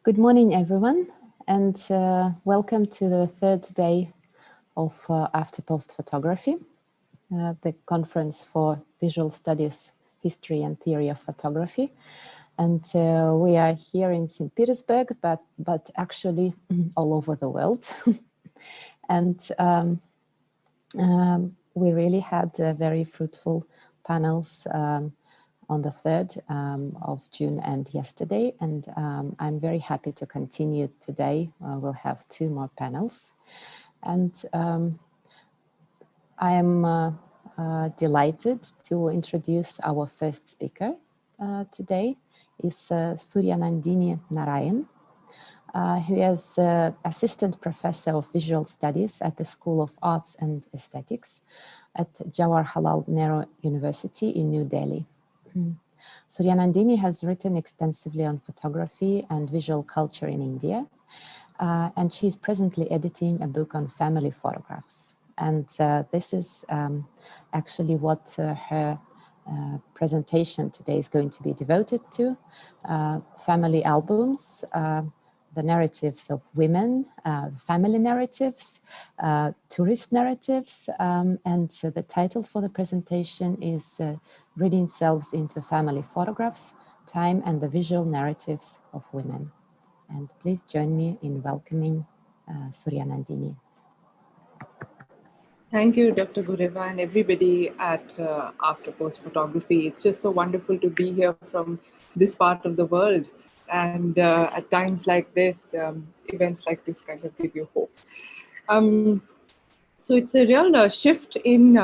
Good morning, everyone, and welcome to the third day of After Post Photography, the conference for visual studies, history and theory of photography. And we are here in St. Petersburg, but actually all over the world. And we really had very fruitful panels on the 3rd of June and yesterday, and I'm very happy to continue today. We'll have 2 more panels, and I am delighted to introduce our first speaker today. Is Suryanandini Narayan, who is Assistant Professor of Visual Studies at the School of Arts and Aesthetics at Jawaharlal Nehru University in New Delhi. Suryanandini has written extensively on photography and visual culture in India, and she's presently editing a book on family photographs. And this is actually what her presentation today is going to be devoted to, family albums, the narratives of women, family narratives, tourist narratives, and the title for the presentation is Reading Selves into Family Photographs, Time and the Visual Narratives of Women. And please join me in welcoming Suryanandini. Thank you, Dr. Gureva, and everybody at After Post Photography. It's just so wonderful to be here from this part of the world. And at times like this, events like this kind of give you hope. So it's a real shift in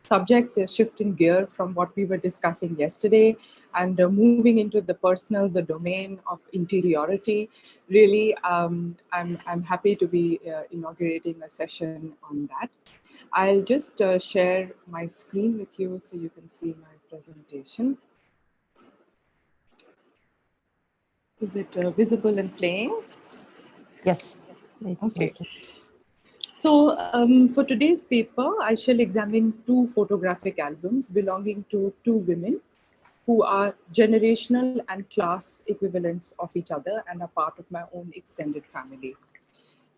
subjects, a shift in gear from what we were discussing yesterday, and moving into the personal, the domain of interiority. Really, I'm happy to be inaugurating a session on that. I'll just share my screen with you so you can see my presentation. Is it visible and playing? Yes. Okay. So for today's paper, I shall examine 2 photographic albums belonging to 2 women who are generational and class equivalents of each other and are part of my own extended family.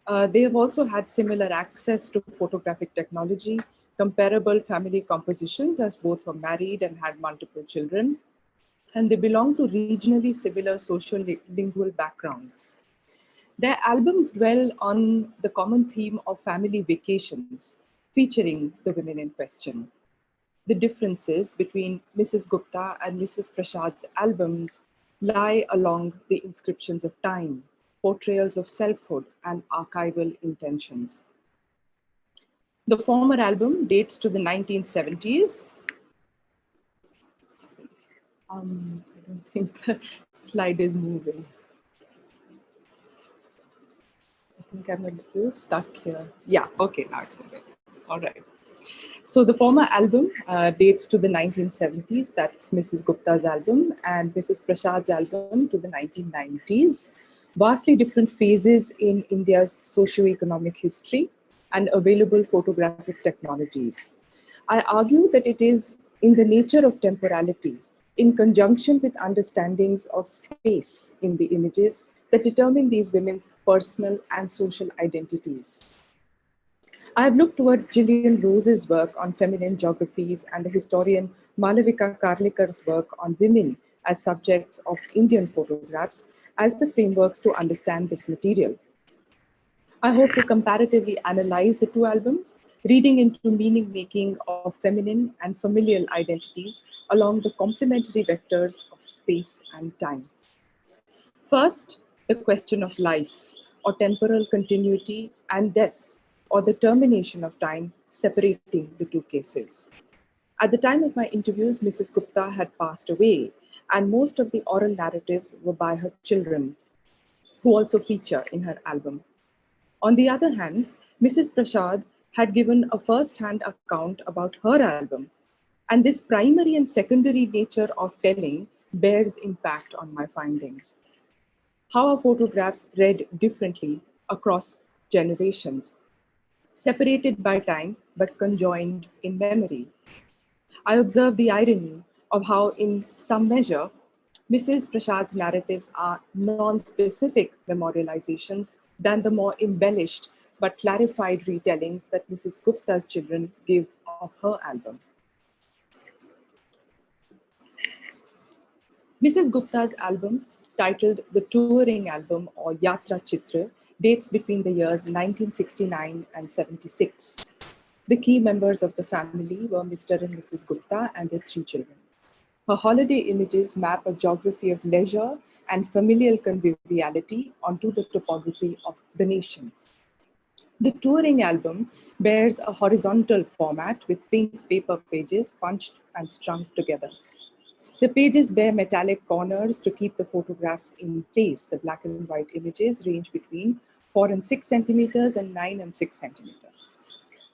They have also had similar access to photographic technology, comparable family compositions as both were married and had multiple children, and they belong to regionally similar social lingual backgrounds. Their albums dwell on the common theme of family vacations, featuring the women in question. The differences between Mrs. Gupta and Mrs. Prasad's albums lie along the inscriptions of time, portrayals of selfhood, and archival intentions. The former album dates to the 1970s. I don't think the slide is moving. I think I'm a little stuck here. Yeah, okay, now it's moving. All right. So the former album dates to the 1970s, that's Mrs. Gupta's album, and Mrs. Prasad's album to the 1990s. Vastly different phases in India's socio-economic history and available photographic technologies. I argue that it is in the nature of temporality, in conjunction with understandings of space in the images, that determine these women's personal and social identities. I have looked towards Gillian Rose's work on feminine geographies and the historian Malavika Karlekar's work on women as subjects of Indian photographs as the frameworks to understand this material. I hope to comparatively analyze the 2 albums, reading into meaning-making of feminine and familial identities along the complementary vectors of space and time. First, the question of life, or temporal continuity, and death, or the termination of time, separating the 2 cases. At the time of my interviews, Mrs. Gupta had passed away, and most of the oral narratives were by her children, who also feature in her album. On the other hand, Mrs. Prasad had given a first-hand account about her album, and this primary and secondary nature of telling bears impact on my findings. How are photographs read differently across generations, separated by time but conjoined in memory? I observe the irony of how, in some measure, Mrs. Prasad's narratives are non-specific memorializations than the more embellished but clarified retellings that Mrs. Gupta's children give of her album. Mrs. Gupta's album, titled The Touring Album or Yatra Chitra, dates between the years 1969 and 76. The key members of the family were Mr. and Mrs. Gupta and their 3 children. Her holiday images map a geography of leisure and familial conviviality onto the topography of the nation. The touring album bears a horizontal format with pink paper pages punched and strung together. The pages bear metallic corners to keep the photographs in place. The black and white images range between 4 and 6 centimeters and 9 and 6 centimeters.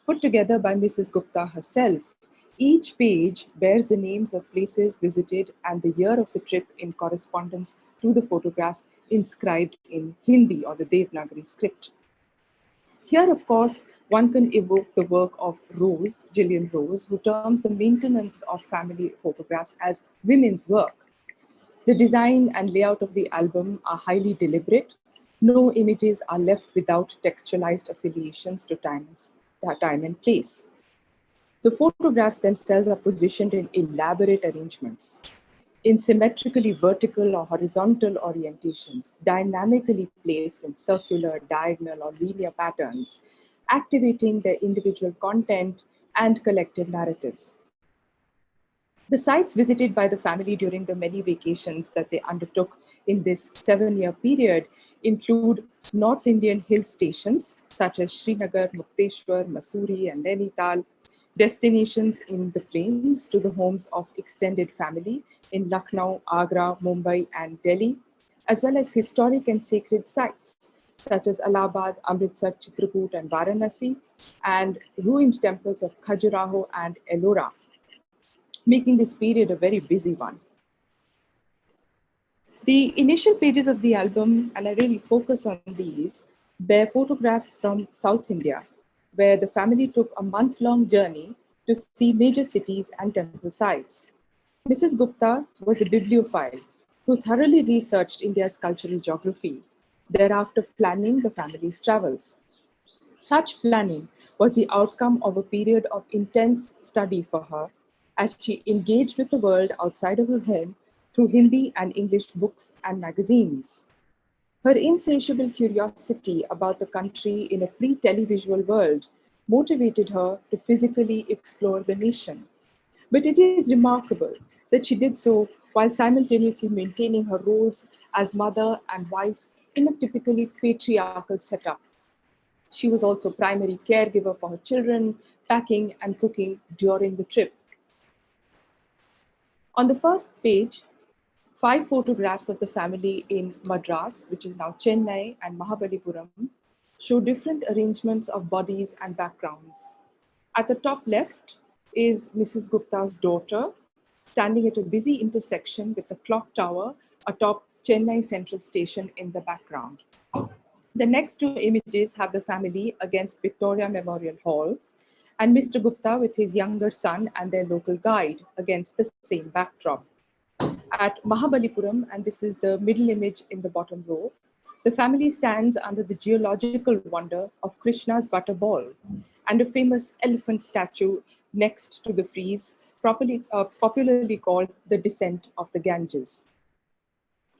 Put together by Mrs. Gupta herself, each page bears the names of places visited and the year of the trip in correspondence to the photographs inscribed in Hindi or the Devanagari script. Here, of course, one can evoke the work of Rose, Gillian Rose, who terms the maintenance of family photographs as women's work. The design and layout of the album are highly deliberate. No images are left without textualized affiliations to time and place. The photographs themselves are positioned in elaborate arrangements, in symmetrically vertical or horizontal orientations, dynamically placed in circular, diagonal, or linear patterns, activating their individual content and collective narratives. The sites visited by the family during the many vacations that they undertook in this 7-year period include North Indian hill stations such as Srinagar, Mukteshwar, Mussoorie, and Nainital, destinations in the plains to the homes of extended family in Lucknow, Agra, Mumbai, and Delhi, as well as historic and sacred sites such as Allahabad, Amritsar, Chitrakoot, and Varanasi, and ruined temples of Khajuraho and Ellora, making this period a very busy one. The initial pages of the album, and I really focus on these, bear photographs from South India, where the family took a month-long journey to see major cities and temple sites. Mrs. Gupta was a bibliophile who thoroughly researched India's cultural geography, thereafter planning the family's travels. Such planning was the outcome of a period of intense study for her as she engaged with the world outside of her home through Hindi and English books and magazines. Her insatiable curiosity about the country in a pre-televisual world motivated her to physically explore the nation. But it is remarkable that she did so while simultaneously maintaining her roles as mother and wife in a typically patriarchal setup. She was also primary caregiver for her children, packing and cooking during the trip. On the first page, 5 photographs of the family in Madras, which is now Chennai, and Mahabalipuram, show different arrangements of bodies and backgrounds. At the top left is Mrs. Gupta's daughter, standing at a busy intersection with the clock tower atop Chennai Central Station in the background. The next 2 images have the family against Victoria Memorial Hall, and Mr. Gupta with his younger son and their local guide against the same backdrop. At Mahabalipuram, and this is the middle image in the bottom row, the family stands under the geological wonder of Krishna's butterball and a famous elephant statue next to the frieze, popularly called the Descent of the Ganges.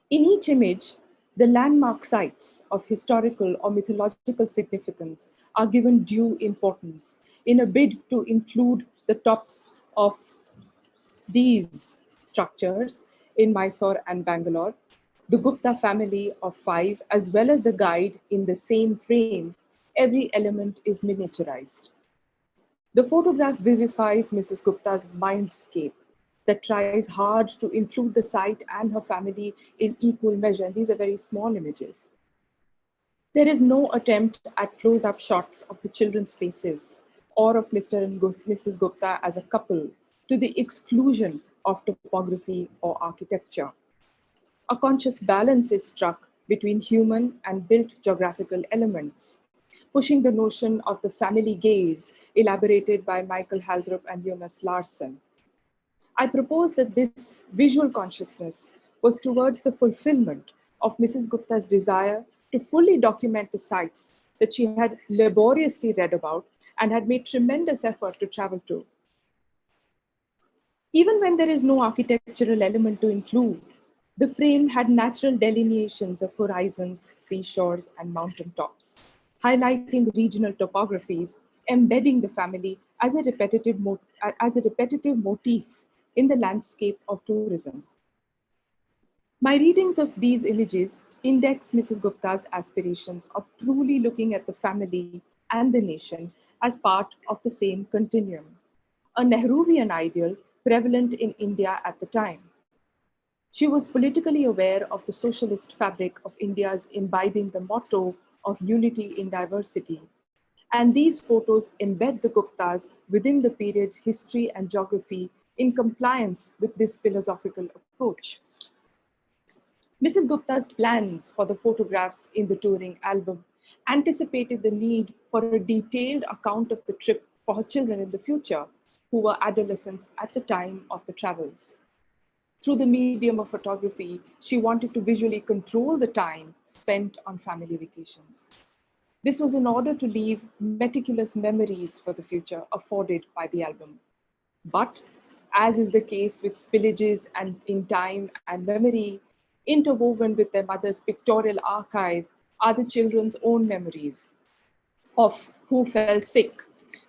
In each image, the landmark sites of historical or mythological significance are given due importance in a bid to include the tops of these structures in Mysore and Bangalore, the Gupta family of 5, as well as the guide in the same frame. Every element is miniaturized. The photograph vivifies Mrs. Gupta's mindscape that tries hard to include the site and her family in equal measure. And these are very small images. There is no attempt at close-up shots of the children's faces or of Mr. and Mrs. Gupta as a couple to the exclusion of topography or architecture. A conscious balance is struck between human and built geographical elements, pushing the notion of the family gaze elaborated by Michael Haldrup and Jonas Larsson. I propose that this visual consciousness was towards the fulfillment of Mrs. Gupta's desire to fully document the sites that she had laboriously read about and had made tremendous effort to travel to. Even when there is no architectural element to include, the frame had natural delineations of horizons, seashores, and mountain tops, highlighting regional topographies, embedding the family as a repetitive motif in the landscape of tourism. My readings of these images index Mrs. Gupta's aspirations of truly looking at the family and the nation as part of the same continuum, a Nehruvian ideal prevalent in India at the time. She was politically aware of the socialist fabric of India's imbibing the motto of unity in diversity, and these photos embed the Guptas within the period's history and geography in compliance with this philosophical approach. Mrs. Gupta's plans for the photographs in the touring album anticipated the need for a detailed account of the trip for her children in the future, who were adolescents at the time of the travels. Through the medium of photography, she wanted to visually control the time spent on family vacations. This was in order to leave meticulous memories for the future afforded by the album. But, as is the case with spillages and in time and memory, interwoven with their mother's pictorial archive are the children's own memories of who fell sick,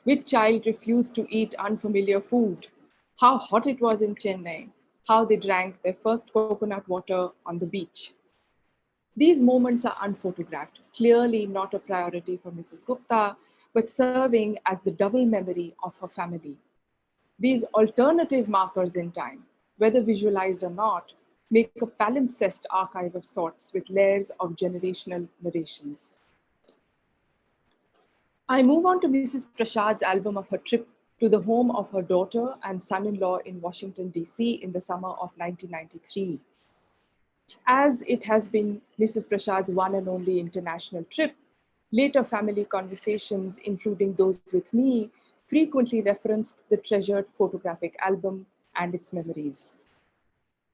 which child refused to eat unfamiliar food, how hot it was in Chennai, how they drank their first coconut water on the beach. These moments are unphotographed, clearly not a priority for Mrs. Gupta, but serving as the double memory of her family. These alternative markers in time, whether visualized or not, make a palimpsest archive of sorts with layers of generational narrations. I move on to Mrs. Prasad's album of her trip to the home of her daughter and son-in-law in Washington, D.C. in the summer of 1993. As it has been Mrs. Prasad's one and only international trip, later family conversations, including those with me, frequently referenced the treasured photographic album and its memories.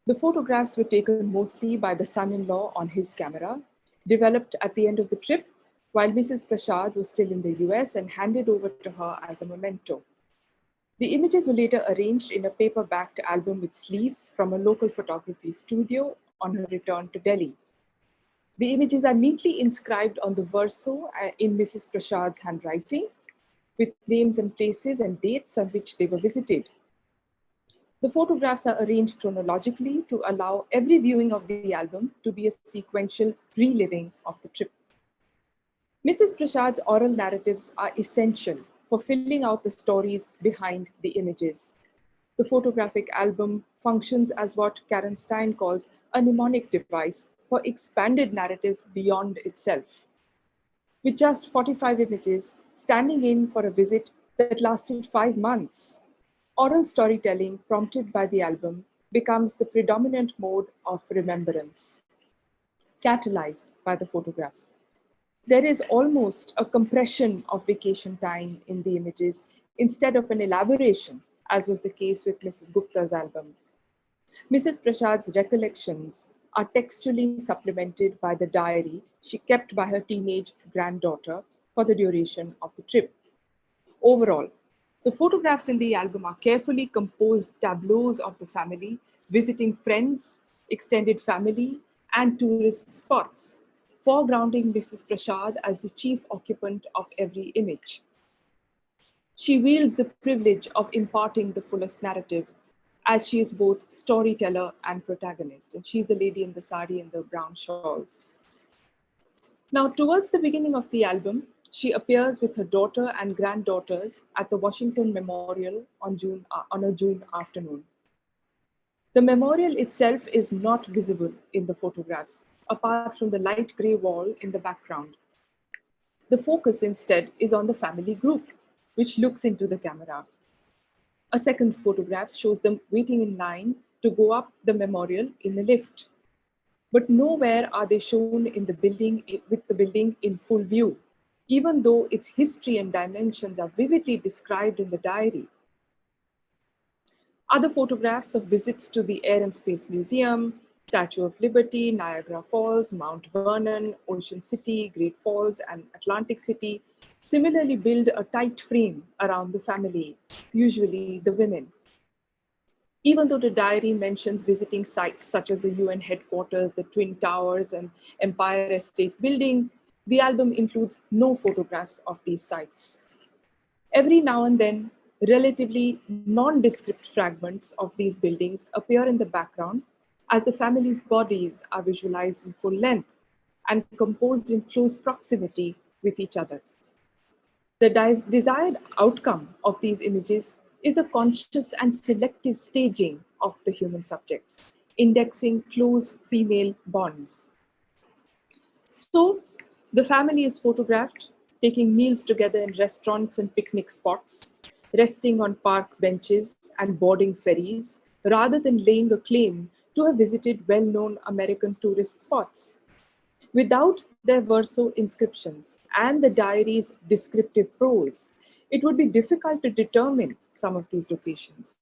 The photographs were taken mostly by the son-in-law on his camera, developed at the end of the trip, while Mrs. Prasad was still in the US and handed over to her as a memento. The images were later arranged in a paper-backed album with sleeves from a local photography studio on her return to Delhi. The images are neatly inscribed on the verso in Mrs. Prasad's handwriting, with names and places and dates on which they were visited. The photographs are arranged chronologically to allow every viewing of the album to be a sequential reliving of the trip. Mrs. Prasad's oral narratives are essential for filling out the stories behind the images. The photographic album functions as what Karen Stein calls a mnemonic device for expanded narratives beyond itself. With just 45 images standing in for a visit that lasted 5 months, oral storytelling prompted by the album becomes the predominant mode of remembrance, catalyzed by the photographs. There is almost a compression of vacation time in the images instead of an elaboration, as was the case with Mrs. Gupta's album. Mrs. Prasad's recollections are textually supplemented by the diary she kept by her teenage granddaughter for the duration of the trip. Overall, the photographs in the album are carefully composed tableaus of the family, visiting friends, extended family, and tourist spots, foregrounding Mrs. Prasad as the chief occupant of every image. She wields the privilege of imparting the fullest narrative, as she is both storyteller and protagonist. And she's the lady in the sari and the brown shawl. Now, towards the beginning of the album, she appears with her daughter and granddaughters at the Washington Memorial on a June afternoon. The memorial itself is not visible in the photographs, apart from the light gray wall in the background. The focus instead is on the family group, which looks into the camera. A second photograph shows them waiting in line to go up the memorial in a lift. But nowhere are they shown in the building with the building in full view, even though its history and dimensions are vividly described in the diary. Other photographs of visits to the Air and Space Museum, Statue of Liberty, Niagara Falls, Mount Vernon, Ocean City, Great Falls, and Atlantic City similarly build a tight frame around the family, usually the women. Even though the diary mentions visiting sites such as the UN headquarters, the Twin Towers, and Empire State Building, the album includes no photographs of these sites. Every now and then, relatively nondescript fragments of these buildings appear in the background as the family's bodies are visualized in full length and composed in close proximity with each other. The desired outcome of these images is the conscious and selective staging of the human subjects, indexing close female bonds. So, the family is photographed taking meals together in restaurants and picnic spots, resting on park benches and boarding ferries, rather than laying a claim to have visited well-known American tourist spots. Without their verso inscriptions and the diary's descriptive prose, it would be difficult to determine some of these locations.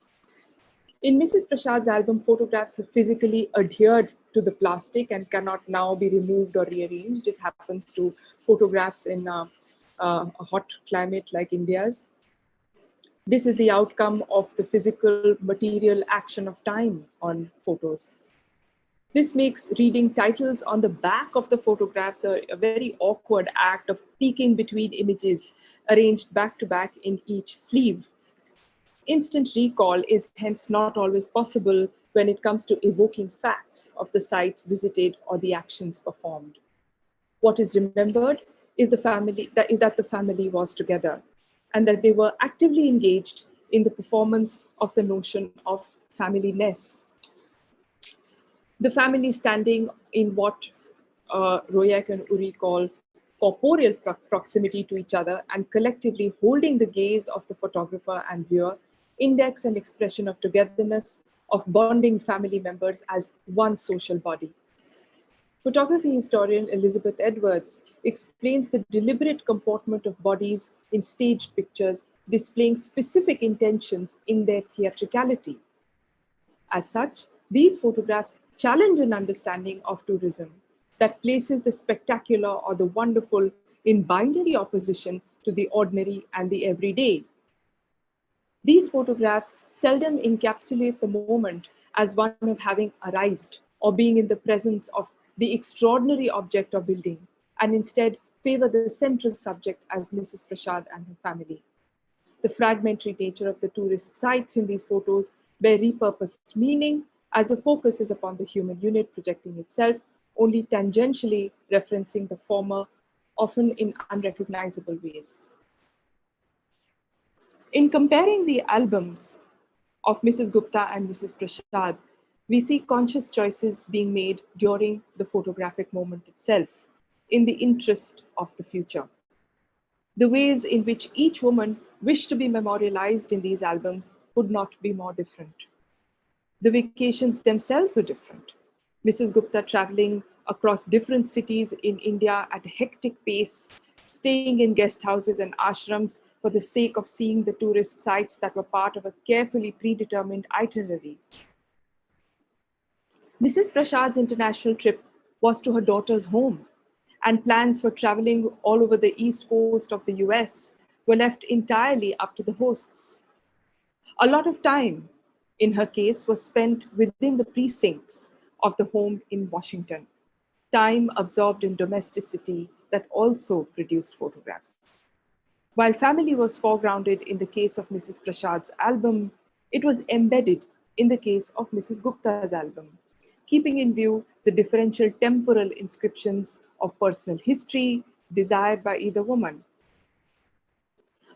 In Mrs. Prasad's album, photographs have physically adhered to the plastic and cannot now be removed or rearranged. It happens to photographs in a hot climate like India's. This is the outcome of the physical material action of time on photos. This makes reading titles on the back of the photographs a very awkward act of peeking between images arranged back to back in each sleeve. Instant recall is hence not always possible when it comes to evoking facts of the sites visited or the actions performed. What is remembered is that the family was together and that they were actively engaged in the performance of the notion of familyness. The family standing in what Royak and Uri call corporeal proximity to each other and collectively holding the gaze of the photographer and viewer index an expression of togetherness, of bonding family members as one social body. Photography historian Elizabeth Edwards explains the deliberate comportment of bodies in staged pictures displaying specific intentions in their theatricality. As such, these photographs challenge an understanding of tourism that places the spectacular or the wonderful in binary opposition to the ordinary and the everyday. These photographs seldom encapsulate the moment as one of having arrived or being in the presence of the extraordinary object or building, and instead favor the central subject as Mrs. Prasad and her family. The fragmentary nature of the tourist sites in these photos bear repurposed meaning as the focus is upon the human unit projecting itself, only tangentially referencing the former, often in unrecognizable ways. In comparing the albums of Mrs. Gupta and Mrs. Prasad, we see conscious choices being made during the photographic moment itself, in the interest of the future. The ways in which each woman wished to be memorialized in these albums could not be more different. The vacations themselves were different. Mrs. Gupta traveling across different cities in India at a hectic pace, staying in guest houses and ashrams for the sake of seeing the tourist sites that were part of a carefully predetermined itinerary. Mrs. Prasad's international trip was to her daughter's home, and plans for traveling all over the east coast of the US were left entirely up to the hosts. A lot of time, in her case, was spent within the precincts of the home in Washington, time absorbed in domesticity that also produced photographs. While family was foregrounded in the case of Mrs. Prasad's album, it was embedded in the case of Mrs. Gupta's album, keeping in view the differential temporal inscriptions of personal history desired by either woman.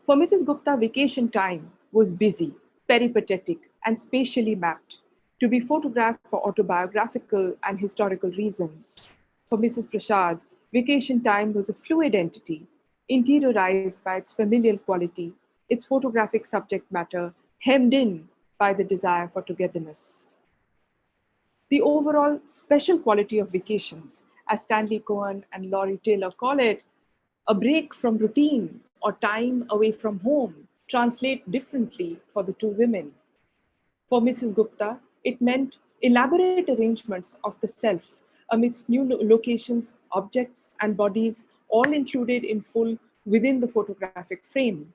For Mrs. Gupta, vacation time was busy, peripatetic, and spatially mapped to be photographed for autobiographical and historical reasons. For Mrs. Prasad, vacation time was a fluid entity, interiorized by its familial quality, its photographic subject matter, hemmed in by the desire for togetherness. The overall special quality of vacations, as Stanley Cohen and Laurie Taylor call it, a break from routine or time away from home, translate differently for the two women. For Mrs. Gupta, it meant elaborate arrangements of the self amidst new locations, objects, and bodies, all included in full within the photographic frame.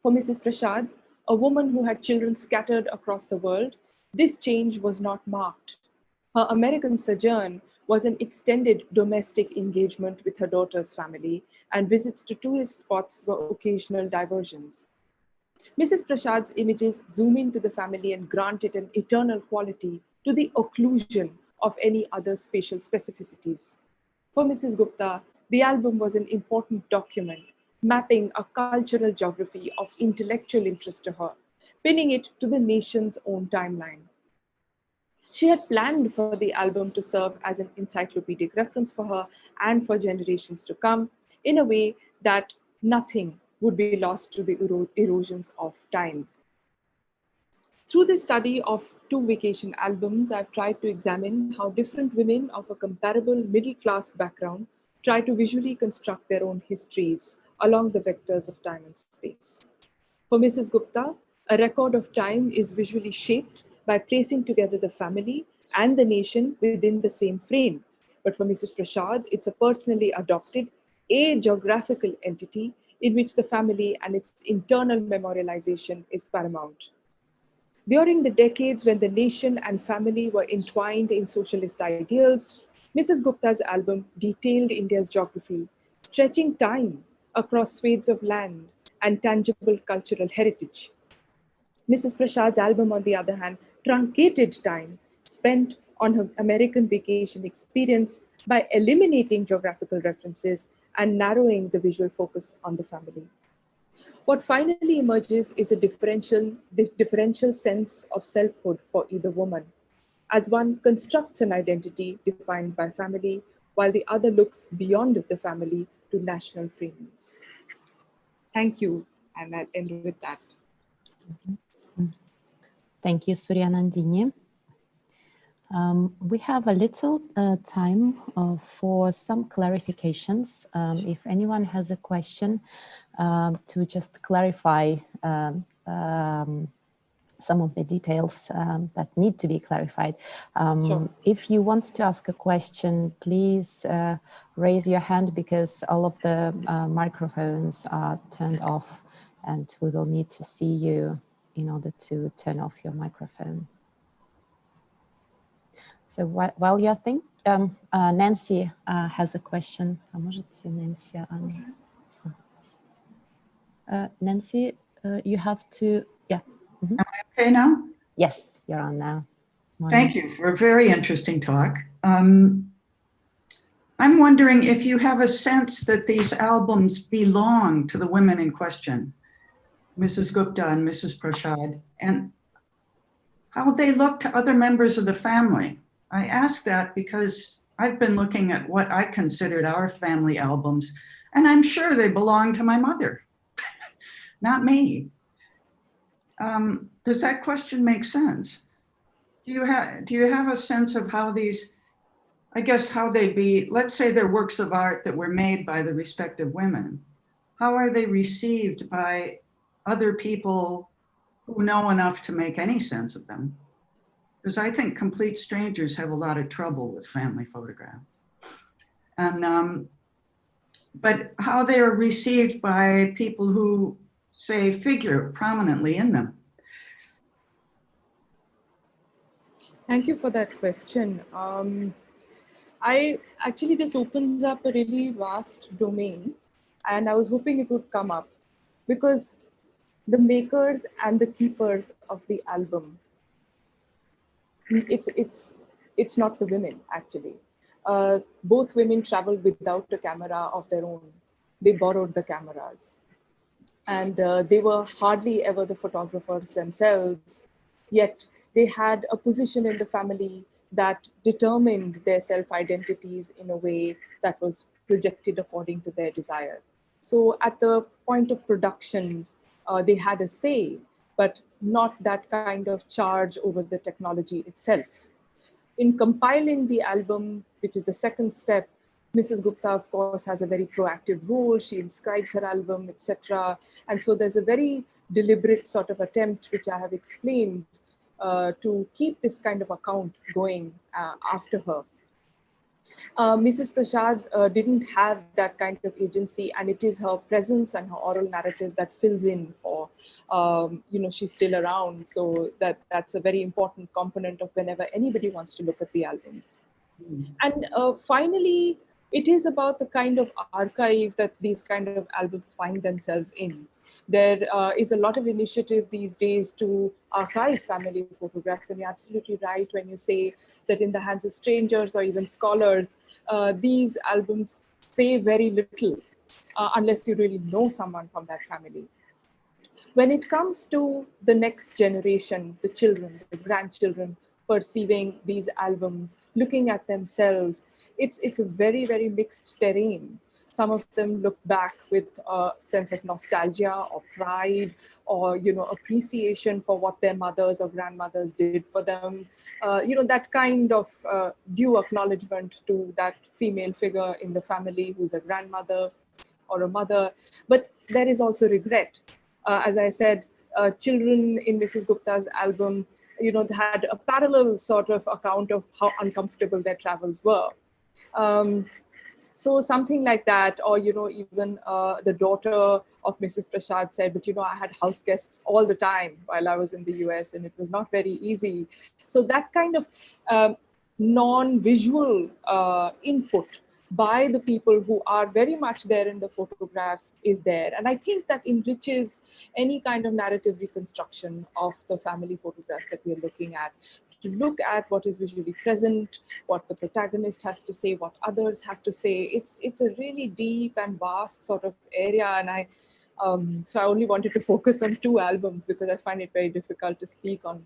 For Mrs. Prashad, a woman who had children scattered across the world, this change was not marked. Her American sojourn was an extended domestic engagement with her daughter's family, and visits to tourist spots were occasional diversions. Mrs. Prashad's images zoom into the family and grant it an eternal quality to the occlusion of any other spatial specificities. For Mrs. Gupta, the album was an important document, mapping a cultural geography of intellectual interest to her, pinning it to the nation's own timeline. She had planned for the album to serve as an encyclopedic reference for her and for generations to come, in a way that nothing would be lost to the erosions of time. Through the study of 2 vacation albums, I've tried to examine how different women of a comparable middle-class background try to visually construct their own histories along the vectors of time and space. For Mrs. Gupta, a record of time is visually shaped by placing together the family and the nation within the same frame. But for Mrs. Prashad, it's a personally adopted, a geographical entity in which the family and its internal memorialization is paramount. During the decades when the nation and family were entwined in socialist ideals, Mrs. Gupta's album detailed India's geography, stretching time across swathes of land and tangible cultural heritage. Mrs. Prashad's album, on the other hand, truncated time spent on her American vacation experience by eliminating geographical references and narrowing the visual focus on the family. What finally emerges is a differential sense of selfhood for either woman, as one constructs an identity defined by family, while the other looks beyond the family to national framings. Thank you, and I'll end with that. Thank you, Suryanandini. We have a little time for some clarifications. If anyone has a question to just clarify some of the details that need to be clarified. Sure. If you want to ask a question, please raise your hand, because all of the microphones are turned off and we will need to see you in order to turn off your microphone. So while you're thinking, Nancy has a question. Nancy, you have to, yeah. Am I okay now? Yes, you're on now. Morning. Thank you for a very interesting talk. I'm wondering if you have a sense that these albums belong to the women in question, Mrs. Gupta and Mrs. Prashad, and how they look to other members of the family. I ask that because I've been looking at what I considered our family albums, and I'm sure they belong to my mother, not me. Does that question make sense? Do you have a sense of how these, I guess how they be, let's say they're works of art that were made by the respective women. How are they received by other people who know enough to make any sense of them? Because I think complete strangers have a lot of trouble with family photographs. And, but how they are received by people who, say, figure prominently in them. Thank you for that question. This opens up a really vast domain, and I was hoping it would come up, because the makers and the keepers of the album, it's not the women actually. Both women traveled without a camera of their own. They borrowed the cameras, and they were hardly ever the photographers themselves, yet they had a position in the family that determined their self-identities in a way that was projected according to their desire. So at the point of production, they had a say, but not that kind of charge over the technology itself. In compiling the album, which is the second step, Mrs. Gupta, of course, has a very proactive role. She inscribes her album, etc. And so there's a very deliberate sort of attempt, which I have explained, to keep this kind of account going after her. Mrs. Prasad didn't have that kind of agency, and it is her presence and her oral narrative that fills in for, she's still around. So that's a very important component of whenever anybody wants to look at the albums. And finally, it is about the kind of archive that these kind of albums find themselves in. There is a lot of initiative these days to archive family photographs, and you're absolutely right when you say that in the hands of strangers or even scholars, these albums say very little unless you really know someone from that family. When it comes to the next generation, the children, the grandchildren, perceiving these albums, looking at themselves, it's a very, very mixed terrain. Some of them look back with a sense of nostalgia or pride or, appreciation for what their mothers or grandmothers did for them. That kind of due acknowledgement to that female figure in the family who's a grandmother or a mother. But there is also regret. As I said, children in Mrs. Gupta's album, they had a parallel sort of account of how uncomfortable their travels were. So something like that, or, even the daughter of Mrs. Prasad said, but, I had house guests all the time while I was in the US, and it was not very easy. So that kind of non-visual input by the people who are very much there in the photographs is there. And I think that enriches any kind of narrative reconstruction of the family photographs that we're looking at. To look at what is visually present, what the protagonist has to say, what others have to say. It's a really deep and vast sort of area. And so I only wanted to focus on 2 albums because I find it very difficult to speak on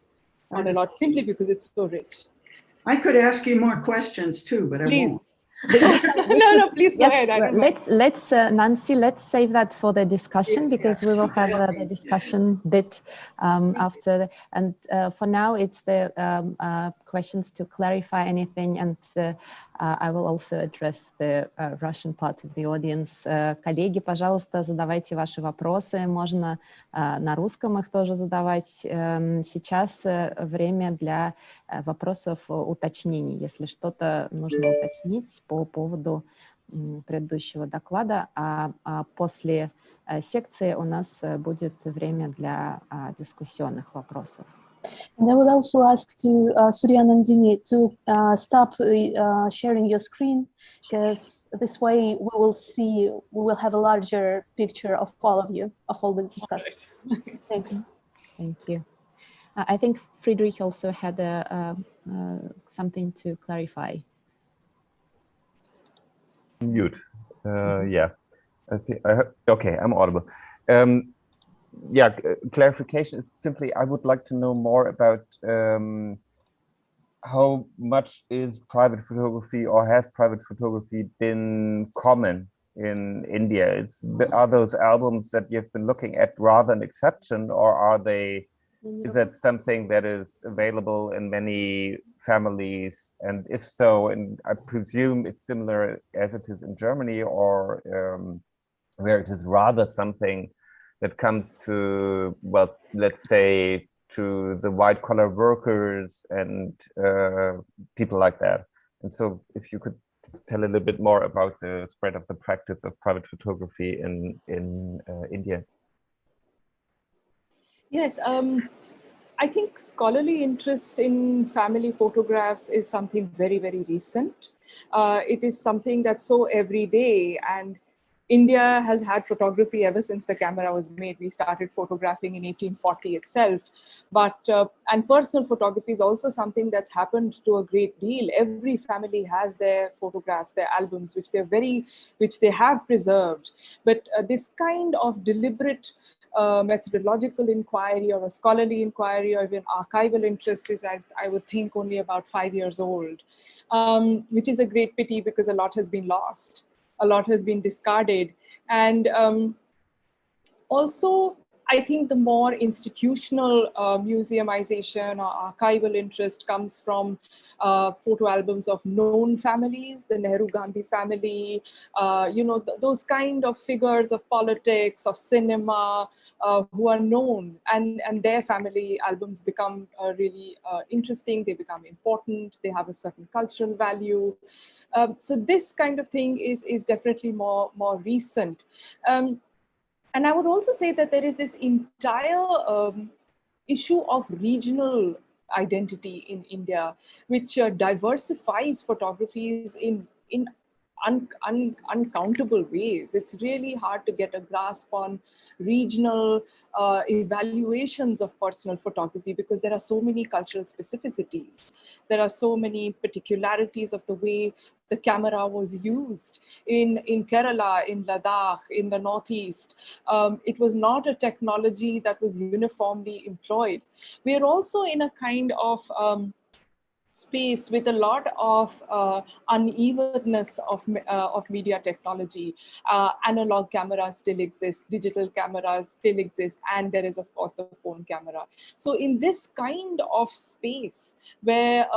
a lot, simply because it's so rich. I could ask you more questions too, but Please. I won't. No, please go ahead. Let's Nancy, let's save that for the discussion, because we will have the discussion bit after. And for now, it's the questions to clarify anything, and I will also address the Russian part of the audience. Коллеги, пожалуйста, задавайте ваши вопросы. Можно на русском их тоже задавать. Сейчас время для вопросов уточнений, если что-то нужно уточнить по поводу предыдущего доклада, а после секции у нас будет время для дискуссионных вопросов. And I would also ask to Surya Nandini to stop sharing your screen, because this way we will have a larger picture of all of you, of all the discussions. Thanks. Thank you. I think Friedrich also had something to clarify. Mute. Yeah. Okay, I'm audible. Clarification is simply, I would like to know more about how much is private photography, or has private photography been common in India? Are those albums that you've been looking at rather an exception, or is that something that is available in many families? And if so, and I presume it's similar as it is in Germany, or where it is rather something that comes to, well, let's say, to the white collar workers and people like that. And so if you could tell a little bit more about the spread of the practice of private photography in India. Yes, I think scholarly interest in family photographs is something very, very recent. It is something that's so everyday, and India has had photography ever since the camera was made. We started photographing in 1840 itself. But, and personal photography is also something that's happened to a great deal. Every family has their photographs, their albums, which they have preserved. But this kind of deliberate methodological inquiry, or a scholarly inquiry, or even archival interest is, I would think, only about 5 years old, which is a great pity, because a lot has been lost. A lot has been discarded. And also, I think the more institutional museumization or archival interest comes from photo albums of known families, the Nehru-Gandhi family, those kind of figures of politics, of cinema, who are known, and their family albums become really interesting, they become important, they have a certain cultural value. So this kind of thing is definitely more recent. And I would also say that there is this entire issue of regional identity in India, which diversifies photographies in uncountable ways. It's really hard to get a grasp on regional evaluations of personal photography because there are so many cultural specificities. There are so many particularities of the way the camera was used in Kerala, in Ladakh, in the Northeast. It was not a technology that was uniformly employed. We are also in a kind of space with a lot of unevenness of media technology. Analog cameras still exist, digital cameras still exist, and there is of course the phone camera. So in this kind of space where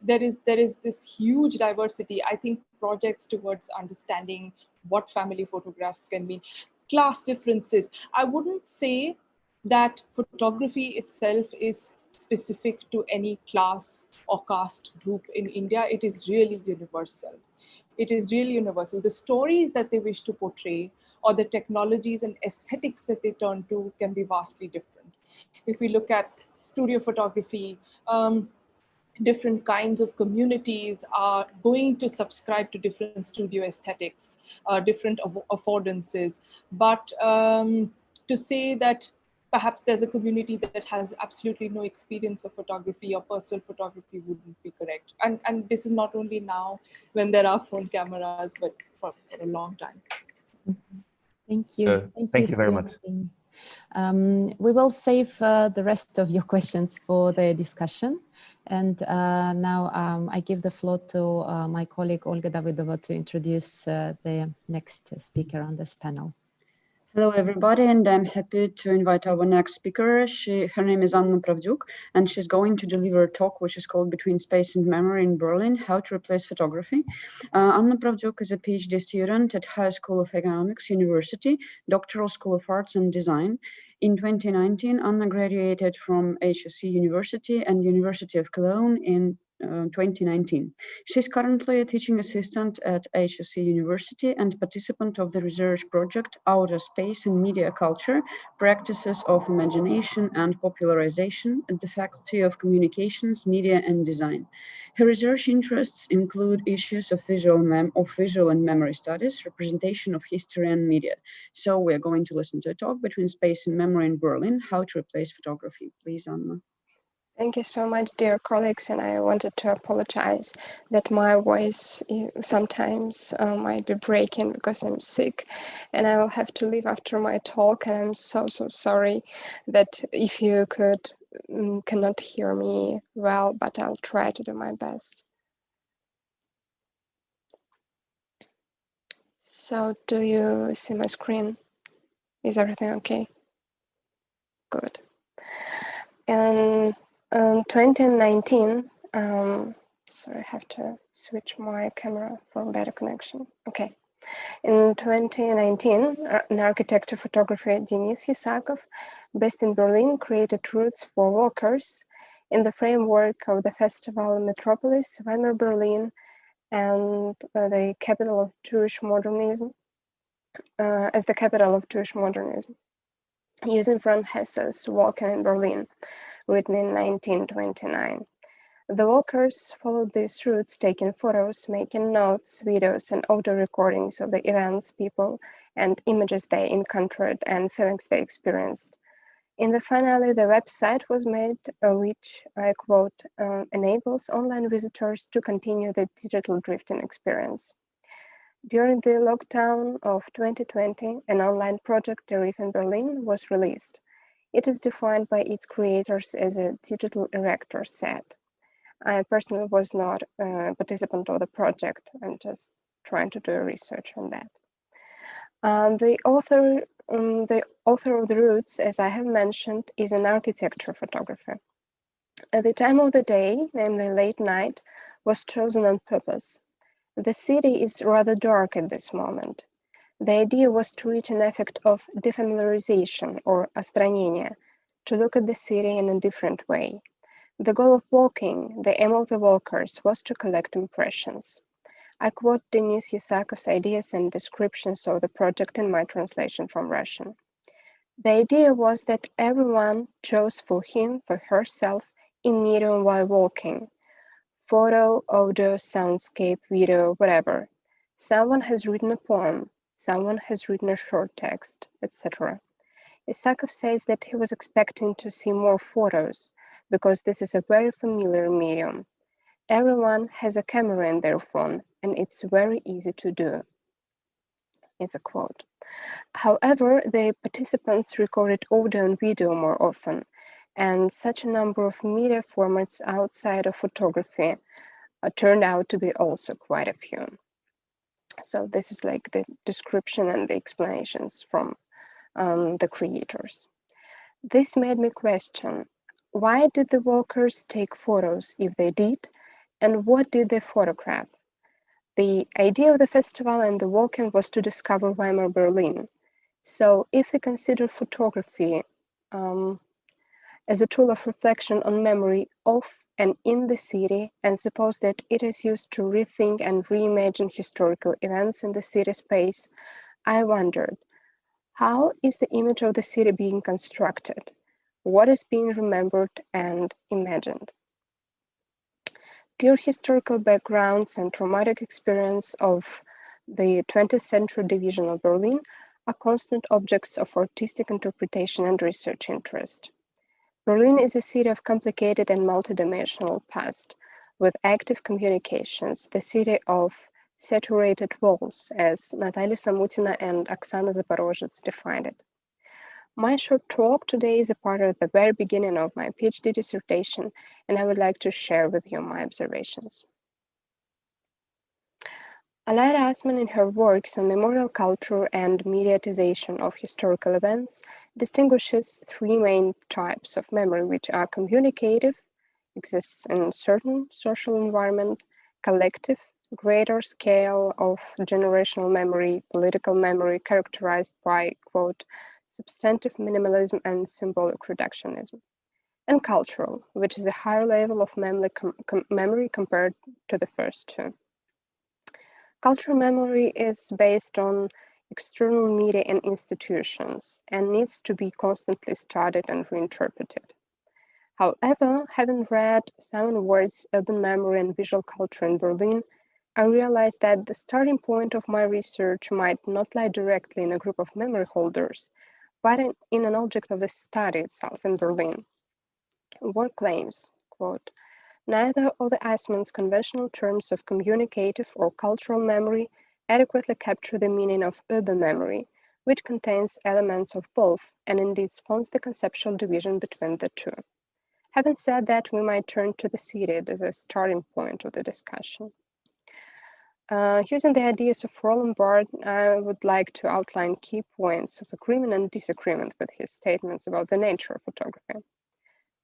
there is this huge diversity, I think projects towards understanding what family photographs can mean, class differences. I wouldn't say that photography itself is specific to any class or caste group in India. It is really universal. It is really universal. The stories that they wish to portray or the technologies and aesthetics that they turn to can be vastly different. If we look at studio photography, different kinds of communities are going to subscribe to different studio aesthetics, different affordances. But to say that perhaps there's a community that has absolutely no experience of photography or personal photography wouldn't be correct. And this is not only now when there are phone cameras, but for a long time. Thank you. Thank you very much. We will save the rest of your questions for the discussion. And now I give the floor to my colleague Olga Davidova to introduce the next speaker on this panel. Hello, everybody, and I'm happy to invite our next speaker. Her name is Anna Pravdyuk, and she's going to deliver a talk which is called Between Space and Memory in Berlin, How to Replace Photography. Anna Pravdyuk is a PhD student at High School of Economics University, Doctoral School of Arts and Design. In 2019, Anna graduated from HSE University and University of Cologne in 2019. She's currently a teaching assistant at HSE University and participant of the research project Outer Space and Media Culture, Practices of Imagination and Popularization at the Faculty of Communications, Media and Design. Her research interests include issues of visual and memory studies, representation of history and media. So we're going to listen to a talk Between Space and Memory in Berlin, How to Replace Photography. Please, Anna. Thank you so much, dear colleagues, and I wanted to apologize that my voice sometimes might be breaking because I'm sick and I will have to leave after my talk, and I'm so sorry that if you cannot hear me well, but I'll try to do my best. So do you see my screen? Is everything okay? Good. And 2019, sorry, I have to switch my camera for better connection. Okay. In 2019, an architect of photography, Denis Hisakov, based in Berlin, created routes for walkers in the framework of the festival Metropolis, Weimar Berlin, and the capital of Jewish modernism, as the capital of Jewish modernism, using von Hesse's Walking in Berlin, written in 1929. The walkers followed these routes, taking photos, making notes, videos, and audio recordings of the events, people, and images they encountered and feelings they experienced. In the finale, the website was made, which, I quote, enables online visitors to continue the digital drifting experience. During the lockdown of 2020, an online project, The Reef in Berlin, was released. It is defined by its creators as a digital erector set. I personally was not a participant of the project. I'm just trying to do research on that. The author the author of the roots, as I have mentioned, is an architecture photographer. At the time of the day, namely late night, was chosen on purpose. The city is rather dark at this moment. The idea was to reach an effect of defamiliarization or остранение, to look at the city in a different way. The goal of walking, the aim of the walkers, was to collect impressions. I quote Denis Yasakov's ideas and descriptions of the project in my translation from Russian. The idea was that everyone chose for him, for herself, a medium while walking. Photo, audio, soundscape, video, whatever. Someone has written a poem, someone has written a short text, etc. Isakov says that he was expecting to see more photos, because this is a very familiar medium. Everyone has a camera in their phone, and it's very easy to do. It's a quote. However, the participants recorded audio and video more often, and such a number of media formats outside of photography turned out to be also quite a few. So this is like the description and the explanations from the creators. This made me question, why did the walkers take photos if they did, and what did they photograph? The idea of the festival and the walking was to discover Weimar Berlin. So if we consider photography as a tool of reflection on memory of and in the city, and suppose that it is used to rethink and reimagine historical events in the city space, I wondered, how is the image of the city being constructed? What is being remembered and imagined? Clear historical backgrounds and traumatic experience of the 20th century division of Berlin are constant objects of artistic interpretation and research interest. Berlin is a city of complicated and multidimensional past, with active communications, the city of saturated walls, as Natalia Samutina and Oksana Zaporozhets defined it. My short talk today is a part of the very beginning of my PhD dissertation, and I would like to share with you my observations. Aleida Assmann, in her works on memorial culture and mediatization of historical events, distinguishes three main types of memory, which are communicative, exists in a certain social environment, collective, greater scale of generational memory, political memory characterized by, quote, substantive minimalism and symbolic reductionism, and cultural, which is a higher level of memory compared to the first two. Cultural memory is based on external media and institutions and needs to be constantly studied and reinterpreted. However, having read Simon Ward's Urban Memory and Visual Culture in Berlin, I realized that the starting point of my research might not lie directly in a group of memory holders, but in an object of the study itself in Berlin. Ward claims, quote, neither of the Assmann's conventional terms of communicative or cultural memory adequately capture the meaning of urban memory, which contains elements of both and indeed spawns the conceptual division between the two. Having said that, we might turn to the city as a starting point of the discussion. Using the ideas of Roland Barthes, I would like to outline key points of agreement and disagreement with his statements about the nature of photography.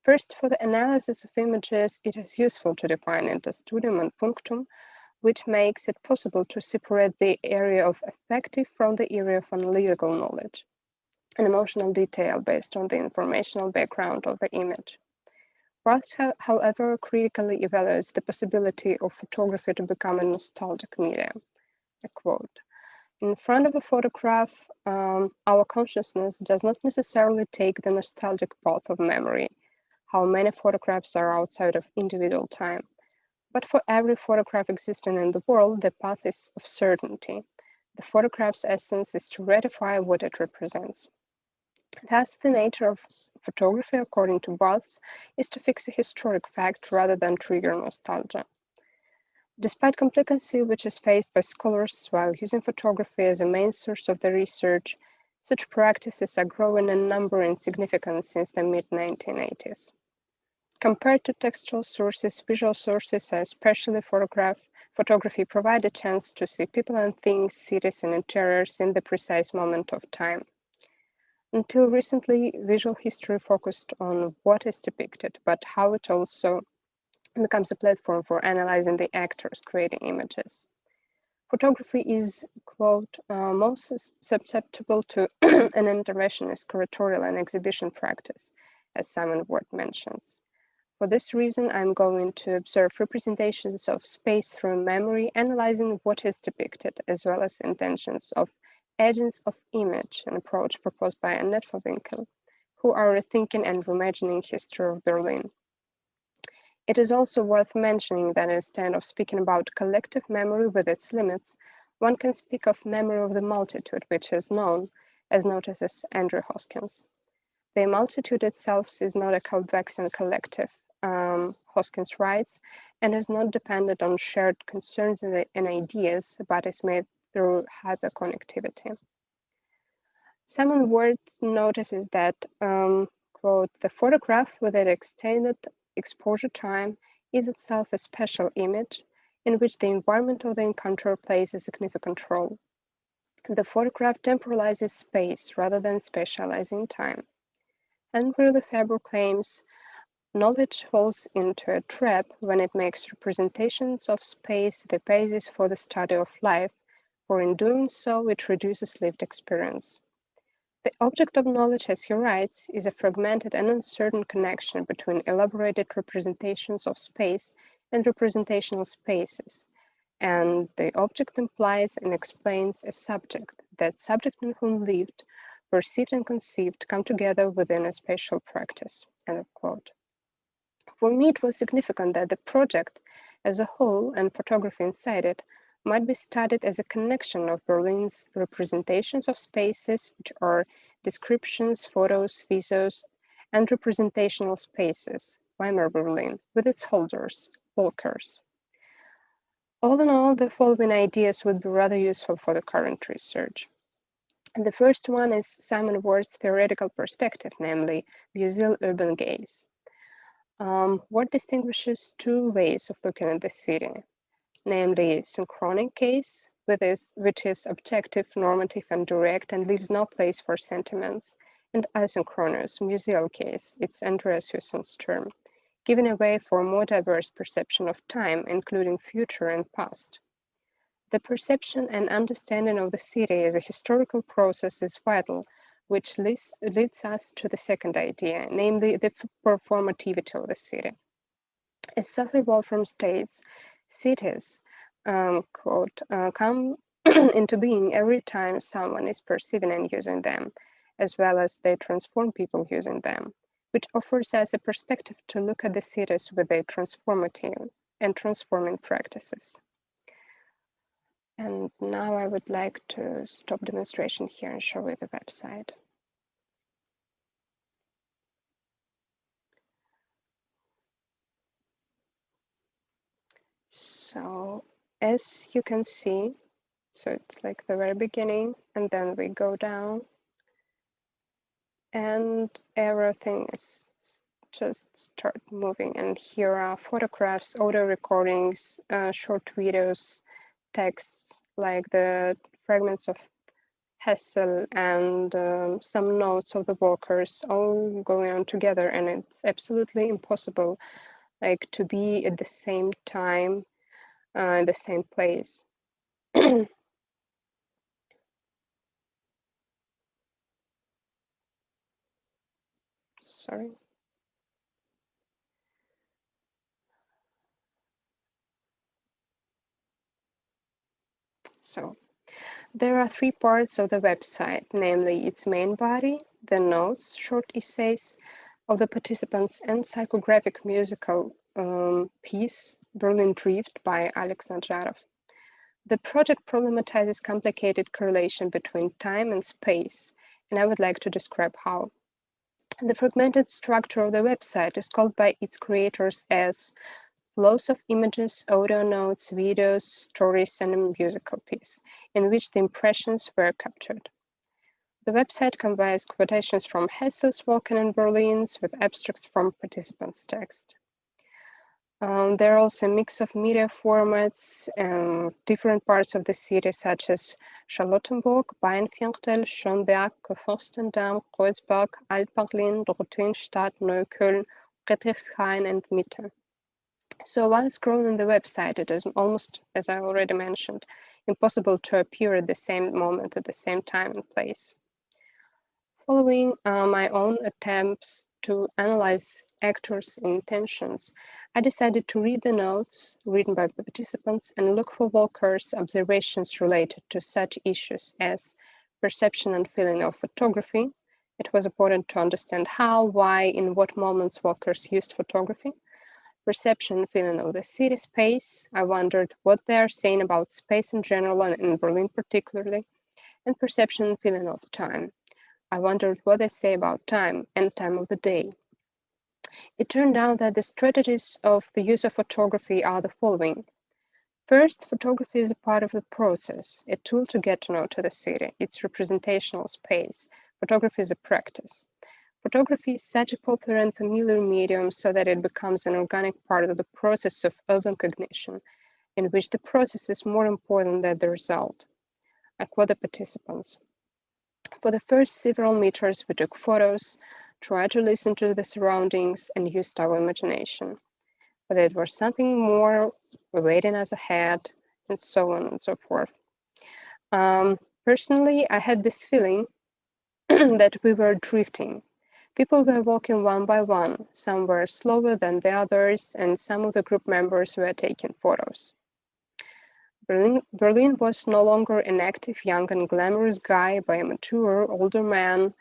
First, for the analysis of images, it is useful to define into studium and punctum, which makes it possible to separate the area of affective from the area of analytical knowledge, an emotional detail based on the informational background of the image. Barthes, however, critically evaluates the possibility of photography to become a nostalgic medium. I quote, in front of a photograph, our consciousness does not necessarily take the nostalgic path of memory, how many photographs are outside of individual time. But for every photograph existing in the world, the path is of certainty. The photograph's essence is to ratify what it represents. Thus, the nature of photography, according to Barthes, is to fix a historic fact rather than trigger nostalgia. Despite complicacy which is faced by scholars while using photography as a main source of their research, such practices are growing in number and significance since the mid-1980s. Compared to textual sources, visual sources, especially photography, provide a chance to see people and things, cities and interiors in the precise moment of time. Until recently, visual history focused on what is depicted, but how it also becomes a platform for analyzing the actors creating images. Photography is, quote, most susceptible to an interventionist curatorial and exhibition practice, as Simon Ward mentions. For this reason, I'm going to observe representations of space through memory, analyzing what is depicted, as well as intentions of agents of image, an approach proposed by Annette van Winkel, who are rethinking and reimagining history of Berlin. It is also worth mentioning that instead of speaking about collective memory with its limits, one can speak of memory of the multitude, which is known, as notices Andrew Hoskins. The multitude itself is not a convex collective, Hoskins writes, and is not dependent on shared concerns and ideas, but is made through hyperconnectivity. Simon Ward notices that, quote, the photograph with its extended exposure time is itself a special image in which the environment of the encounter plays a significant role. The photograph temporalizes space rather than spatializing time. Henry Lefebvre claims knowledge falls into a trap when it makes representations of space the basis for the study of life, for in doing so it reduces lived experience. The object of knowledge, as he writes, is a fragmented and uncertain connection between elaborated representations of space and representational spaces, and the object implies and explains a subject, that subject in whom lived, perceived and conceived come together within a spatial practice, end of quote. For me, it was significant that the project as a whole and photography inside it might be studied as a connection of Berlin's representations of spaces, which are descriptions, photos, visuals, and representational spaces, Weimar Berlin, with its holders, walkers. All in all, the following ideas would be rather useful for the current research. The first one is Simon Ward's theoretical perspective, namely museal urban gaze. Ward distinguishes two ways of looking at the city, namely synchronic gaze, which is objective, normative, and direct, and leaves no place for sentiments, and asynchronous museal gaze, it's Andreas Hussen's term, giving a way for a more diverse perception of time, including future and past. The perception and understanding of the city as a historical process is vital, which leads us to the second idea, namely the performativity of the city. As Sophie Wolfram states, cities, quote, come into being every time someone is perceiving and using them, as well as they transform people using them, which offers us a perspective to look at the cities with their transformative and transforming practices. And now I would like to stop demonstration here and show you the website. So as you can see, so it's like the very beginning, and then we go down, and everything is just start moving. And here are photographs, audio recordings, short videos, texts like the fragments of Hessel and some notes of the walkers all going on together, and it's absolutely impossible like to be at the same time in the same place. Sorry. So there are three parts of the website, namely its main body, the notes, short essays of the participants, and psychographic musical piece, Berlin Drift by Alex Nadjarov. The project problematizes complicated correlation between time and space, and I would like to describe how. The fragmented structure of the website is called by its creators as flows of images, audio notes, videos, stories, and a musical piece, in which the impressions were captured. The website combines quotations from Hessel's Walking in Berlin with abstracts from participants' text. There are also a mix of media formats and different parts of the city, such as Charlottenburg, Weinviertel, Schönberg, Fürstendamm, Kreuzberg, Alt-Berlin, Dorotheenstadt, Neukölln, Friedrichshain, and Mitte. So while scrolling the website, it is almost, as I already mentioned, impossible to appear at the same moment, at the same time and place. Following my own attempts to analyze actors' intentions, I decided to read the notes written by participants and look for Walker's observations related to such issues as perception and feeling of photography. It was important to understand how, why, in what moments Walkers used photography. Perception and feeling of the city space. I wondered what they are saying about space in general and in Berlin particularly, and perception and feeling of time. I wondered what they say about time and time of the day. It turned out that the strategies of the use of photography are the following. First, photography is a part of the process, a tool to get to know the city, its representational space. Photography is a practice. Photography is such a popular and familiar medium so that it becomes an organic part of the process of urban cognition, in which the process is more important than the result. I quote the participants. For the first several meters, we took photos, tried to listen to the surroundings, and used our imagination. But there was something more waiting us ahead, and so on and so forth. Personally, I had this feeling that we were drifting. People were walking one by one. Some were slower than the others, and some of the group members were taking photos. Berlin was no longer an active, young, and glamorous guy, but a mature, older man,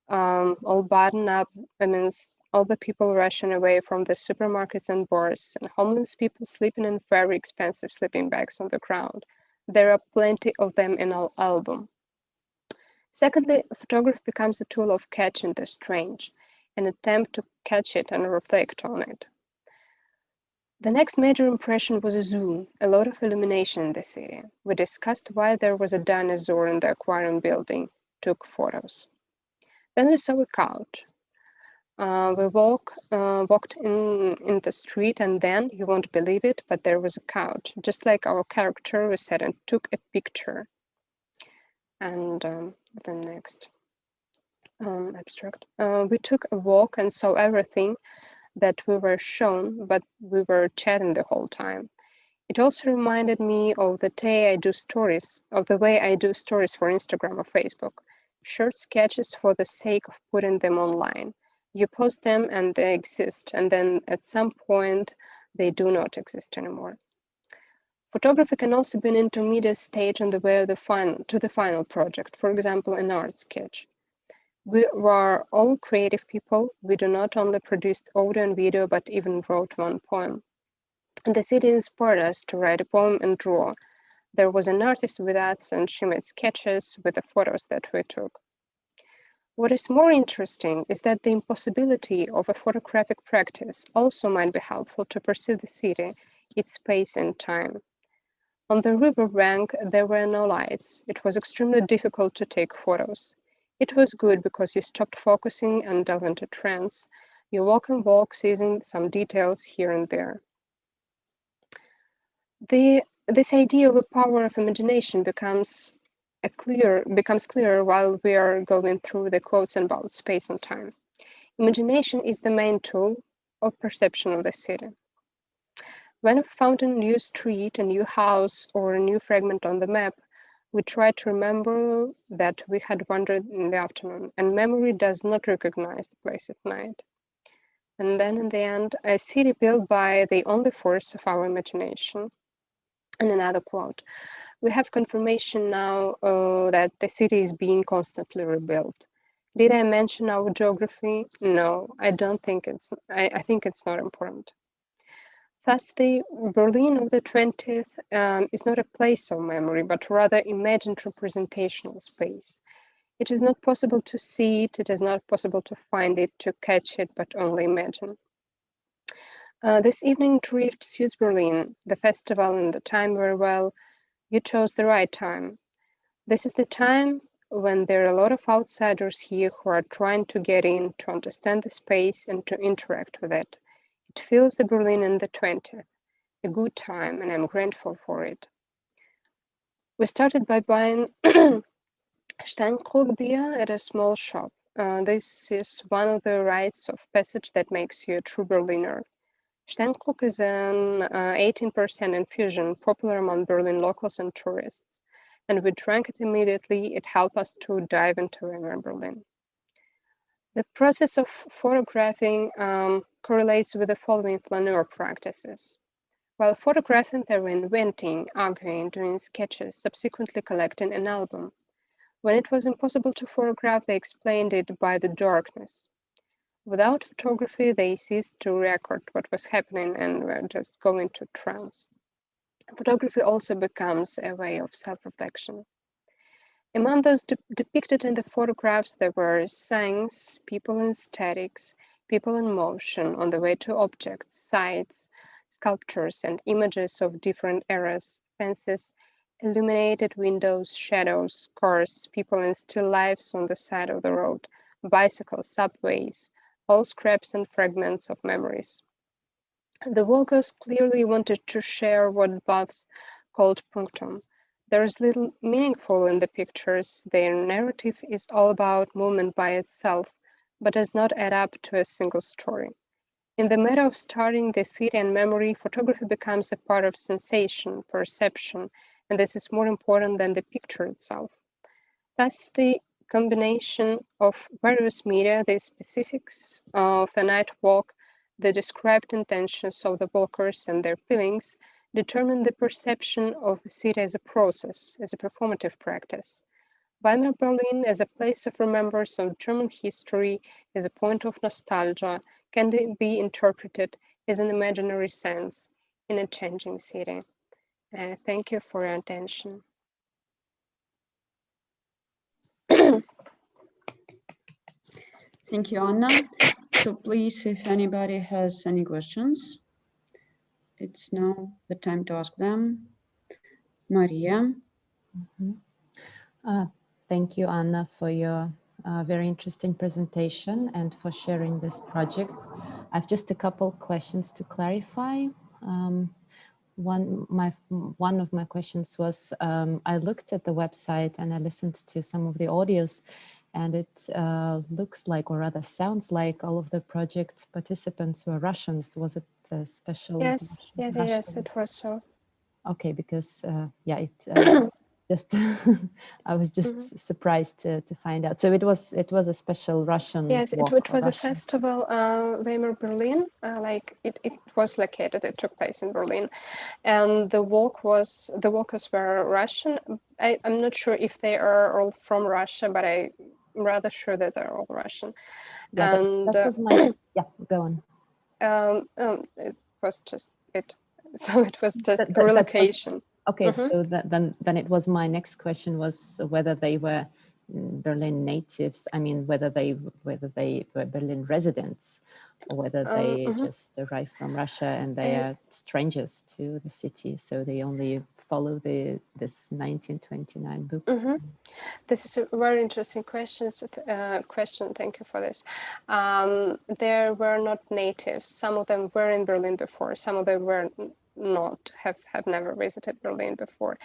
all buttoned up amidst all the people rushing away from the supermarkets and bars, and homeless people sleeping in very expensive sleeping bags on the ground. There are plenty of them in our album. Secondly, photography becomes a tool of catching the strange, an attempt to catch it and reflect on it. The next major impression was a zoo, a lot of illumination in the city. We discussed why there was a dinosaur in the aquarium building, took photos. Then we saw a couch. We walked in the street, and then, you won't believe it, but there was a couch, just like our character. We sat and took a picture. And the next abstract. We took a walk and saw everything that we were shown, but we were chatting the whole time. It also reminded me of the way I do stories for Instagram or Facebook. Short sketches for the sake of putting them online. You post them and they exist, and then at some point they do not exist anymore. Photography can also be an intermediate stage on the way to the final project, for example, an art sketch. We were all creative people. We do not only produced audio and video, but even wrote one poem. And the city inspired us to write a poem and draw. There was an artist with us, and she made sketches with the photos that we took. What is more interesting is that the impossibility of a photographic practice also might be helpful to perceive the city, its space and time. On the river bank, there were no lights. It was extremely difficult to take photos. It was good because you stopped focusing and delved into trance. You walk and walk, seizing some details here and there. This idea of the power of imagination becomes clearer while we are going through the quotes about space and time. Imagination is the main tool of perception of the city. When we found a new street, a new house, or a new fragment on the map, we try to remember that we had wandered in the afternoon, and memory does not recognize the place at night. And then in the end, a city built by the only force of our imagination. And another quote, we have confirmation now that the city is being constantly rebuilt. Did I mention our geography? No, I don't think I think it's not important. Thus, the Berlin of the 20th is not a place of memory, but rather imagined representational space. It is not possible to see it, it is not possible to find it, to catch it, but only imagine. This evening drift suits Berlin, the festival and the time very well. You chose the right time. This is the time when there are a lot of outsiders here who are trying to get in, to understand the space and to interact with it. It feels the Berlin in the 20th, a good time, and I'm grateful for it. We started by buying Steinkrug beer at a small shop. This is one of the rites of passage that makes you a true Berliner. Steinkrug is an 18% infusion, popular among Berlin locals and tourists. And we drank it immediately. It helped us to dive into Weimar Berlin. The process of photographing correlates with the following flaneur practices. While photographing, they were inventing, arguing, doing sketches, subsequently collecting an album. When it was impossible to photograph, they explained it by the darkness. Without photography, they ceased to record what was happening and were just going to trance. Photography also becomes a way of self-reflection. Among those depicted in the photographs, there were signs, people in statics, people in motion on the way to objects, sites, sculptures, and images of different eras, fences, illuminated windows, shadows, cars, people in still lives on the side of the road, bicycles, subways, all scraps and fragments of memories. The walkers clearly wanted to share what Baths called punctum. There is little meaningful in the pictures. Their narrative is all about movement by itself, but does not add up to a single story. In the matter of starting the city and memory, photography becomes a part of sensation, perception, and this is more important than the picture itself. Thus, the combination of various media, the specifics of the night walk, the described intentions of the walkers and their feelings, determine the perception of the city as a process, as a performative practice. Weimar Berlin, as a place of remembrance of German history, as a point of nostalgia, can be interpreted as an imaginary sense in a changing city. Thank you for your attention. Thank you, Anna. So please, if anybody has any questions, it's now the time to ask them. Maria. Thank you, Anna, for your very interesting presentation and for sharing this project. I have just a couple questions to clarify. One of my questions was, I looked at the website and I listened to some of the audios, and it looks like, or rather sounds like, all of the project participants were Russians. Was it a special? Yes, yes, it was so. Okay, because yeah, it just I was just surprised to find out. So it was a special Russian. Yes, walk, it was Russian. a festival, Weimar Berlin. Like it was located. It took place in Berlin, and the walkers were Russian. I'm not sure if they are all from Russia, but I'm rather sure that they're all Russian. Yeah, and that was my yeah. Go on. It was just it. So it was just a relocation. Okay, so then it was my next question was whether they were Berlin natives. I mean, whether they were Berlin residents, or whether they just arrived from Russia and they are strangers to the city, so they only follow this 1929 book. This is a very interesting question. Thank you for this. There were not natives. Some of them were in Berlin before. Some of them were not, have never visited Berlin before.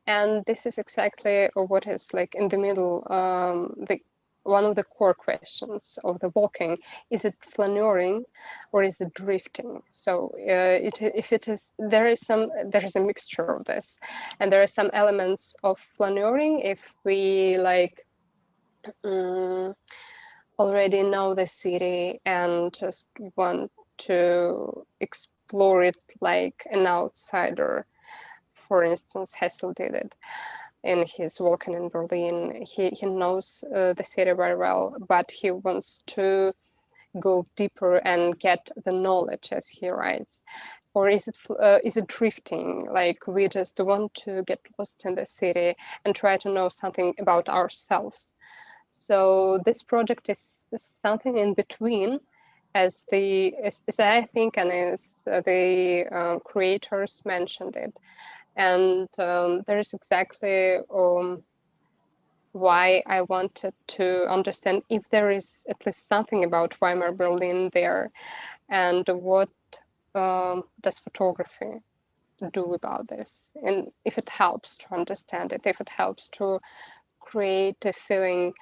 And this is exactly what is like in the middle, one of the core questions of the walking. Is it flaneuring or is it drifting? So there is a mixture of this, and there are some elements of flaneuring if we like already know the city and just want to explore it like an outsider. For instance, Hessel did it in his Walking in Berlin. He knows the city very well, but he wants to go deeper and get the knowledge, as he writes. Or is it drifting? Like we just want to get lost in the city and try to know something about ourselves. So this project is something in between, as I think, and as the creators mentioned it. And there is exactly why I wanted to understand if there is at least something about Weimar Berlin there, and what does photography do about this? And if it helps to understand it, if it helps to create a feeling.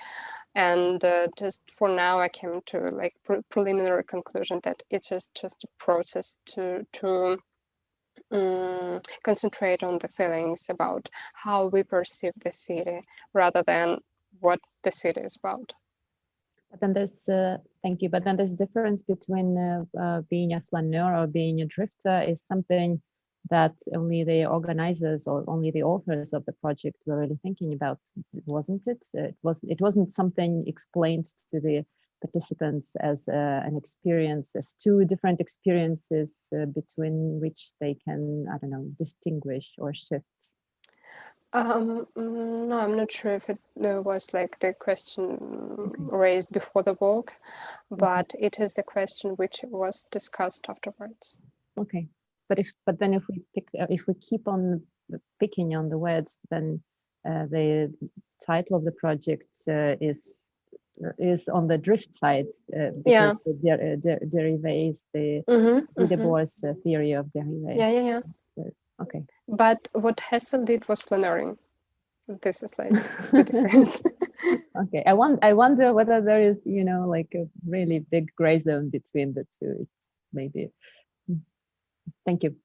And just for now, I came to like preliminary conclusion that it's just a process to concentrate on the feelings about how we perceive the city rather than what the city is about. But then there's, thank you, but then there's difference between being a flaneur or being a drifter is something that only the organizers or only the authors of the project were really thinking about, wasn't it? It wasn't something explained to the participants as an experience, as two different experiences between which they can, I don't know, distinguish or shift. No, I'm not sure if it was like the question raised before the walk, but it is the question which was discussed afterwards. Okay. But then if we keep on picking on the words, then the title of the project is on the drift side because the derive is the Debord's theory of derive. Yeah. So okay. But what Hessel did was flaneuring. This is like the difference. Okay, I wonder whether there is, you know, like a really big gray zone between the two. It's maybe. Thank you.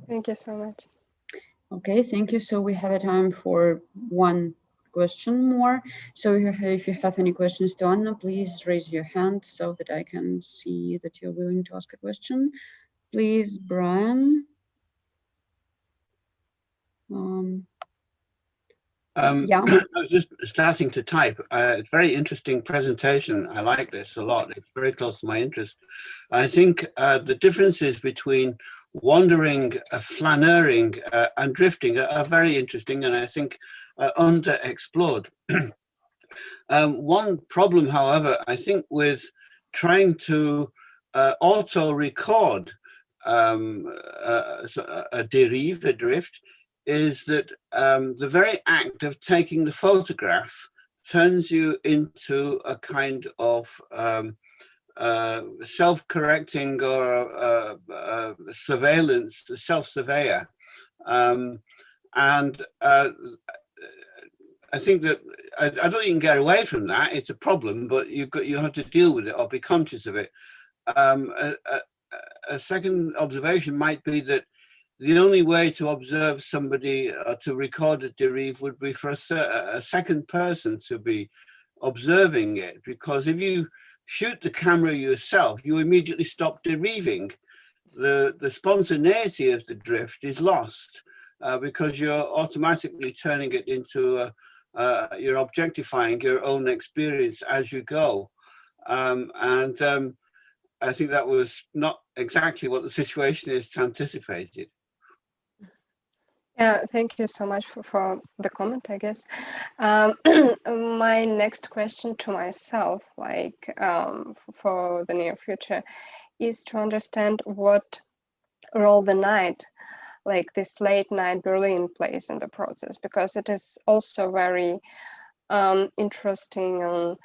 Thank you so much. Okay, thank you. So we have a time for one question more. So if you have any questions to Anna, please raise your hand so that I can see that you're willing to ask a question. Please, Brian. Yeah. I was just starting to type. It's a very interesting presentation. I like this a lot. It's very close to my interest. I think the differences between wandering, flaneuring, and drifting are very interesting, and I think underexplored. One problem, however, I think with trying to auto-record a derive, a drift, is that the very act of taking the photograph turns you into a kind of self-correcting or surveillance, self-surveyor. And I think that I don't think you can get away from that. It's a problem, but you have to deal with it or be conscious of it. A second observation might be that the only way to observe somebody or to record a derive would be for a second person to be observing it, because if you shoot the camera yourself, you immediately stop deriving. The spontaneity of the drift is lost because you're automatically turning it into you're objectifying your own experience as you go. I think that was not exactly what the situation is anticipated. Yeah, thank you so much for the comment, I guess. My next question to myself, like for the near future, is to understand what role the night, like this late night Berlin, plays in the process, because it is also very interesting.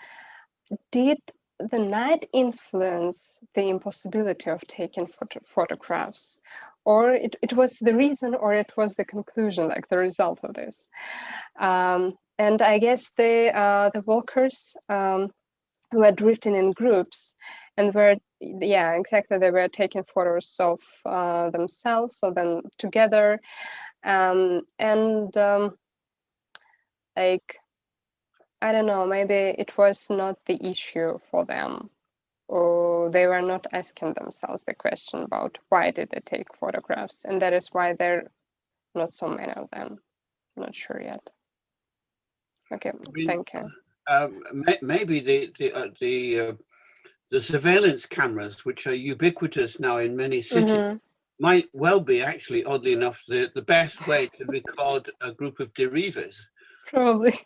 Did the night influence the impossibility of taking photographs? Or it was the reason, or it was the conclusion, like the result of this. And I guess the walkers were drifting in groups and were, yeah, exactly, they were taking photos of themselves, so then together. Like, I don't know, maybe it was not the issue for them, or they were not asking themselves the question about why did they take photographs, and that is why there are not so many of them. I'm not sure yet. Okay, thank you. Maybe the surveillance cameras, which are ubiquitous now in many cities, might well be actually, oddly enough, the best way to record a group of derivers. Probably.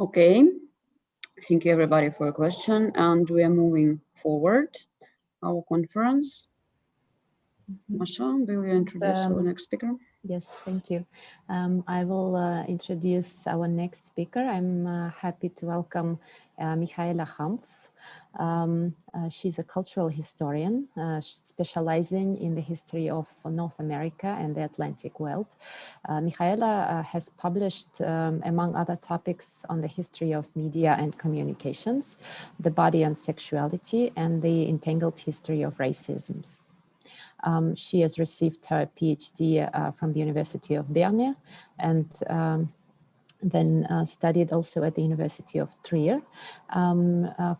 Okay, thank you everybody for your question, and we are moving forward our conference. Masha, will you introduce our next speaker? Yes, thank you. I will introduce our next speaker. I'm happy to welcome Mihaela Hampf, She's a cultural historian specializing in the history of North America and the Atlantic world. Michaela has published, among other topics, on the history of media and communications, the body and sexuality, and the entangled history of racisms. She has received her PhD from the University of Bern and then studied also at the University of Trier.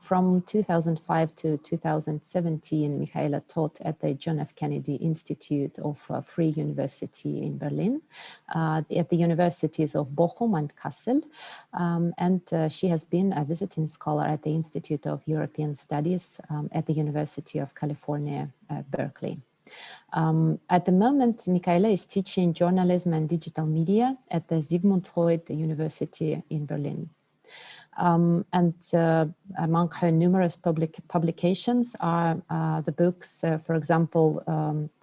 From 2005 to 2017, Michaela taught at the John F. Kennedy Institute of Free University in Berlin, at the universities of Bochum and Kassel, and she has been a visiting scholar at the Institute of European Studies at the University of California, Berkeley. At the moment, Michaela is teaching journalism and digital media at the Sigmund Freud University in Berlin. And among her numerous publications are the books, for example,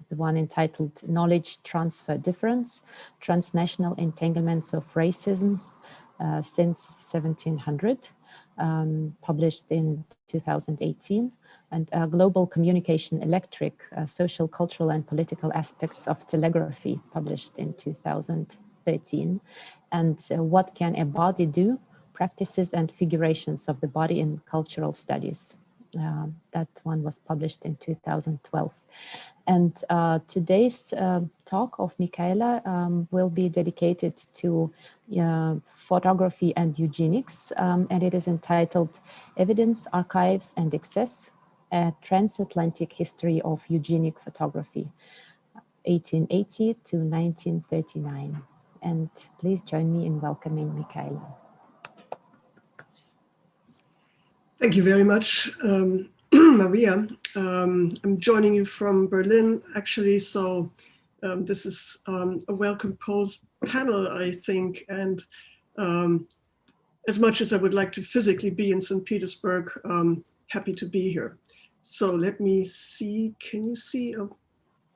the one entitled Knowledge Transfer Difference, Transnational Entanglements of Racism since 1700, published in 2018, and Global Communication Electric, Social, Cultural, and Political Aspects of Telegraphy, published in 2013, and What Can a Body Do? Practices and Figurations of the Body in Cultural Studies. That one was published in 2012. And today's talk of Michaela will be dedicated to photography and eugenics, and it is entitled Evidence, Archives, and Excess, a Transatlantic History of Eugenic Photography, 1880 to 1939. And please join me in welcoming Michaela. Thank you very much, Maria. I'm joining you from Berlin, actually, so this is a well-composed panel, I think, and as much as I would like to physically be in St. Petersburg, happy to be here. So let me see, can you see a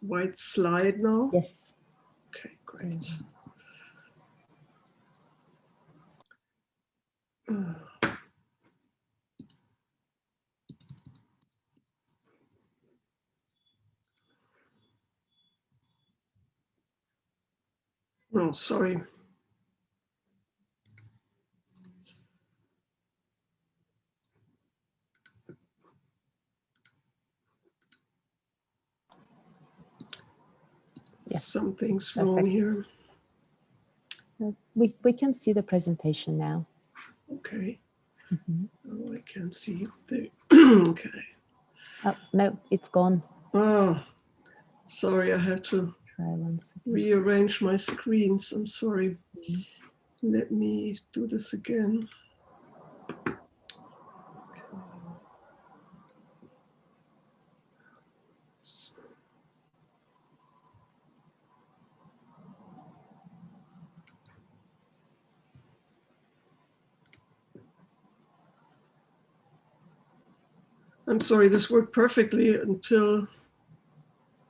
white slide now? Yes. Okay, great. Oh, sorry. Yes. Something's wrong here. We can see the presentation now. Okay. Mm-hmm. Oh, I can't see the. Okay. Oh, no, it's gone. Oh, sorry, I have to Try one second. rearrange my screens. I'm sorry. Mm-hmm. Let me do this again. I'm sorry, this worked perfectly until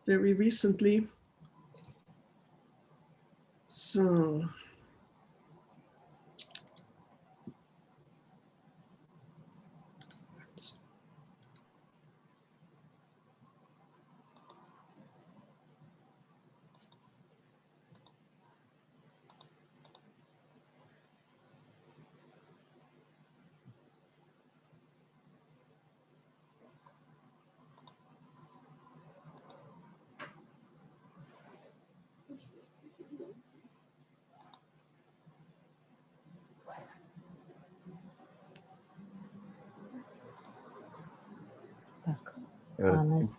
very recently. So.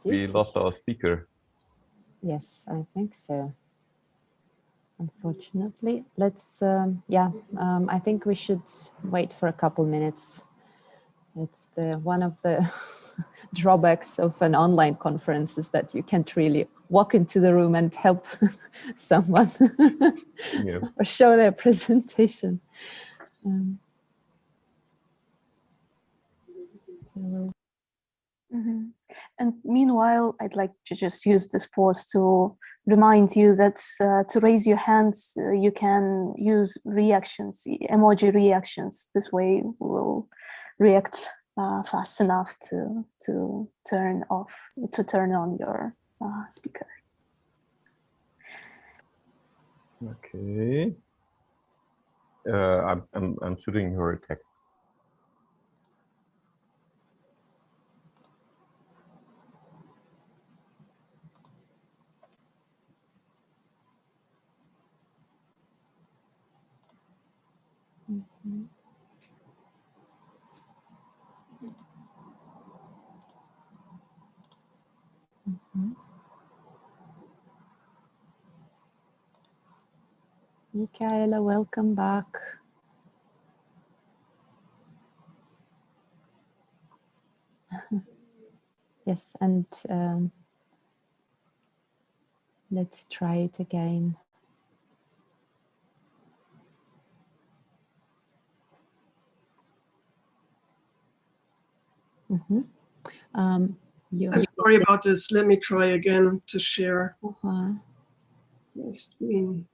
We lost our speaker. Yes, I think so. Unfortunately, let's, I think we should wait for a couple minutes. It's one of the drawbacks of an online conference is that you can't really walk into the room and help someone or show their presentation. And meanwhile, I'd like to just use this pause to remind you that to raise your hands, you can use reactions, emoji reactions. This way we will react fast enough to turn on your speaker. Okay. I'm shooting her a text. Mhm. Mhm. Michaela, welcome back. Yes, and let's try it again. Mm-hmm. I'm sorry about this. Let me try again to share my screen.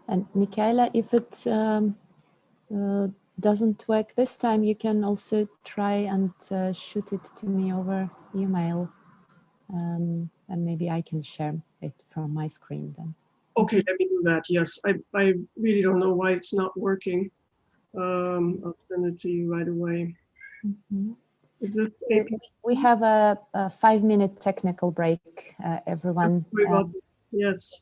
And Michaela, if it doesn't work this time, you can also try and shoot it to me over email, and maybe I can share it from my screen then. Okay, let me do that. Yes, I really don't know why it's not working. I'll send it to you right away. Mm-hmm. Is this we have a 5-minute technical break, everyone. Yes.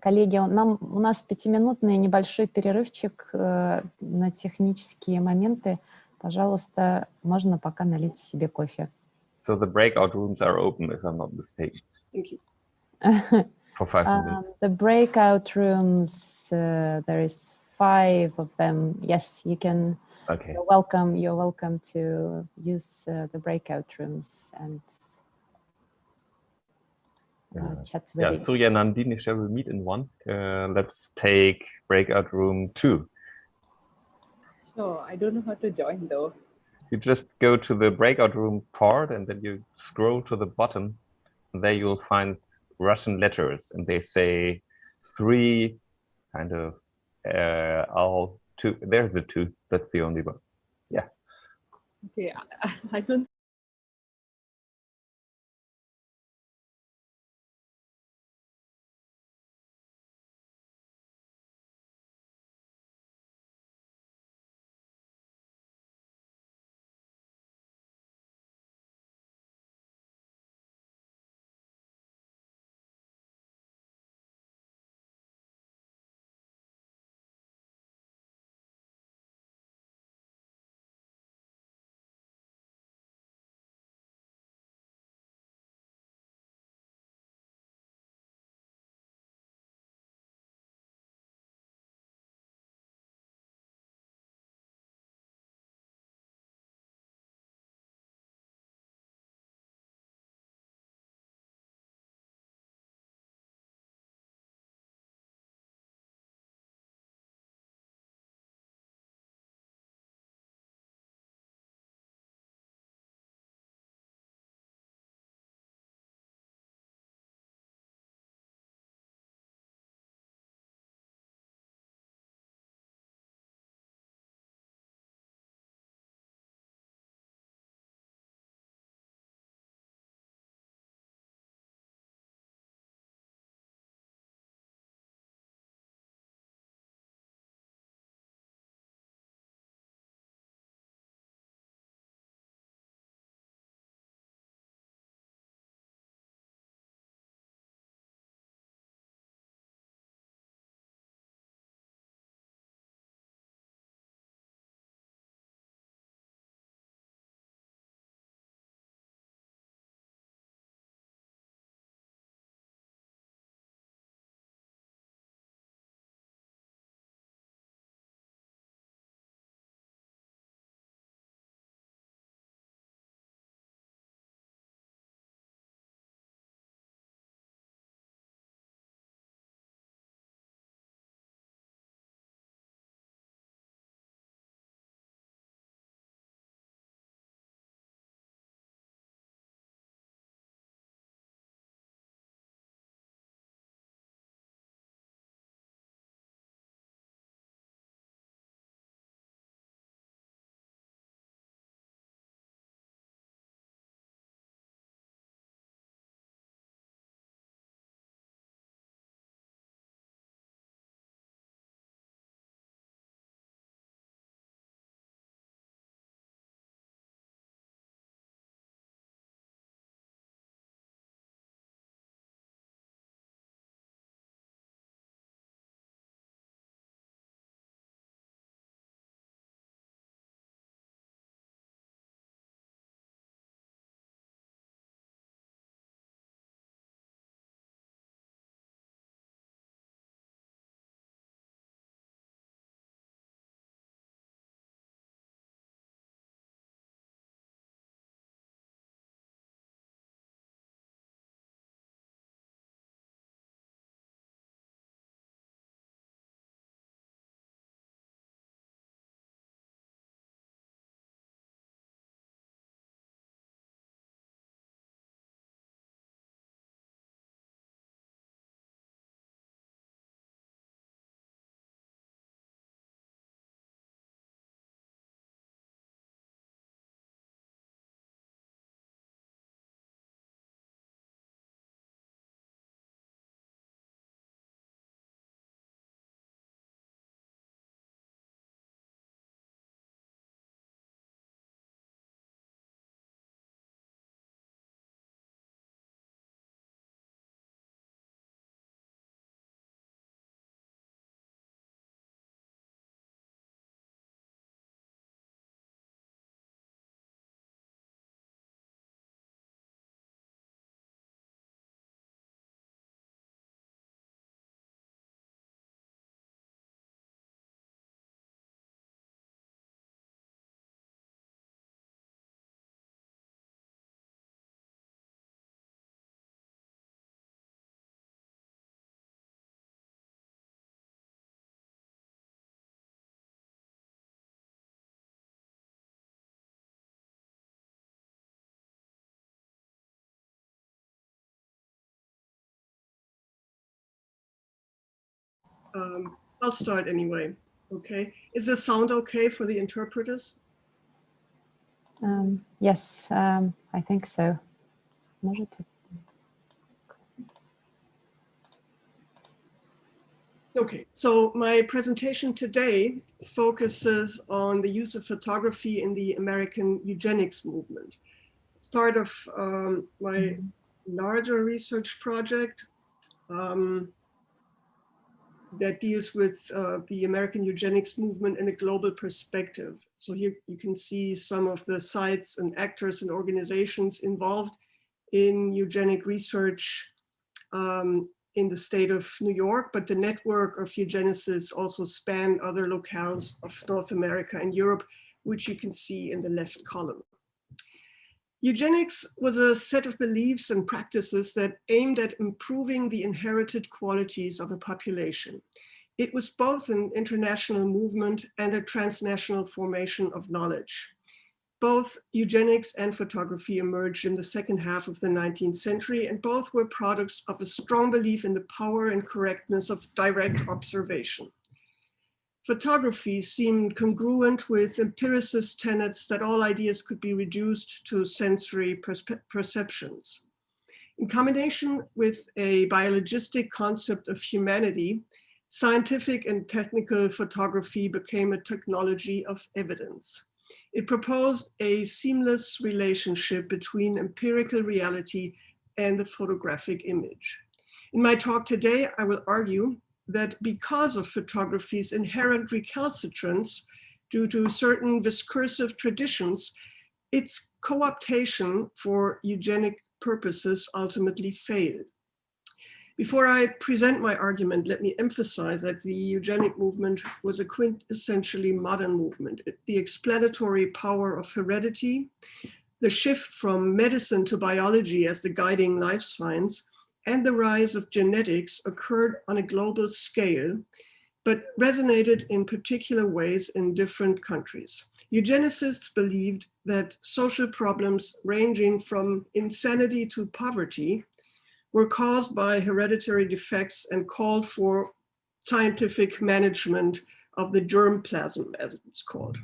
Коллеги, у нас 5-минутный небольшой перерывчик на технические моменты. Пожалуйста, можно пока налить себе кофе. So the breakout rooms are open, if I'm not mistaken. Thank you. For 5 minutes. The breakout rooms, there is 5 of them. Yes, you can. Okay. You're welcome to use the breakout rooms and chat with Yeah, Surya Nandini, shall we meet in one? Let's take breakout room 2. Sure, I don't know how to join though. You just go to the breakout room part and then you scroll to the bottom. And there you'll find Russian letters and they say 3 kind of all 2. There's the 2. That's the only one. Yeah. Okay, I don't I'll start anyway. Okay. Is the sound okay for the interpreters? Yes, I think so. Okay, so my presentation today focuses on the use of photography in the American eugenics movement. It's part of my larger research project that deals with the American eugenics movement in a global perspective. So here you can see some of the sites and actors and organizations involved in eugenic research in the state of New York, but the network of eugenicists also span other locales of North America and Europe, which you can see in the left column. Eugenics was a set of beliefs and practices that aimed at improving the inherited qualities of a population. It was both an international movement and a transnational formation of knowledge. Both eugenics and photography emerged in the second half of the 19th century, and both were products of a strong belief in the power and correctness of direct observation. Photography seemed congruent with empiricist tenets that all ideas could be reduced to sensory perceptions. In combination with a biologistic concept of humanity, scientific and technical photography became a technology of evidence. It proposed a seamless relationship between empirical reality and the photographic image. In my talk today, I will argue that because of photography's inherent recalcitrance due to certain discursive traditions, its co-optation for eugenic purposes ultimately failed. Before I present my argument, let me emphasize that the eugenic movement was a quintessentially modern movement. The explanatory power of heredity, the shift from medicine to biology as the guiding life science, and the rise of genetics occurred on a global scale, but resonated in particular ways in different countries. Eugenicists believed that social problems ranging from insanity to poverty were caused by hereditary defects and called for scientific management of the germplasm, as it's called.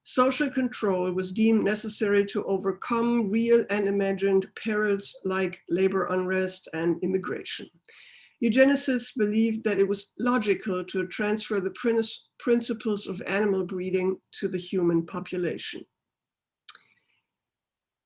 Social control was deemed necessary to overcome real and imagined perils like labor unrest and immigration. Eugenicists believed that it was logical to transfer the principles of animal breeding to the human population.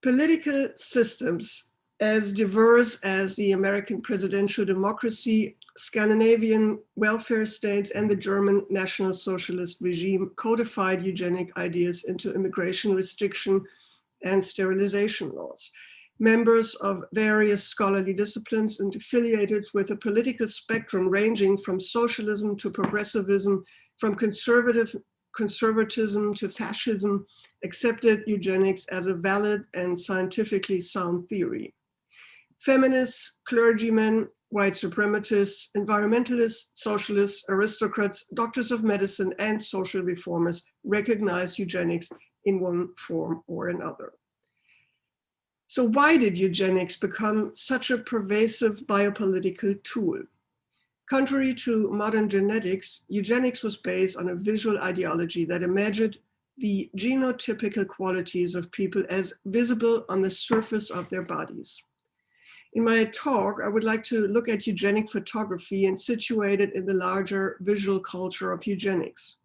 Political systems as diverse as the American presidential democracy, Scandinavian welfare states, and the German National Socialist regime codified eugenic ideas into immigration restriction and sterilization laws. Members of various scholarly disciplines and affiliated with a political spectrum ranging from socialism to progressivism, from conservatism to fascism, accepted eugenics as a valid and scientifically sound theory. Feminists, clergymen, white supremacists, environmentalists, socialists, aristocrats, doctors of medicine, and social reformers recognized eugenics in one form or another. So why did eugenics become such a pervasive biopolitical tool? Contrary to modern genetics, eugenics was based on a visual ideology that imagined the genotypical qualities of people as visible on the surface of their bodies. In my talk, I would like to look at eugenic photography and situate it in the larger visual culture of eugenics.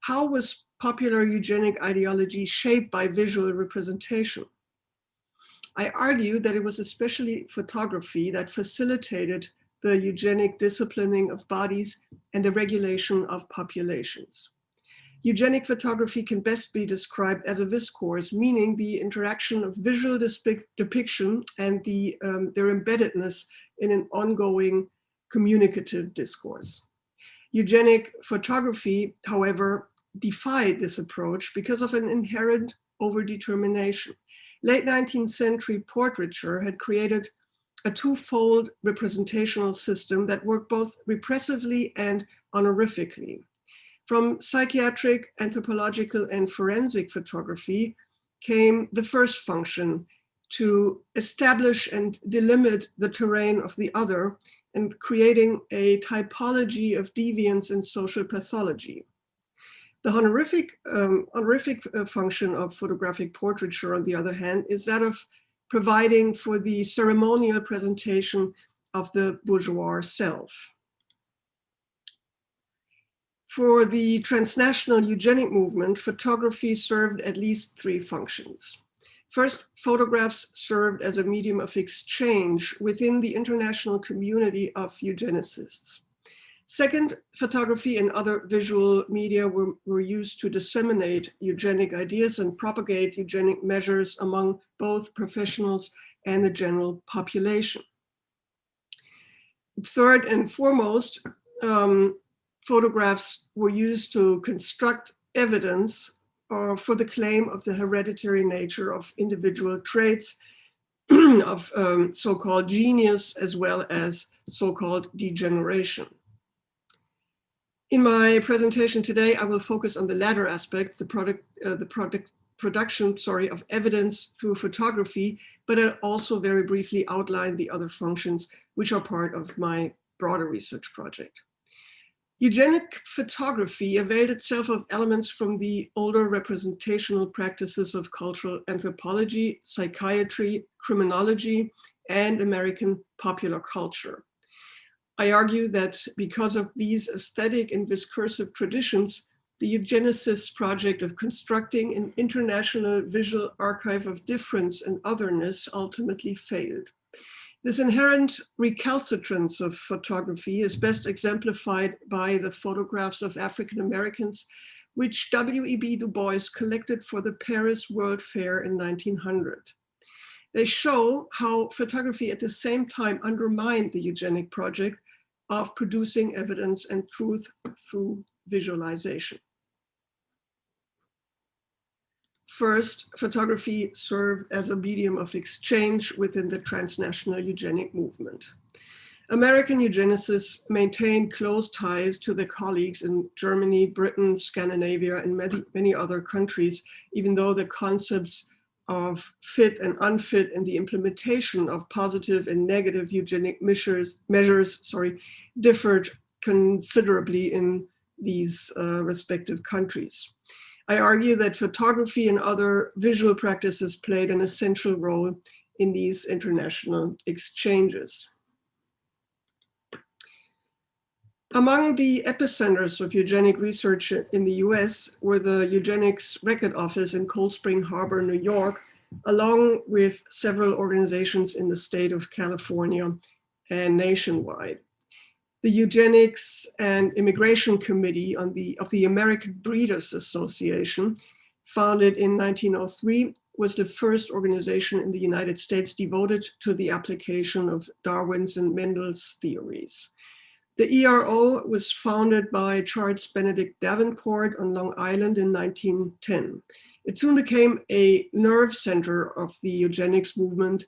How was popular eugenic ideology shaped by visual representation? I argue that it was especially photography that facilitated the eugenic disciplining of bodies and the regulation of populations. Eugenic photography can best be described as a discourse, meaning the interaction of visual depiction and their embeddedness in an ongoing communicative discourse. Eugenic photography, however, defied this approach because of an inherent overdetermination. Late 19th century portraiture had created a twofold representational system that worked both repressively and honorifically. From psychiatric, anthropological, and forensic photography came the first function to establish and delimit the terrain of the other and creating a typology of deviance in social pathology. The honorific function of photographic portraiture, on the other hand, is that of providing for the ceremonial presentation of the bourgeois self. For the transnational eugenic movement, photography served at least three functions. First, photographs served as a medium of exchange within the international community of eugenicists. Second, photography and other visual media were used to disseminate eugenic ideas and propagate eugenic measures among both professionals and the general population. Third and foremost, photographs were used to construct evidence for the claim of the hereditary nature of individual traits of so-called genius as well as so-called degeneration. In my presentation today, I will focus on the latter aspect, the production of evidence through photography, but I'll also very briefly outline the other functions which are part of my broader research project. Eugenic photography availed itself of elements from the older representational practices of cultural anthropology, psychiatry, criminology, and American popular culture. I argue that because of these aesthetic and discursive traditions, the eugenicists' project of constructing an international visual archive of difference and otherness ultimately failed. This inherent recalcitrance of photography is best exemplified by the photographs of African Americans, which W.E.B. Du Bois collected for the Paris World Fair in 1900. They show how photography at the same time undermined the eugenic project of producing evidence and truth through visualization. First, photography served as a medium of exchange within the transnational eugenic movement. American eugenicists maintained close ties to their colleagues in Germany, Britain, Scandinavia, and many other countries, even though the concepts of fit and unfit and the implementation of positive and negative eugenic measures differed considerably in these respective countries. I argue that photography and other visual practices played an essential role in these international exchanges. Among the epicenters of eugenic research in the US were the Eugenics Record Office in Cold Spring Harbor, New York, along with several organizations in the state of California and nationwide. The Eugenics and Immigration Committee of the American Breeders Association, founded in 1903, was the first organization in the United States devoted to the application of Darwin's and Mendel's theories. The ERO was founded by Charles Benedict Davenport on Long Island in 1910. It soon became a nerve center of the eugenics movement,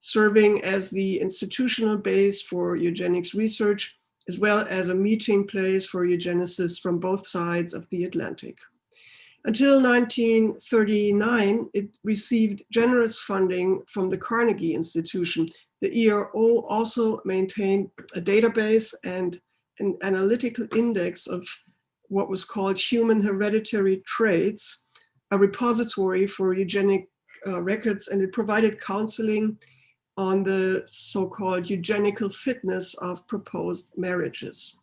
serving as the institutional base for eugenics research, as well as a meeting place for eugenicists from both sides of the Atlantic. Until 1939, it received generous funding from the Carnegie Institution. The ERO also maintained a database and an analytical index of what was called human hereditary traits, a repository for eugenic records, and it provided counseling on the so-called eugenical fitness of proposed marriages.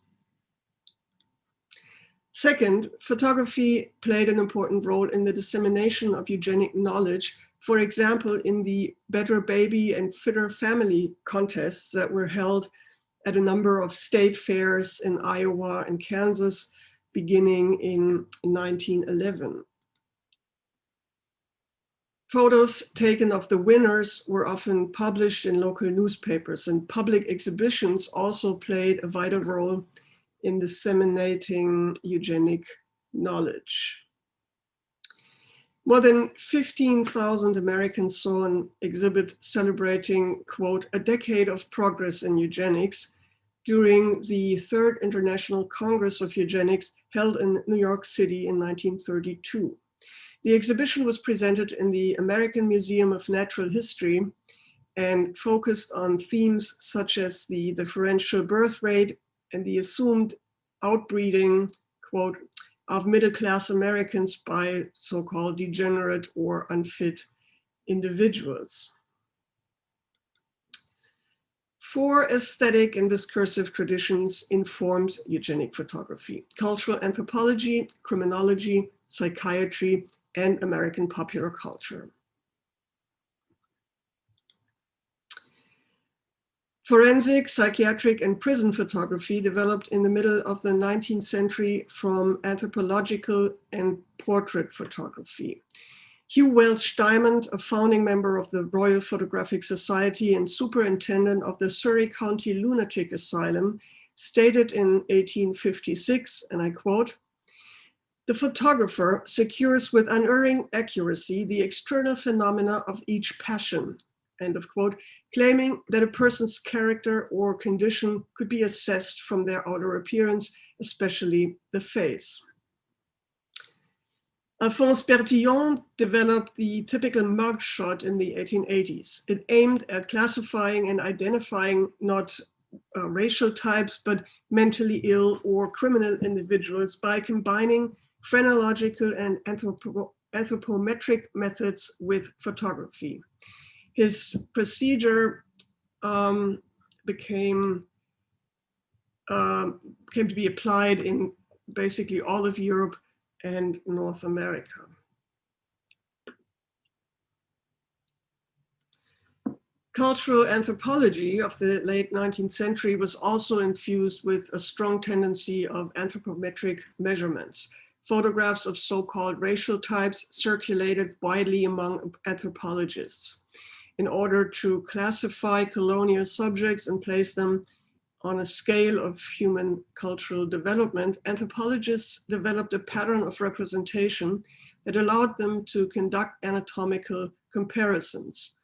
Second, photography played an important role in the dissemination of eugenic knowledge, for example, in the Better Baby and Fitter Family contests that were held at a number of state fairs in Iowa and Kansas beginning in 1911. Photos taken of the winners were often published in local newspapers, and public exhibitions also played a vital role in disseminating eugenic knowledge. More than 15,000 Americans saw an exhibit celebrating, quote, a decade of progress in eugenics during the Third International Congress of Eugenics held in New York City in 1932. The exhibition was presented in the American Museum of Natural History and focused on themes such as the differential birth rate and the assumed outbreeding, quote, of middle-class Americans by so-called degenerate or unfit individuals. 4 aesthetic and discursive traditions informed eugenic photography: cultural anthropology, criminology, psychiatry, and American popular culture. Forensic, psychiatric, and prison photography developed in the middle of the 19th century from anthropological and portrait photography. Hugh Welch Diamond, a founding member of the Royal Photographic Society and superintendent of the Surrey County Lunatic Asylum, stated in 1856, and I quote, "The photographer secures with unerring accuracy the external phenomena of each passion," end of quote, claiming that a person's character or condition could be assessed from their outer appearance, especially the face. Alphonse Bertillon developed the typical mug shot in the 1880s. It aimed at classifying and identifying not racial types, but mentally ill or criminal individuals by combining phrenological and anthropometric methods with photography. His procedure became to be applied in basically all of Europe and North America. Cultural anthropology of the late 19th century was also infused with a strong tendency of anthropometric measurements. Photographs of so-called racial types circulated widely among anthropologists. In order to classify colonial subjects and place them on a scale of human cultural development, anthropologists developed a pattern of representation that allowed them to conduct anatomical comparisons.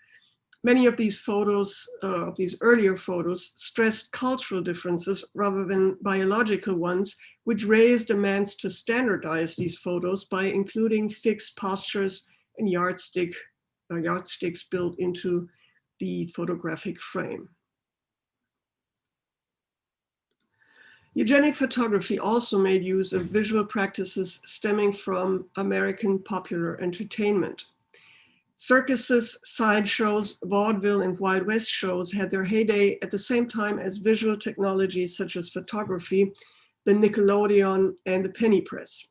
Many of these photos, of these earlier photos, stressed cultural differences rather than biological ones, which raised demands to standardize these photos by including fixed postures and yardsticks built into the photographic frame. Eugenic photography also made use of visual practices stemming from American popular entertainment. Circuses, sideshows, vaudeville, and Wild West shows had their heyday at the same time as visual technologies such as photography, the Nickelodeon, and the penny press.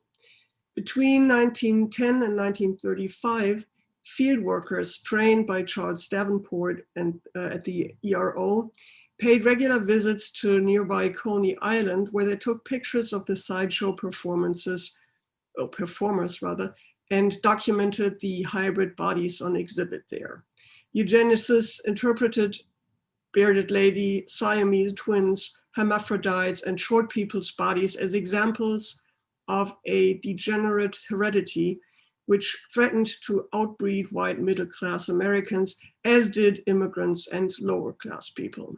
Between 1910 and 1935, field workers trained by Charles Davenport and at the ERO paid regular visits to nearby Coney Island, where they took pictures of the sideshow performers rather, and documented the hybrid bodies on exhibit there. Eugenicists interpreted bearded lady, Siamese twins, hermaphrodites, and short people's bodies as examples of a degenerate heredity which threatened to outbreed white middle-class Americans, as did immigrants and lower-class people.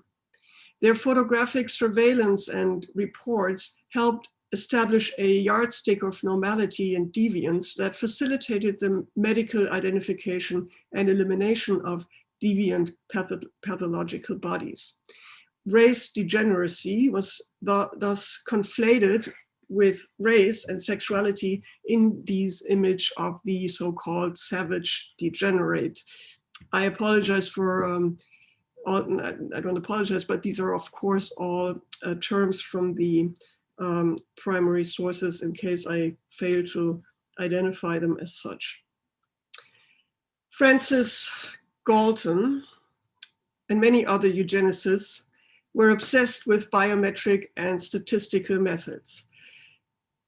Their photographic surveillance and reports helped establish a yardstick of normality and deviance that facilitated the medical identification and elimination of deviant pathological bodies. Race degeneracy was thus conflated with race and sexuality in these image of the so-called savage degenerate. I apologize for, I don't apologize, but these are of course all terms from the primary sources in case I fail to identify them as such. Francis Galton and many other eugenicists were obsessed with biometric and statistical methods.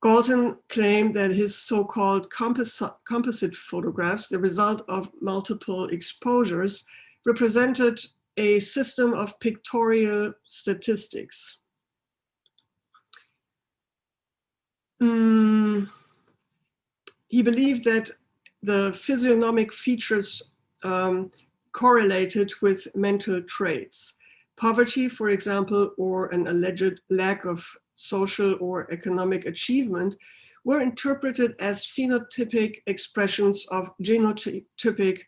Galton claimed that his so-called composite photographs, the result of multiple exposures, represented a system of pictorial statistics. He believed that the physiognomic features correlated with mental traits. Poverty, for example, or an alleged lack of social or economic achievement were interpreted as phenotypic expressions of genotypic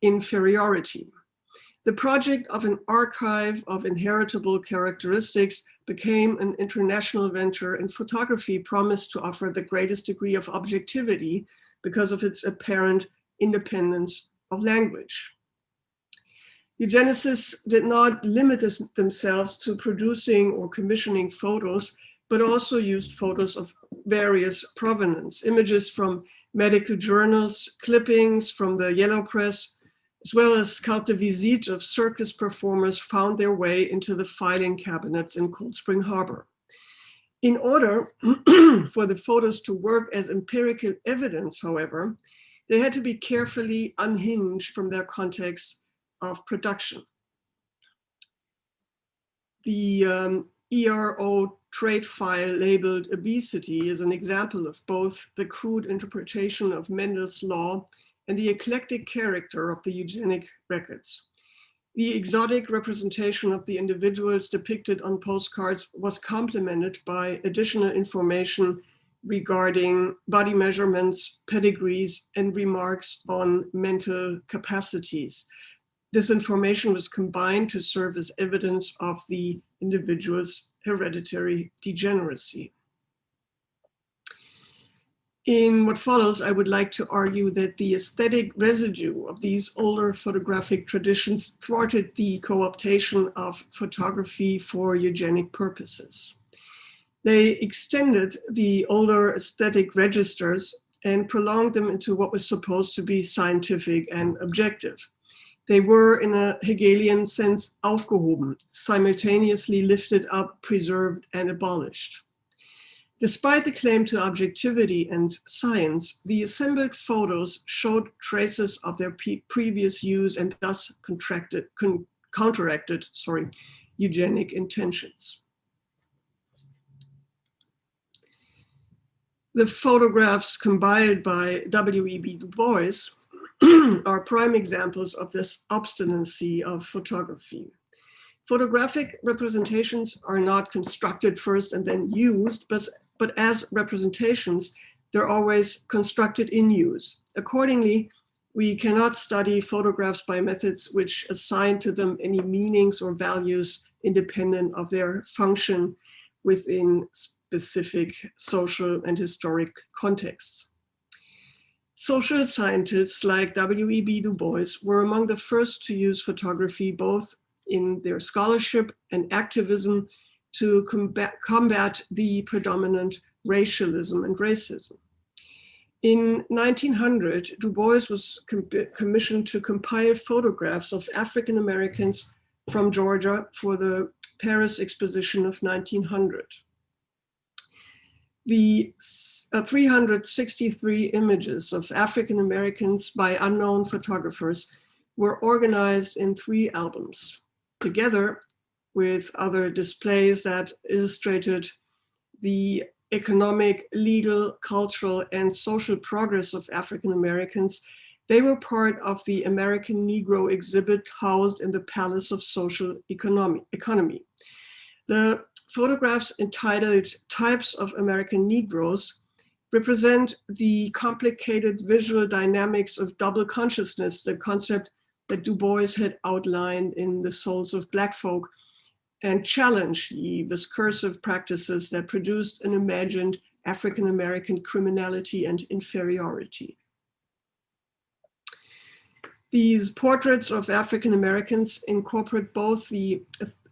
inferiority. The project of an archive of inheritable characteristics became an international venture, and photography promised to offer the greatest degree of objectivity because of its apparent independence of language. Eugenicists did not limit themselves to producing or commissioning photos, but also used photos of various provenance, images from medical journals, clippings from the yellow press, as well as carte de visite of circus performers found their way into the filing cabinets in Cold Spring Harbor. In order for the photos to work as empirical evidence, however, they had to be carefully unhinged from their context of production. The ERO trade file labeled obesity is an example of both the crude interpretation of Mendel's law and the eclectic character of the eugenic records. The exotic representation of the individuals depicted on postcards was complemented by additional information regarding body measurements, pedigrees, and remarks on mental capacities. This information was combined to serve as evidence of the individual's hereditary degeneracy. In what follows, I would like to argue that the aesthetic residue of these older photographic traditions thwarted the co-optation of photography for eugenic purposes. They extended the older aesthetic registers and prolonged them into what was supposed to be scientific and objective. They were, in a Hegelian sense, aufgehoben, simultaneously lifted up, preserved, and abolished. Despite the claim to objectivity and science, the assembled photos showed traces of their previous use and thus counteracted eugenic intentions. The photographs compiled by W.E.B. Du Bois are prime examples of this obstinacy of photography. Photographic representations are not constructed first and then used, but as representations, they're always constructed in use. Accordingly, we cannot study photographs by methods which assign to them any meanings or values independent of their function within specific social and historic contexts. Social scientists like W.E.B. Du Bois were among the first to use photography both in their scholarship and activism to combat the predominant racialism and racism. In 1900, Du Bois was commissioned to compile photographs of African Americans from Georgia for the Paris Exposition of 1900. The 363 images of African Americans by unknown photographers were organized in 3 albums, together with other displays that illustrated the economic, legal, cultural, and social progress of African Americans. They were part of the American Negro exhibit housed in the Palace of Social Economy. The photographs entitled Types of American Negroes represent the complicated visual dynamics of double consciousness, the concept that Du Bois had outlined in The Souls of Black Folk, and challenge the discursive practices that produced an imagined African-American criminality and inferiority. These portraits of African-Americans incorporate both the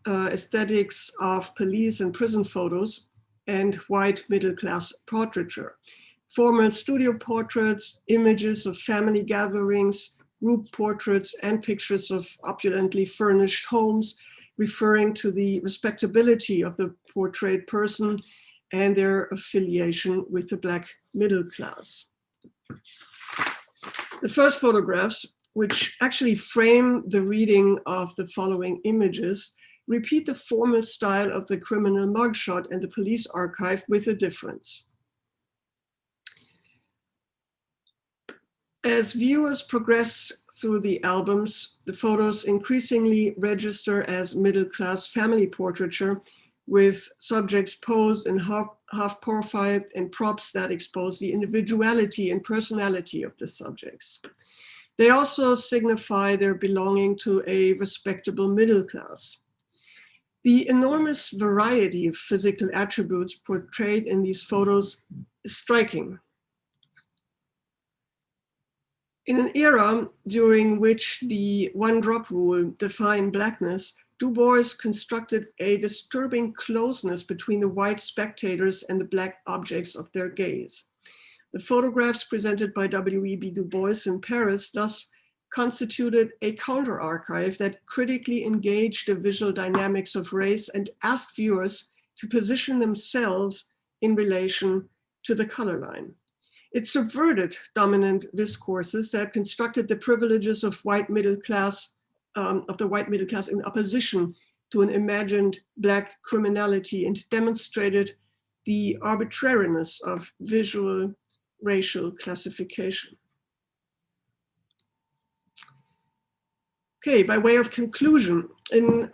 aesthetics of police and prison photos and white middle-class portraiture. Formal studio portraits, images of family gatherings, group portraits, and pictures of opulently furnished homes, referring to the respectability of the portrayed person and their affiliation with the Black middle class. The first photographs, which actually frame the reading of the following images, repeat the formal style of the criminal mugshot and the police archive with a difference. As viewers progress through the albums, the photos increasingly register as middle-class family portraiture with subjects posed in half profile and props that expose the individuality and personality of the subjects. They also signify their belonging to a respectable middle class. The enormous variety of physical attributes portrayed in these photos is striking. In an era during which the one-drop rule defined blackness, Du Bois constructed a disturbing closeness between the white spectators and the black objects of their gaze. The photographs presented by W.E.B. Du Bois in Paris thus constituted a counter-archive that critically engaged the visual dynamics of race and asked viewers to position themselves in relation to the color line. It subverted dominant discourses that constructed the privileges of white middle class, in opposition to an imagined black criminality, and demonstrated the arbitrariness of visual racial classification. Okay, by way of conclusion, in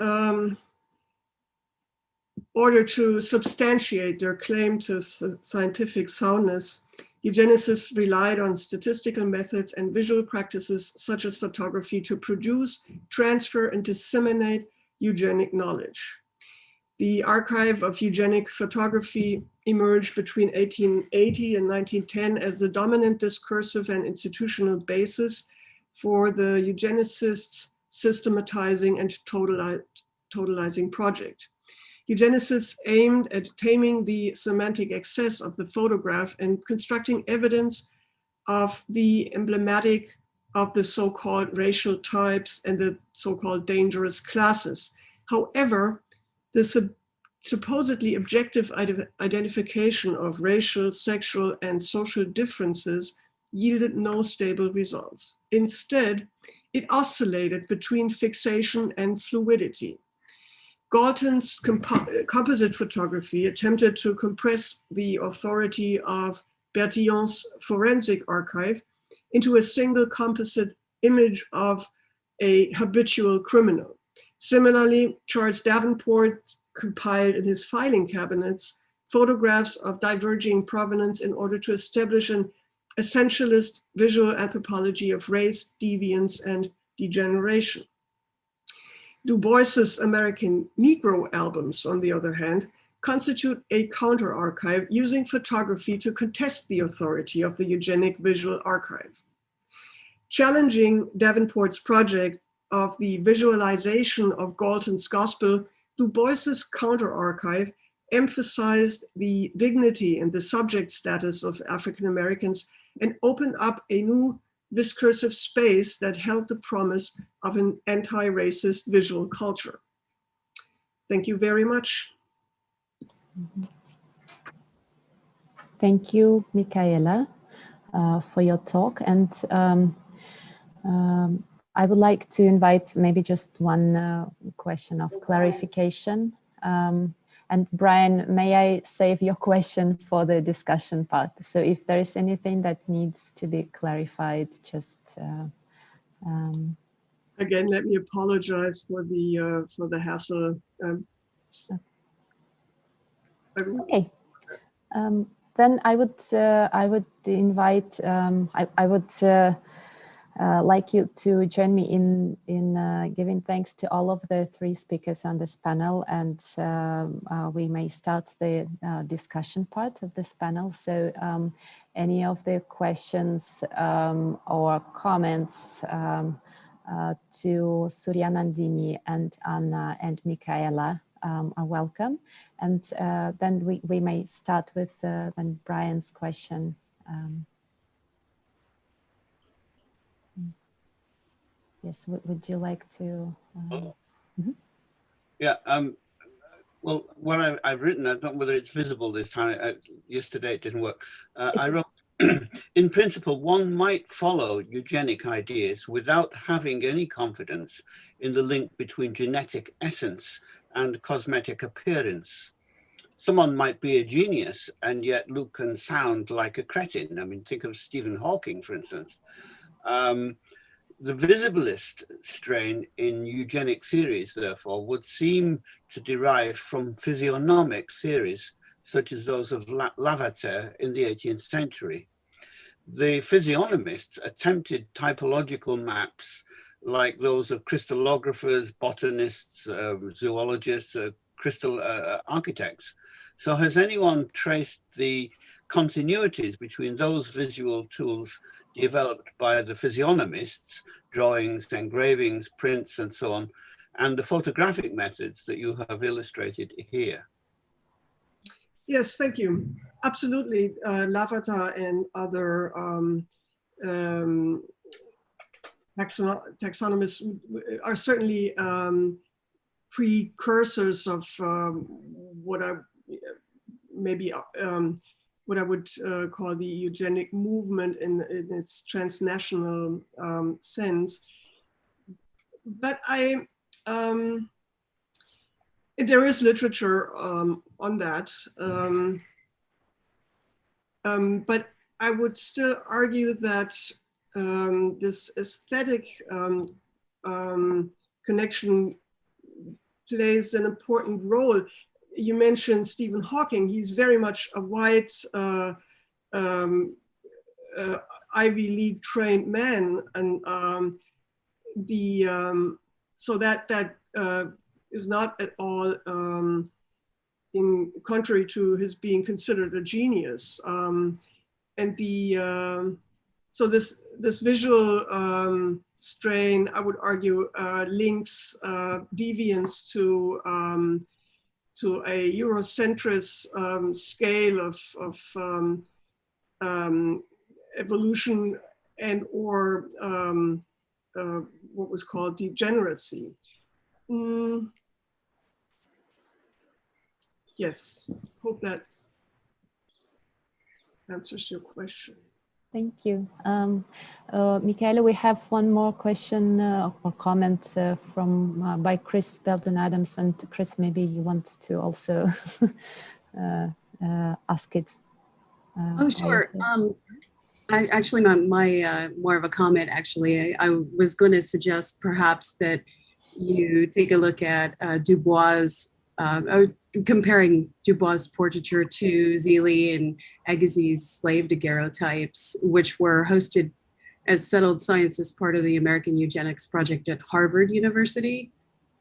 order to substantiate their claim to scientific soundness, eugenicists relied on statistical methods and visual practices such as photography to produce, transfer, and disseminate eugenic knowledge. The archive of eugenic photography emerged between 1880 and 1910 as the dominant discursive and institutional basis for the eugenicists' systematizing and totalizing project. Eugenicists aimed at taming the semantic excess of the photograph and constructing evidence of the emblematic of the so-called racial types and the so-called dangerous classes. However, the supposedly objective identification of racial, sexual, and social differences yielded no stable results. Instead, it oscillated between fixation and fluidity. Galton's composite photography attempted to compress the authority of Bertillon's forensic archive into a single composite image of a habitual criminal. Similarly, Charles Davenport compiled in his filing cabinets photographs of diverging provenance in order to establish an essentialist visual anthropology of race, deviance, and degeneration. Du Bois's American Negro albums, on the other hand, constitute a counter-archive using photography to contest the authority of the eugenic visual archive. Challenging Davenport's project of the visualization of Galton's gospel, Du Bois's counter-archive emphasized the dignity and the subject status of African Americans and opened up a new discursive space that held the promise of an anti-racist visual culture. Thank you very much. Thank you, Michaela, for your talk. And I would like to invite maybe just one question of clarification. And Brian, may I save your question for the discussion part? So if there is anything that needs to be clarified, just again, let me apologize for the hassle. Okay. Then I would invite I would like you to join me in giving thanks to all of the three speakers on this panel, and we may start the discussion part of this panel. So any of the questions or comments to Surya Nandini and Anna and Michaela are welcome. And then we may start with then Brian's question. Yes, would you like to? Yeah, well, what I've written, I don't know whether it's visible this time. Yesterday it didn't work. I wrote, in principle, one might follow eugenic ideas without having any confidence in the link between genetic essence and cosmetic appearance. Someone might be a genius and yet look and sound like a cretin. I mean, think of Stephen Hawking, for instance. The visibilist strain in eugenic theories, therefore, would seem to derive from physiognomic theories, such as those of Lavater in the 18th century. the physiognomists attempted typological maps like those of crystallographers, botanists, zoologists, crystal architects. So has anyone traced the continuities between those visual tools developed by the physiognomists, drawings, engravings, prints, and so on, and the photographic methods that you have illustrated here? Yes, thank you. Absolutely. Lafata and other taxonomists are certainly precursors of what I would call the eugenic movement in its transnational sense. But there is literature on that, but I would still argue that this aesthetic connection plays an important role. You mentioned Stephen Hawking. He's very much a white Ivy League trained man, and so that is not at all in contrary to his being considered a genius. And so this visual strain, I would argue, links deviance to a Eurocentrist scale of evolution and or what was called degeneracy. Yes, hope that answers your question. Thank you. Michaela, we have one more question or comment by Chris Belden Adams, and Chris, maybe you want to also ask it. Oh, sure. Actually, my more of a comment, actually. I was going to suggest perhaps that you take a look at Dubois', comparing Dubois' portraiture to Zeele and Agassiz' slave daguerreotypes, which were hosted as settled science as part of the American Eugenics Project at Harvard University.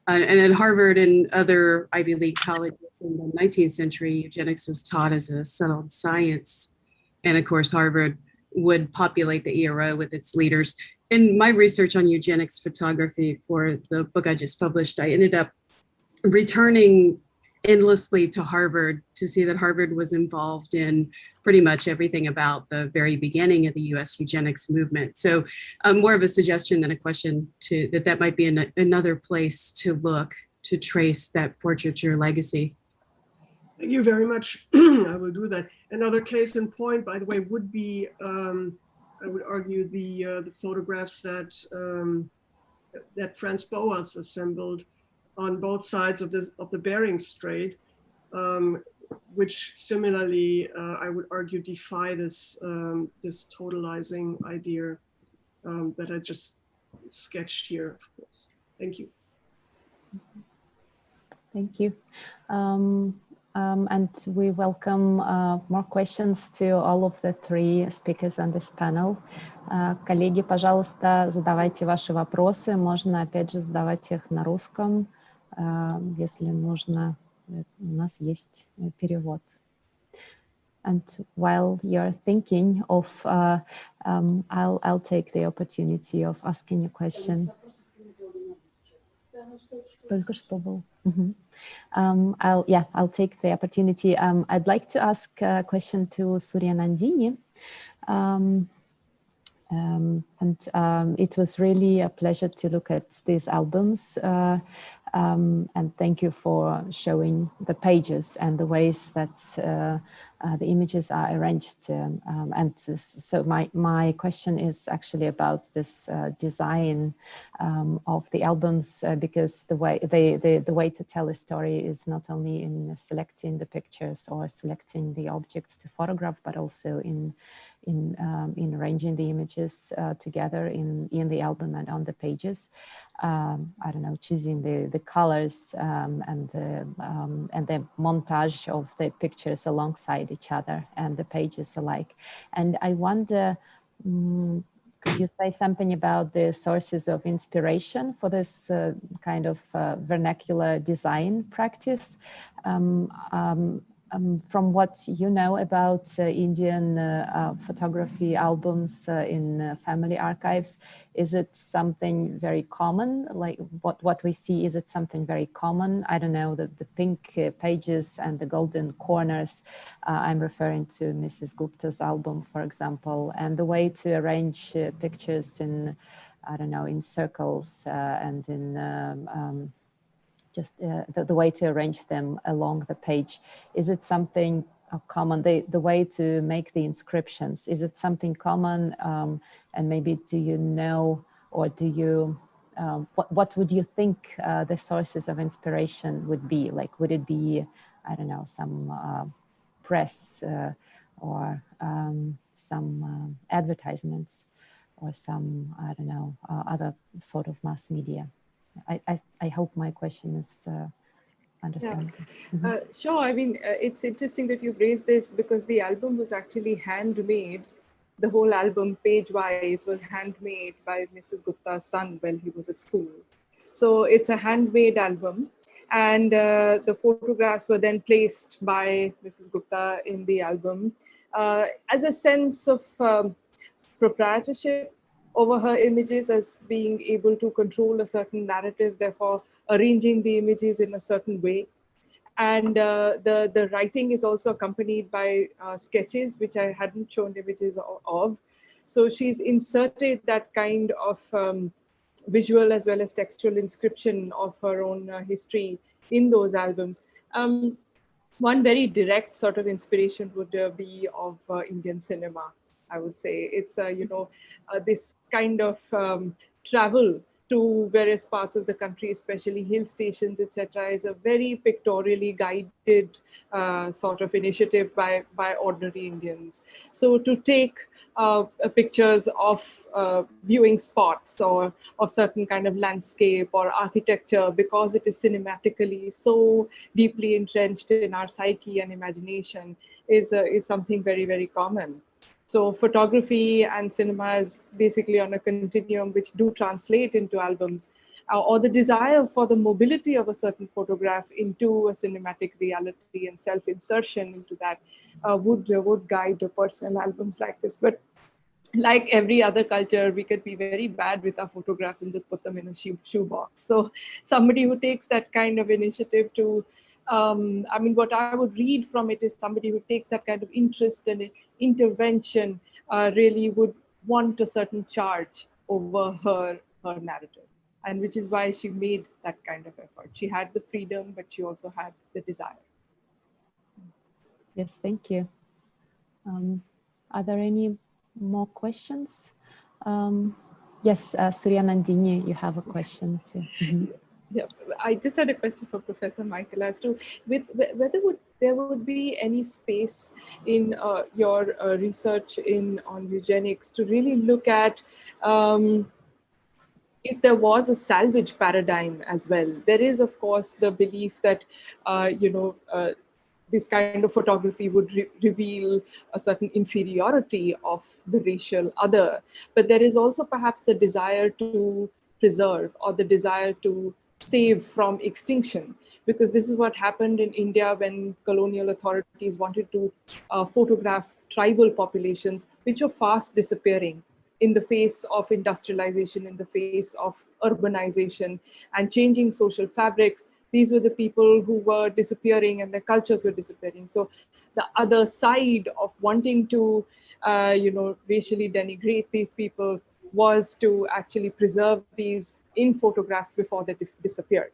And at Harvard and other Ivy League colleges in the 19th century, eugenics was taught as a settled science. And of course, Harvard would populate the ERO with its leaders. In my research on eugenics photography for the book I just published, I ended up returning endlessly to Harvard to see that Harvard was involved in pretty much everything about the very beginning of the US eugenics movement. So more of a suggestion than a question that might be another place to look to trace that portraiture legacy. Thank you very much. I will do that. Another case in point, by the way, would be, I would argue, the photographs that Franz Boas assembled on both sides of the Bering Strait, which similarly, I would argue, defy this totalizing idea that I just sketched here, of course. Thank you. Thank you. And we welcome more questions to all of the three speakers on this panel. Коллеги, пожалуйста, задавайте ваши вопросы. Можно, опять же, задавать их на русском, если нужно. У нас есть перевод. And while you're thinking of, I'll take the opportunity of asking a question. Только что был. I'll take the opportunity. I'd like to ask a question to Surya Nandini. It was really a pleasure to look at these albums. And thank you for showing the pages and the ways that the images are arranged. And so my question is actually about this design of the albums, because the way to tell a story is not only in selecting the pictures or selecting the objects to photograph, but also in arranging the images together together in the album and on the pages. I don't know, choosing the colors and the montage of the pictures alongside each other and the pages alike. And I wonder, could you say something about the sources of inspiration for this kind of vernacular design practice? From what you know about Indian photography albums in family archives, is it something very common? Like what we see, is it something very common? I don't know, the pink pages and the golden corners. I'm referring to Mrs. Gupta's album, for example, and the way to arrange pictures in, I don't know, in circles and in just the way to arrange them along the page. Is it something common? The way to make the inscriptions, is it something common? And maybe do you know, or do you, what would you think the sources of inspiration would be? Like, would it be, I don't know, some press or some advertisements or some, I don't know, other sort of mass media? I hope my question is understandable. Yeah. Sure. I mean, it's interesting that you've raised this because the album was actually handmade. The whole album, page-wise, was handmade by Mrs. Gupta's son while he was at school. So it's a handmade album. And the photographs were then placed by Mrs. Gupta in the album as a sense of proprietorship over her images, as being able to control a certain narrative, therefore arranging the images in a certain way. And the writing is also accompanied by sketches, which I hadn't shown images of. So she's inserted that kind of visual as well as textual inscription of her own history in those albums. One very direct sort of inspiration would be of Indian cinema. I would say it's this kind of travel to various parts of the country, especially hill stations, etc., is a very pictorially guided sort of initiative by ordinary Indians. So to take pictures of viewing spots or of certain kind of landscape or architecture, because it is cinematically so deeply entrenched in our psyche and imagination, is something very, very common. So photography and cinema is basically on a continuum which do translate into albums, or the desire for the mobility of a certain photograph into a cinematic reality and self-insertion into that would guide the personal albums like this. But like every other culture, we could be very bad with our photographs and just put them in a shoebox. So somebody who takes that kind of initiative to I mean, what I would read from it is somebody who takes that kind of interest and intervention really would want a certain charge over her narrative, and which is why she made that kind of effort. She had the freedom, but she also had the desire. Yes, thank you. Are there any more questions? Yes, Surya Nandini, you have a question too. Mm-hmm. Yeah, I just had a question for Professor Michael as to whether there would be any space in your research on eugenics to really look at if there was a salvage paradigm as well. There is, of course, the belief that this kind of photography would reveal a certain inferiority of the racial other, but there is also perhaps the desire to preserve or the desire to save from extinction, because this is what happened in India when colonial authorities wanted to photograph tribal populations which were fast disappearing in the face of industrialization, in the face of urbanization and changing social fabrics. These were the people who were disappearing and their cultures were disappearing. So the other side of wanting to racially denigrate these people was to actually preserve these in photographs before they disappeared.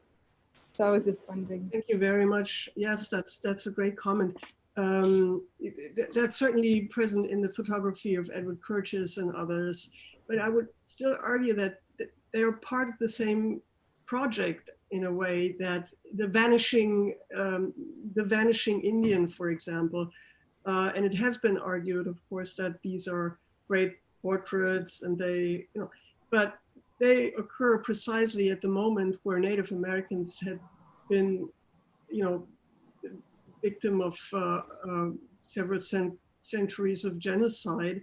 So I was just wondering. Thank you very much. Yes, that's a great comment. That's certainly present in the photography of Edward Curtis and others, but I would still argue that they're part of the same project in a way, that the vanishing Indian, for example, and it has been argued, of course, that these are great portraits, and they, but they occur precisely at the moment where Native Americans had been, victim of several centuries of genocide,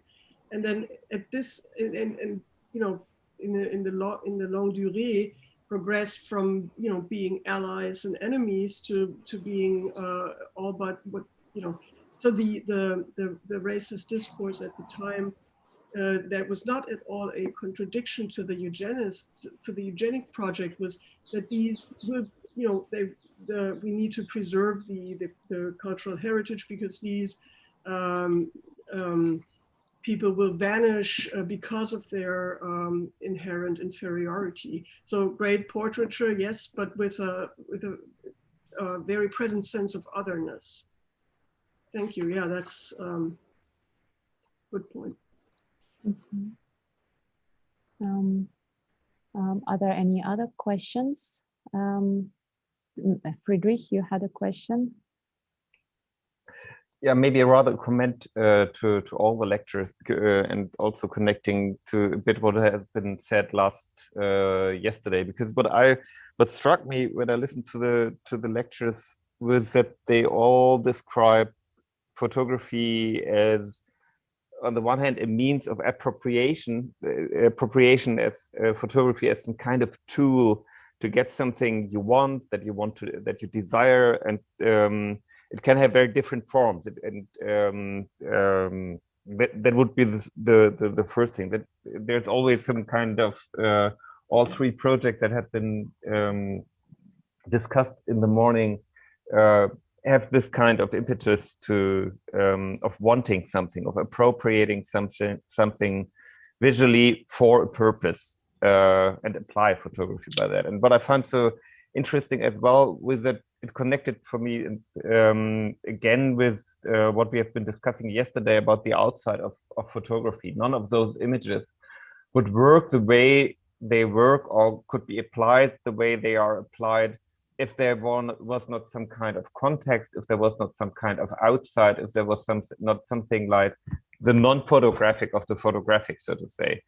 and then at this, in the longue durée, progressed from being allies and enemies to being all but what So the racist discourse at the time that was not at all a contradiction to the eugenic project was that these would we need to preserve the cultural heritage because these people will vanish because of their inherent inferiority. So great portraiture, yes, but with a very present sense of otherness. Thank you. Yeah, that's good point. Mm-hmm. Are there any other questions? Friedrich, you had a question? Yeah, maybe a rather comment to all the lectures and also connecting to a bit what has been said yesterday, because what struck me when I listened to the lectures was that they all describe photography as, on the one hand, a means of appropriation as photography as some kind of tool to get something you want, that you desire, and it can have very different forms, and that would be the first thing. That there's always some kind of all three projects that have been discussed in the morning have this kind of impetus of wanting something, of appropriating something visually for a purpose, and apply photography by that. And what I found so interesting as well was that it connected for me again with what we have been discussing yesterday about the outside of photography. None of those images would work the way they work or could be applied the way they are applied if there was not some kind of context, if there was not some kind of outside, if there was not something like the non-photographic of the photographic, so to say.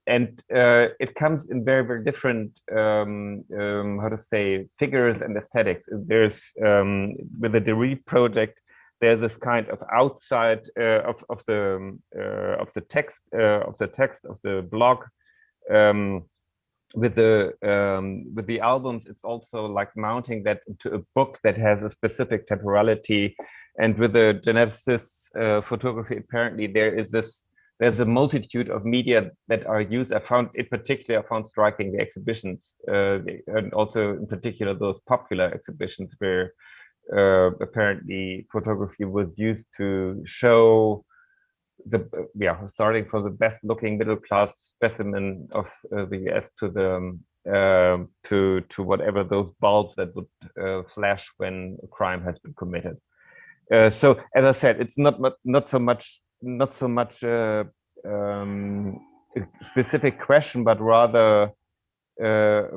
And it comes in very, very different, how to say, figures and aesthetics. There's, with the Derry project, there's this kind of outside of the text of the blog. With the albums, it's also like mounting that into a book that has a specific temporality. And with the geneticist photography, apparently there's a multitude of media that are used. I found striking the exhibitions, and also in particular those popular exhibitions where apparently photography was used to show starting from the best looking middle class specimen of the US to the to whatever those bulbs that would flash when a crime has been committed. So as I said, it's not so much a specific question, but rather a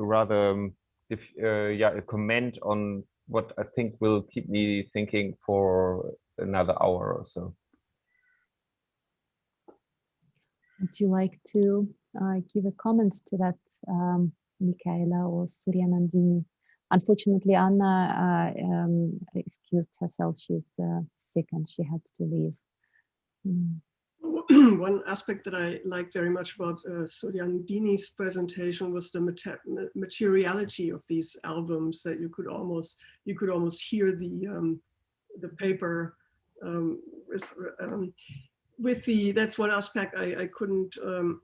comment on what I think will keep me thinking for another hour or so. Would you like to give a comment to that, Michaela or Suryanandini? Unfortunately, Anna excused herself. She's sick and she had to leave. One aspect that I liked very much about Suryanandini's presentation was the materiality of these albums, that you could almost hear the paper. That's one aspect I couldn't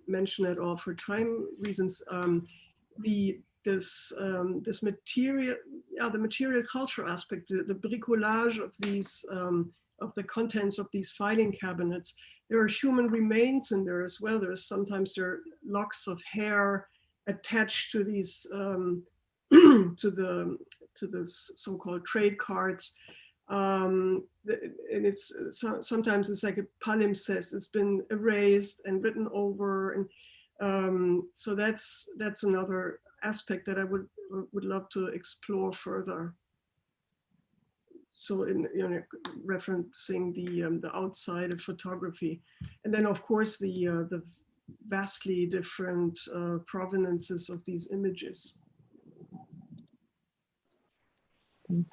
mention at all for time reasons. This material, the material culture aspect, the bricolage of these of the contents of these filing cabinets. There are human remains in there as well. Sometimes there are locks of hair attached to these to the so-called trade cards. And it's sometimes it's like a palimpsest. It's been erased and written over, and so that's another aspect that I would love to explore further. So in referencing the outside of photography, and then of course the vastly different provenances of these images.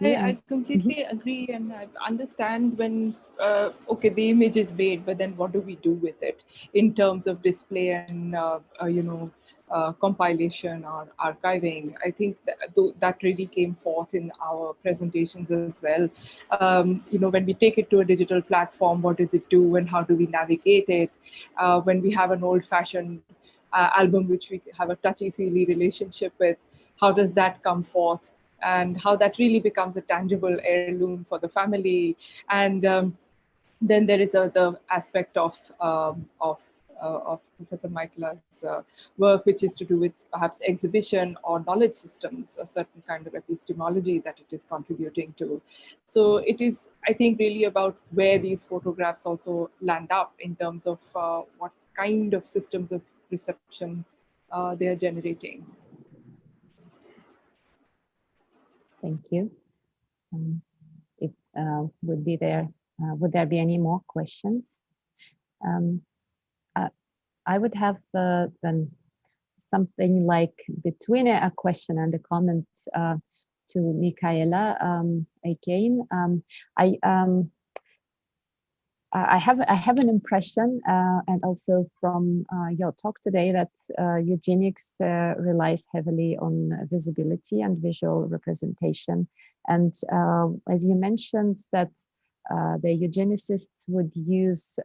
I completely agree, and I understand when, okay, the image is made, but then what do we do with it in terms of display and, compilation or archiving? I think that really came forth in our presentations as well. When we take it to a digital platform, what does it do and how do we navigate it? When we have an old-fashioned album, which we have a touchy-feely relationship with, how does that come forth? And how that really becomes a tangible heirloom for the family. And then there is the aspect of Professor Michaela's work, which is to do with perhaps exhibition or knowledge systems, a certain kind of epistemology that it is contributing to. So it is, I think, really about where these photographs also land up in terms of what kind of systems of reception they are generating. Thank you. Would there be any more questions? I would have then something like between a question and a comment to Michaela again. I have an impression, and also from your talk today, that eugenics relies heavily on visibility and visual representation. And as you mentioned, that the eugenicists would use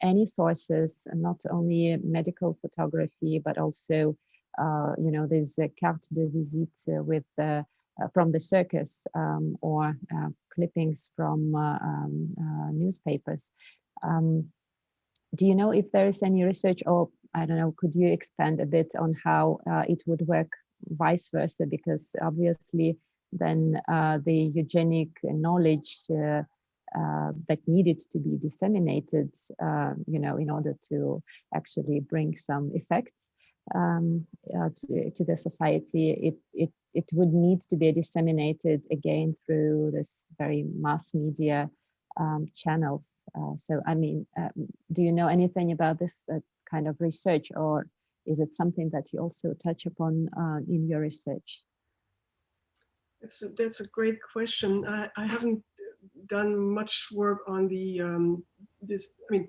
any sources, not only medical photography, but also, there's a carte de visite with from the circus or clippings from newspapers. Do you know if there is any research, or I don't know, could you expand a bit on how it would work vice versa? Because obviously then the eugenic knowledge that needed to be disseminated, in order to actually bring some effects to the society, it would need to be disseminated again through this very mass media channels. So, I mean, do you know anything about this kind of research, or is it something that you also touch upon in your research? That's a great question. I haven't done much work on the this. I mean,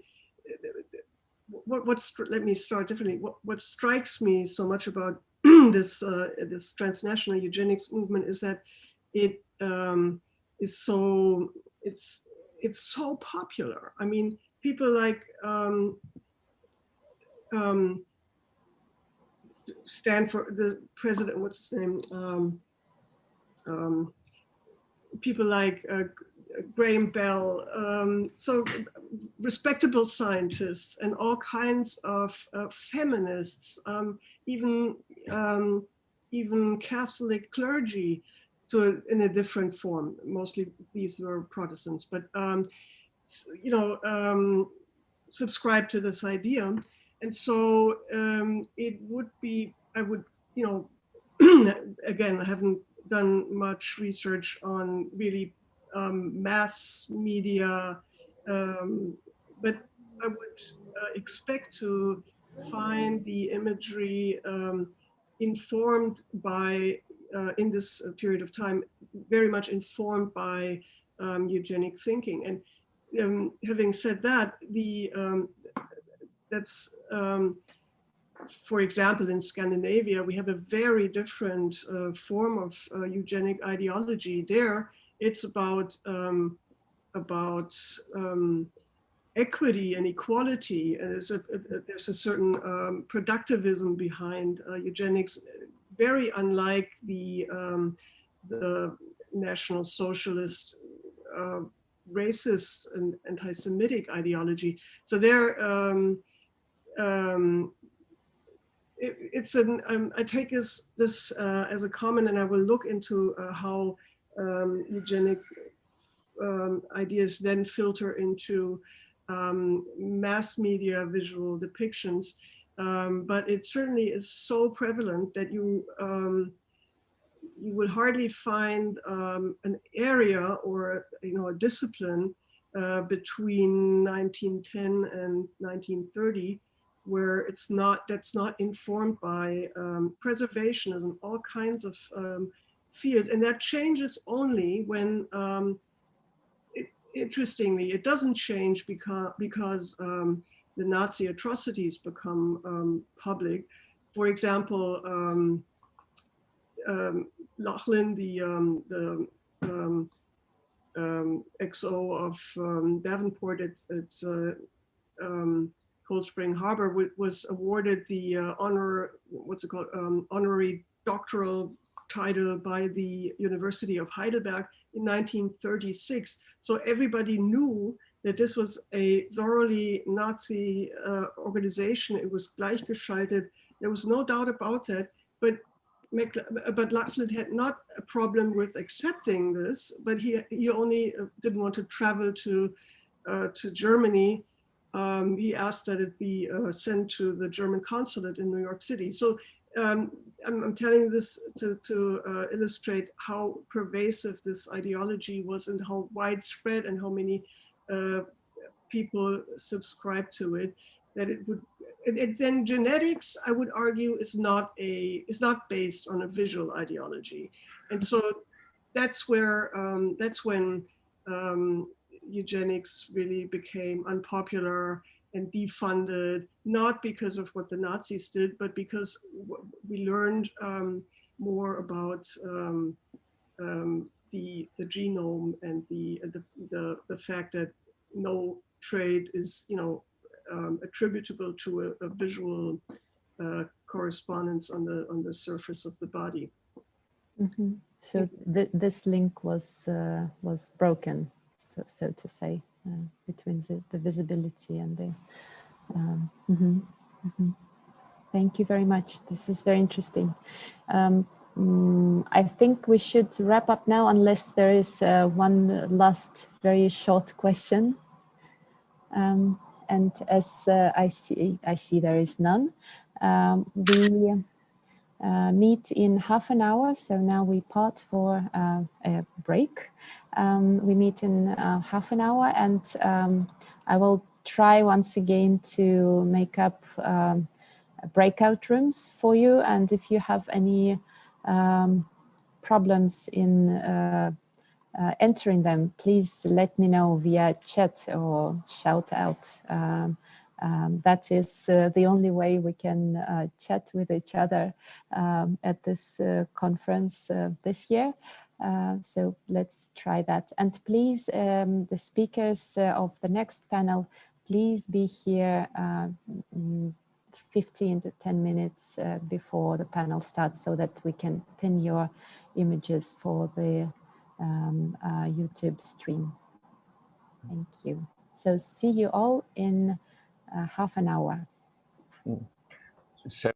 let me start differently. What strikes me so much about this this transnational eugenics movement is that it is so it's so popular. I mean, people like Stanford, the president, what's his name? People like Graham Bell, so respectable scientists and all kinds of feminists, even Catholic clergy, in a different form. Mostly these were Protestants, but subscribe to this idea. And so it would be, I would, again, I haven't done much research on really mass media, but I would expect to find the imagery informed by, in this period of time, very much informed by eugenic thinking. And having said that, that's, for example, in Scandinavia, we have a very different form of eugenic ideology. There, it's about equity and equality. And there's a certain productivism behind eugenics, very unlike the National Socialist, racist and anti-Semitic ideology. So there, I take this as a comment, and I will look into how eugenic ideas then filter into mass media visual depictions. But it certainly is so prevalent that you will hardly find an area or a discipline between 1910 and 1930 where that's not informed by preservationism, all kinds of fields, and that changes only when, interestingly, it doesn't change because the Nazi atrocities become public. For example, Lachlan, the XO of Davenport at Cold Spring Harbor was awarded the honorary doctoral title by the University of Heidelberg in 1936. So everybody knew that this was a thoroughly Nazi organization. It was gleichgeschaltet. There was no doubt about that. But Lachlan had not a problem with accepting this, but he only didn't want to travel to Germany. He asked that it be sent to the German consulate in New York City. So I'm telling this to illustrate how pervasive this ideology was and how widespread and how many people subscribe to it. That it would. Then genetics, I would argue, is not based on a visual ideology, and so that's when eugenics really became unpopular and defunded, not because of what the Nazis did, but because we learned more about the genome and the fact that no trait is, attributable to a visual correspondence on the surface of the body. Mm-hmm. So this link was broken, so to say, between the visibility and the. Thank you very much. This is very interesting. I think we should wrap up now, unless there is one last very short question. And as I see there is none. We meet in half an hour, so now we part for a break. We meet in half an hour, and I will try once again to make up breakout rooms for you. And if you have any problems in entering them, please let me know via chat or shout out. That is the only way we can chat with each other at this conference this year. So let's try that. And please, the speakers of the next panel, please be here 15 to 10 minutes before the panel starts, so that we can pin your images for the YouTube stream. Thank you. So see you all in half an hour. So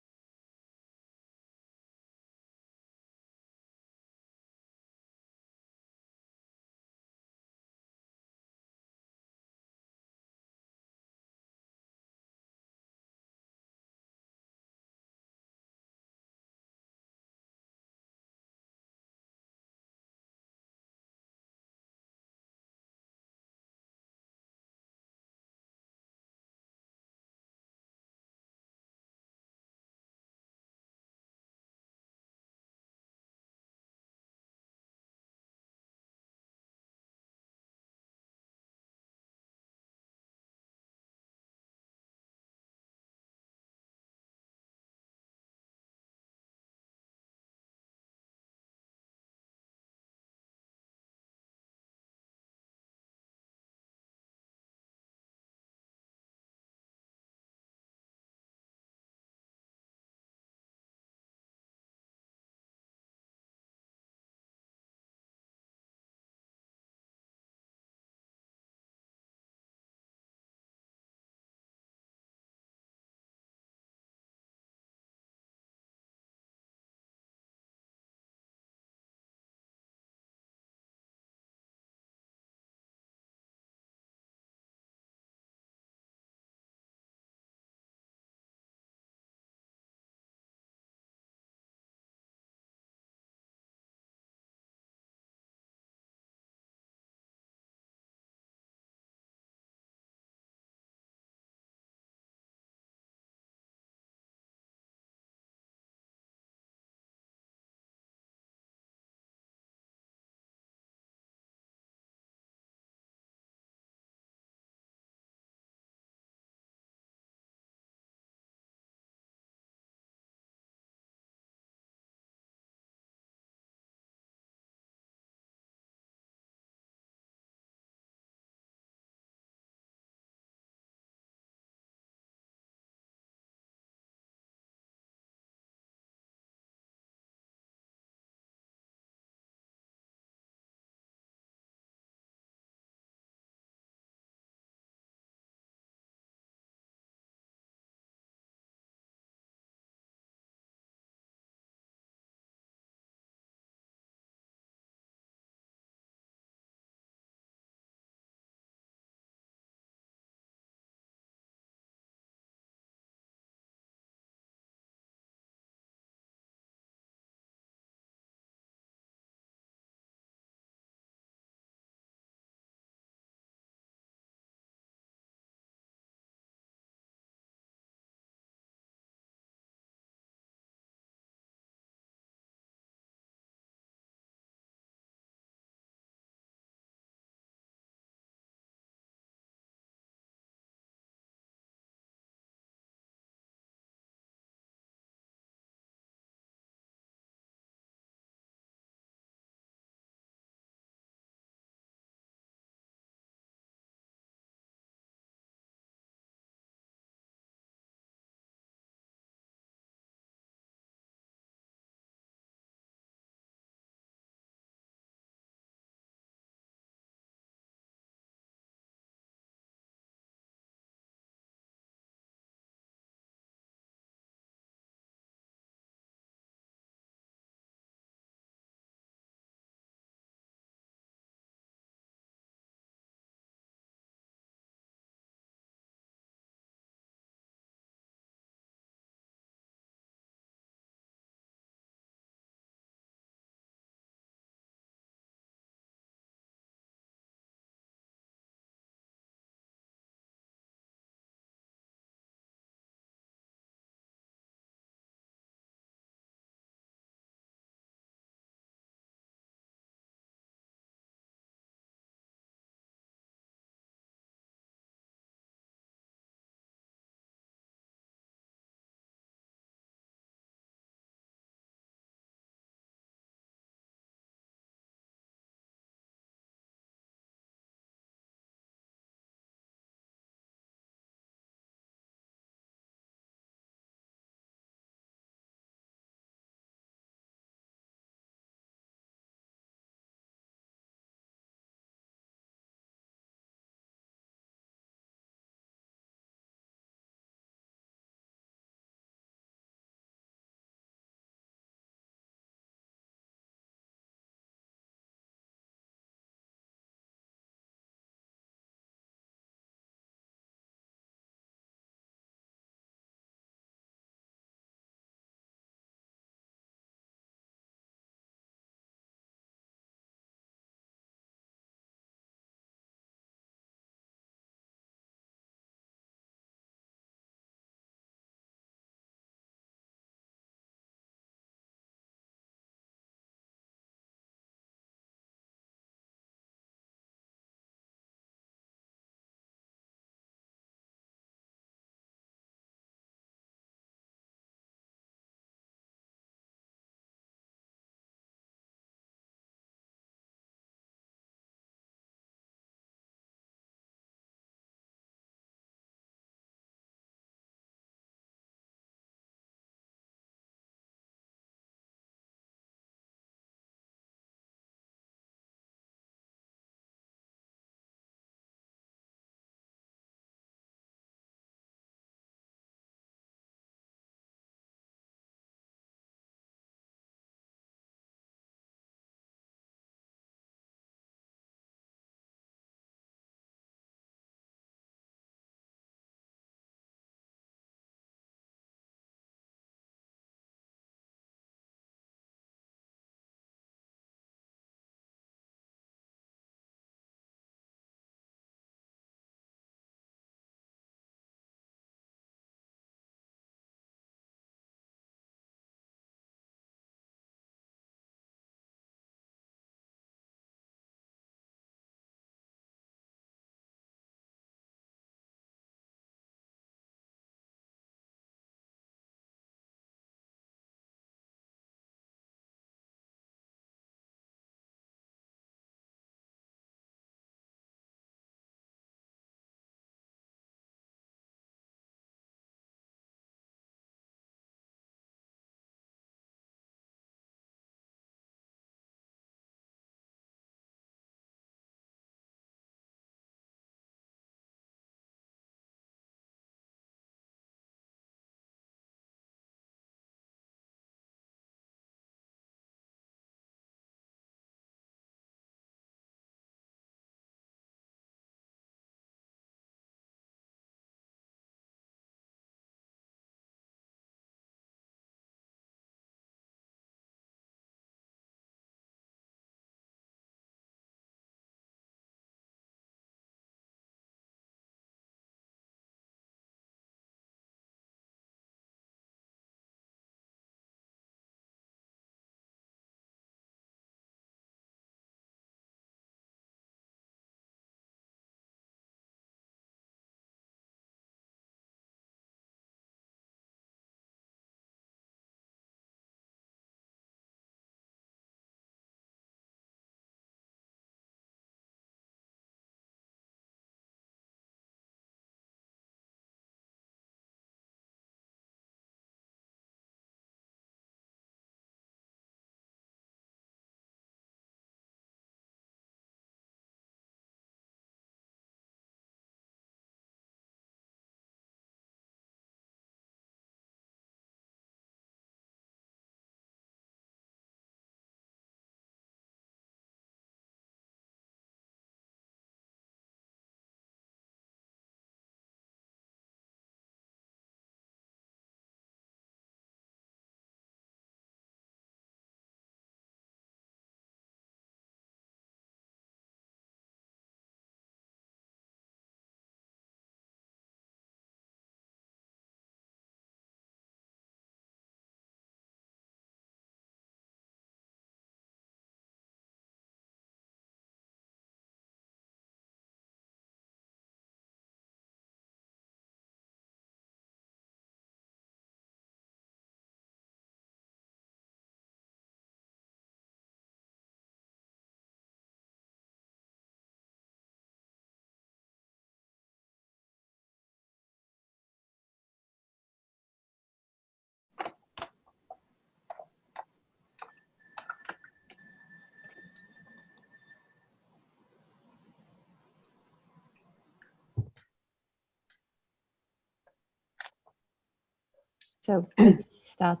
So let's start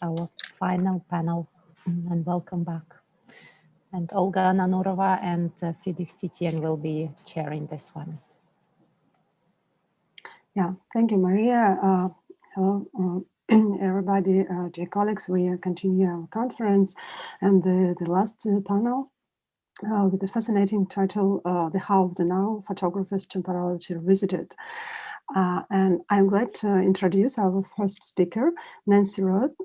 our final panel, and welcome back. And Olga Nanurova and Friedrich Titien will be chairing this one. Yeah, thank you, Maria. Hello, everybody, dear colleagues. We continue our conference, and the last panel with the fascinating title, "The How of the Now: Photographers Temporality Revisited." And I'm glad to introduce our first speaker, Nancy Roth,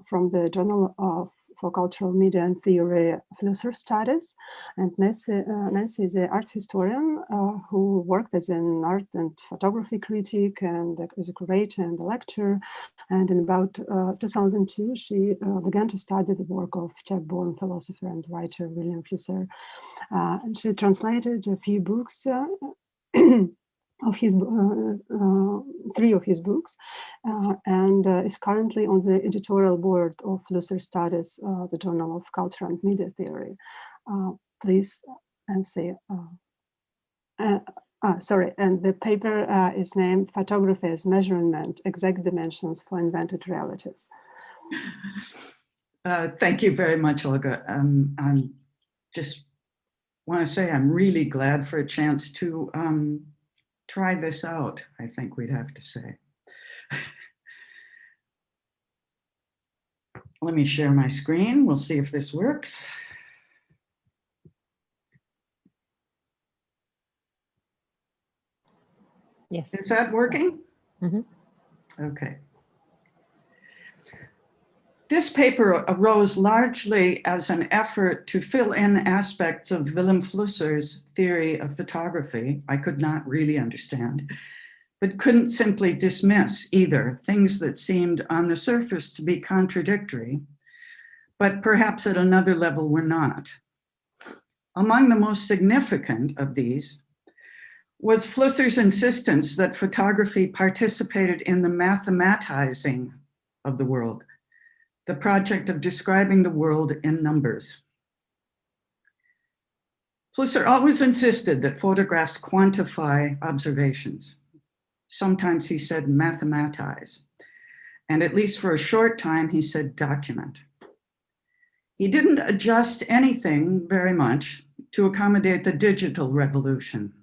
from the Journal for Cultural Media and Theory, Flusser Studies. And Nancy is an art historian who worked as an art and photography critic and as a curator and a lecturer. And in about 2002, she began to study the work of Czech-born philosopher and writer William Flusser. And she translated a few books of his three of his books, and is currently on the editorial board of Flusser Studies, the Journal of Culture and Media Theory. Please, Nancy. Sorry, and the paper is named "Photography as Measurement: Exact Dimensions for Invented Realities." Thank you very much, Olga. I just want to say I'm really glad for a chance to try this out, I think we'd have to say. Let me share my screen. We'll see if this works. Yes. Is that working? Mm-hmm. Okay. This paper arose largely as an effort to fill in aspects of Willem Flusser's theory of photography I could not really understand, but couldn't simply dismiss either, things that seemed on the surface to be contradictory, but perhaps at another level were not. Among the most significant of these was Flusser's insistence that photography participated in the mathematizing of the world, the project of describing the world in numbers. Flusser always insisted that photographs quantify observations. Sometimes he said mathematize, and at least for a short time he said document. He didn't adjust anything very much to accommodate the digital revolution.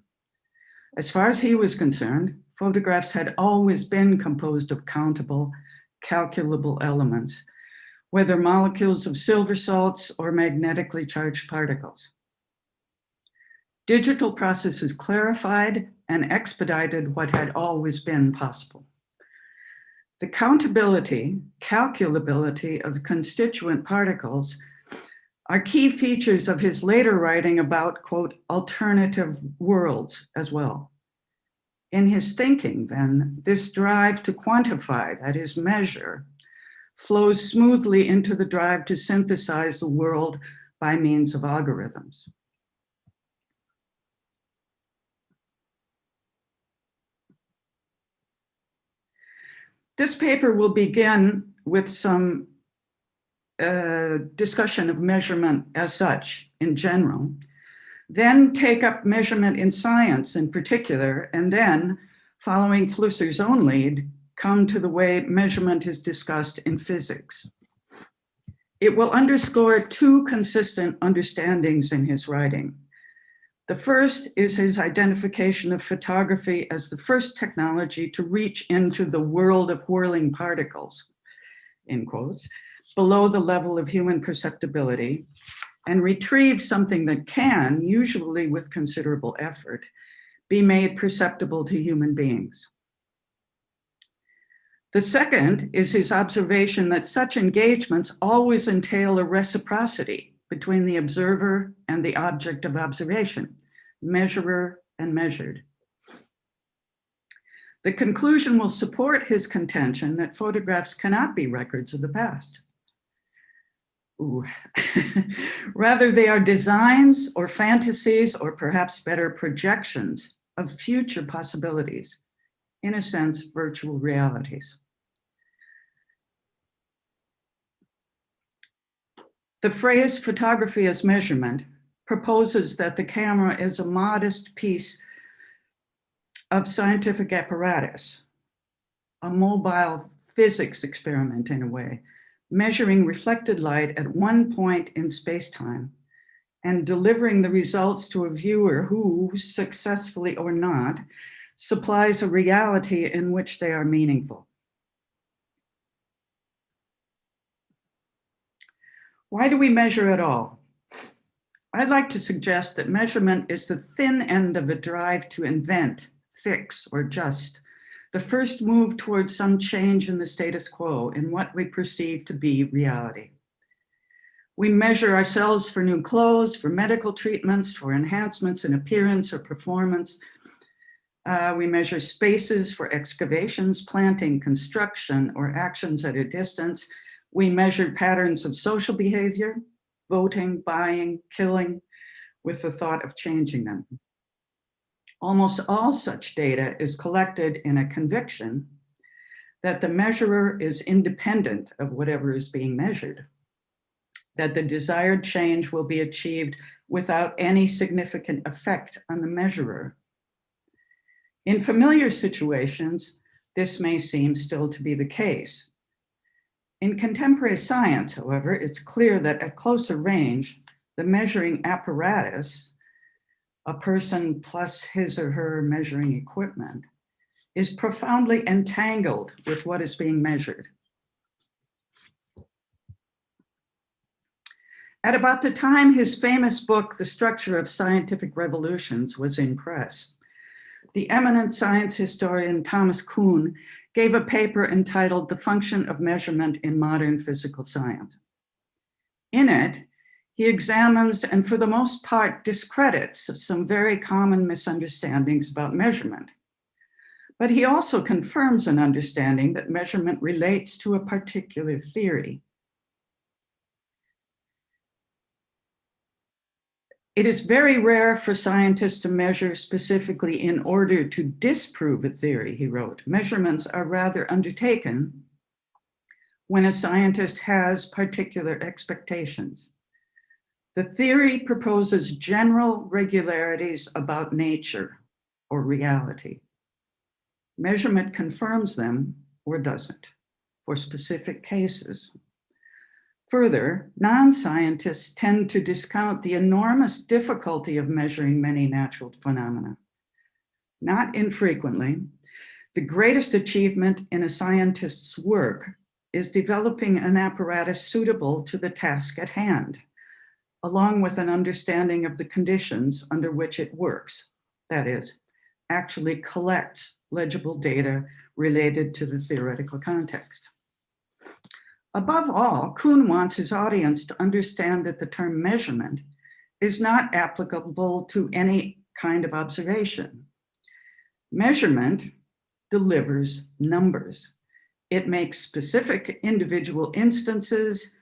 As far as he was concerned, photographs had always been composed of countable, calculable elements, whether molecules of silver salts or magnetically charged particles. Digital processes clarified and expedited what had always been possible. The countability, calculability of constituent particles are key features of his later writing about, quote, alternative worlds as well. In his thinking, then, this drive to quantify, that is, measure, flows smoothly into the drive to synthesize the world by means of algorithms. This paper will begin with some discussion of measurement as such in general, then take up measurement in science in particular, and then, following Flusser's own lead, come to the way measurement is discussed in physics. It will underscore two consistent understandings in his writing. The first is his identification of photography as the first technology to reach into the world of whirling particles, in quotes, below the level of human perceptibility, and retrieve something that can, usually with considerable effort, be made perceptible to human beings. The second is his observation that such engagements always entail a reciprocity between the observer and the object of observation, measurer and measured. The conclusion will support his contention that photographs cannot be records of the past. Ooh. Rather, they are designs or fantasies, or perhaps better, projections of future possibilities, in a sense, virtual realities. The phrase photography as measurement proposes that the camera is a modest piece of scientific apparatus, a mobile physics experiment in a way, measuring reflected light at one point in space-time and delivering the results to a viewer who, successfully or not, supplies a reality in which they are meaningful. Why do we measure at all? I'd like to suggest that measurement is the thin end of a drive to invent, fix, or adjust, the first move towards some change in the status quo in what we perceive to be reality. We measure ourselves for new clothes, for medical treatments, for enhancements in appearance or performance. We measure spaces for excavations, planting, construction, or actions at a distance. We measure patterns of social behavior, voting, buying, killing, with the thought of changing them. Almost all such data is collected in a conviction that the measurer is independent of whatever is being measured, that the desired change will be achieved without any significant effect on the measurer. In familiar situations, this may seem still to be the case. In contemporary science, however, it's clear that at closer range, the measuring apparatus, a person plus his or her measuring equipment, is profoundly entangled with what is being measured. At about the time his famous book, The Structure of Scientific Revolutions, was in press, the eminent science historian Thomas Kuhn gave a paper entitled The Function of Measurement in Modern Physical Science. In it, he examines and for the most part discredits some very common misunderstandings about measurement. But he also confirms an understanding that measurement relates to a particular theory. It is very rare for scientists to measure specifically in order to disprove a theory, he wrote. Measurements are rather undertaken when a scientist has particular expectations. The theory proposes general regularities about nature or reality. Measurement confirms them or doesn't for specific cases. Further, non-scientists tend to discount the enormous difficulty of measuring many natural phenomena. Not infrequently, the greatest achievement in a scientist's work is developing an apparatus suitable to the task at hand, along with an understanding of the conditions under which it works, that is, actually collects legible data related to the theoretical context. Above all, Kuhn wants his audience to understand that the term measurement is not applicable to any kind of observation. Measurement delivers numbers. It makes specific individual instances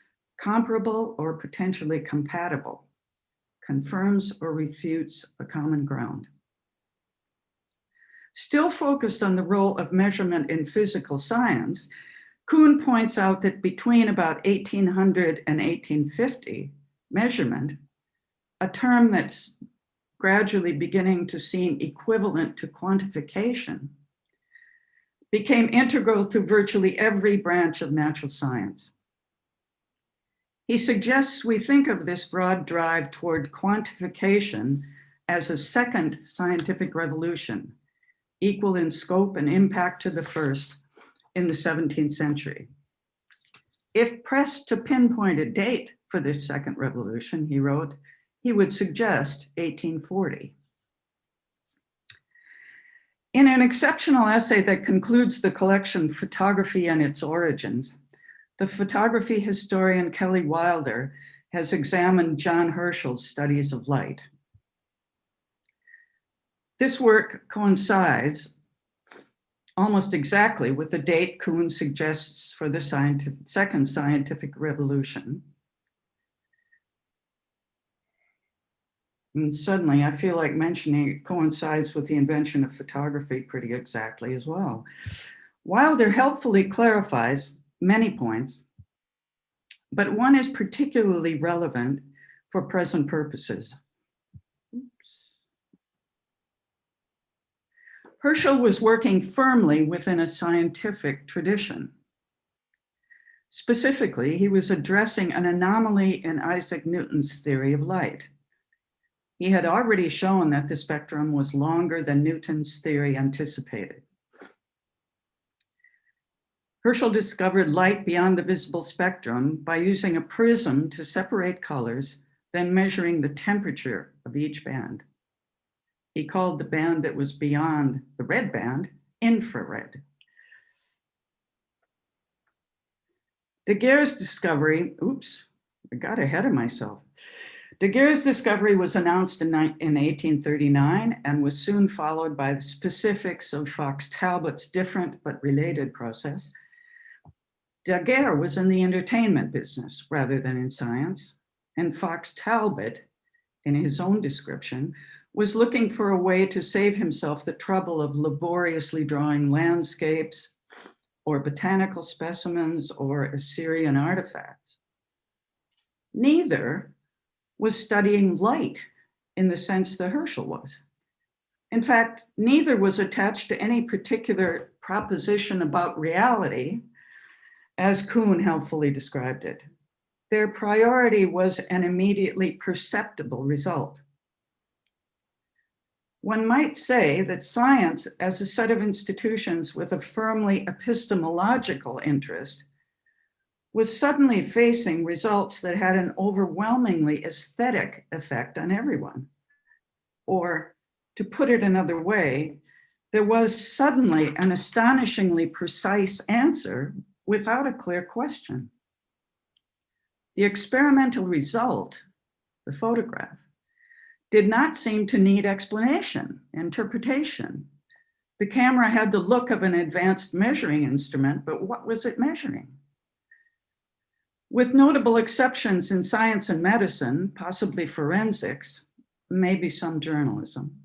comparable or potentially compatible, confirms or refutes a common ground. Still focused on the role of measurement in physical science, Kuhn points out that between about 1800 and 1850, measurement, a term that's gradually beginning to seem equivalent to quantification, became integral to virtually every branch of natural science. He suggests we think of this broad drive toward quantification as a second scientific revolution, equal in scope and impact to the first in the 17th century. If pressed to pinpoint a date for this second revolution, he wrote, he would suggest 1840. In an exceptional essay that concludes the collection Photography and Its Origins, the photography historian Kelly Wilder has examined John Herschel's studies of light. This work coincides almost exactly with the date Kuhn suggests for the second scientific revolution. And suddenly I feel like mentioning it coincides with the invention of photography pretty exactly as well. Wilder helpfully clarifies many points, but one is particularly relevant for present purposes. Herschel was working firmly within a scientific tradition. Specifically, he was addressing an anomaly in Isaac Newton's theory of light. He had already shown that the spectrum was longer than Newton's theory anticipated. Herschel discovered light beyond the visible spectrum by using a prism to separate colors, then measuring the temperature of each band. He called the band that was beyond the red band infrared. Daguerre's discovery, oops, I got ahead of myself. Daguerre's discovery was announced in 1839 and was soon followed by the specifics of Fox Talbot's different but related process. Daguerre was in the entertainment business rather than in science, and Fox Talbot, in his own description, was looking for a way to save himself the trouble of laboriously drawing landscapes or botanical specimens or Assyrian artifacts. Neither was studying light in the sense that Herschel was. In fact, neither was attached to any particular proposition about reality, as Kuhn helpfully described it. Their priority was an immediately perceptible result. One might say that science, as a set of institutions with a firmly epistemological interest, was suddenly facing results that had an overwhelmingly aesthetic effect on everyone. Or, to put it another way, there was suddenly an astonishingly precise answer without a clear question. The experimental result, the photograph, did not seem to need explanation, interpretation. The camera had the look of an advanced measuring instrument, but what was it measuring? With notable exceptions in science and medicine, possibly forensics, maybe some journalism,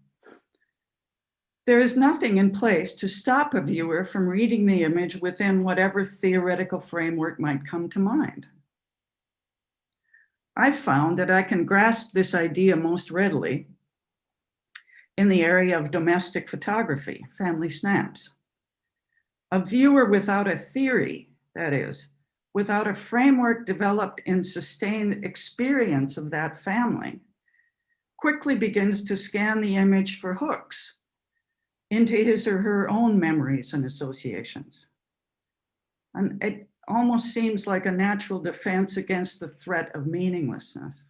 there is nothing in place to stop a viewer from reading the image within whatever theoretical framework might come to mind. I found that I can grasp this idea most readily in the area of domestic photography, family snaps. A viewer without a theory, that is, without a framework developed in sustained experience of that family, quickly begins to scan the image for hooks into his or her own memories and associations. And it almost seems like a natural defense against the threat of meaninglessness.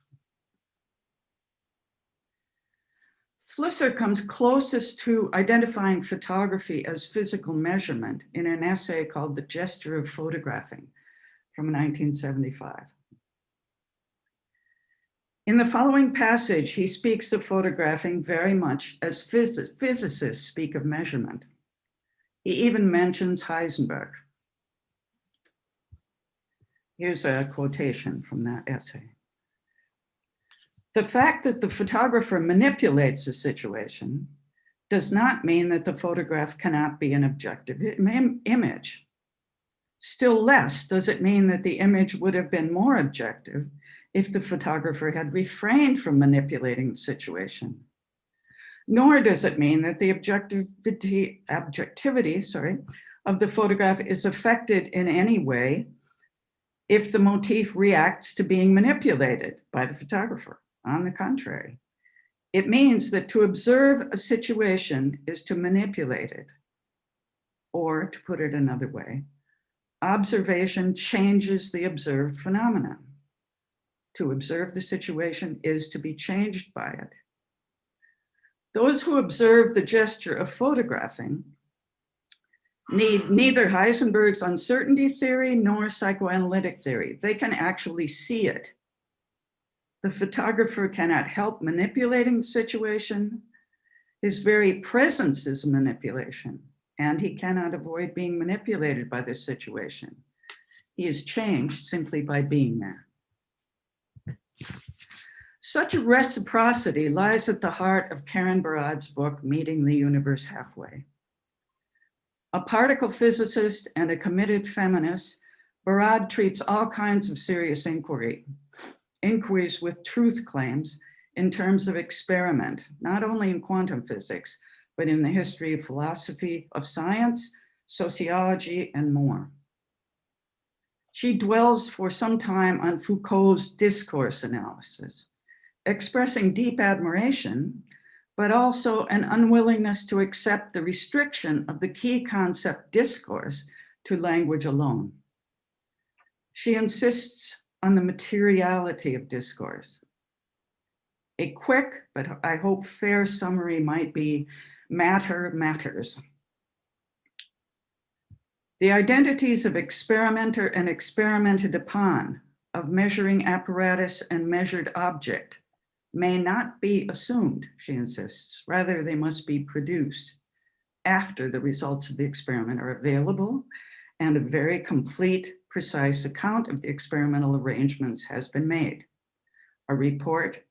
Flisser comes closest to identifying photography as physical measurement in an essay called The Gesture of Photographing from 1975. In the following passage, he speaks of photographing very much as physicists speak of measurement. He even mentions Heisenberg. Here's a quotation from that essay. The fact that the photographer manipulates the situation does not mean that the photograph cannot be an objective image. Still less does it mean that the image would have been more objective if the photographer had refrained from manipulating the situation. Nor does it mean that the objectivity of the photograph is affected in any way if the motif reacts to being manipulated by the photographer. On the contrary, it means that to observe a situation is to manipulate it. Or, to put it another way, observation changes the observed phenomenon. To observe the situation is to be changed by it. Those who observe the gesture of photographing need neither Heisenberg's uncertainty theory nor psychoanalytic theory. They can actually see it. The photographer cannot help manipulating the situation. His very presence is a manipulation, and he cannot avoid being manipulated by this situation. He is changed simply by being there. Such a reciprocity lies at the heart of Karen Barad's book, Meeting the Universe Halfway. A particle physicist and a committed feminist, Barad treats all kinds of serious inquiries with truth claims in terms of experiment, not only in quantum physics, but in the history of philosophy, of science, sociology, and more. She dwells for some time on Foucault's discourse analysis, expressing deep admiration, but also an unwillingness to accept the restriction of the key concept discourse to language alone. She insists on the materiality of discourse. A quick, but I hope fair summary might be matter matters. The identities of experimenter and experimented upon, of measuring apparatus and measured object, may not be assumed, she insists. Rather, they must be produced after the results of the experiment are available and a very complete, precise account of the experimental arrangements has been made. A report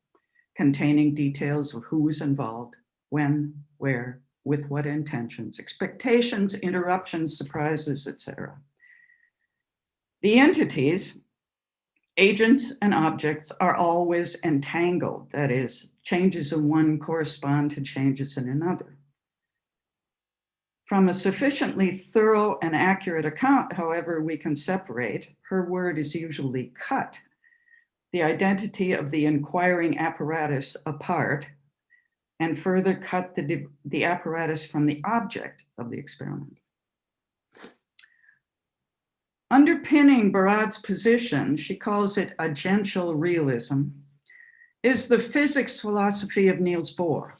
containing details of who was involved, when, where, with what intentions, expectations, interruptions, surprises, etc. The entities, agents and objects, are always entangled. That is, changes in one correspond to changes in another. From a sufficiently thorough and accurate account, however, we can separate, her word is usually cut, the identity of the inquiring apparatus apart, and further cut the apparatus from the object of the experiment. Underpinning Barad's position, she calls it agential realism, is the physics philosophy of Niels Bohr,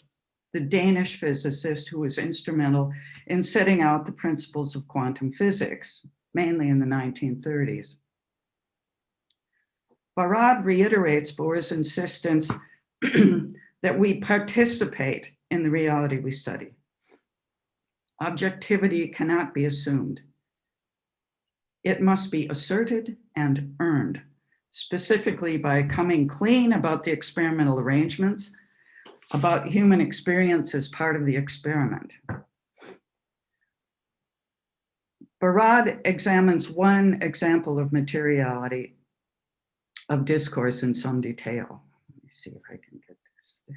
the Danish physicist who was instrumental in setting out the principles of quantum physics, mainly in the 1930s. Barad reiterates Bohr's insistence that we participate in the reality we study. Objectivity cannot be assumed. It must be asserted and earned, specifically by coming clean about the experimental arrangements, about human experience as part of the experiment. Barad examines one example of materiality of discourse in some detail. Let me see if I can get this there.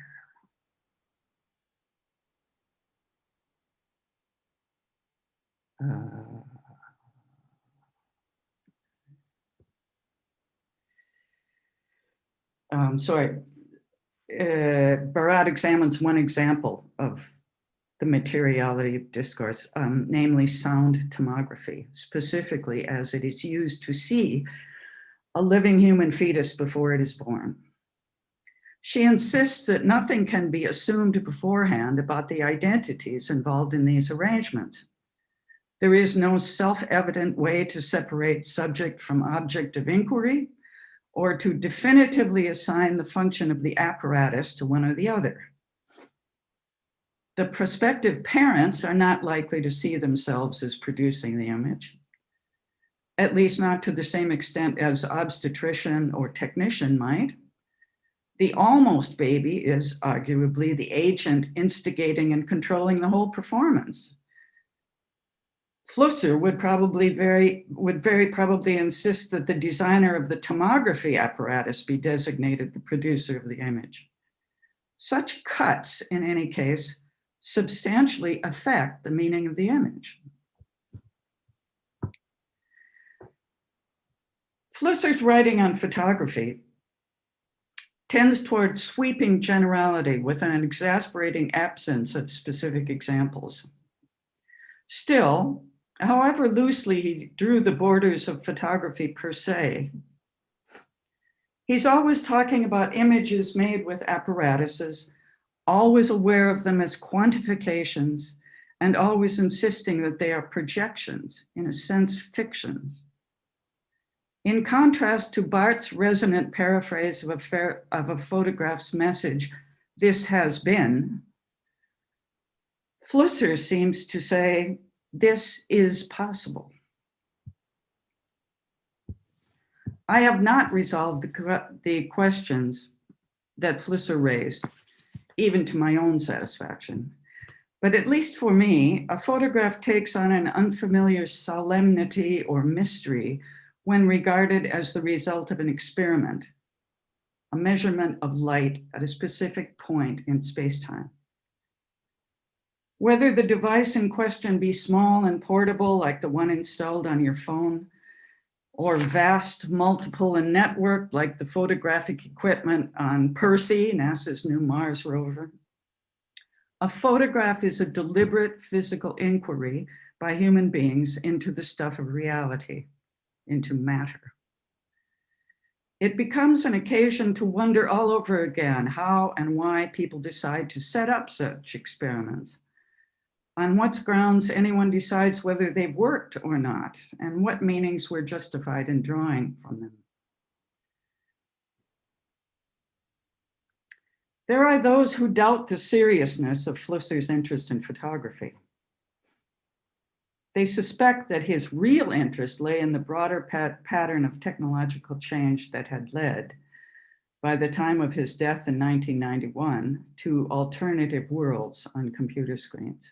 Barad examines one example of the materiality of discourse, namely sound tomography, specifically as it is used to see a living human fetus before it is born. She insists that nothing can be assumed beforehand about the identities involved in these arrangements. There is no self-evident way to separate subject from object of inquiry or to definitively assign the function of the apparatus to one or the other. The prospective parents are not likely to see themselves as producing the image, at least not to the same extent as obstetrician or technician might. The almost baby is arguably the agent instigating and controlling the whole performance. Flusser would very probably insist that the designer of the tomography apparatus be designated the producer of the image. Such cuts, in any case, substantially affect the meaning of the image. Flusser's writing on photography tends towards sweeping generality with an exasperating absence of specific examples. Still, however loosely he drew the borders of photography per se, he's always talking about images made with apparatuses, always aware of them as quantifications, and always insisting that they are projections, in a sense, fictions. In contrast to Barth's resonant paraphrase of a photograph's message, "This has been," Flusser seems to say, "This is possible." I have not resolved the questions that Flusser raised, even to my own satisfaction. But at least for me, a photograph takes on an unfamiliar solemnity or mystery when regarded as the result of an experiment, a measurement of light at a specific point in space-time. Whether the device in question be small and portable, like the one installed on your phone, or vast, multiple, and networked, like the photographic equipment on Percy, NASA's new Mars rover. A photograph is a deliberate physical inquiry by human beings into the stuff of reality, into matter. It becomes an occasion to wonder all over again how and why people decide to set up such experiments, on what grounds anyone decides whether they've worked or not, and what meanings we're justified in drawing from them. There are those who doubt the seriousness of Flusser's interest in photography. They suspect that his real interest lay in the broader pattern of technological change that had led, by the time of his death in 1991, to alternative worlds on computer screens.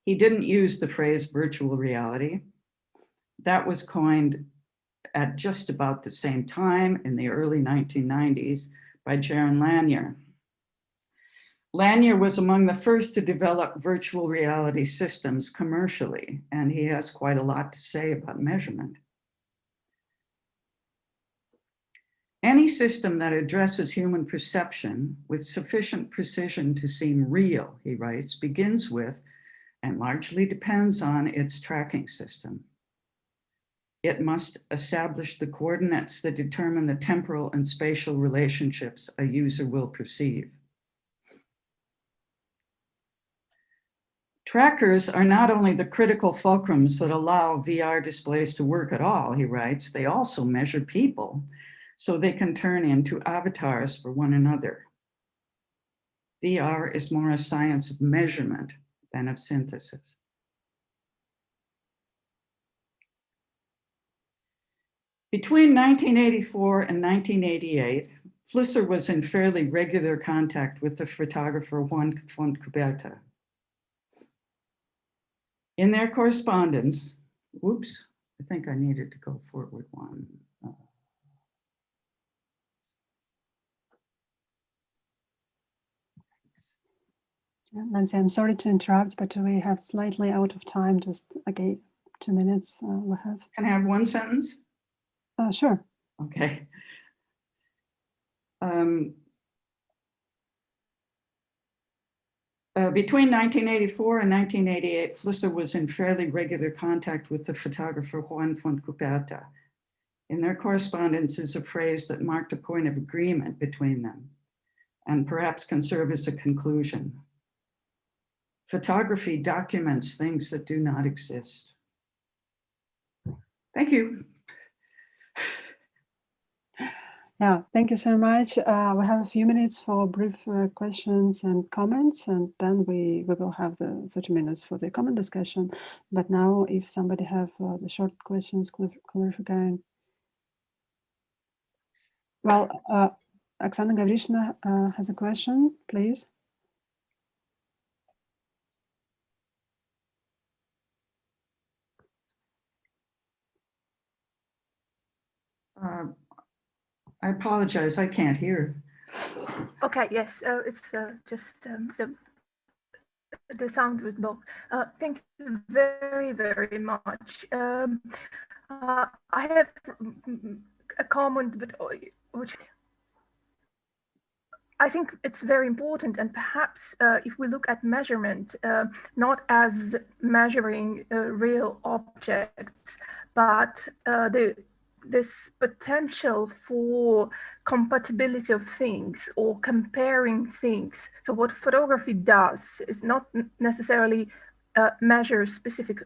He didn't use the phrase virtual reality. That was coined at just about the same time in the early 1990s by Jaron Lanier. Lanier was among the first to develop virtual reality systems commercially, and he has quite a lot to say about measurement. Any system that addresses human perception with sufficient precision to seem real, he writes, begins with and largely depends on its tracking system. It must establish the coordinates that determine the temporal and spatial relationships a user will perceive. Trackers are not only the critical fulcrums that allow VR displays to work at all, he writes, they also measure people so they can turn into avatars for one another. VR is more a science of measurement than of synthesis. Between 1984 and 1988, Flusser was in fairly regular contact with the photographer Juan Fontcuberta. In their correspondence, whoops, I think I needed to go forward one. Nancy, I'm sorry to interrupt, but we have slightly out of time, just okay, 2 minutes we have. Can I have one sentence? Sure. Okay. Between 1984 and 1988, Flusser was in fairly regular contact with the photographer Juan Fontcuberta. In their correspondence is a phrase that marked a point of agreement between them and perhaps can serve as a conclusion. Photography documents things that do not exist. Thank you. Yeah, thank you so much. We have a few minutes for brief questions and comments, and then we will have the 30 minutes for the common discussion. But now, if somebody have the short questions, clarifying. Well, Oksana Gavrishna has a question, please. I apologize, I can't hear. Okay, yes, it's just the sound was blocked. Thank you very, very much. I have a comment, but which I think it's very important, and perhaps if we look at measurement, not as measuring real objects, but this potential for compatibility of things or comparing things. So what photography does is not necessarily measure specific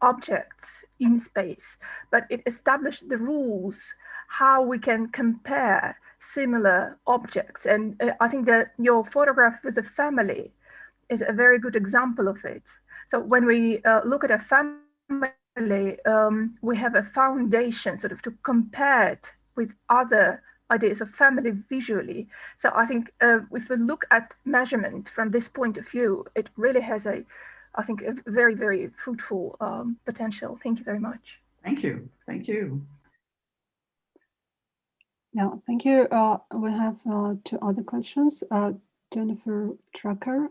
objects in space, but it establishes the rules how we can compare similar objects. And I think that your photograph with the family is a very good example of it. So when we look at a family, we have a foundation sort of to compare it with other ideas of family visually. So I think if we look at measurement from this point of view, it really has I think a very, very fruitful potential. Thank you very much. Thank you. Thank you. Yeah, thank you. We have 2 other questions. Jennifer Trucker,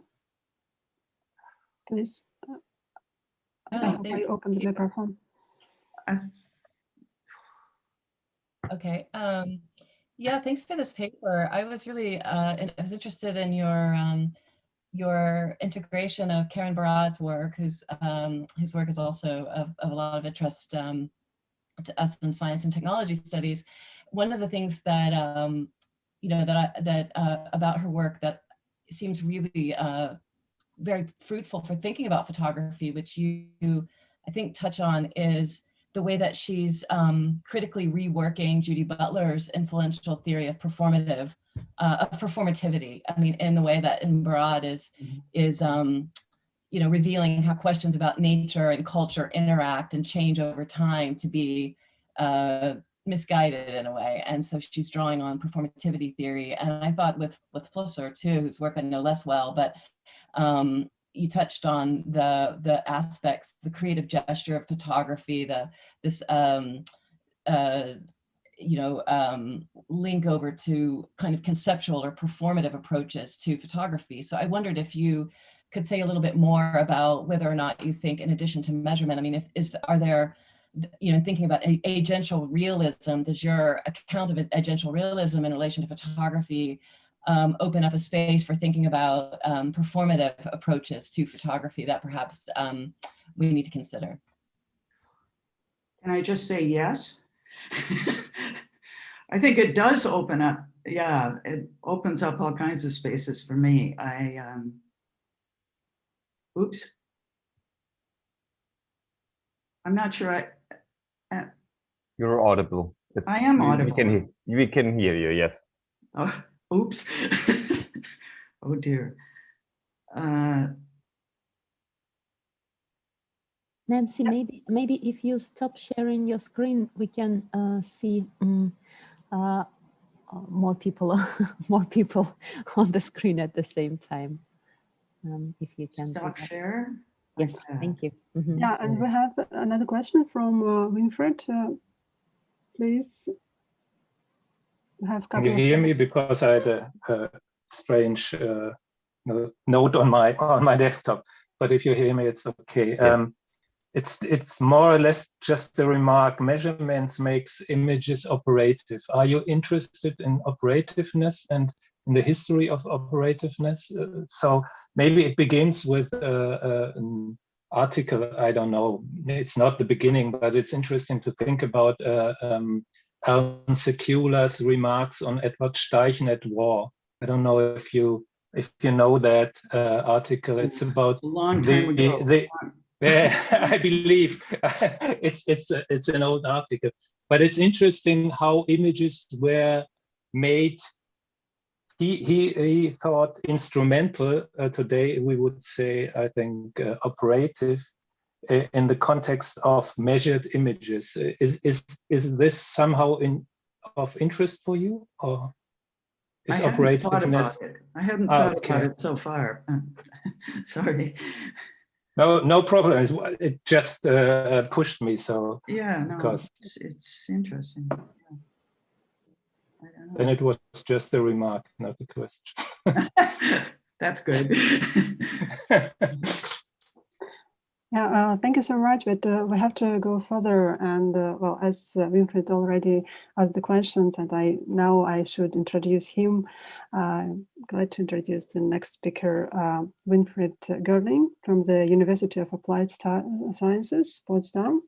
please. I hope I opened the microphone. Okay. Yeah, thanks for this paper. I was really I was interested in your integration of Karen Barad's work, whose work is also of a lot of interest to us in science and technology studies. One of the things that about her work that seems really very fruitful for thinking about photography, which you I think touch on, is the way that she's critically reworking Judy Butler's influential theory of performativity. I mean, in the way that in Barad is revealing how questions about nature and culture interact and change over time to be misguided in a way. And so she's drawing on performativity theory. And I thought with Flusser too, whose work I know less well, but you touched on the aspects, the creative gesture of photography, this link over to kind of conceptual or performative approaches to photography. So I wondered if you could say a little bit more about whether or not you think, in addition to measurement, I mean, are there, thinking about agential realism, does your account of agential realism in relation to photography open up a space for thinking about performative approaches to photography that perhaps we need to consider? Can I just say yes? I think it does open up, yeah, it opens up all kinds of spaces for me. Oops. I'm not sure You're audible. I am audible. We can hear you, yes. Oh, oops. Oh dear. Nancy, maybe if you stop sharing your screen, we can see more people on the screen at the same time. If you can stop share. Yes, thank you. Mm-hmm. Yeah, and we have another question from Winfred. Please. Can you hear me? Because I had a strange note on my desktop. But if you hear me, it's okay. Yeah. It's more or less just a remark. Measurements makes images operative. Are you interested in operativeness and in the history of operativeness? So maybe it begins with an article. I don't know. It's not the beginning, but it's interesting to think about Alan Sekula's remarks on Edward Steichen at war. I don't know if you know that article. It's about a long time ago. I believe it's an old article, but it's interesting how images were made. He thought instrumental. Today we would say, I think, operative in the context of measured images. Is this somehow of interest for you, or is operativeness? I hadn't thought about it so far. Sorry. No problem. It just pushed me. So yeah, no, because it's interesting. Yeah. I don't know. And it was just a remark, not a question. That's good. Yeah, thank you so much. But we have to go further. And well, as Winfried already asked the questions, and I should introduce him. I'm glad to introduce the next speaker, Winfried Görling from the University of Applied Sciences, Potsdam.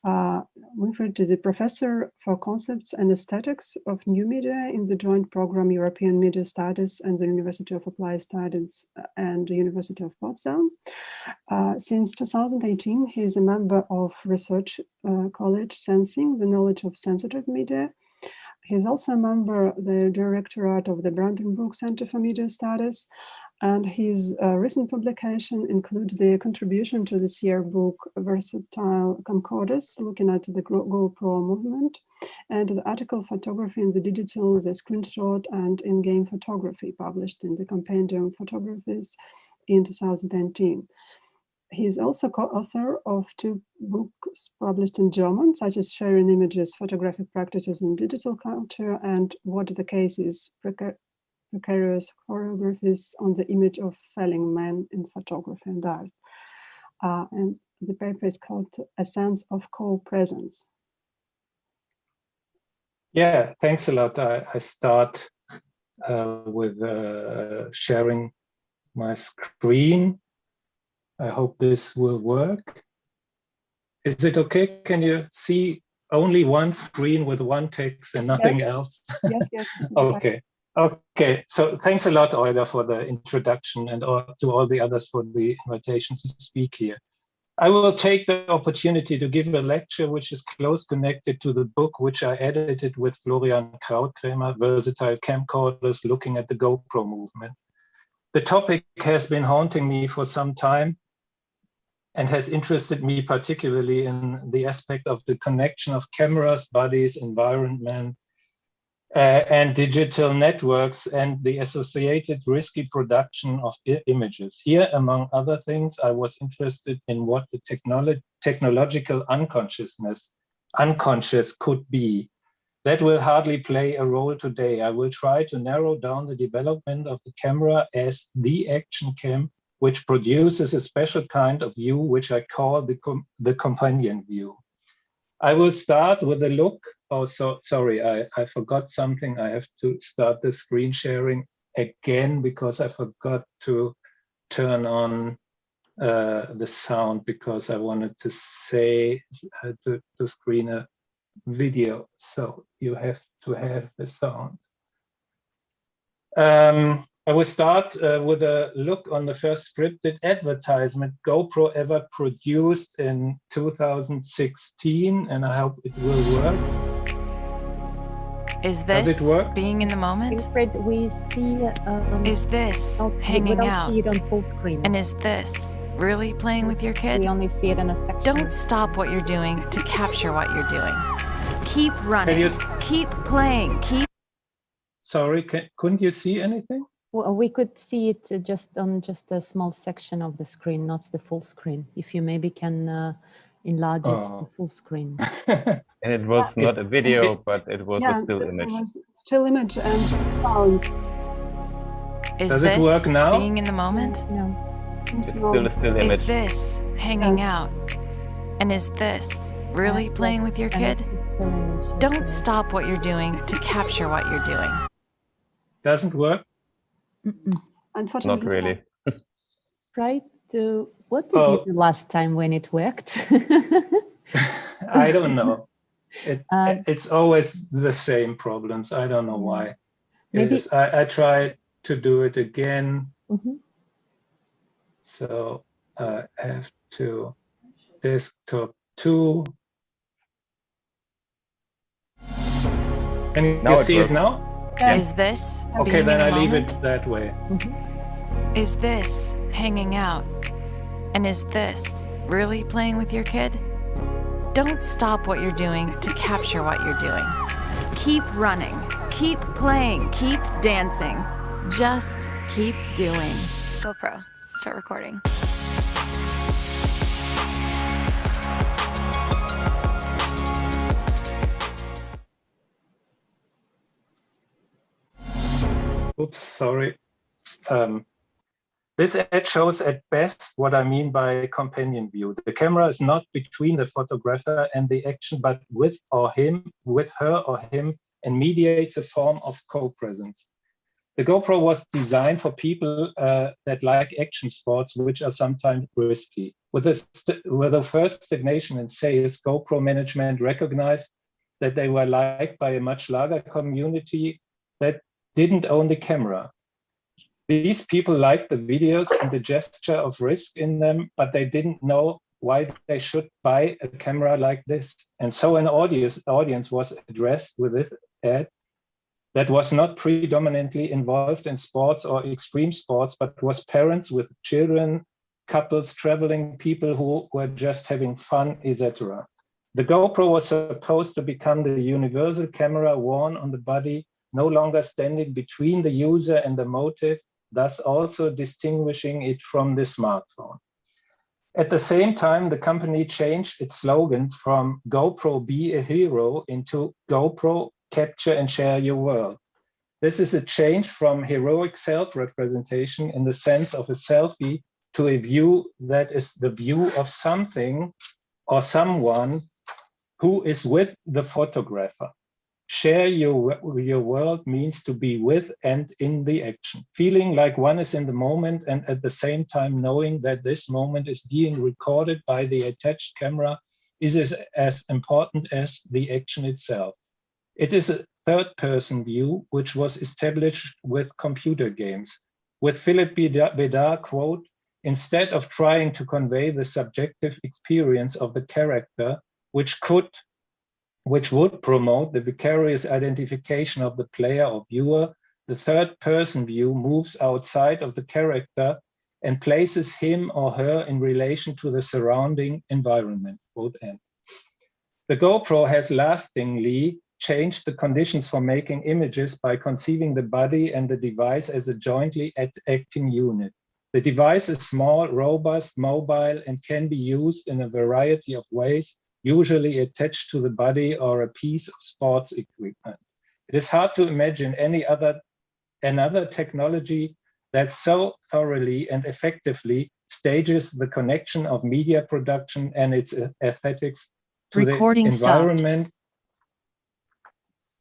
Winfried is a professor for concepts and aesthetics of new media in the joint program European Media Studies and the University of Applied Studies and the University of Potsdam. Since 2018, he is a member of Research College Sensing, the Knowledge of Sensitive Media. He is also a member of the Directorate of the Brandenburg Center for Media Studies, and his recent publication includes the contribution to this year book Versatile Camcorders, looking at the GoPro movement, and the article Photography in the Digital, the Screenshot and In-Game Photography, published in the Compendium Photographies in 2019. He is also co-author of 2 books published in German, such as Sharing Images, Photographic Practices in Digital Culture, and What the Case is, Precarious Choreographies on the Image of Failing Men in Photography and Art. And the paper is called A Sense of Co-Presence. Yeah, thanks a lot. I start with sharing my screen. I hope this will work. Is it okay? Can you see only one screen with one text and nothing else? Yes, yes. Okay. Okay, so thanks a lot, Olga, for the introduction, and to all the others for the invitation to speak here. I will take the opportunity to give a lecture which is close connected to the book which I edited with Florian Krautkrämer, Versatile Camcorders, looking at the GoPro movement. The topic has been haunting me for some time and has interested me particularly in the aspect of the connection of cameras, bodies, environment, and digital networks and the associated risky production of images. Here, among other things, I was interested in what the technological unconscious could be. That will hardly play a role today. I will try to narrow down the development of the camera as the action cam, which produces a special kind of view, which I call the companion view. I will start with a look. Oh, sorry, I forgot something. I have to start the screen sharing again because I forgot to turn on the sound because I wanted to say to screen a video. So you have to have the sound. I will start with a look on the first scripted advertisement GoPro ever produced in 2016, and I hope it will work. Is this being in the moment? Wilfred, we see. Is this hanging out? We don't see it on full screen. And is this really playing with your kid? We only see it in a section. Don't stop what you're doing to capture what you're doing. Keep running. Keep playing. Keep. Sorry, couldn't you see anything? Well, we could see it just on a small section of the screen, not the full screen. If you maybe can enlarge it to full screen. And it was not a video, but it was a still image. It was still image and sound. Does this work now? Being in the moment? No. It's still a still image. Is this hanging out? And is this really playing with your kid? Don't stop what you're doing to capture what you're doing. Doesn't work? Unfortunately, not really. Right? What did you do last time when it worked? I don't know. It's always the same problems. I don't know why. Maybe I tried to do it again. So I have to desktop 2. Can you see it now? Yes. Is this okay? Then I leave moment? it that way. Is this hanging out? And is this really playing with your kid? Don't stop what you're doing to capture what you're doing. Keep running, keep playing, keep dancing. Just keep doing. GoPro, start recording. Oops, sorry. This ad shows at best what I mean by companion view. The camera is not between the photographer and the action, but with her or him, and mediates a form of co-presence. The GoPro was designed for people that like action sports, which are sometimes risky. With the first stagnation in sales, GoPro management recognized that they were liked by a much larger community that didn't own the camera. These people liked the videos and the gesture of risk in them, but they didn't know why they should buy a camera like this. And so an audience was addressed with this ad that was not predominantly involved in sports or extreme sports, but was parents with children, couples, traveling, people who were just having fun, etc. The GoPro was supposed to become the universal camera worn on the body, no longer standing between the user and the motive, thus also distinguishing it from the smartphone. At the same time, the company changed its slogan from GoPro Be a Hero into GoPro Capture and Share Your World. This is a change from heroic self-representation in the sense of a selfie to a view that is the view of something or someone who is with the photographer. Share your world means to be with and in the action, feeling like one is in the moment and at the same time knowing that this moment is being recorded by the attached camera is as important as the action itself. It is a third-person view which was established with computer games. With Philip Bedard, quote, "Instead of trying to convey the subjective experience of the character, which would promote the vicarious identification of the player or viewer, the third-person view moves outside of the character and places him or her in relation to the surrounding environment." Quote end. The GoPro has lastingly changed the conditions for making images by conceiving the body and the device as a jointly acting unit. The device is small, robust, mobile, and can be used in a variety of ways, usually attached to the body or a piece of sports equipment. It is hard to imagine another technology that so thoroughly and effectively stages the connection of media production and its aesthetics to Recording the environment. Stopped.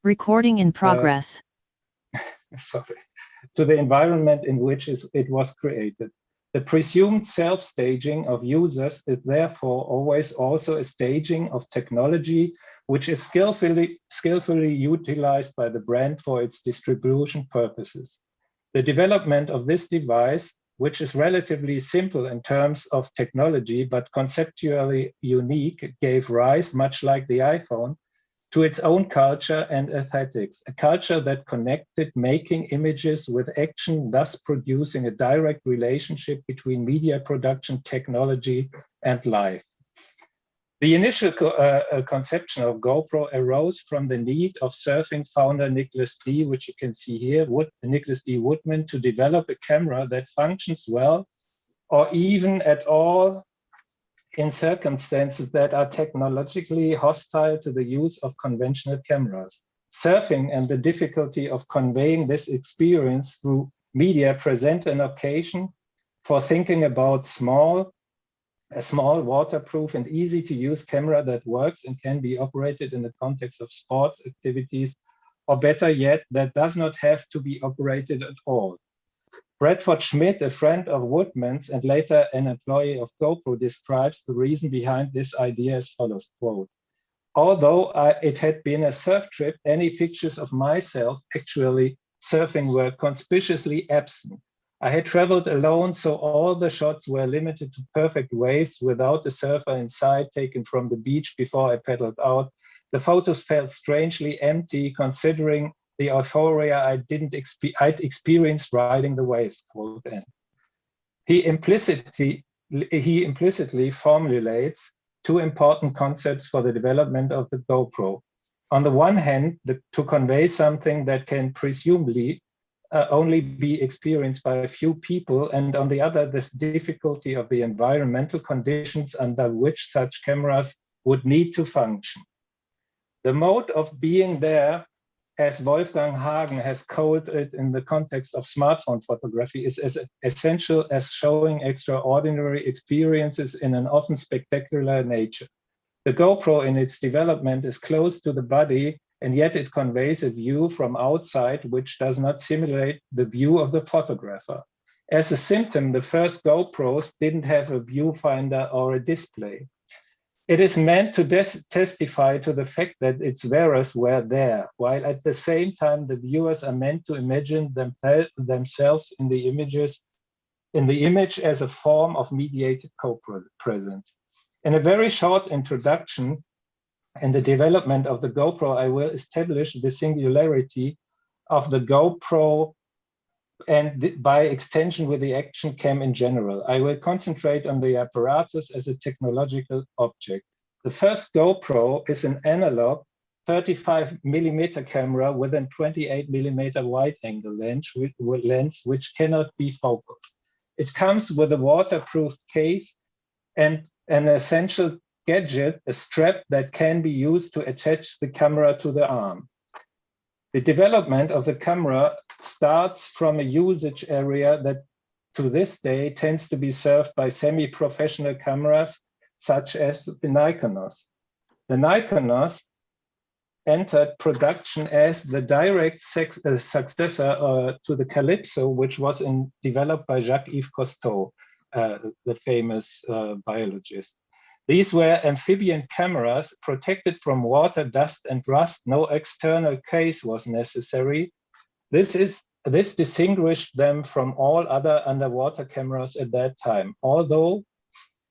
Recording in progress. Sorry. To the environment in which it was created. The presumed self-staging of users is therefore always also a staging of technology, which is skillfully utilized by the brand for its distribution purposes. The development of this device, which is relatively simple in terms of technology, but conceptually unique, gave rise, much like the iPhone, to its own culture and aesthetics, a culture that connected making images with action, thus producing a direct relationship between media production, technology, and life. The initial conception of GoPro arose from the need of surfing founder Nicholas D., which you can see here, Nicholas D. Woodman, to develop a camera that functions well, or even at all, in circumstances that are technologically hostile to the use of conventional cameras. Surfing and the difficulty of conveying this experience through media present an occasion for thinking about a small, waterproof, and easy to use camera that works and can be operated in the context of sports activities, or better yet, that does not have to be operated at all. Bradford Schmidt, a friend of Woodman's and later an employee of GoPro, describes the reason behind this idea as follows, quote, "Although it had been a surf trip, any pictures of myself actually surfing were conspicuously absent. I had traveled alone, so all the shots were limited to perfect waves without a surfer in sight taken from the beach before I paddled out. The photos felt strangely empty considering the euphoria I'd experienced riding the waves," quote end. He implicitly formulates two important concepts for the development of the GoPro. On the one hand, to convey something that can presumably only be experienced by a few people, and on the other, the difficulty of the environmental conditions under which such cameras would need to function. The mode of being there, as Wolfgang Hagen has called it in the context of smartphone photography, is as essential as showing extraordinary experiences in an often spectacular nature. The GoPro in its development is close to the body, and yet it conveys a view from outside which does not simulate the view of the photographer. As a symptom, the first GoPros didn't have a viewfinder or a display. It is meant to testify to the fact that its wearers were there, while at the same time the viewers are meant to imagine themselves in the image as a form of mediated co-presence. In a very short introduction and the development of the GoPro, I will establish the singularity of the GoPro and by extension with the action cam in general. I will concentrate on the apparatus as a technological object. The first GoPro is an analog 35mm camera with a 28mm wide angle lens which cannot be focused. It comes with a waterproof case and an essential gadget, a strap that can be used to attach the camera to the arm. The development of the camera starts from a usage area that to this day tends to be served by semi-professional cameras such as the Nikonos. The Nikonos entered production as the direct successor to the Calypso, which was developed by Jacques-Yves Cousteau, the famous biologist. These were amphibian cameras protected from water, dust, and rust. No external case was necessary. This distinguished them from all other underwater cameras at that time. Although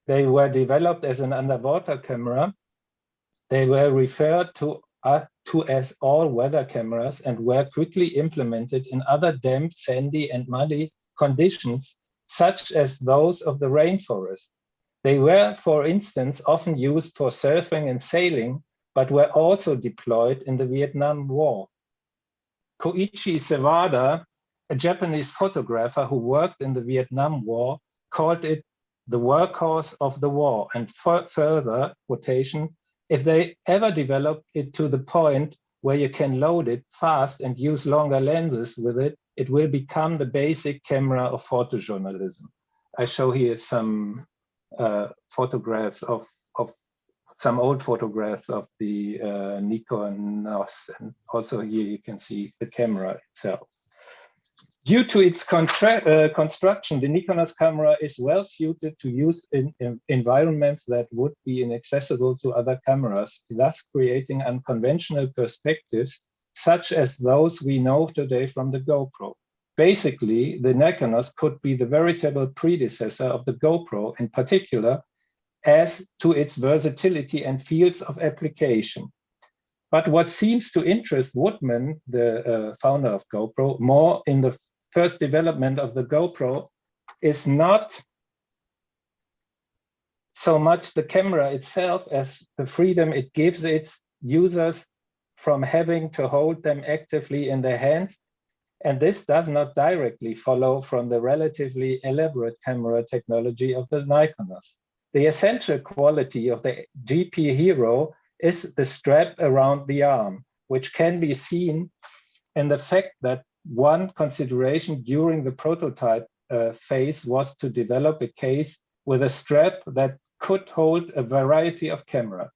they were developed as an underwater camera, they were referred to as all-weather cameras and were quickly implemented in other damp, sandy, and muddy conditions, such as those of the rainforest. They were, for instance, often used for surfing and sailing, but were also deployed in the Vietnam War. Koichi Sawada, a Japanese photographer who worked in the Vietnam War, called it the workhorse of the war, and further quotation, if they ever develop it to the point where you can load it fast and use longer lenses with it, it will become the basic camera of photojournalism. I show here some photographs of some old photographs of the Nikonos, and also here you can see the camera itself. Due to its construction, the Nikonos camera is well suited to use in environments that would be inaccessible to other cameras, thus creating unconventional perspectives, such as those we know today from the GoPro. Basically, the Nikonos could be the veritable predecessor of the GoPro, in particular, as to its versatility and fields of application. But what seems to interest Woodman, the founder of GoPro, more in the first development of the GoPro is not so much the camera itself as the freedom it gives its users from having to hold them actively in their hands. And this does not directly follow from the relatively elaborate camera technology of the Nikonos. The essential quality of the GP Hero is the strap around the arm, which can be seen in the fact that one consideration during the prototype phase was to develop a case with a strap that could hold a variety of cameras.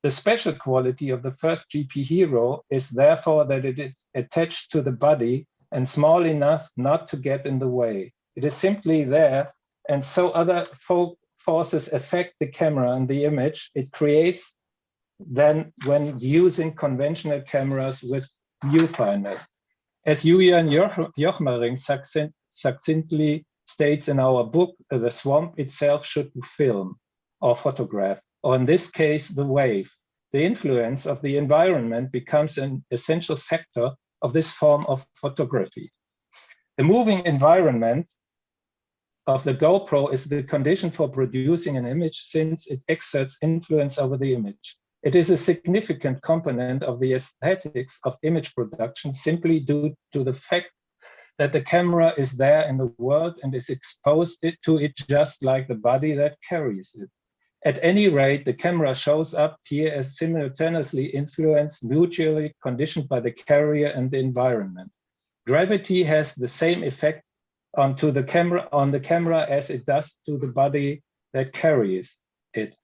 The special quality of the first GP Hero is therefore that it is attached to the body and small enough not to get in the way. It is simply there, and so other forces affect the camera and the image it creates than when using conventional cameras with viewfinders. As Julian Jochmering succinctly states in our book, the swamp itself should be filmed or photographed, or in this case, the wave. The influence of the environment becomes an essential factor of this form of photography. The moving environment of the GoPro is the condition for producing an image since it exerts influence over the image. It is a significant component of the aesthetics of image production simply due to the fact that the camera is there in the world and is exposed to it just like the body that carries it. At any rate, the camera shows up here as simultaneously influenced, mutually conditioned by the carrier and the environment. Gravity has the same effect on the camera as it does to the body that carries it.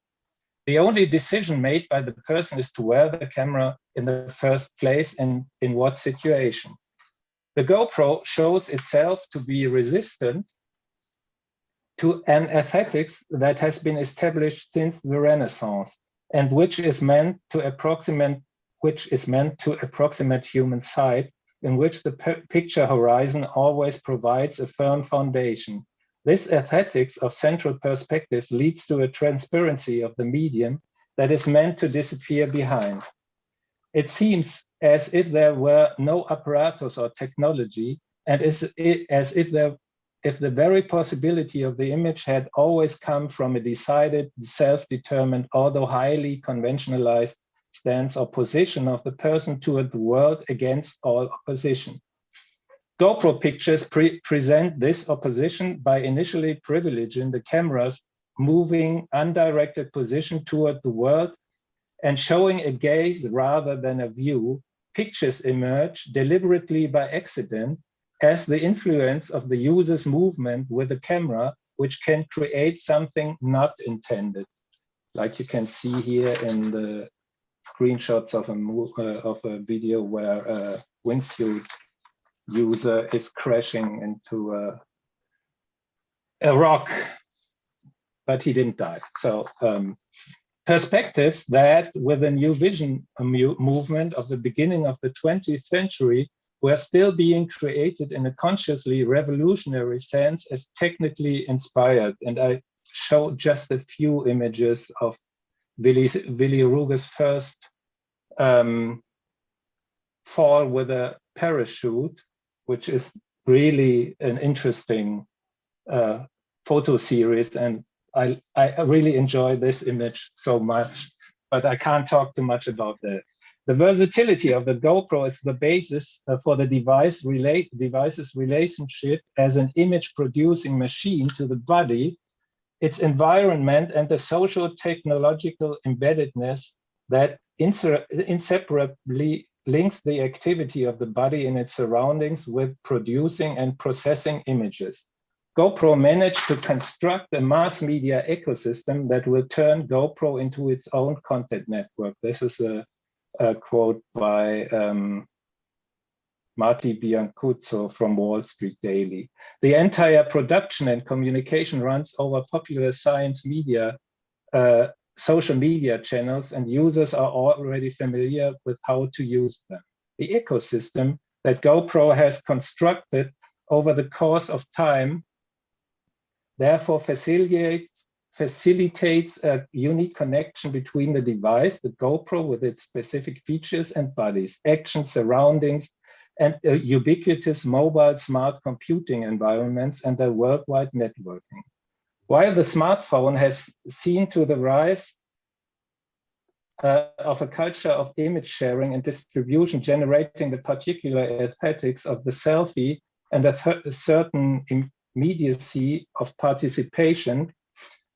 The only decision made by the person is to wear the camera in the first place and in what situation. The GoPro shows itself to be resistant to an aesthetics that has been established since the Renaissance and which is meant to approximate human sight, in which the picture horizon always provides a firm foundation. This aesthetics of central perspectives leads to a transparency of the medium that is meant to disappear behind. It seems as if there were no apparatus or technology, and as if the very possibility of the image had always come from a decided, self-determined, although highly conventionalized stance or position of the person toward the world against all opposition. GoPro pictures present this opposition by initially privileging the camera's moving, undirected position toward the world and showing a gaze rather than a view. Pictures emerge deliberately by accident as the influence of the user's movement with the camera, which can create something not intended. Like you can see here in the screenshots of a video where a wingsuit user is crashing into a rock, but he didn't die. So perspectives that with a new vision movement of the beginning of the 20th century were still being created in a consciously revolutionary sense as technically inspired. And I show just a few images of Willy Ruge's first fall with a parachute, which is really an interesting photo series. And I really enjoy this image so much, but I can't talk too much about that. The versatility of the GoPro is the basis for the device's relationship as an image producing machine to the body, its environment, and the social technological embeddedness that inseparably links the activity of the body in its surroundings with producing and processing images. GoPro managed to construct a mass media ecosystem that will turn GoPro into its own content network. This is a quote by Marty Biancuzzo from Wall Street Daily. The entire production and communication runs over popular science media, social media channels, and users are already familiar with how to use them. The ecosystem that GoPro has constructed over the course of time therefore facilitates a unique connection between the device, the GoPro with its specific features and bodies, actions, surroundings, and ubiquitous mobile smart computing environments and their worldwide networking. While the smartphone has seen to the rise of a culture of image sharing and distribution, generating the particular aesthetics of the selfie and a certain immediacy of participation,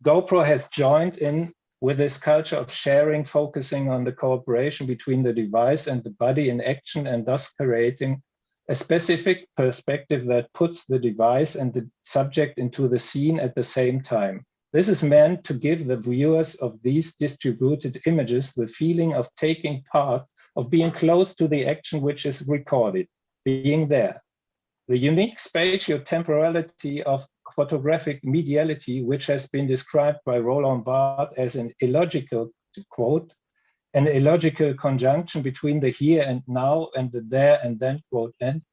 GoPro has joined in with this culture of sharing, focusing on the cooperation between the device and the body in action, and thus creating a specific perspective that puts the device and the subject into the scene at the same time. This is meant to give the viewers of these distributed images the feeling of taking part, of being close to the action which is recorded, being there. The unique spatio-temporality of photographic mediality, which has been described by Roland Barthes as an illogical, to quote, an illogical conjunction between the here and now and the there and then, quote, end,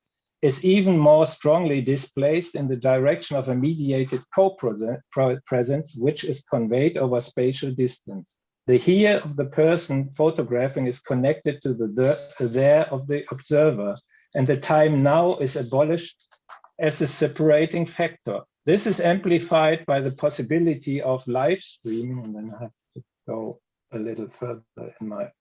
is even more strongly displaced in the direction of a mediated co-presence, which is conveyed over spatial distance. The here of the person photographing is connected to the there of the observer, and the time now is abolished as a separating factor. This is amplified by the possibility of live streaming, and then I have to go a little further in my,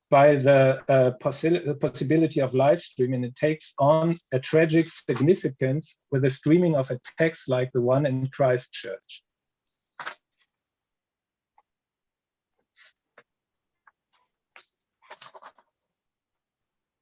by the possibility of live streaming. It takes on a tragic significance with the streaming of a text like the one in Christchurch.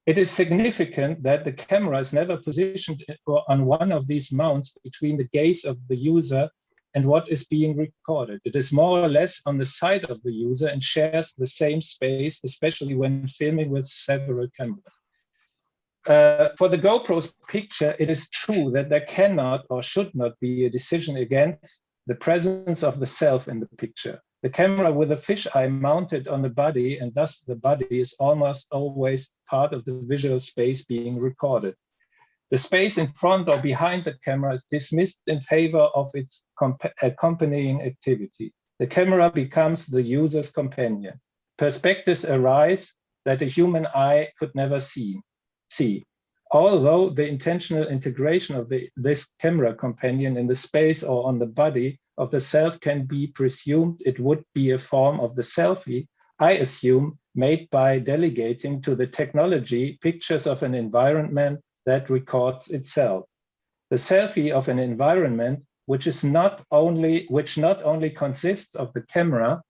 It is significant that the camera is never positioned on one of these mounts between the gaze of the user and what is being recorded. It is more or less on the side of the user and shares the same space, especially when filming with several cameras. For the GoPro's picture, it is true that there cannot or should not be a decision against the presence of the self in the picture. The camera with a fisheye mounted on the body, and thus the body is almost always part of the visual space being recorded. The space in front or behind the camera is dismissed in favor of its accompanying activity. The camera becomes the user's companion. Perspectives arise that a human eye could never see. Although the intentional integration of this camera companion in the space or on the body of the self can be presumed it would be a form of the selfie, I assume, made by delegating to the technology pictures of an environment that records itself. The selfie of an environment which not only consists of the camera,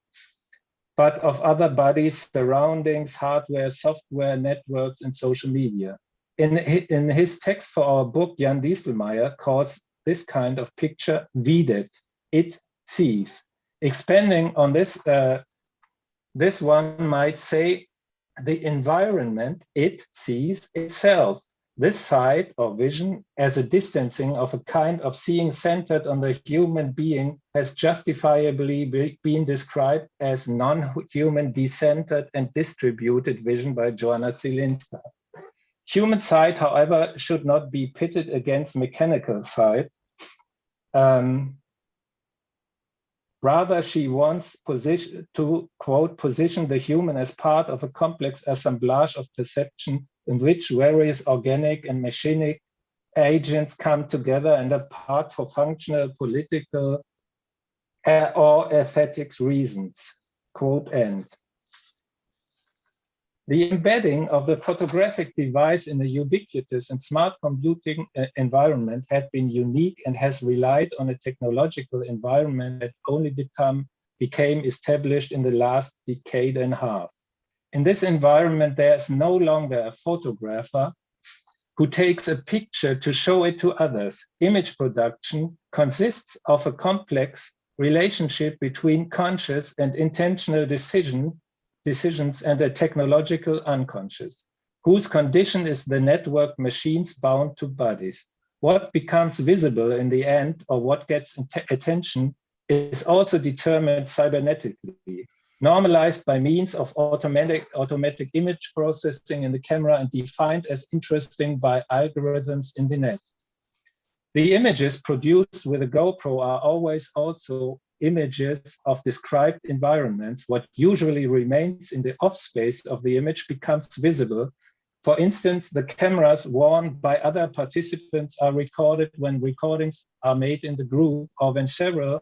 but of other bodies, surroundings, hardware, software, networks, and social media. In his text for our book, Jan Dieselmeier calls this kind of picture videt, it sees. Expanding on this, this one might say the environment, it sees itself. This sight or vision as a distancing of a kind of seeing centered on the human being has justifiably been described as non-human decentered and distributed vision by Joanna Zielinska. Human sight, however, should not be pitted against mechanical sight. Rather, she wants to, quote, position the human as part of a complex assemblage of perception in which various organic and machinic agents come together and are part for functional, political, or aesthetic reasons, quote, end. The embedding of the photographic device in a ubiquitous and smart computing environment had been unique and has relied on a technological environment that only became established in the last decade and a half. In this environment, there is no longer a photographer who takes a picture to show it to others. Image production consists of a complex relationship between conscious and intentional decisions and a technological unconscious, whose condition is the network machines bound to bodies. What becomes visible in the end, or what gets attention, is also determined cybernetically, normalized by means of automatic image processing in the camera and defined as interesting by algorithms in the net. The images produced with a GoPro are always also images of described environments. What usually remains in the off space of the image becomes visible. For instance, the cameras worn by other participants are recorded when recordings are made in the group, or when several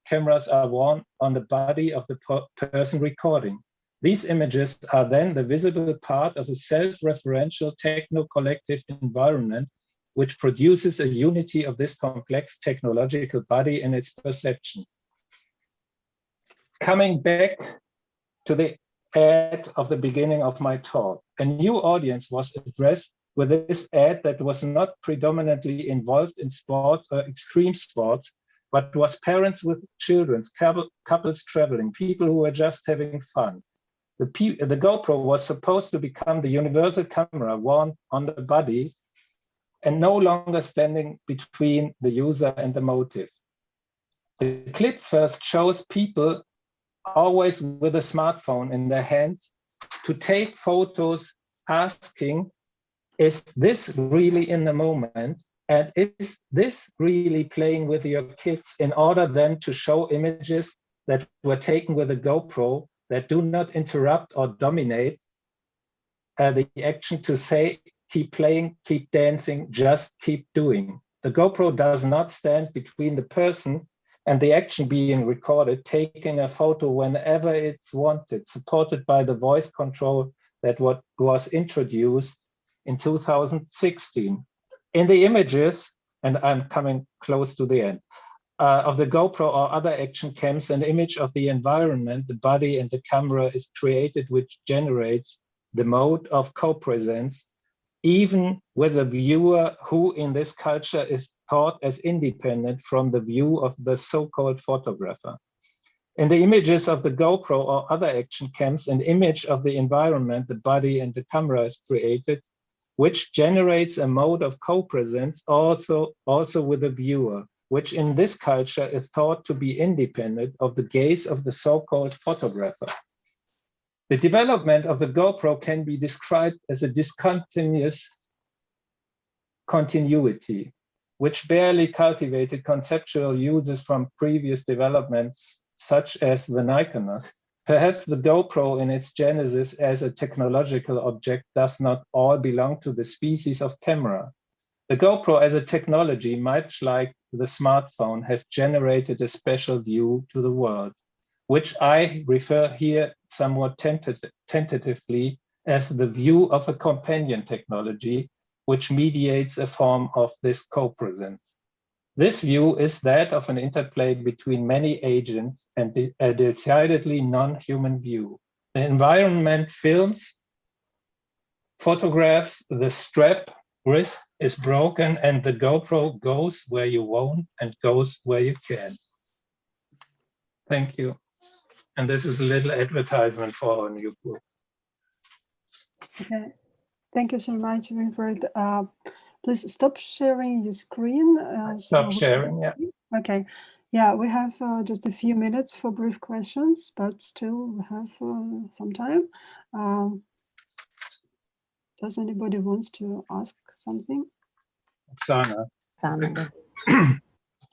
cameras are worn on the body of the person recording. These images are then the visible part of a self-referential techno-collective environment, which produces a unity of this complex technological body in its perception. Coming back to the ad of the beginning of my talk, a new audience was addressed with this ad that was not predominantly involved in sports or extreme sports, but was parents with children, couples traveling, people who were just having fun. The GoPro was supposed to become the universal camera worn on the body and no longer standing between the user and the motive. The clip first shows people always with a smartphone in their hands to take photos, asking, is this really in the moment? And is this really playing with your kids, in order then to show images that were taken with a GoPro that do not interrupt or dominate the action, to say, keep playing, keep dancing, just keep doing. The GoPro does not stand between the person and the action being recorded, taking a photo whenever it's wanted, supported by the voice control that was introduced in 2016. In the images, and I'm coming close to the end, of the GoPro or other action cams, an image of the environment, the body and the camera is created, which generates the mode of co-presence, even with a viewer who in this culture is thought as independent from the view of the so-called photographer. In the images of the GoPro or other action cams, an image of the environment, the body and the camera is created, which generates a mode of co-presence also with a viewer, which in this culture is thought to be independent of the gaze of the so-called photographer. The development of the GoPro can be described as a discontinuous continuity, which barely cultivated conceptual uses from previous developments, such as the Nikonos. Perhaps the GoPro in its genesis as a technological object does not all belong to the species of camera. The GoPro as a technology, much like the smartphone, has generated a special view to the world, which I refer here somewhat tentatively as the view of a companion technology, which mediates a form of this co-presence. This view is that of an interplay between many agents and a decidedly non-human view. The environment films, photographs, the strap wrist is broken, and the GoPro goes where you won't and goes where you can. Thank you. And this is a little advertisement for our new book. Okay, thank you so much, Winfried. Please stop sharing your screen. Stop sharing, yeah. Okay, yeah, we have just a few minutes for brief questions, but still we have some time. Does anybody wants to ask something? Sana.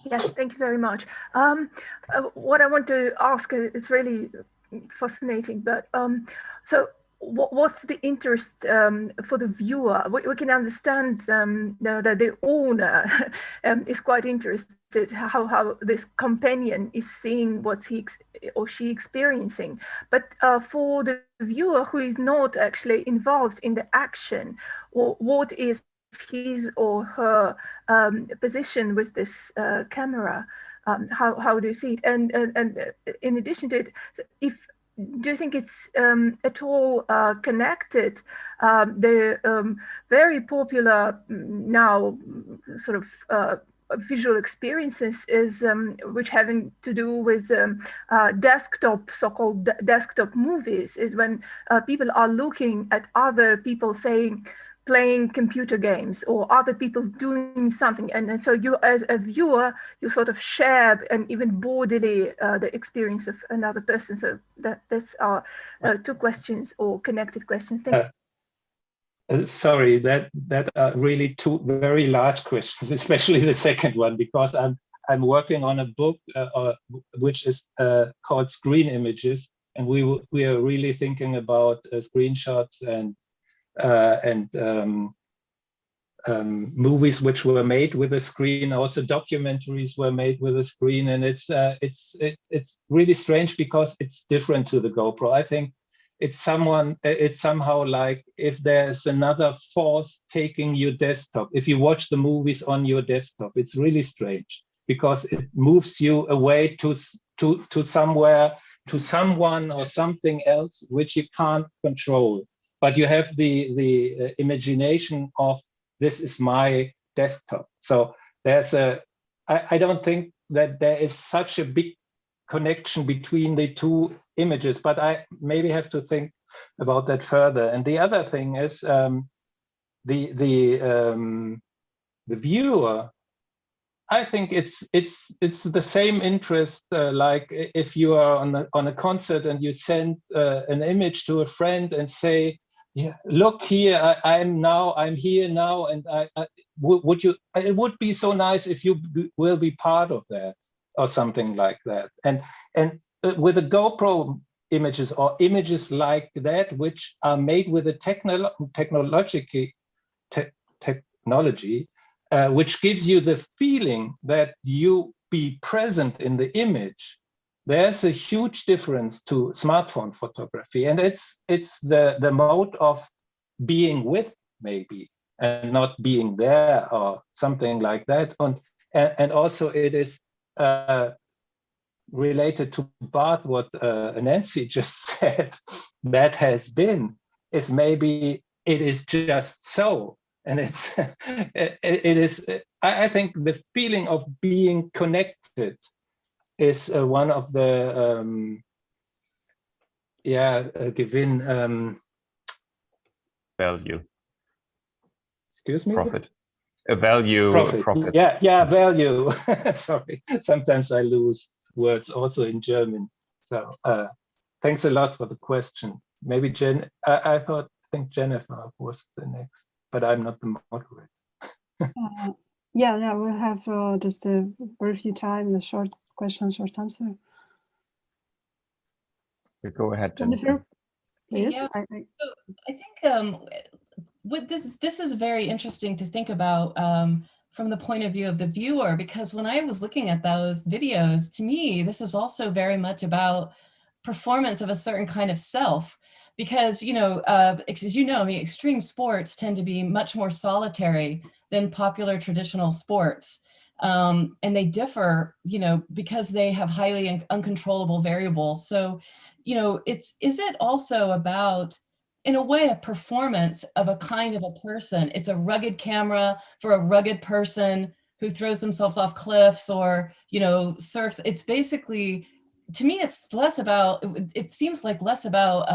Yes, thank you very much. What I want to ask, it's really fascinating, but so what's the interest for the viewer? We can understand that the owner is quite interested how this companion is seeing what he or she experiencing. But for the viewer who is not actually involved in the action, what is his or her position with this camera? How do you see it? And in addition to it, do you think it's at all connected? The very popular now sort of visual experiences is which having to do with desktop, so-called desktop movies, is when people are looking at other people playing computer games or other people doing something, and so you as a viewer, you sort of share and even bodily the experience of another person. So that's our two questions or connected questions. Thank you. Sorry, that are really two very large questions, especially the second one, because I'm working on a book which is called Screen Images, and we are really thinking about screenshots and movies which were made with a screen. Also documentaries were made with a screen, and it's really strange because it's different to the GoPro. I think it's somehow like if there's another force taking your desktop. If you watch the movies on your desktop, it's really strange because it moves you away to somewhere, to someone or something else which you can't control. But you have the imagination of this is my desktop. So there's I don't think that there is such a big connection between the two images, but I maybe have to think about that further. And the other thing is the viewer. I think it's the same interest like if you are on a concert and you send an image to a friend and say, yeah, look here, I'm here now, and it would be so nice if you will be part of that or something like that. And with the GoPro images or images like that, which are made with a technology, which gives you the feeling that you be present in the image, there's a huge difference to smartphone photography, and it's the mode of being with maybe and not being there or something like that. And also it is related to Bart what Nancy just said. That has been is maybe it is just so, and it's it is. I think the feeling of being connected is one of the value. Excuse me. Profit. A value. Profit. Yeah, value. Sorry, sometimes I lose words also in German. So thanks a lot for the question. Maybe I think Jennifer was the next, but I'm not the moderator. Yeah, we'll have just a very few time, the short question, short answer. Go ahead, Jennifer. Please. Yeah. I think with this is very interesting to think about from the point of view of the viewer, because when I was looking at those videos, to me, this is also very much about performance of a certain kind of self. Because, you know, as you know, extreme sports tend to be much more solitary than popular traditional sports. and they differ, because they have highly uncontrollable variables. So, is it also about, in a way, a performance of a kind of a person? It's a rugged camera for a rugged person who throws themselves off cliffs or, surfs. It's basically, to me, it's less about, it seems like less about,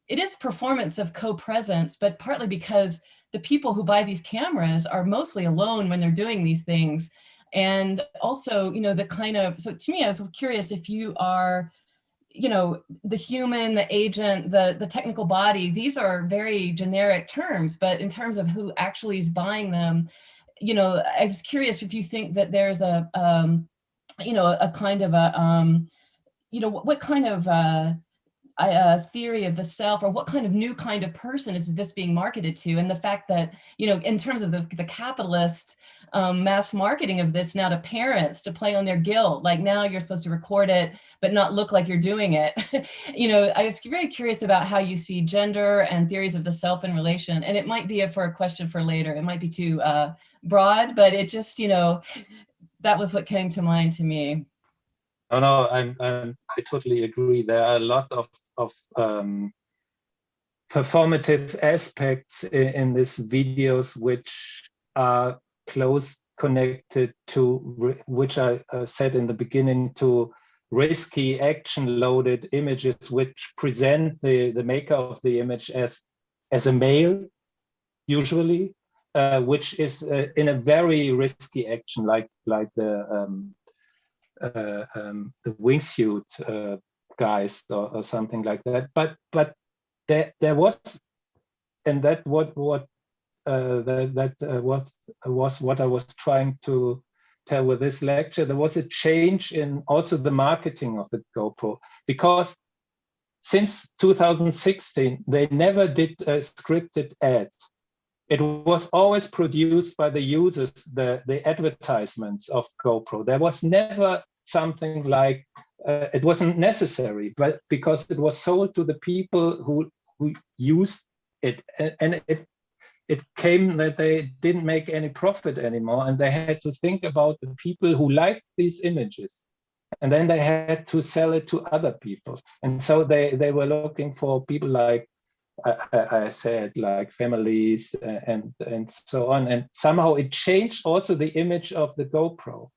it is performance of co-presence, but partly because the people who buy these cameras are mostly alone when they're doing these things. And also, so to me, I was curious if you are, the human, the agent, the technical body, these are very generic terms, but in terms of who actually is buying them, I was curious if you think that there's a kind of a, what kind of theory of the self, or what kind of new kind of person is this being marketed to? And the fact that, in terms of the capitalist mass marketing of this now to parents to play on their guilt, like now you're supposed to record it, but not look like you're doing it. I was very curious about how you see gender and theories of the self in relation. And it might be for a question for later. It might be too broad, but it just, that was what came to mind to me. No, I totally agree. There are a lot of performative aspects in these videos which are close connected to, which I said in the beginning, to risky action-loaded images which present the maker of the image as a male, usually, which is in a very risky action, like the wingsuit guys or something like that. But there was, and that was what I was trying to tell with this lecture. There was a change in also the marketing of the GoPro, because since 2016 they never did scripted ads. It was always produced by the users, the advertisements of GoPro. There was never something like, it wasn't necessary, but because it was sold to the people who used it, and it came that they didn't make any profit anymore, and they had to think about the people who liked these images, and then they had to sell it to other people. And so they were looking for people like, I said, like families and so on. And somehow it changed also the image of the GoPro.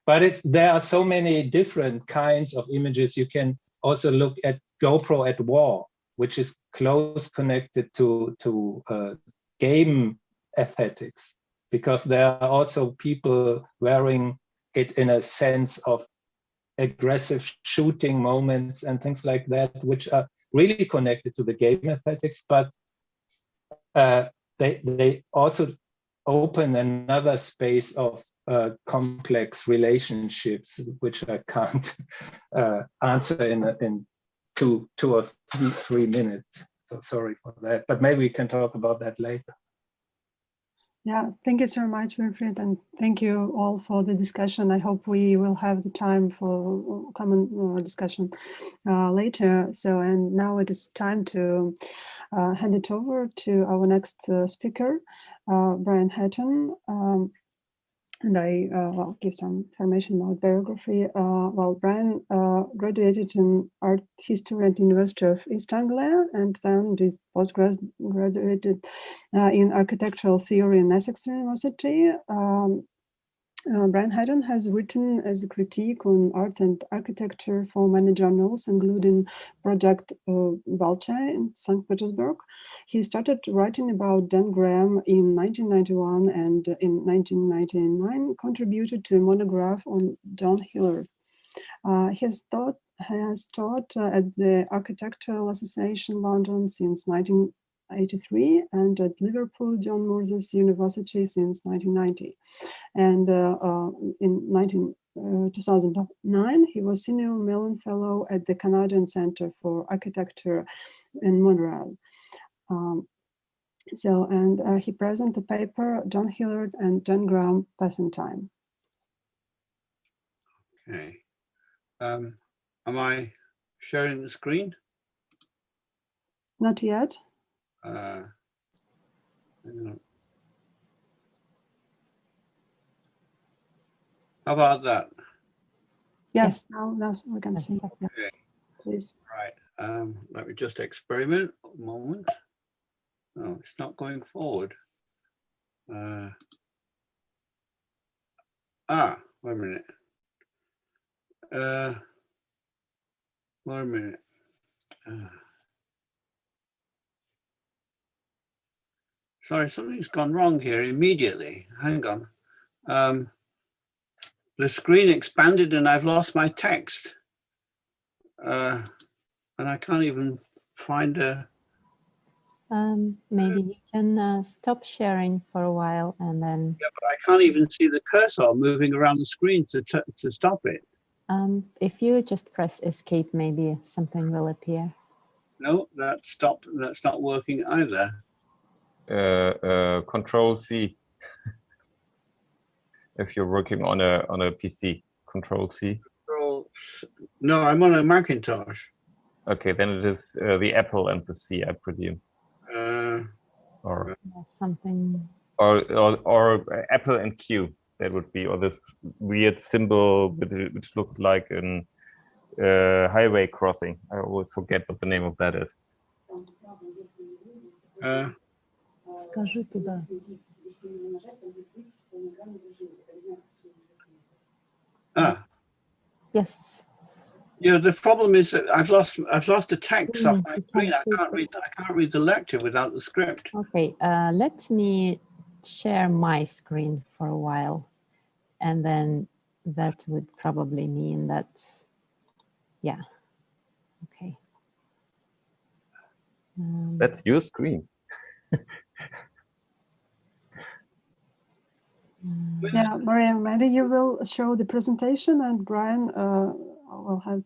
But there are so many different kinds of images. You can also look at GoPro at war, which is close connected to game aesthetics, because there are also people wearing it in a sense of aggressive shooting moments and things like that, which are really connected to the game aesthetics, but they also open another space of complex relationships, which I can't answer in two or three minutes. So sorry for that, but maybe we can talk about that later. Yeah, thank you so much, Wilfried, and thank you all for the discussion. I hope we will have the time for common discussion later. So, and now it is time to hand it over to our next speaker, Brian Hatton. And I will give some information about biography. Brian graduated in art history at the University of East Anglia, and then did postgraduated in architectural theory in Essex University. Brian Hatton has written as a critique on art and architecture for many journals, including Project Vulture in St. Petersburg. He started writing about Dan Graham in 1991, and in 1999 contributed to a monograph on John Hillard. He has taught at the Architectural Association London since 1983 and at Liverpool John Moores University since 1990. And in 2009, he was Senior Mellon Fellow at the Canadian Centre for Architecture in Montreal. He presented the paper John Hillard and Dan Graham, Passing Time. Okay. Am I sharing the screen? Not yet. Hang on. How about that? Yes, now we can see. Yeah. Okay. Please. Right. Let me just experiment a moment. No, it's not going forward. Wait a minute. Wait a minute. Sorry, something's gone wrong here immediately. Hang on. The screen expanded and I've lost my text. And I can't even find a... Maybe you can stop sharing for a while and then... Yeah, but I can't even see the cursor moving around the screen to stop it. If you just press escape, maybe something will appear. No, that's not working either. Control C. If you're working on a PC, Control C. No, I'm on a Macintosh. Okay, then it is the Apple and the C, I presume. Or something. Or Apple and Q. That would be, or this weird symbol which looked like an highway crossing. I always forget what the name of that is. Скажи туда. Yes. Yeah, the problem is that I've lost the text off my screen. I can't read the lecture without the script. Okay, let me share my screen for a while, and then that would probably mean that, yeah. Okay. That's your screen. Yeah, Maria, maybe you will show the presentation and Brian will have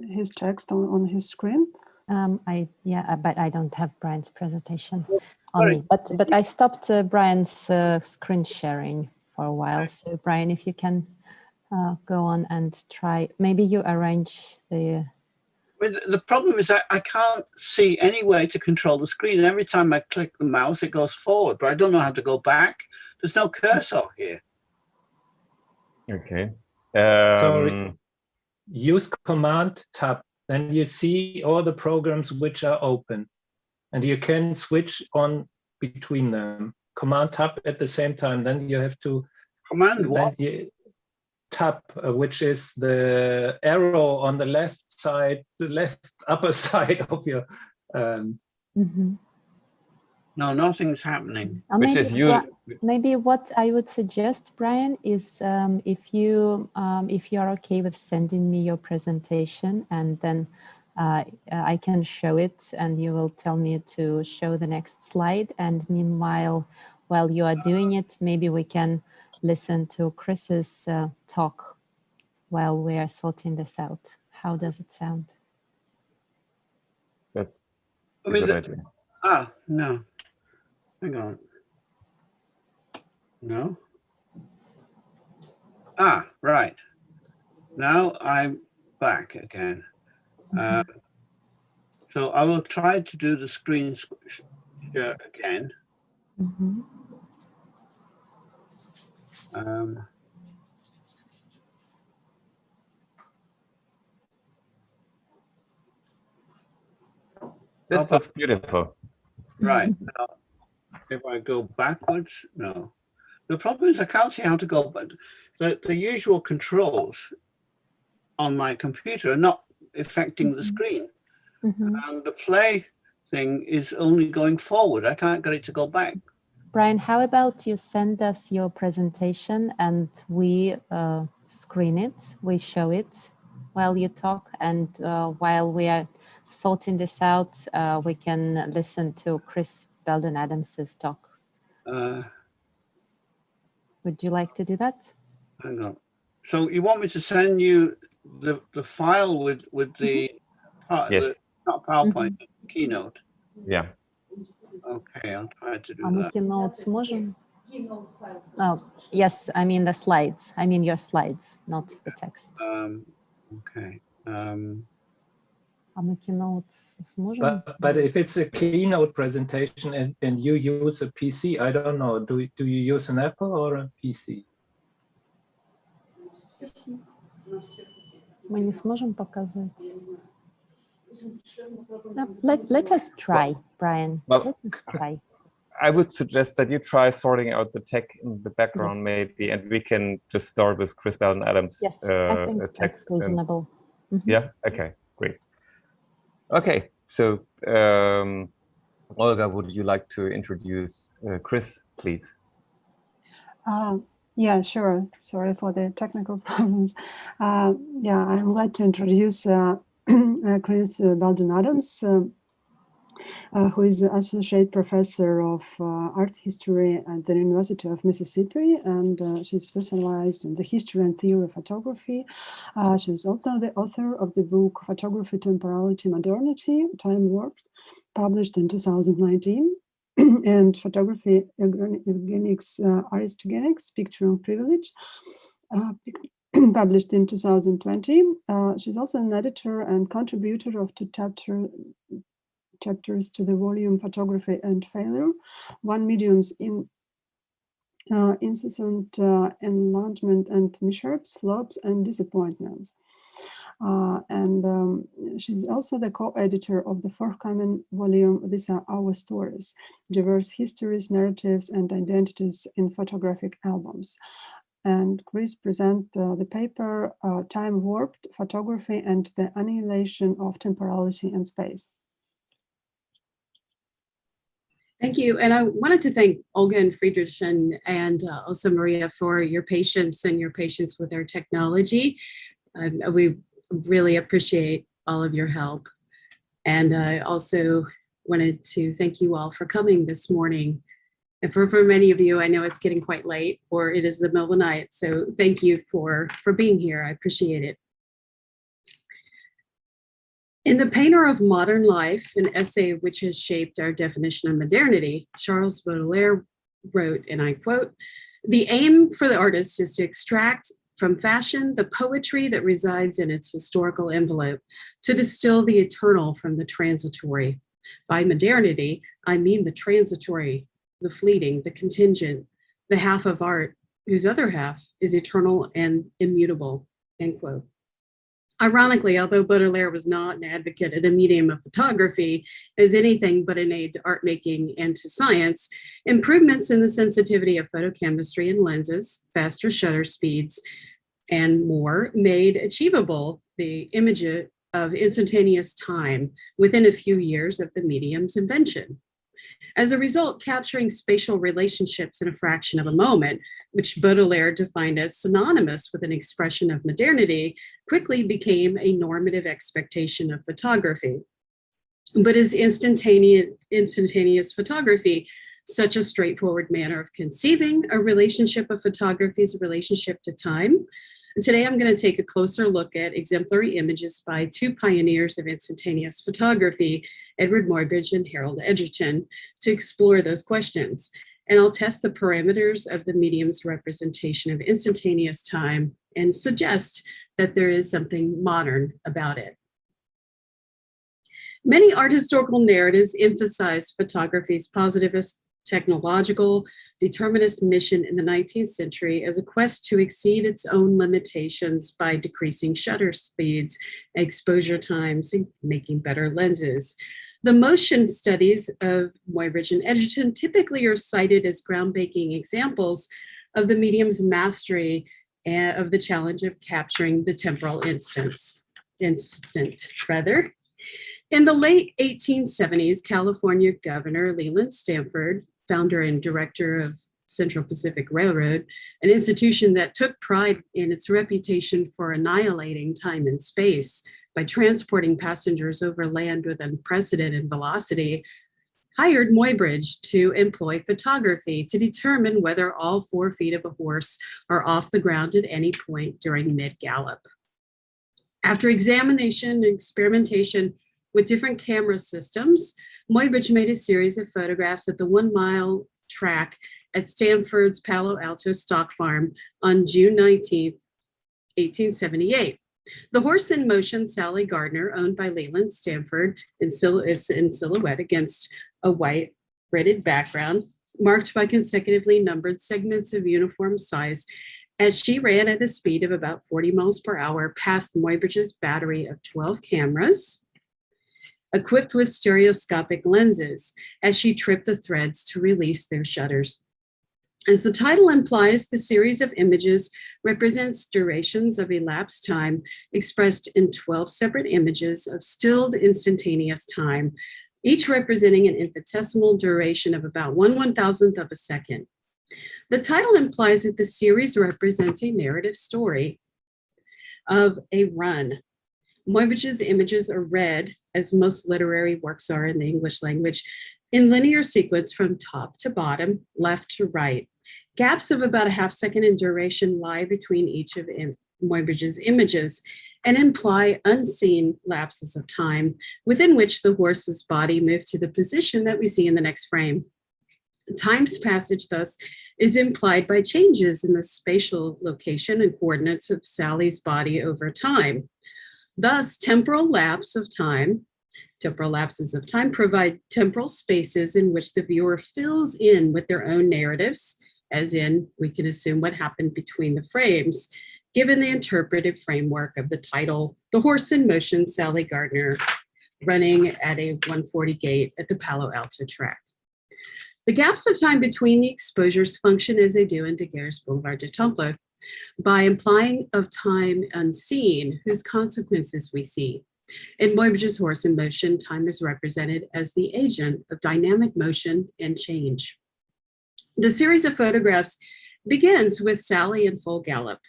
his text on his screen. But I don't have Brian's presentation on me. But I stopped Brian's screen sharing for a while. So Brian, if you can go on and try, maybe you arrange the... The problem is I can't see any way to control the screen. And every time I click the mouse, it goes forward, but I don't know how to go back. There's no cursor here. Okay. So use Command Tab, then you see all the programs which are open, and you can switch on between them. Command Tab at the same time. Then you have to Command what? Tab, which is the arrow on the left side, the left upper side of your. No, nothing's happening. Maybe what I would suggest, Brian, is if you are okay with sending me your presentation, and then I can show it, and you will tell me to show the next slide. And meanwhile, while you are doing it, maybe we can listen to Chris's talk while we are sorting this out. How does it sound? That's a good idea. No. Hang on. No. Right. Now I'm back again. So I will try to do the screen share again. This looks beautiful. Right. Now, if I go backwards, no. The problem is I can't see how to go, but the usual controls on my computer are not affecting the screen. And the play thing is only going forward. I can't get it to go back. Brian, how about you send us your presentation and we screen it, we show it while you talk, and while we are sorting this out, we can listen to Chris Belden-Adams's talk. Would you like to do that? Hang on. So you want me to send you the file with the yes. Not PowerPoint, Keynote? Yeah. Okay, I'll try to do А мы that. Keynote сможем? Oh, yes, I mean the slides. I mean your slides, not the text. Okay. А мы Keynote сможем? But if it's a Keynote presentation and you use a PC, I don't know. Do you use an Apple or a PC? Мы не сможем показать. No, let us try, Brian. Well, let us try. I would suggest that you try sorting out the tech in the background, maybe, and we can just start with Chris Belden-Adams' Yes, I think text. that's reasonable. Yeah, okay, great. Okay, so Olga, would you like to introduce Chris, please? Yeah, sure. Sorry for the technical problems. Yeah, I'm glad to introduce Chris Belden-Adams, who is Associate Professor of Art History at the University of Mississippi, and she's specialized in the history and theory of photography. She's also the author of the book Photography, Temporality, Modernity, Time Warped, published in 2019. And Photography, Eugenics, Aristogenics, Picture Privilege, published in 2020. She's also an editor and contributor of two chapters to the volume Photography and Failure, One Medium's Incessant Enlargement and Mishaps, Flops and Disappointments. And she's also the co-editor of the forthcoming volume, These Are Our Stories, Diverse Histories, Narratives, and Identities in Photographic Albums. And Chris presents the paper, Time Warped, Photography and the Annihilation of Temporality and Space. Thank you. And I wanted to thank Olga and Friedrichsen and also Maria for your patience and your patience with our technology. We really appreciate all of your help. And I also wanted to thank you all for coming this morning. And for many of you, I know it's getting quite late or it is the middle of the night. So thank you for being here. I appreciate it. In The Painter of Modern Life, an essay which has shaped our definition of modernity, Charles Baudelaire wrote, and I quote, "The aim for the artist is to extract from fashion the poetry that resides in its historical envelope, to distill the eternal from the transitory. By modernity, I mean the transitory, the fleeting, the contingent, the half of art whose other half is eternal and immutable," end quote. Ironically, although Baudelaire was not an advocate of the medium of photography as anything but an aid to art making and to science, improvements in the sensitivity of photochemistry and lenses, faster shutter speeds, and more made achievable the image of instantaneous time within a few years of the medium's invention. As a result, capturing spatial relationships in a fraction of a moment, which Baudelaire defined as synonymous with an expression of modernity, quickly became a normative expectation of photography. But is instantaneous photography such a straightforward manner of conceiving a relationship of photography's relationship to time? And today I'm going to take a closer look at exemplary images by two pioneers of instantaneous photography, Edward Muybridge and Harold Edgerton, to explore those questions. And I'll test the parameters of the medium's representation of instantaneous time and suggest that there is something modern about it. Many art historical narratives emphasize photography's positivist, technological, determinist mission in the 19th century as a quest to exceed its own limitations by decreasing shutter speeds, exposure times, and making better lenses. The motion studies of Muybridge and Edgerton typically are cited as groundbreaking examples of the medium's mastery of the challenge of capturing the temporal instant. In the late 1870s, California Governor Leland Stanford, founder and director of Central Pacific Railroad, an institution that took pride in its reputation for annihilating time and space by transporting passengers over land with unprecedented velocity, hired Muybridge to employ photography to determine whether all 4 feet of a horse are off the ground at any point during mid-gallop. After examination and experimentation with different camera systems, Muybridge made a series of photographs of the 1 mile track at Stanford's Palo Alto Stock Farm on June 19, 1878. The horse in motion, Sally Gardner, owned by Leland Stanford, is in silhouette against a white gridded background, marked by consecutively numbered segments of uniform size as she ran at a speed of about 40 miles per hour past Muybridge's battery of 12 cameras, equipped with stereoscopic lenses, as she tripped the threads to release their shutters. As the title implies, the series of images represents durations of elapsed time expressed in 12 separate images of stilled instantaneous time, each representing an infinitesimal duration of about 1/1000th of a second. The title implies that the series represents a narrative story of a run. Muybridge's images are read, as most literary works are in the English language, in linear sequence from top to bottom, left to right. Gaps of about a half second in duration lie between each of Muybridge's images and imply unseen lapses of time within which the horse's body moved to the position that we see in the next frame. Time's passage, thus, is implied by changes in the spatial location and coordinates of Sally's body over time. Thus, temporal lapses of time provide temporal spaces in which the viewer fills in with their own narratives, as in, we can assume what happened between the frames, given the interpretive framework of the title, The Horse in Motion, Sally Gardner, running at a 140 gait at the Palo Alto track. The gaps of time between the exposures function as they do in Daguerre's Boulevard du Temple, by implying of time unseen, whose consequences we see. In Muybridge's Horse in Motion, time is represented as the agent of dynamic motion and change. The series of photographs begins with Sally in full gallop.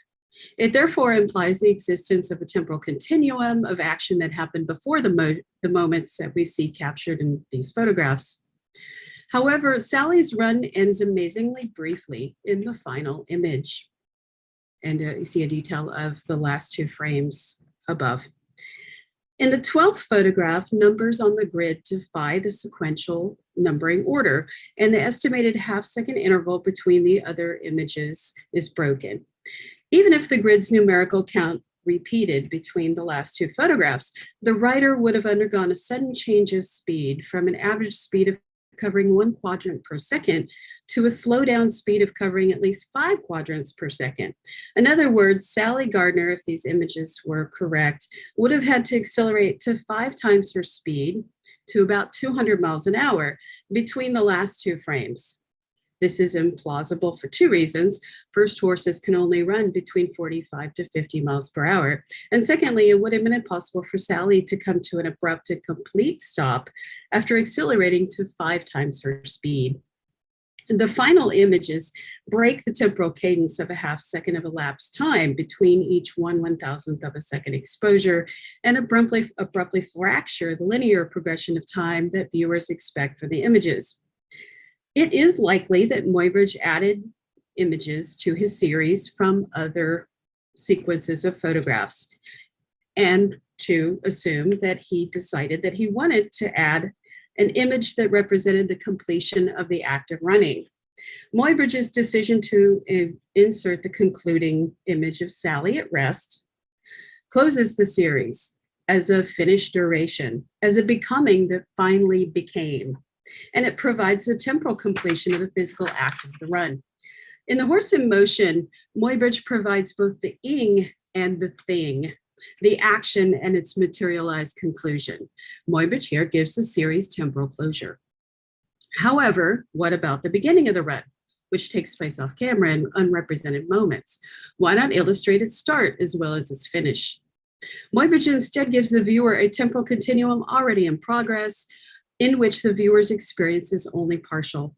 It therefore implies the existence of a temporal continuum of action that happened before the moments that we see captured in these photographs. However, Sally's run ends amazingly briefly in the final image. And you see a detail of the last two frames above. In the 12th photograph, numbers on the grid defy the sequential numbering order, and the estimated half-second interval between the other images is broken. Even if the grid's numerical count repeated between the last two photographs, the writer would have undergone a sudden change of speed from an average speed of covering 1 quadrant per second to a slowdown speed of covering at least 5 quadrants per second. In other words, Sally Gardner, if these images were correct, would have had to accelerate to 5 times her speed to about 200 miles an hour between the last two frames. This is implausible for 2 reasons. First, horses can only run between 45 to 50 miles per hour. And secondly, it would have been impossible for Sally to come to an abrupt and complete stop after accelerating to 5 times her speed. The final images break the temporal cadence of a half second of elapsed time between each 1/1000th of a second exposure and abruptly fracture the linear progression of time that viewers expect for the images. It is likely that Muybridge added images to his series from other sequences of photographs, and to assume that he decided that he wanted to add an image that represented the completion of the act of running. Muybridge's decision to insert the concluding image of Sally at rest closes the series as a finished duration, as a becoming that finally became. And it provides the temporal completion of the physical act of the run. In The Horse in Motion, Muybridge provides both the ing and the thing, the action and its materialized conclusion. Muybridge here gives the series temporal closure. However, what about the beginning of the run, which takes place off camera in unrepresented moments? Why not illustrate its start as well as its finish? Muybridge instead gives the viewer a temporal continuum already in progress, in which the viewer's experience is only partial.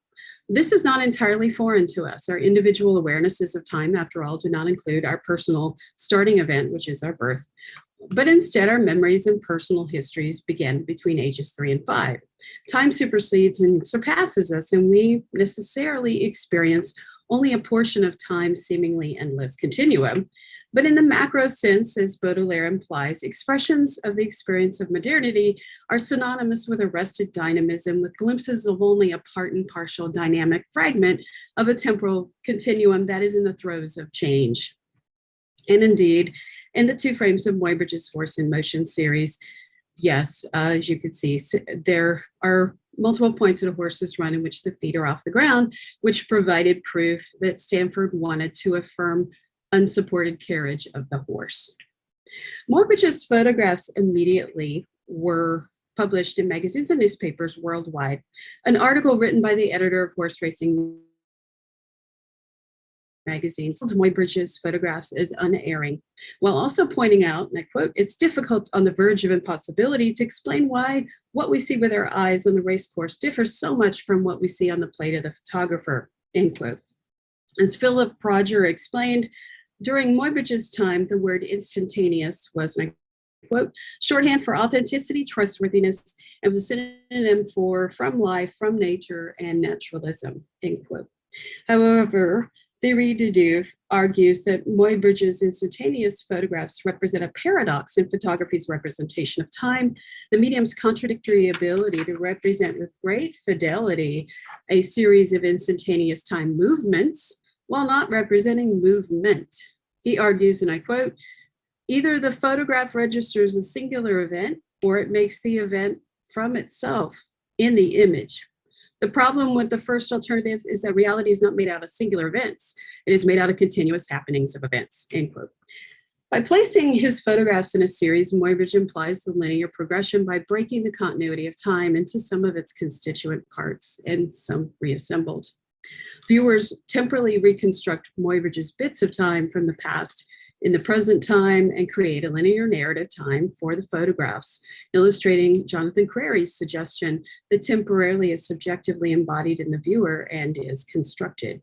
This is not entirely foreign to us. Our individual awarenesses of time, after all, do not include our personal starting event, which is our birth, but instead our memories and personal histories begin between ages 3 and 5. Time supersedes and surpasses us, and we necessarily experience only a portion of time's seemingly endless continuum. But in the macro sense, as Baudelaire implies, expressions of the experience of modernity are synonymous with arrested dynamism, with glimpses of only a part and partial dynamic fragment of a temporal continuum that is in the throes of change. And indeed, in the 2 frames of Muybridge's Horse in Motion series, yes, as you can see, there are multiple points in a horse's run in which the feet are off the ground, which provided proof that Stanford wanted to affirm unsupported carriage of the horse. Muybridge's photographs immediately were published in magazines and newspapers worldwide. An article written by the editor of horse racing magazines Muybridge's photographs as unerring, while also pointing out, and I quote, "It's difficult on the verge of impossibility to explain why what we see with our eyes on the race course differs so much from what we see on the plate of the photographer," end quote. As Philip Roger explained, during Muybridge's time, the word instantaneous was, and I quote, "shorthand for authenticity, trustworthiness, and was a synonym for from life, from nature, and naturalism," end quote. However, Thierry Dudouve argues that Muybridge's instantaneous photographs represent a paradox in photography's representation of time, the medium's contradictory ability to represent with great fidelity a series of instantaneous time movements while not representing movement. He argues, and I quote, "Either the photograph registers a singular event or it makes the event from itself in the image. The problem with the first alternative is that reality is not made out of singular events. It is made out of continuous happenings of events," end quote. By placing his photographs in a series, Muybridge implies the linear progression by breaking the continuity of time into some of its constituent parts and some reassembled. Viewers temporally reconstruct Muybridge's bits of time from the past in the present time and create a linear narrative time for the photographs, illustrating Jonathan Crary's suggestion that temporarily is subjectively embodied in the viewer and is constructed.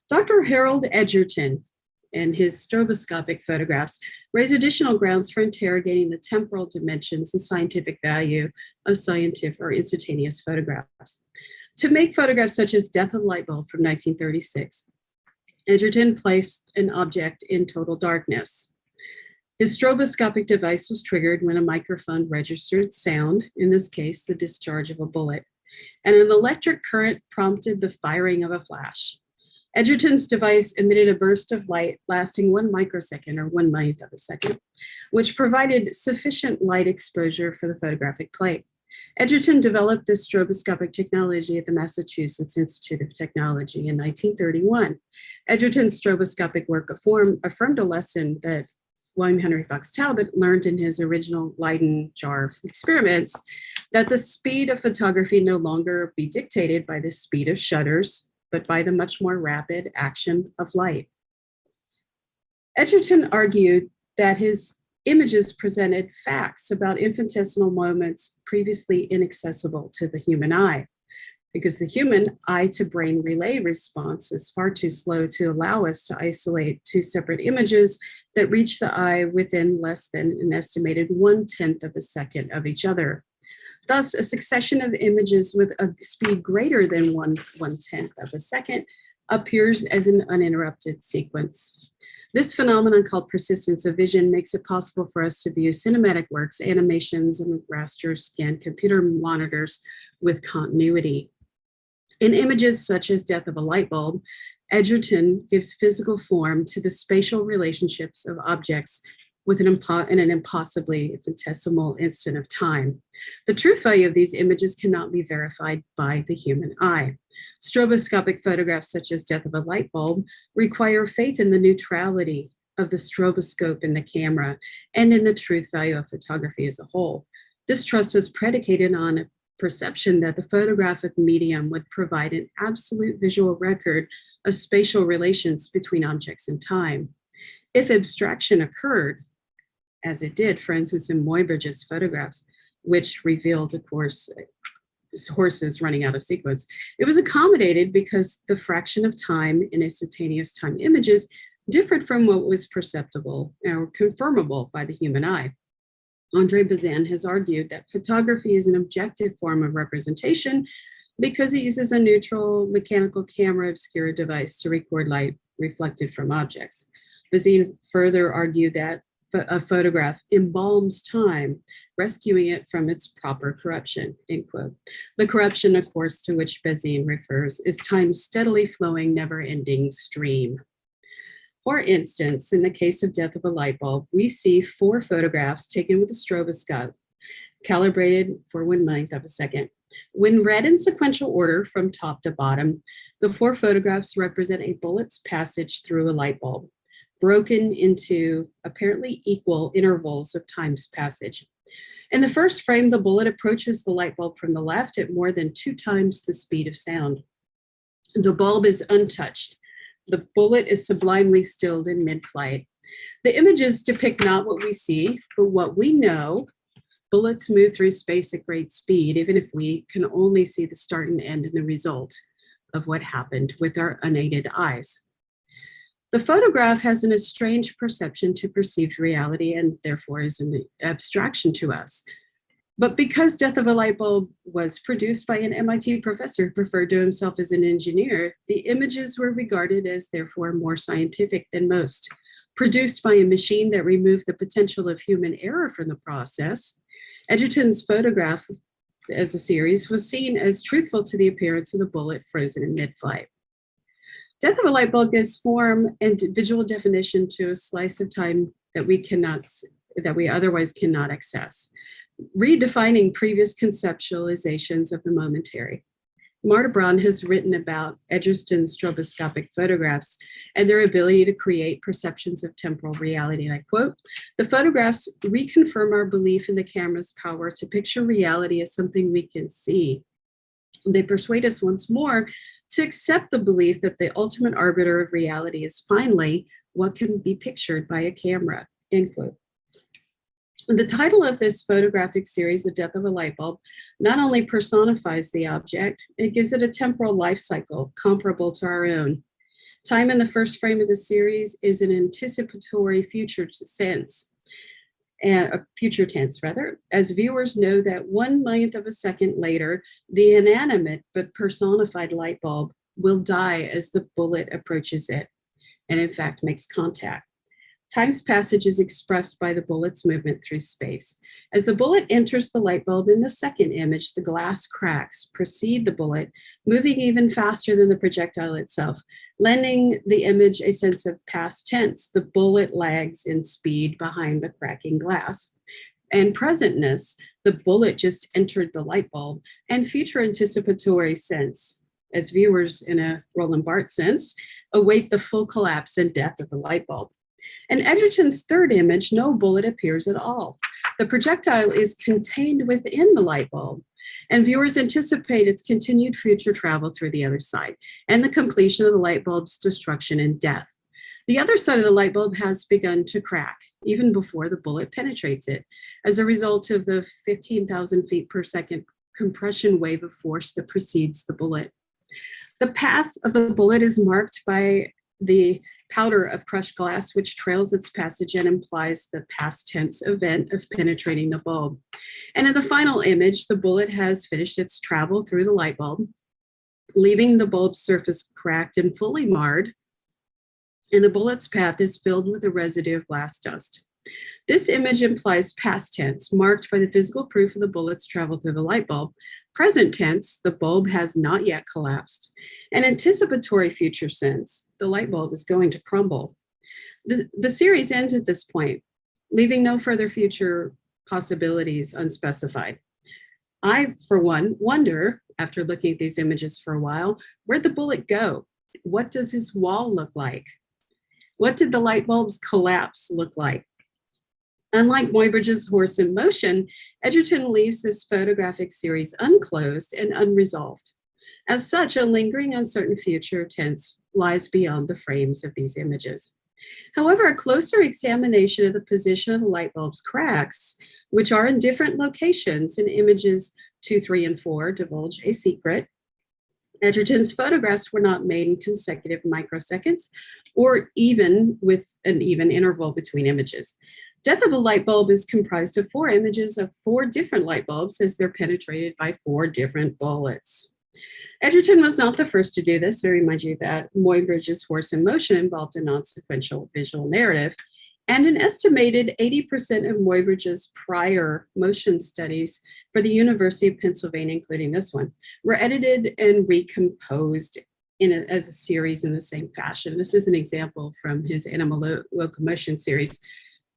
Dr. Harold Edgerton and his stroboscopic photographs raise additional grounds for interrogating the temporal dimensions and scientific value of scientific or instantaneous photographs. To make photographs such as Death of the Light Bulb from 1936, Edgerton placed an object in total darkness. His stroboscopic device was triggered when a microphone registered sound, in this case, the discharge of a bullet, and an electric current prompted the firing of a flash. Edgerton's device emitted a burst of light lasting 1 microsecond or 1/9 of a second, which provided sufficient light exposure for the photographic plate. Edgerton developed this stroboscopic technology at the Massachusetts Institute of Technology in 1931. Edgerton's stroboscopic work affirmed a lesson that William Henry Fox Talbot learned in his original Leyden jar experiments, that the speed of photography no longer be dictated by the speed of shutters, but by the much more rapid action of light. Edgerton argued that his images presented facts about infinitesimal moments previously inaccessible to the human eye, because the human eye-to-brain relay response is far too slow to allow us to isolate two separate images that reach the eye within less than an estimated 1/10 of a second of each other. Thus, a succession of images with a speed greater than 1/10 of a second appears as an uninterrupted sequence. This phenomenon, called persistence of vision, makes it possible for us to view cinematic works, animations, and raster scan computer monitors with continuity. In images such as Death of a Light Bulb, Edgerton gives physical form to the spatial relationships of objects with in an impossibly infinitesimal instant of time. The truth value of these images cannot be verified by the human eye. Stroboscopic photographs such as Death of a Light Bulb require faith in the neutrality of the stroboscope in the camera and in the truth value of photography as a whole. This trust is predicated on a perception that the photographic medium would provide an absolute visual record of spatial relations between objects and time. If abstraction occurred, as it did, for instance, in Muybridge's photographs, which revealed, of course, horses running out of sequence, it was accommodated because the fraction of time in instantaneous time images differed from what was perceptible or confirmable by the human eye. Andre Bazin has argued that photography is an objective form of representation because it uses a neutral mechanical camera obscura device to record light reflected from objects. Bazin further argued that a photograph embalms time, rescuing it from its proper corruption, end quote. The corruption, of course, to which Bazin refers is time's steadily flowing, never-ending stream. For instance, in the case of Death of a Light Bulb, we see 4 photographs taken with a stroboscope, calibrated for 1/9 of a second. When read in sequential order from top to bottom, the 4 photographs represent a bullet's passage through a light bulb, broken into apparently equal intervals of time's passage. In the first frame, the bullet approaches the light bulb from the left at more than 2 times the speed of sound. The bulb is untouched. The bullet is sublimely stilled in mid-flight. The images depict not what we see, but what we know. Bullets move through space at great speed, even if we can only see the start and end and the result of what happened with our unaided eyes. The photograph has an estranged perception to perceived reality and therefore is an abstraction to us. But because Death of a Light Bulb was produced by an MIT professor who referred to himself as an engineer, the images were regarded as therefore more scientific than most. Produced by a machine that removed the potential of human error from the process, Edgerton's photograph as a series was seen as truthful to the appearance of the bullet frozen in mid-flight. Death of a Light Bulb gives form and visual definition to a slice of time that we otherwise cannot access, redefining previous conceptualizations of the momentary. Marta Braun has written about Edgerton's stroboscopic photographs and their ability to create perceptions of temporal reality, and I quote, "The photographs reconfirm our belief in the camera's power to picture reality as something we can see. They persuade us once more to accept the belief that the ultimate arbiter of reality is finally what can be pictured by a camera," end quote. The title of this photographic series, The Death of a Light Bulb, not only personifies the object, it gives it a temporal life cycle comparable to our own. Time in the first frame of the series is an anticipatory future tense, as viewers know that 1/1,000,000th of a second later, the inanimate but personified light bulb will die as the bullet approaches it, and in fact makes contact. Time's passage is expressed by the bullet's movement through space. As the bullet enters the light bulb in the second image, the glass cracks precede the bullet, moving even faster than the projectile itself, lending the image a sense of past tense. The bullet lags in speed behind the cracking glass. And presentness, the bullet just entered the light bulb, and future anticipatory sense, as viewers in a Roland Barthes sense, await the full collapse and death of the light bulb. In Edgerton's third image, no bullet appears at all. The projectile is contained within the light bulb, and viewers anticipate its continued future travel through the other side and the completion of the light bulb's destruction and death. The other side of the light bulb has begun to crack even before the bullet penetrates it, as a result of the 15,000 feet per second compression wave of force that precedes the bullet. The path of the bullet is marked by the powder of crushed glass, which trails its passage and implies the past tense event of penetrating the bulb. And in the final image, the bullet has finished its travel through the light bulb, leaving the bulb's surface cracked and fully marred, and the bullet's path is filled with a residue of glass dust. This image implies past tense, marked by the physical proof of the bullet's travel through the light bulb. Present tense, the bulb has not yet collapsed. An anticipatory future sense, the light bulb is going to crumble. The series ends at this point, leaving no further future possibilities unspecified. I, for one, wonder, after looking at these images for a while, where'd the bullet go? What does his wall look like? What did the light bulb's collapse look like? Unlike Muybridge's Horse in Motion, Edgerton leaves this photographic series unclosed and unresolved. As such, a lingering uncertain future tense lies beyond the frames of these images. However, a closer examination of the position of the light bulb's cracks, which are in different locations in images 2, 3, and 4, divulge a secret. Edgerton's photographs were not made in consecutive microseconds or even with an even interval between images. Death of a Light Bulb is comprised of 4 images of 4 different light bulbs as they're penetrated by 4 different bullets. Edgerton was not the first to do this. I remind you that Muybridge's Horse in Motion involved a non-sequential visual narrative, and an estimated 80% of Muybridge's prior motion studies for the University of Pennsylvania, including this one, were edited and recomposed as a series in the same fashion. This is an example from his animal locomotion series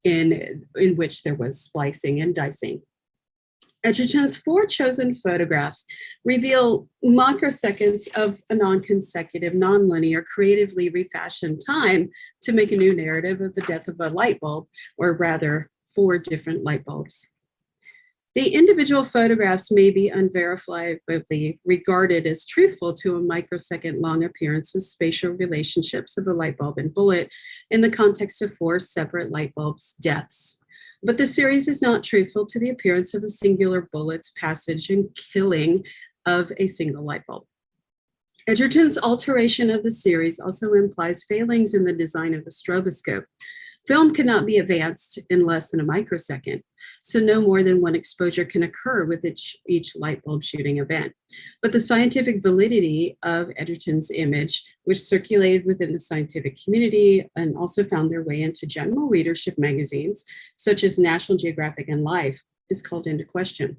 in which there was splicing and dicing. Edgerton's 4 chosen photographs reveal microseconds of a non-consecutive, non-linear, creatively refashioned time to make a new narrative of the death of a light bulb, or rather 4 different light bulbs. The individual photographs may be unverifiably regarded as truthful to a microsecond long appearance of spatial relationships of a light bulb and bullet in the context of 4 separate light bulbs' deaths. But the series is not truthful to the appearance of a singular bullet's passage and killing of a single light bulb. Edgerton's alteration of the series also implies failings in the design of the stroboscope. Film cannot be advanced in less than a microsecond, so no more than 1 exposure can occur with each light bulb shooting event. But the scientific validity of Edgerton's image, which circulated within the scientific community and also found their way into general readership magazines, such as National Geographic and Life, is called into question.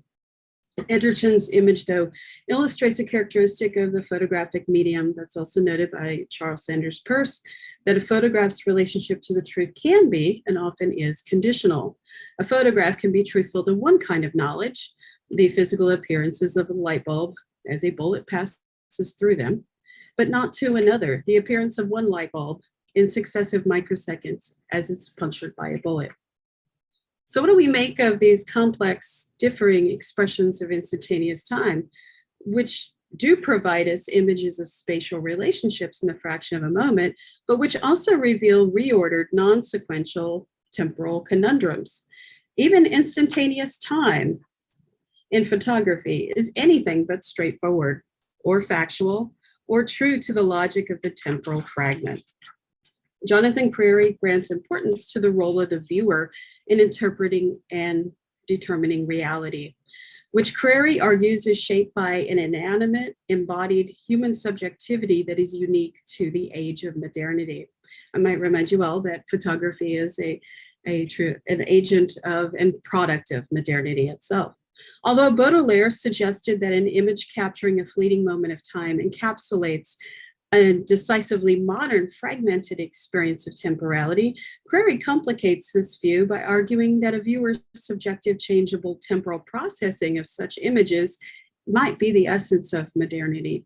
Edgerton's image, though, illustrates a characteristic of the photographic medium that's also noted by Charles Sanders Peirce, that a photograph's relationship to the truth can be, and often is, conditional. A photograph can be truthful to one kind of knowledge, the physical appearances of a light bulb as a bullet passes through them, but not to another, the appearance of one light bulb in successive microseconds as it's punctured by a bullet. So what do we make of these complex, differing expressions of instantaneous time, which do provide us images of spatial relationships in a fraction of a moment, but which also reveal reordered, non-sequential temporal conundrums? Even instantaneous time in photography is anything but straightforward or factual or true to the logic of the temporal fragment. Jonathan Crary grants importance to the role of the viewer in interpreting and determining reality, which Crary argues is shaped by an inanimate, embodied human subjectivity that is unique to the age of modernity. I might remind you all that photography is an agent of and product of modernity itself. Although Baudelaire suggested that an image capturing a fleeting moment of time encapsulates a decisively modern fragmented experience of temporality, Crary complicates this view by arguing that a viewer's subjective changeable temporal processing of such images might be the essence of modernity.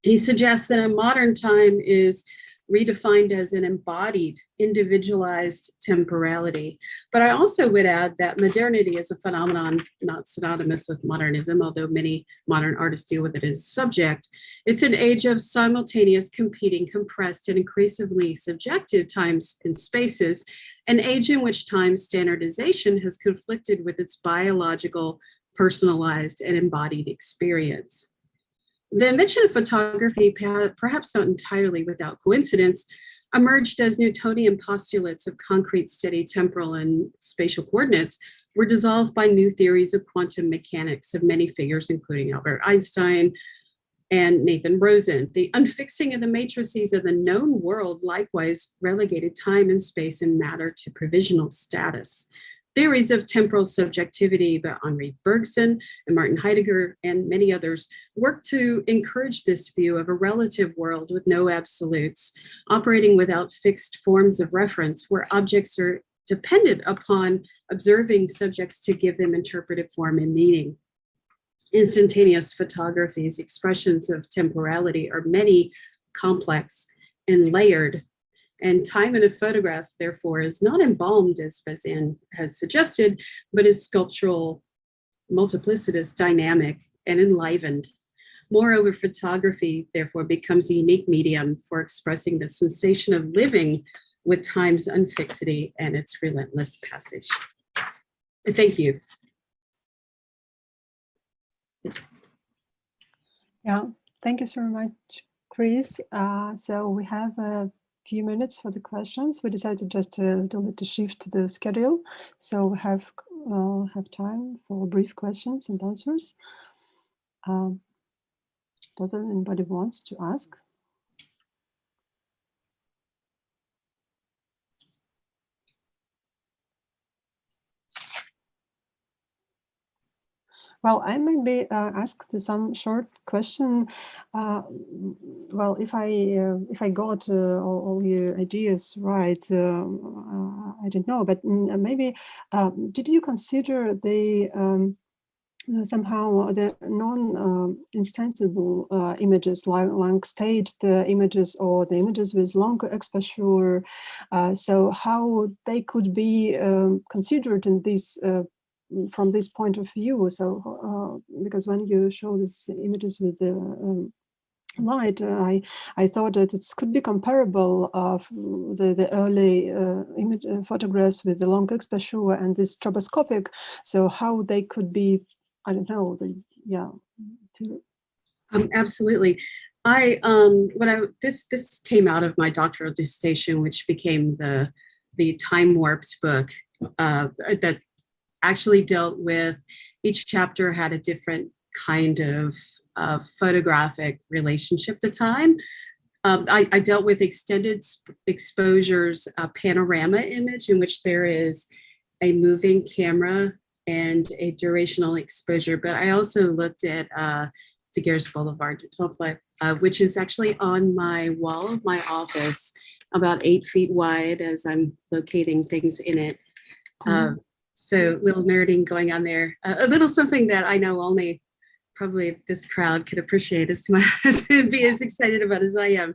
He suggests that a modern time is redefined as an embodied, individualized temporality. But I also would add that modernity is a phenomenon not synonymous with modernism, although many modern artists deal with it as a subject. It's an age of simultaneous, competing, compressed, and increasingly subjective times and spaces, an age in which time standardization has conflicted with its biological, personalized, and embodied experience. The invention of photography, perhaps not entirely without coincidence, emerged as Newtonian postulates of concrete, steady temporal and spatial coordinates were dissolved by new theories of quantum mechanics of many figures, including Albert Einstein and Nathan Rosen. The unfixing of the matrices of the known world likewise relegated time and space and matter to provisional status. Theories of temporal subjectivity by Henri Bergson and Martin Heidegger and many others work to encourage this view of a relative world with no absolutes, operating without fixed forms of reference, where objects are dependent upon observing subjects to give them interpretive form and meaning. Instantaneous photography's expressions of temporality are many, complex, and layered. And time in a photograph, therefore, is not embalmed, as Bazin has suggested, but is sculptural, multiplicitous, dynamic, and enlivened. Moreover, photography, therefore, becomes a unique medium for expressing the sensation of living with time's unfixity and its relentless passage. And thank you. Yeah, thank you so much, Chris. So we have a few minutes for the questions. We decided just to shift the schedule, so we have time for brief questions and answers. Does anybody wants to ask? Well, I maybe ask some short question. Well, if I got all your ideas right, I don't know, but maybe did you consider the somehow the non-instanceable images, like staged images or the images with longer exposure, so how they could be considered in this from this point of view. So because when you show these images with the light, I thought that it could be comparable of the early image photographs with the long exposure and this stroboscopic. So how they could be, I don't know, absolutely. This came out of my doctoral dissertation, which became the Time Warped book that actually dealt with, each chapter had a different kind of photographic relationship to time. I dealt with extended exposures, a panorama image in which there is a moving camera and a durational exposure. But I also looked at Daguerre's Boulevard, which is actually on my wall of my office, about 8 feet wide as I'm locating things in it. So little nerding going on there. A little something that I know only probably this crowd could appreciate as much and be as excited about as I am.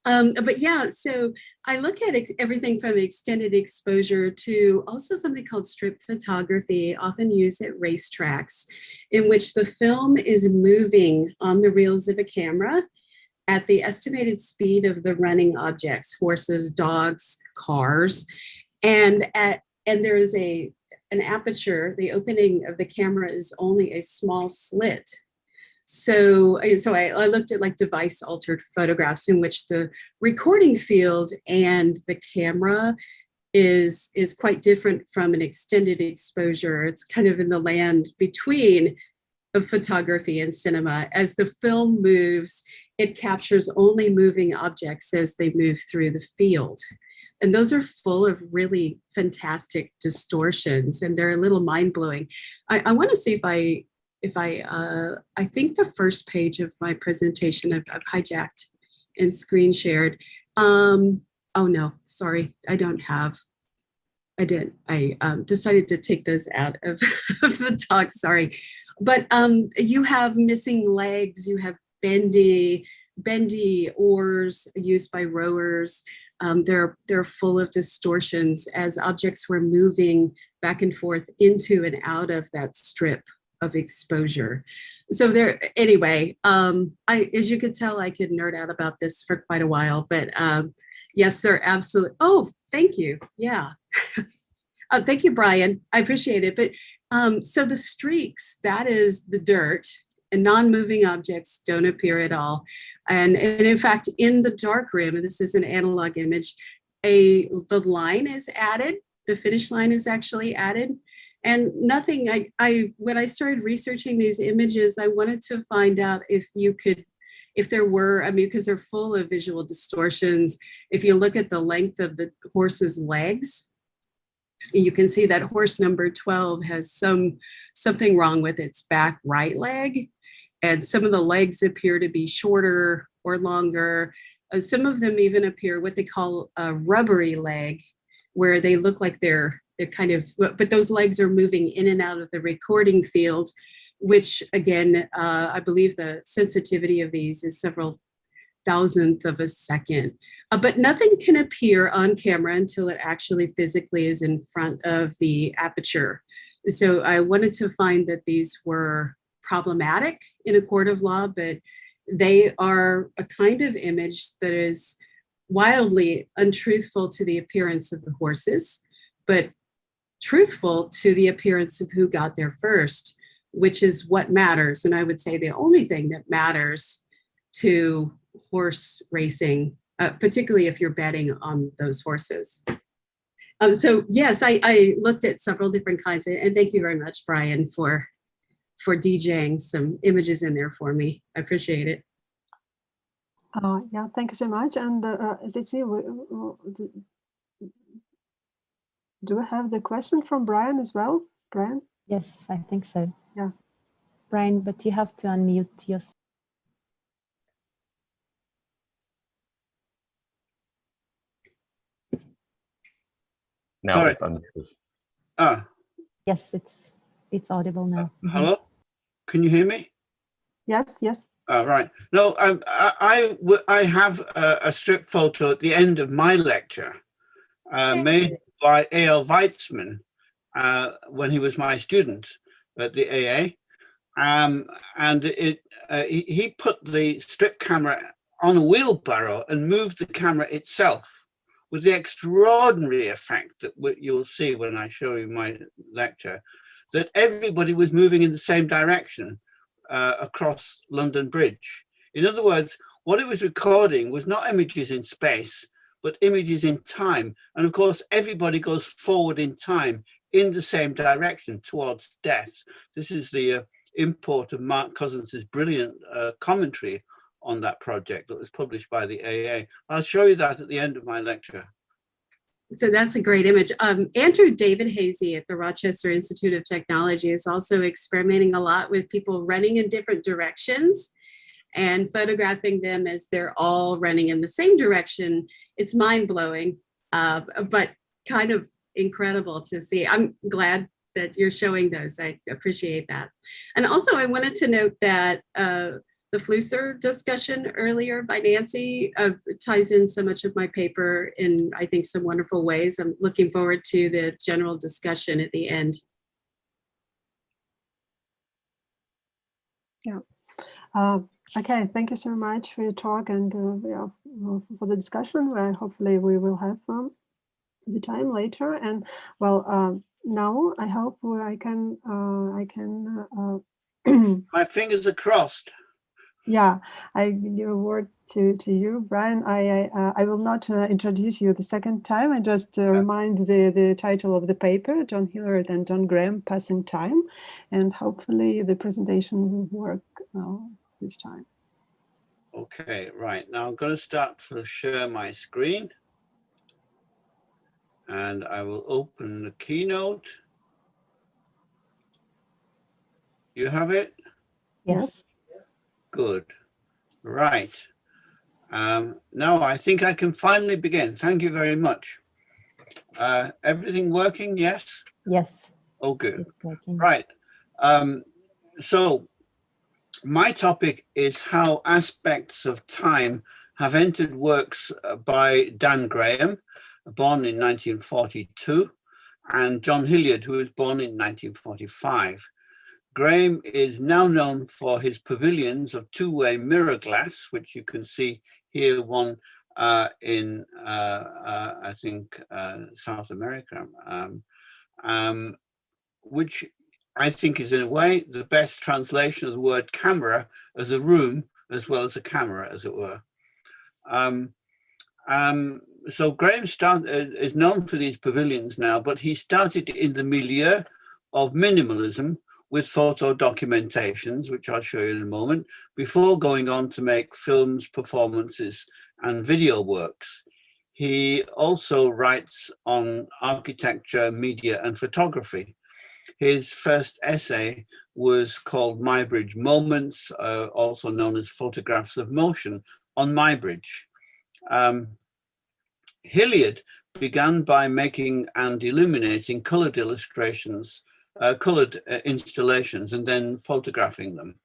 But yeah, so I look at everything from extended exposure to also something called strip photography, often used at racetracks, in which the film is moving on the reels of a camera at the estimated speed of the running objects, horses, dogs, cars, and there is an aperture. The opening of the camera is only a small slit. So I looked at like device altered photographs in which the recording field and the camera is quite different from an extended exposure. It's kind of in the land between of photography and cinema. As the film moves, it captures only moving objects as they move through the field. And those are full of really fantastic distortions, and they're a little mind-blowing. I want to see if I think the first page of my presentation I've hijacked and screen shared. Oh no, sorry, I decided to take those out of the talk, sorry. But you have missing legs, you have bendy oars used by rowers. They're full of distortions as objects were moving back and forth into and out of that strip of exposure. So anyway, as you could tell, I could nerd out about this for quite a while, but yes, they're absolutely, oh, thank you, yeah. Thank you, Brian, I appreciate it. But so the streaks, that is the dirt, and non-moving objects don't appear at all. And in fact, in the dark room, and this is an analog image, the line is added, the finish line is actually added. And nothing, when I started researching these images, I wanted to find out if there were, I mean, because they're full of visual distortions. If you look at the length of the horse's legs, you can see that horse number 12 has something wrong with its back right leg. And some of the legs appear to be shorter or longer. Some of them even appear what they call a rubbery leg, where they look like they're kind of, but those legs are moving in and out of the recording field, which again, I believe the sensitivity of these is several thousandth of a second. But nothing can appear on camera until it actually physically is in front of the aperture. So I wanted to find that these were problematic in a court of law, but they are a kind of image that is wildly untruthful to the appearance of the horses, but truthful to the appearance of who got there first, which is what matters. And I would say the only thing that matters to horse racing, particularly if you're betting on those horses. So yes, I looked at several different kinds, and thank you very much, Brian, for DJing some images in there for me. I appreciate it. Yeah, thank you so much. And Zizi, do we have the question from Brian as well? Brian? Yes, I think so. Yeah. Brian, but you have to unmute yourself. Now it's unmuted. Yes, it's audible now. Hello? Can you hear me? Yes, yes. Right. No, I have a strip photo at the end of my lecture made by A.L. Weitzman when he was my student at the AA. And he put the strip camera on a wheelbarrow and moved the camera itself with the extraordinary effect that you'll see when I show you my lecture, that everybody was moving in the same direction across London Bridge. In other words, what it was recording was not images in space, but images in time. And of course, everybody goes forward in time in the same direction towards death. This is the import of Mark Cousins's brilliant commentary on that project that was published by the AA. I'll show you that at the end of my lecture. So that's a great image. Andrew David Hazy at the Rochester Institute of Technology is also experimenting a lot with people running in different directions and photographing them as they're all running in the same direction. It's mind-blowing, but kind of incredible to see. I'm glad that you're showing those. I appreciate that. And also I wanted to note that the Flusser discussion earlier by Nancy ties in so much of my paper in, I think, some wonderful ways. I'm looking forward to the general discussion at the end. Yeah. Okay, thank you so much for your talk and yeah, for the discussion. Hopefully we will have the time later. And well, now I hope I can my fingers are crossed. Yeah, I give a word to you, Brian. I will not introduce you the second time. I just remind the title of the paper, John Hilliard and John Graham, Passing Time, and hopefully the presentation will work this time. Okay, right. Now I'm going to start to share my screen. And I will open the keynote. You have it? Yes. Good. Right. Now I think I can finally begin. Thank you very much. Everything working? Yes? Yes. Oh, good. It's working. Right. So my topic is how aspects of time have entered works by Dan Graham, born in 1942, and John Hilliard, who was born in 1945. Graham is now known for his pavilions of two-way mirror glass, which you can see here, one in, I think, South America, which I think is in a way the best translation of the word camera as a room, as well as a camera, as it were. So Graham is known for these pavilions now, but he started in the milieu of minimalism with photo documentations, which I'll show you in a moment, before going on to make films, performances, and video works. He also writes on architecture, media, and photography. His first essay was called Muybridge Moments, also known as Photographs of Motion, on Muybridge. Hilliard began by making and illuminating colored illustrations, colored installations, and then photographing them.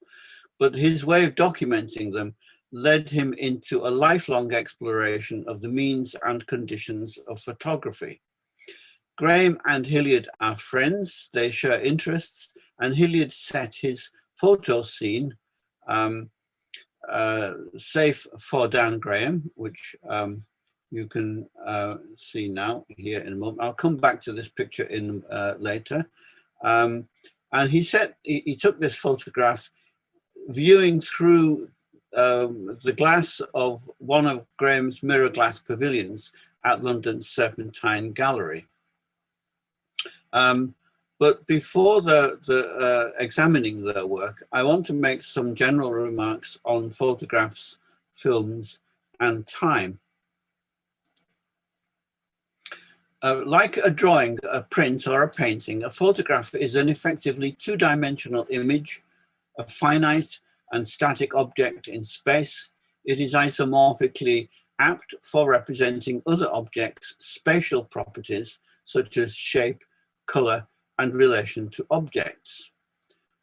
But his way of documenting them led him into a lifelong exploration of the means and conditions of photography. Graham and Hilliard are friends, they share interests, and Hilliard set his photo scene, safe for Dan Graham, which you can see now here in a moment. I'll come back to this picture in later. And he took this photograph viewing through the glass of one of Graham's mirror glass pavilions at London's Serpentine Gallery. But before examining their work, I want to make some general remarks on photographs, films, and time. Like a drawing, a print, or a painting, a photograph is an effectively two-dimensional image, a finite and static object in space. It is isomorphically apt for representing other objects' spatial properties, such as shape, color, and relation to objects.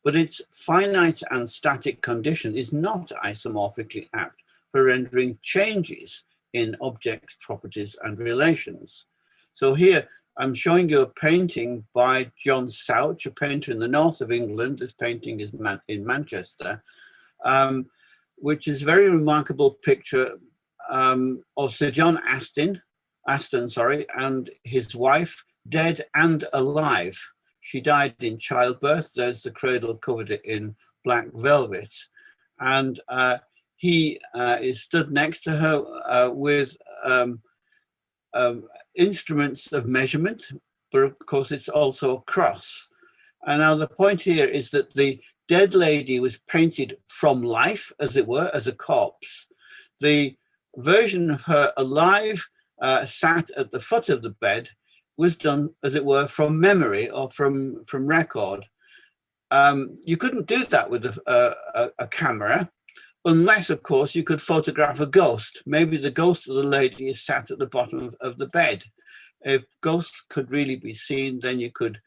but its finite and static condition is not isomorphically apt for rendering changes in objects, properties, and relations. So here I'm showing you a painting by John Souch, a painter in the north of England. This painting is in Manchester, which is a very remarkable picture of Sir John Aston, and his wife, dead and alive. She died in childbirth. There's the cradle covered in black velvet. And he is stood next to her with instruments of measurement, but of course it's also a cross. And now the point here is that the dead lady was painted from life, as it were, as a corpse. The version of her alive, sat at the foot of the bed, was done, as it were, from memory or from record. You couldn't do that with a camera, unless, of course, you could photograph a ghost. Maybe the ghost of the lady is sat at the bottom of the bed. If ghosts could really be seen, then you could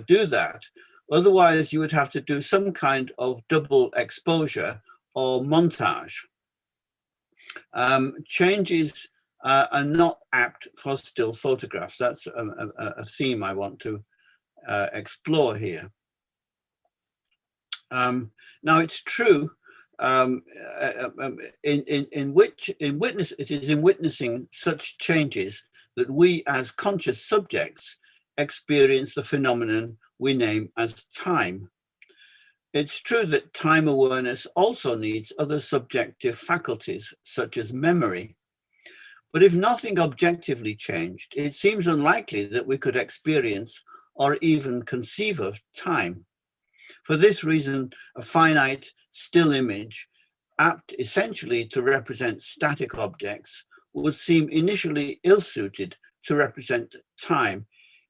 do that. Otherwise, you would have to do some kind of double exposure or montage. Changes are not apt for still photographs. That's a theme I want to explore here. Now, it's true it is in witnessing such changes that we as conscious subjects experience the phenomenon we name as time. It's true that time awareness also needs other subjective faculties, such as memory. But if nothing objectively changed, it seems unlikely that we could experience or even conceive of time. For this reason, a finite still image, apt essentially to represent static objects, would seem initially ill-suited to represent time,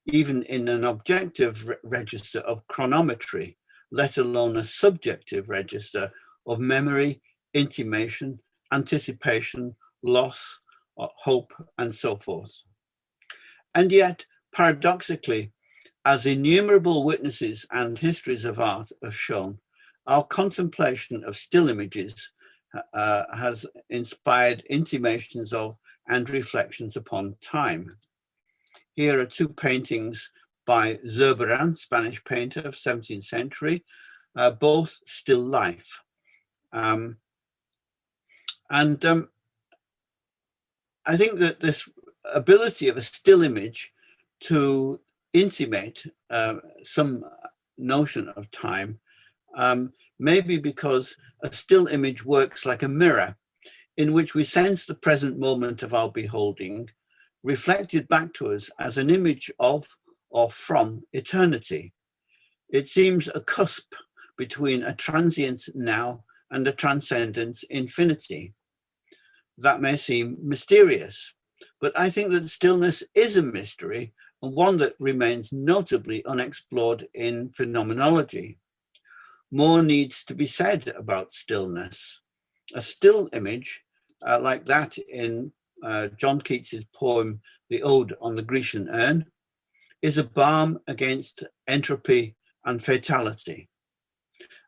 even in an objective register of chronometry, let alone a subjective register of memory, intimation, anticipation, loss, hope, and so forth. And yet, paradoxically, as innumerable witnesses and histories of art have shown, our contemplation of still images has inspired intimations of and reflections upon time. Here are two paintings by Zurbarán, Spanish painter of 17th century, both still life. I think that this ability of a still image to intimate some notion of time maybe because a still image works like a mirror in which we sense the present moment of our beholding reflected back to us as an image of or from eternity. It seems a cusp between a transient now and a transcendent infinity. That may seem mysterious, but I think that stillness is a mystery and one that remains notably unexplored in phenomenology. More needs to be said about stillness. A still image, like that in John Keats's poem, The Ode on the Grecian Urn, is a balm against entropy and fatality.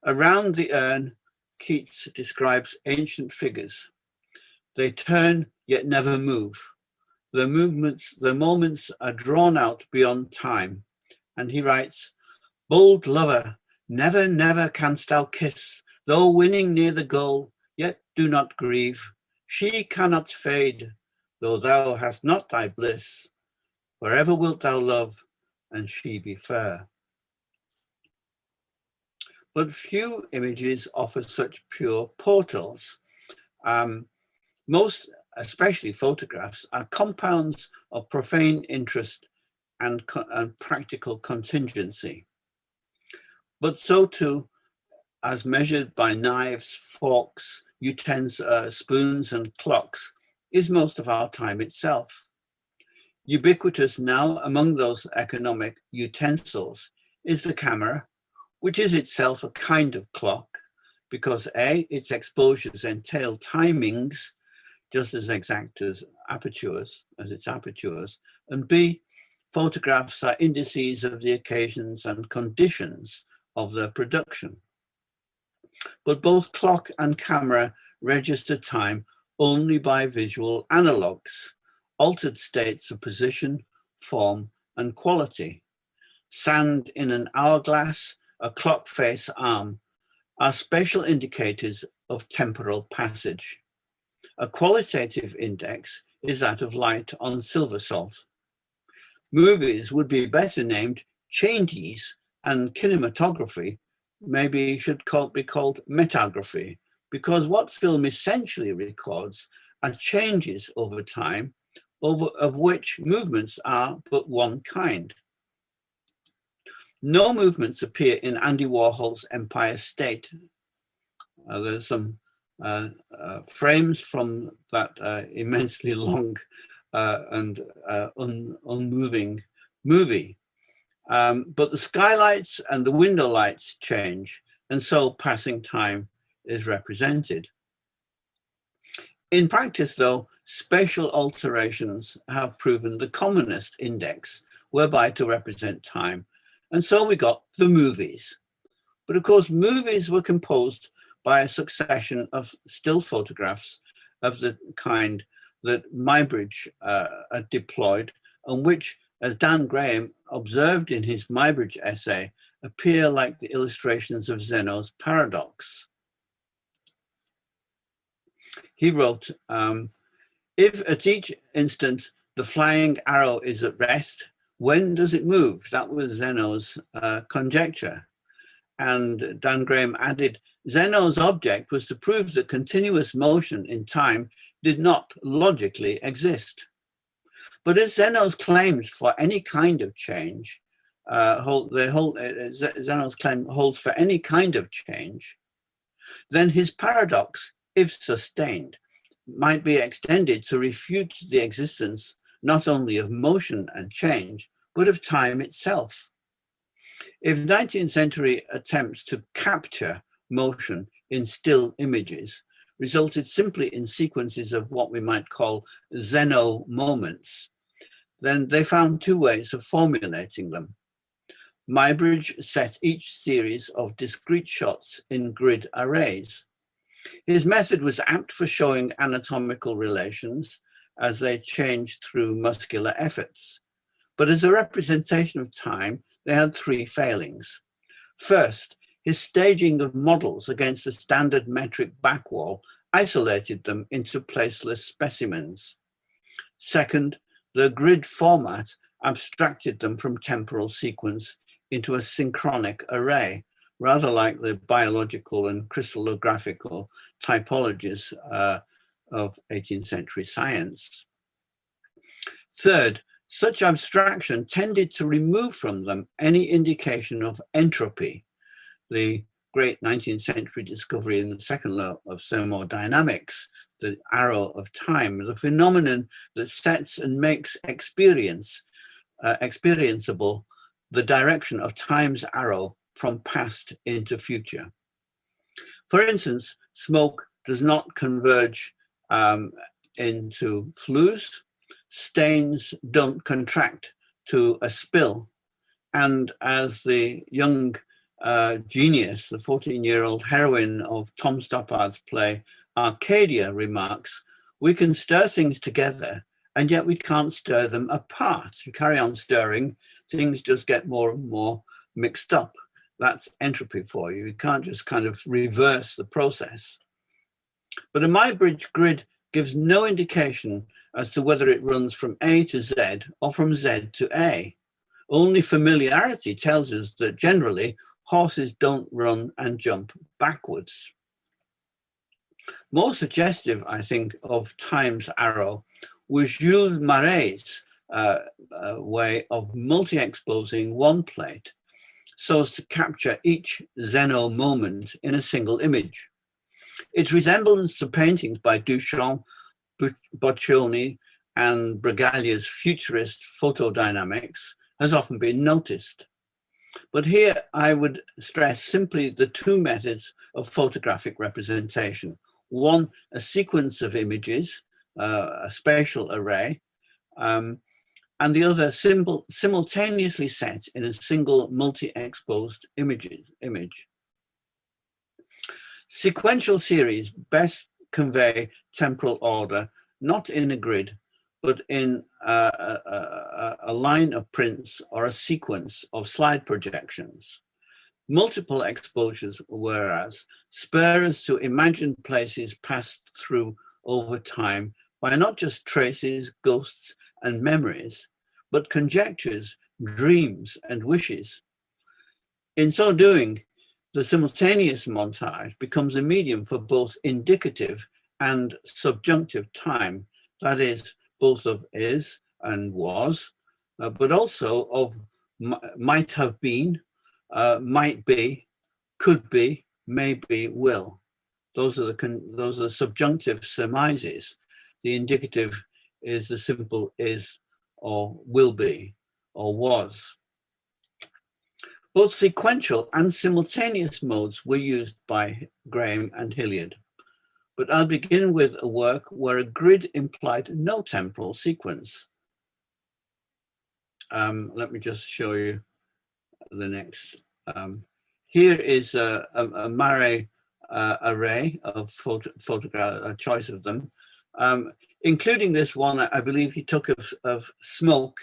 Around the urn, Keats describes ancient figures. They turn yet never move. Their moments are drawn out beyond time. And he writes, bold lover, never, never canst thou kiss, though winning near the goal, yet do not grieve. She cannot fade, though thou hast not thy bliss. Forever wilt thou love, and she be fair. But few images offer such pure portals. Most, especially photographs, are compounds of profane interest and practical contingency. But so too, as measured by knives, forks, utensils, spoons and clocks, is most of our time itself. Ubiquitous now among those economic utensils is the camera, which is itself a kind of clock, because A, its exposures entail timings, just as exact as its apertures, and B, photographs are indices of the occasions and conditions of their production. But both clock and camera register time only by visual analogues, altered states of position, form, and quality. Sand in an hourglass, a clock face arm, are spatial indicators of temporal passage. A qualitative index is that of light on silver salt. Movies would be better named changes, and cinematography maybe should be called metography, because what film essentially records are changes over time, of which movements are but one kind. No movements appear in Andy Warhol's Empire State. There's some frames from that immensely long and unmoving movie. But the skylights and the window lights change, and so passing time is represented. In practice, though, spatial alterations have proven the commonest index whereby to represent time, and so we got the movies. But of course, movies were composed by a succession of still photographs of the kind that Muybridge had deployed, and which, as Dan Graham observed in his Muybridge essay, appear like the illustrations of Zeno's paradox. He wrote, if at each instant the flying arrow is at rest, when does it move? That was Zeno's conjecture. And Dan Graham added, Zeno's object was to prove that continuous motion in time did not logically exist. But as Zeno's claims for any kind of change, Zeno's claim holds for any kind of change, then his paradox, if sustained, might be extended to refute the existence not only of motion and change, but of time itself. If 19th century attempts to capture motion in still images resulted simply in sequences of what we might call Zeno moments, then they found two ways of formulating them. Muybridge set each series of discrete shots in grid arrays. His method was apt for showing anatomical relations as they changed through muscular efforts. But as a representation of time, they had three failings. First, his staging of models against a standard metric backwall isolated them into placeless specimens. Second, the grid format abstracted them from temporal sequence into a synchronic array, rather like the biological and crystallographical typologies of 18th century science. Third, such abstraction tended to remove from them any indication of entropy, the great 19th century discovery in the second law of thermodynamics, the arrow of time, the phenomenon that sets and makes experienceable the direction of time's arrow from past into future. For instance, smoke does not converge into flues, stains don't contract to a spill, and as the young genius, the 14-year-old heroine of Tom Stoppard's play Arcadia remarks, we can stir things together and yet we can't stir them apart. You carry on stirring, things just get more and more mixed up. That's entropy for you. You can't just kind of reverse the process. But a Muybridge grid gives no indication as to whether it runs from A to Z or from Z to A. Only familiarity tells us that generally horses don't run and jump backwards. More suggestive, I think, of time's arrow was Jules Marais' way of multi-exposing one plate so as to capture each Zeno moment in a single image. Its resemblance to paintings by Duchamp, Boccioni, and Bragaglia's futurist photodynamics has often been noticed. But here I would stress simply the two methods of photographic representation. One, a sequence of images, a spatial array, and and the other simultaneously set in a single multi-exposed image. Sequential series best convey temporal order, not in a grid, but in a line of prints or a sequence of slide projections. Multiple exposures, whereas, spur us to imagine places passed through over time by not just traces, ghosts, and memories, but conjectures, dreams, and wishes. In so doing, the simultaneous montage becomes a medium for both indicative and subjunctive time, that is, both of is and was, but also of might have been, might be, could be, may be, will. Those are the subjunctive surmises. The indicative is the simple is or will be or was. Both sequential and simultaneous modes were used by Graham and Hilliard. But I'll begin with a work where a grid implied no temporal sequence. Let me just show you the next. Here is a Maré array of photograph, a choice of them, including this one I believe he took of smoke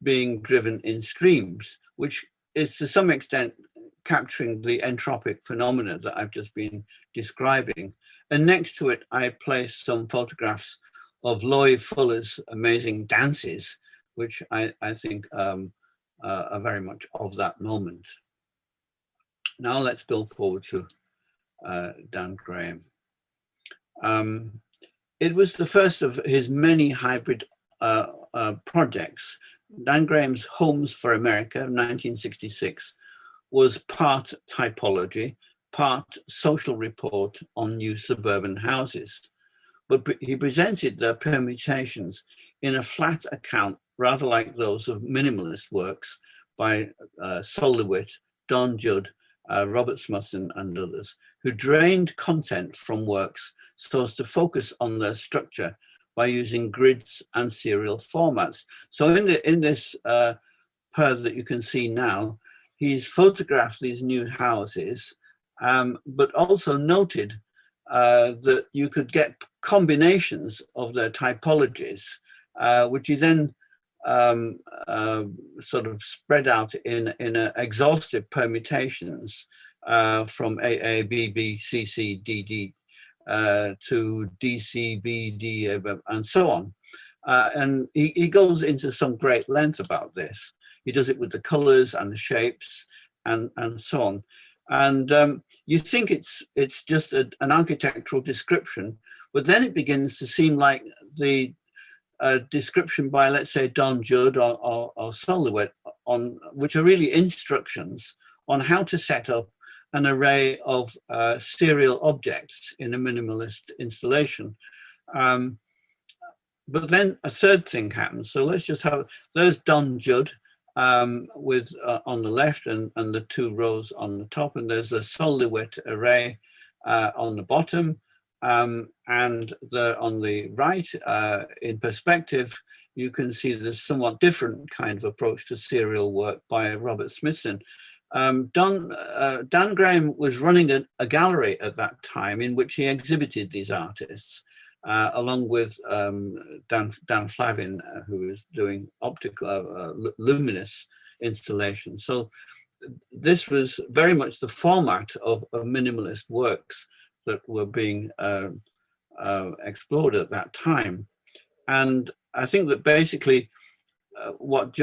being driven in streams, which is to some extent capturing the entropic phenomena that I've just been describing. And next to it, I placed some photographs of Loie Fuller's amazing dances, which I think are very much of that moment. Now let's go forward to Dan Graham. It was the first of his many hybrid projects. Dan Graham's Homes for America, 1966, was part typology, part social report on new suburban houses. But he presented their permutations in a flat account, rather like those of minimalist works by Sol LeWitt, Don Judd, Robert Smithson, and others, who drained content from works so as to focus on their structure by using grids and serial formats. So in this pair that you can see now, he's photographed these new houses, but also noted that you could get combinations of their typologies, which he then sort of spread out in exhaustive permutations from AA, BB, CC, DD to DC, BD, and so on. And he goes into some great length about this. He does it with the colors and the shapes and so on. And you think it's just an architectural description, but then it begins to seem like the description by, let's say, Don Judd or Sol LeWitt, on which are really instructions on how to set up an array of serial objects in a minimalist installation. But then a third thing happens. So let's just have, there's Don Judd with on the left and the two rows on the top, and there's a Sol LeWitt array on the bottom. And on the right, in perspective, you can see there's somewhat different kind of approach to serial work by Robert Smithson. Dan Graham was running a gallery at that time in which he exhibited these artists, along with Dan Flavin, who is doing optical, luminous installations. So this was very much the format of minimalist works that were being explored at that time. And I think that basically what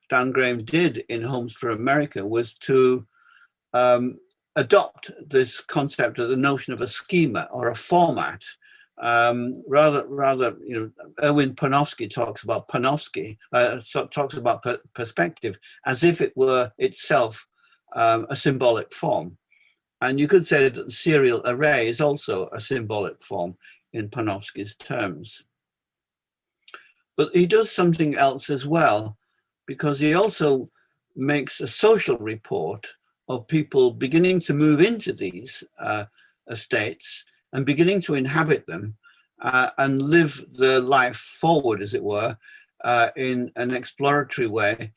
Dan Graham did in Homes for America was to adopt this concept of the notion of a schema or a format. Rather, you know, Erwin Panofsky talks about perspective as if it were itself a symbolic form. And you could say that the serial array is also a symbolic form in Panofsky's terms. But he does something else as well, because he also makes a social report of people beginning to move into these estates and beginning to inhabit them and live their life forward, as it were, in an exploratory way,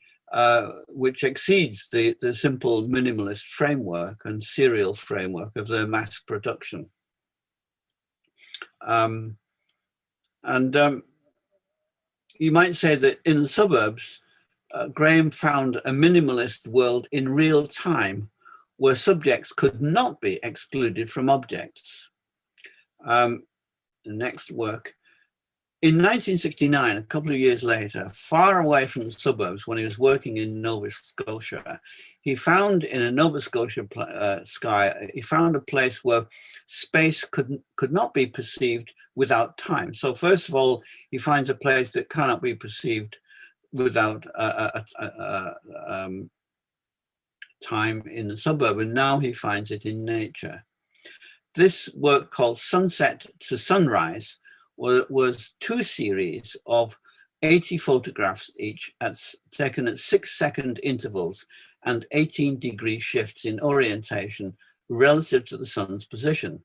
which exceeds the simple minimalist framework and serial framework of their mass production. You might say that in the suburbs, Graham found a minimalist world in real time where subjects could not be excluded from objects. The next work. In 1969, a couple of years later, far away from the suburbs, when he was working in Nova Scotia, he found in a Nova Scotia sky, he found a place where space could not be perceived without time. So first of all, he finds a place that cannot be perceived without time in the suburb, and now he finds it in nature. This work, called Sunset to Sunrise, was 2 series of 80 photographs each, taken at 6-second intervals and 18-degree shifts in orientation relative to the sun's position.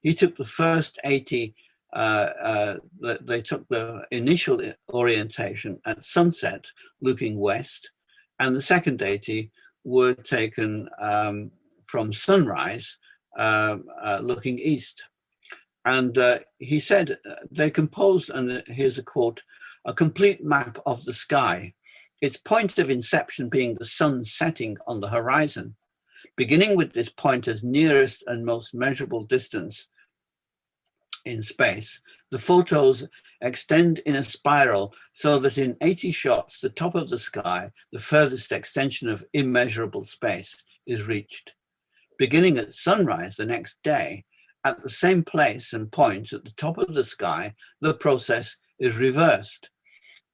He took the first 80, they took the initial orientation at sunset, looking west, and the second 80 were taken from sunrise, looking east. And he said they composed, and here's a quote, "a complete map of the sky, its point of inception being the sun setting on the horizon. Beginning with this point as nearest and most measurable distance in space, the photos extend in a spiral so that in 80 shots, the top of the sky, the furthest extension of immeasurable space, is reached. Beginning at sunrise the next day, at the same place and point at the top of the sky, the process is reversed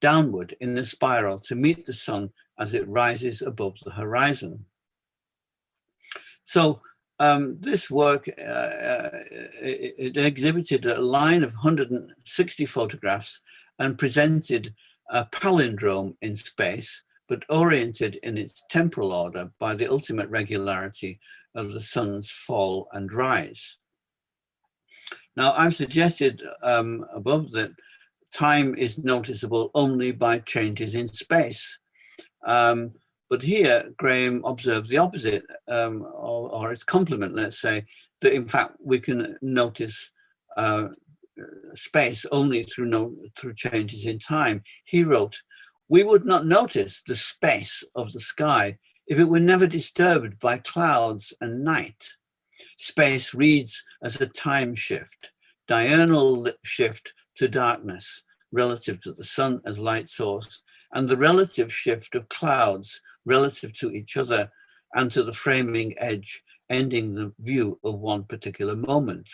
downward in the spiral to meet the sun as it rises above the horizon." So this work, it exhibited a line of 160 photographs and presented a palindrome in space, but oriented in its temporal order by the ultimate regularity of the sun's fall and rise. Now, I've suggested above that time is noticeable only by changes in space. But here, Graham observes the opposite, or its complement, let's say, that in fact we can notice space only through changes in time. He wrote, "We would not notice the space of the sky if it were never disturbed by clouds and night. Space reads as a time shift, diurnal shift to darkness relative to the sun as light source, and the relative shift of clouds relative to each other and to the framing edge, ending the view of one particular moment,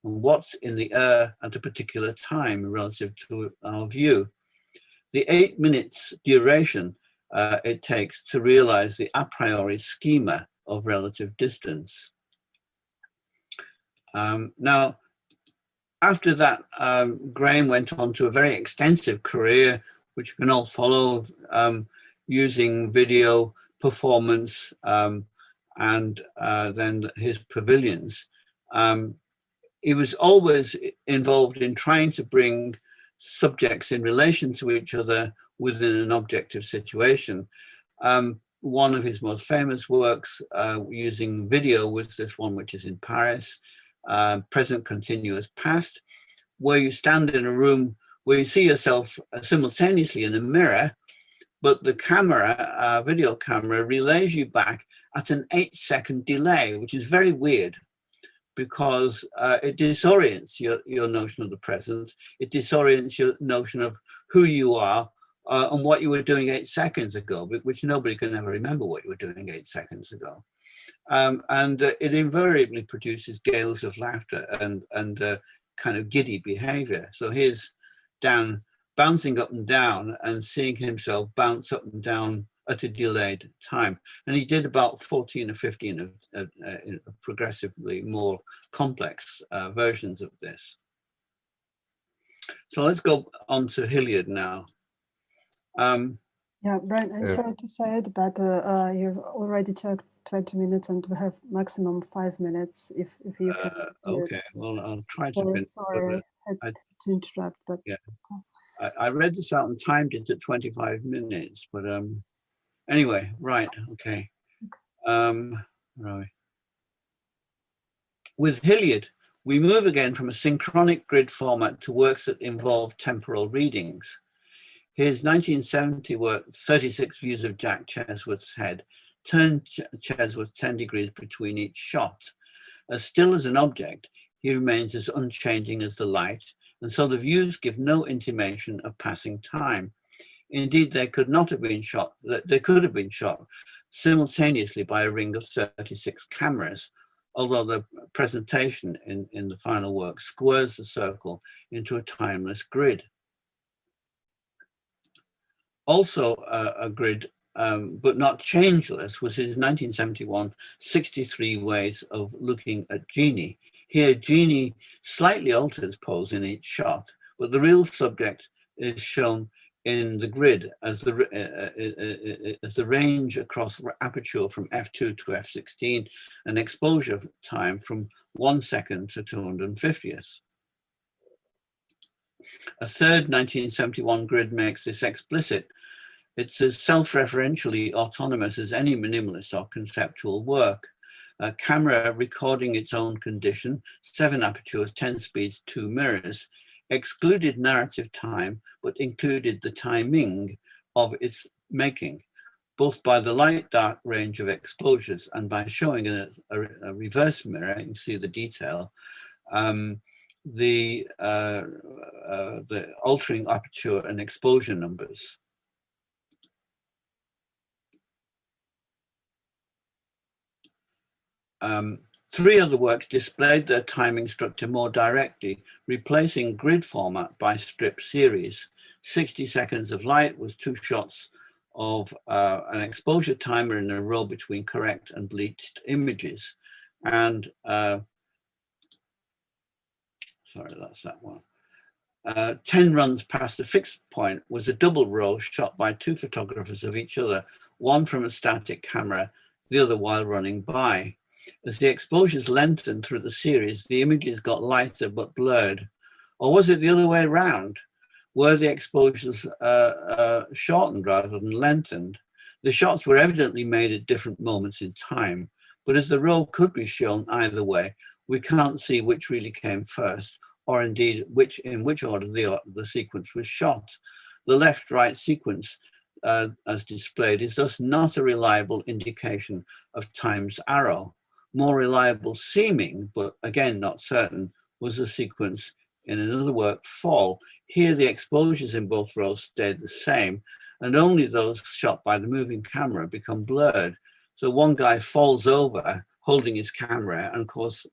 and what's in the air at a particular time relative to our view. The 8 minutes duration it takes to realize the a priori schema of relative distance." Now, after that, Graham went on to a very extensive career, which you can all follow, using video, performance, and then his pavilions. He was always involved in trying to bring subjects in relation to each other within an objective situation. One of his most famous works using video was this one, which is in Paris, Present Continuous Past, where you stand in a room where you see yourself simultaneously in a mirror, but the camera, video camera, relays you back at an 8-second delay, which is very weird because it disorients your notion of the present. It disorients your notion of who you are and what you were doing 8 seconds ago, which nobody can ever remember what you were doing 8 seconds ago. And it invariably produces gales of laughter and kind of giddy behavior. So here's Dan bouncing up and down and seeing himself bounce up and down at a delayed time. And he did about 14 or 15 of progressively more complex versions of this. So let's go on to Hilliard now. Yeah, Brian, I'm sorry to say it, but you've already talked 20 minutes and we have maximum 5 minutes if you can. Okay, well, I'll try to. Sorry, I had to interrupt, but. Yeah. I read this out and timed it at 25 minutes, but anyway, right, okay. Right. With Hilliard, we move again from a synchronic grid format to works that involve temporal readings. His 1970 work, 36 Views of Jack Chesworth's Head, turned Chesworth 10 degrees between each shot. As still as an object, he remains as unchanging as the light, and so the views give no intimation of passing time. Indeed, they could have been shot simultaneously by a ring of 36 cameras, although the presentation in the final work squares the circle into a timeless grid. Also a grid, but not changeless, was his 1971 63 Ways of Looking at Jeannie. Here, Jeannie slightly alters pose in each shot, but the real subject is shown in the grid as the range across aperture from f2 to f16 and exposure time from 1 second to 250th. A third 1971 grid makes this explicit. It's as self-referentially autonomous as any minimalist or conceptual work. A camera recording its own condition, 7 apertures, 10 speeds, 2 mirrors, excluded narrative time, but included the timing of its making, both by the light-dark range of exposures and by showing a reverse mirror. You can see the detail, the altering aperture and exposure numbers. Three other works displayed their timing structure more directly, replacing grid format by strip series. 60 seconds of light was 2 shots of an exposure timer in a row between correct and bleached images. And, sorry, that's that one. 10 runs past a fixed point was a double row shot by 2 photographers of each other, one from a static camera, the other while running by. As the exposures lengthened through the series, the images got lighter but blurred. Or was it the other way around? Were the exposures shortened rather than lengthened? The shots were evidently made at different moments in time, but as the row could be shown either way, we can't see which really came first, or indeed in which order the sequence was shot. The left-right sequence, as displayed, is thus not a reliable indication of time's arrow. More reliable seeming, but again not certain, was the sequence in another work, Fall. Here the exposures in both rows stayed the same, and only those shot by the moving camera become blurred. So one guy falls over holding his camera and of course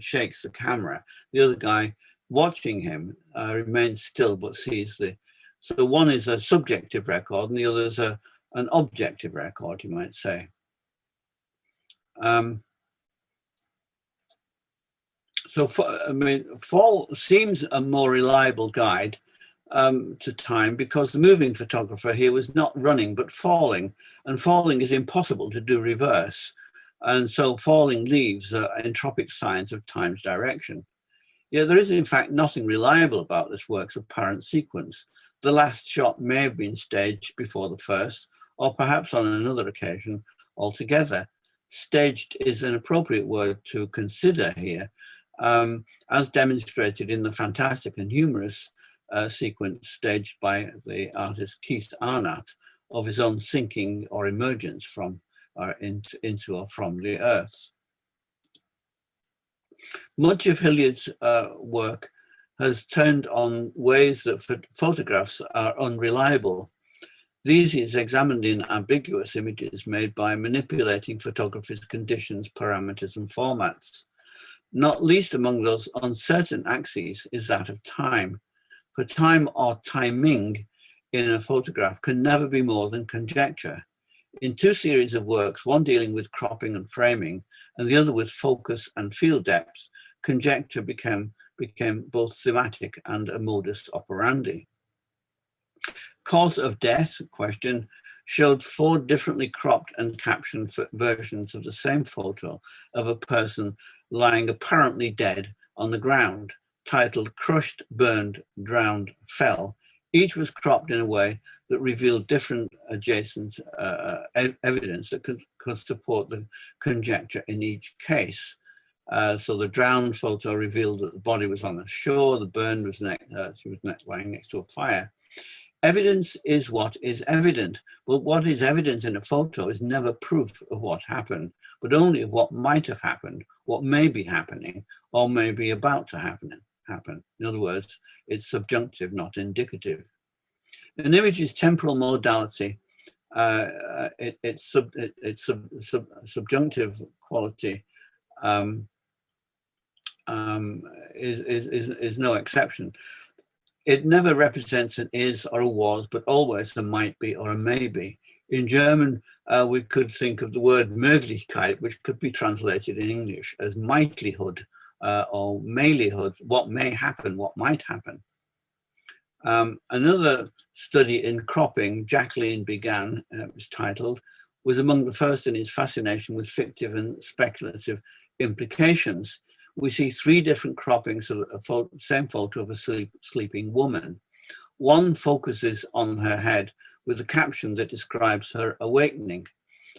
shakes the camera. The other guy watching him remains still but sees the, so one is a subjective record and the other is an objective record, you might say. So, Fall seems a more reliable guide to time because the moving photographer here was not running but falling, and falling is impossible to do reverse. And so falling leaves entropic signs of time's direction. Yet there is in fact nothing reliable about this work's apparent sequence. The last shot may have been staged before the first, or perhaps on another occasion altogether. Staged is an appropriate word to consider here, as demonstrated in the fantastic and humorous sequence staged by the artist Keith Arnott of his own sinking or emergence from into or from the earth. Much of Hilliard's work has turned on ways that photographs are unreliable. These is examined in ambiguous images made by manipulating photography's conditions, parameters, and formats. Not least among those uncertain axes is that of time. For time or timing in a photograph can never be more than conjecture. In 2 series of works, one dealing with cropping and framing, and the other with focus and field depth, conjecture became both thematic and a modus operandi. Cause of Death question showed 4 differently cropped and captioned versions of the same photo of a person lying apparently dead on the ground, titled Crushed, Burned, Drowned, Fell, Each was cropped in a way that revealed different adjacent evidence that could support the conjecture in each case. So the drowned photo revealed that the body was on the shore, the burned was she was lying next to a fire. Evidence is what is evident, but what is evident in a photo is never proof of what happened, but only of what might have happened, what may be happening, or may be about to happen. In other words, it's subjunctive, not indicative. An image's temporal modality, its subjunctive quality is no exception. It never represents an is or a was, but always a might be or a may be. In German, we could think of the word Möglichkeit, which could be translated in English as mightlihood or maylihood, what may happen, what might happen. Another study in cropping, Jacqueline began, it was titled, was among the first in its fascination with fictive and speculative implications. We see three different croppings of a same photo of a sleeping woman. One focuses on her head with a caption that describes her awakening.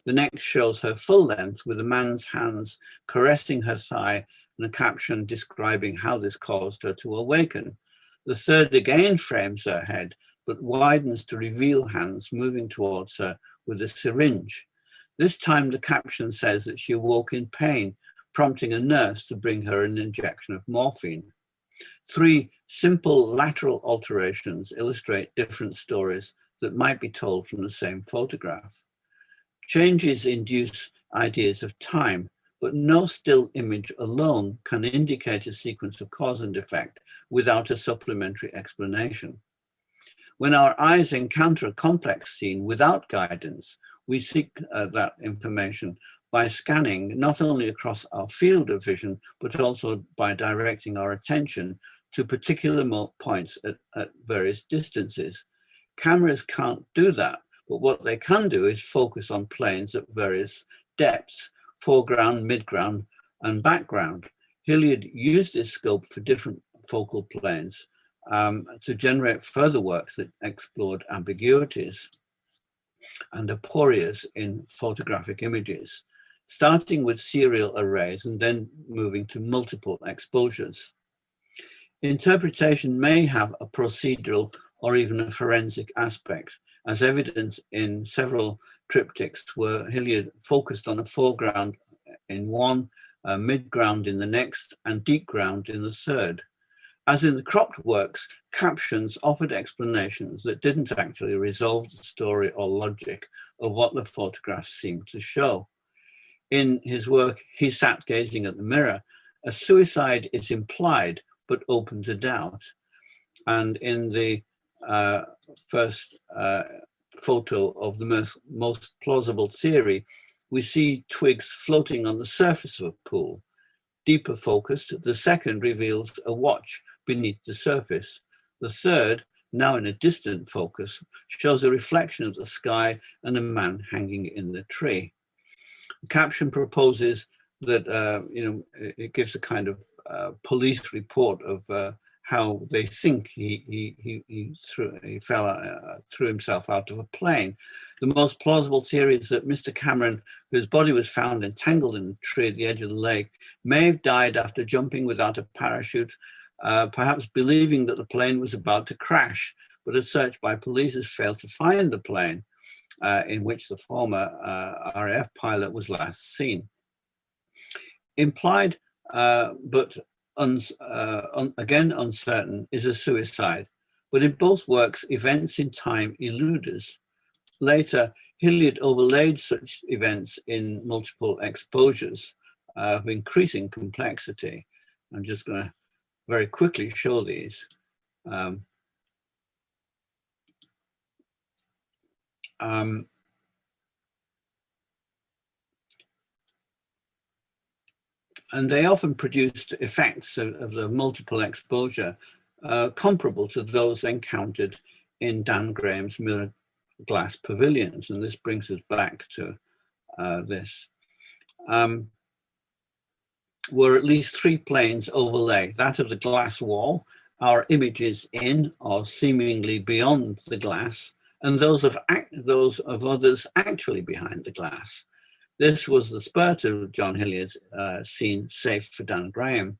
The next shows her full length with a man's hands caressing her thigh and a caption describing how this caused her to awaken. The third again frames her head, but widens to reveal hands moving towards her with a syringe. This time the caption says that she awoke in pain, prompting a nurse to bring her an injection of morphine. Three simple lateral alterations illustrate different stories that might be told from the same photograph. Changes induce ideas of time, but no still image alone can indicate a sequence of cause and effect without a supplementary explanation. When our eyes encounter a complex scene without guidance, we seek that information by scanning not only across our field of vision, but also by directing our attention to particular points at various distances. Cameras can't do that, but what they can do is focus on planes at various depths, foreground, midground, and background. Hilliard used this scope for different focal planes to generate further works that explored ambiguities and aporias in photographic images, starting with serial arrays and then moving to multiple exposures. Interpretation may have a procedural or even a forensic aspect, as evident in several triptychs where Hilliard focused on a foreground in one, midground in the next, and deep ground in the third. As in the cropped works, captions offered explanations that didn't actually resolve the story or logic of what the photographs seemed to show. In his work, He Sat Gazing at the Mirror, a suicide is implied but open to doubt. And in the first photo of the most plausible theory, we see twigs floating on the surface of a pool. Deeper focused, the second reveals a watch beneath the surface. The third, now in a distant focus, shows a reflection of the sky and a man hanging in the tree. The caption proposes that, it gives a kind of police report of how they think he threw himself out of a plane. The most plausible theory is that Mr. Cameron, whose body was found entangled in a tree at the edge of the lake, may have died after jumping without a parachute, perhaps believing that the plane was about to crash, but a search by police has failed to find the plane in which the former RAF pilot was last seen. Implied, but again uncertain, is a suicide, but in both works, events in time elude us. Later, Hilliard overlaid such events in multiple exposures of increasing complexity. I'm just going to very quickly show these. And they often produced effects of the multiple exposure comparable to those encountered in Dan Graham's mirror glass pavilions. And this brings us back to this. Where at least three planes overlay, that of the glass wall, are images in or seemingly beyond the glass, and those of others actually behind the glass. This was the spur to John Hilliard's scene Safe for Dan Graham.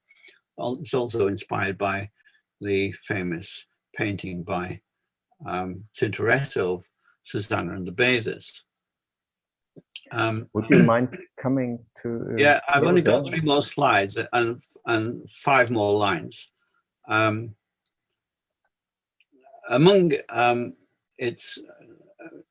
It's also inspired by the famous painting by Tintoretto of Susanna and the Bathers. Would you mind coming to? Yeah, I've only got 3 more slides and 5 more lines. Among its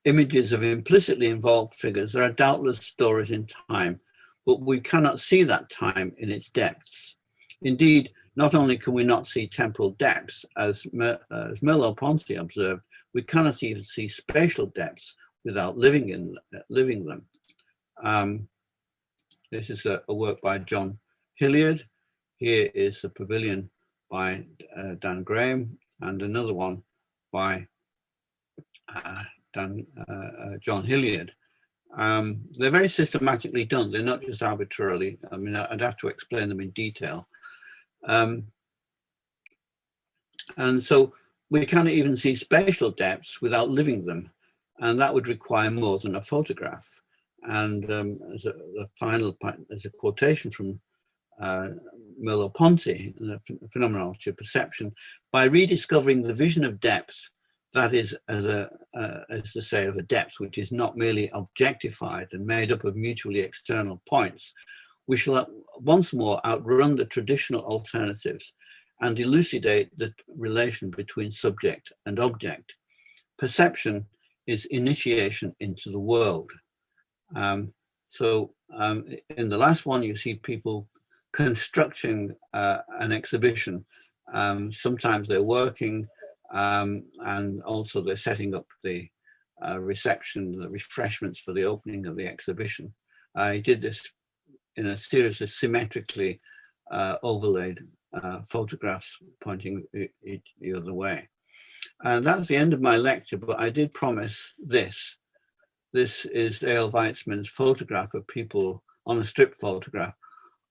images of implicitly involved figures, there are doubtless stories in time, but we cannot see that time in its depths. Indeed, not only can we not see temporal depths, as Merleau-Ponty observed, we cannot even see spatial depths without living them. This is a work by John Hilliard. Here is a pavilion by Dan Graham, and another one by John Hilliard. They're very systematically done. They're not just arbitrarily. I mean, I'd have to explain them in detail. And so we cannot even see spatial depths without living them. And that would require more than a photograph. And as a final point, there's a quotation from Merleau-Ponty, the phenomenology of perception: by rediscovering the vision of depths, that is, as to say, of a depth which is not merely objectified and made up of mutually external points, we shall once more outrun the traditional alternatives and elucidate the relation between subject and object. Perception is initiation into the world. In the last one, you see people constructing an exhibition. Sometimes they're working, and also they're setting up the reception, the refreshments for the opening of the exhibition. I did this in a series of symmetrically overlaid photographs pointing the other way. And that's the end of my lecture, but I did promise this. This is A.L. Weizmann's photograph of people on a strip photograph,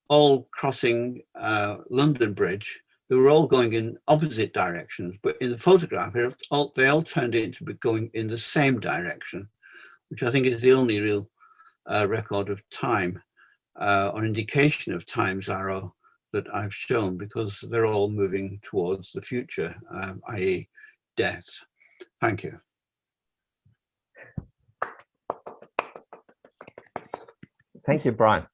all crossing London Bridge. They were all going in opposite directions, but in the photograph, they all turned out to be going in the same direction, which I think is the only real record of time or indication of time's arrow that I've shown, because they're all moving towards the future, i.e. death. Thank you. Thank you, Brian.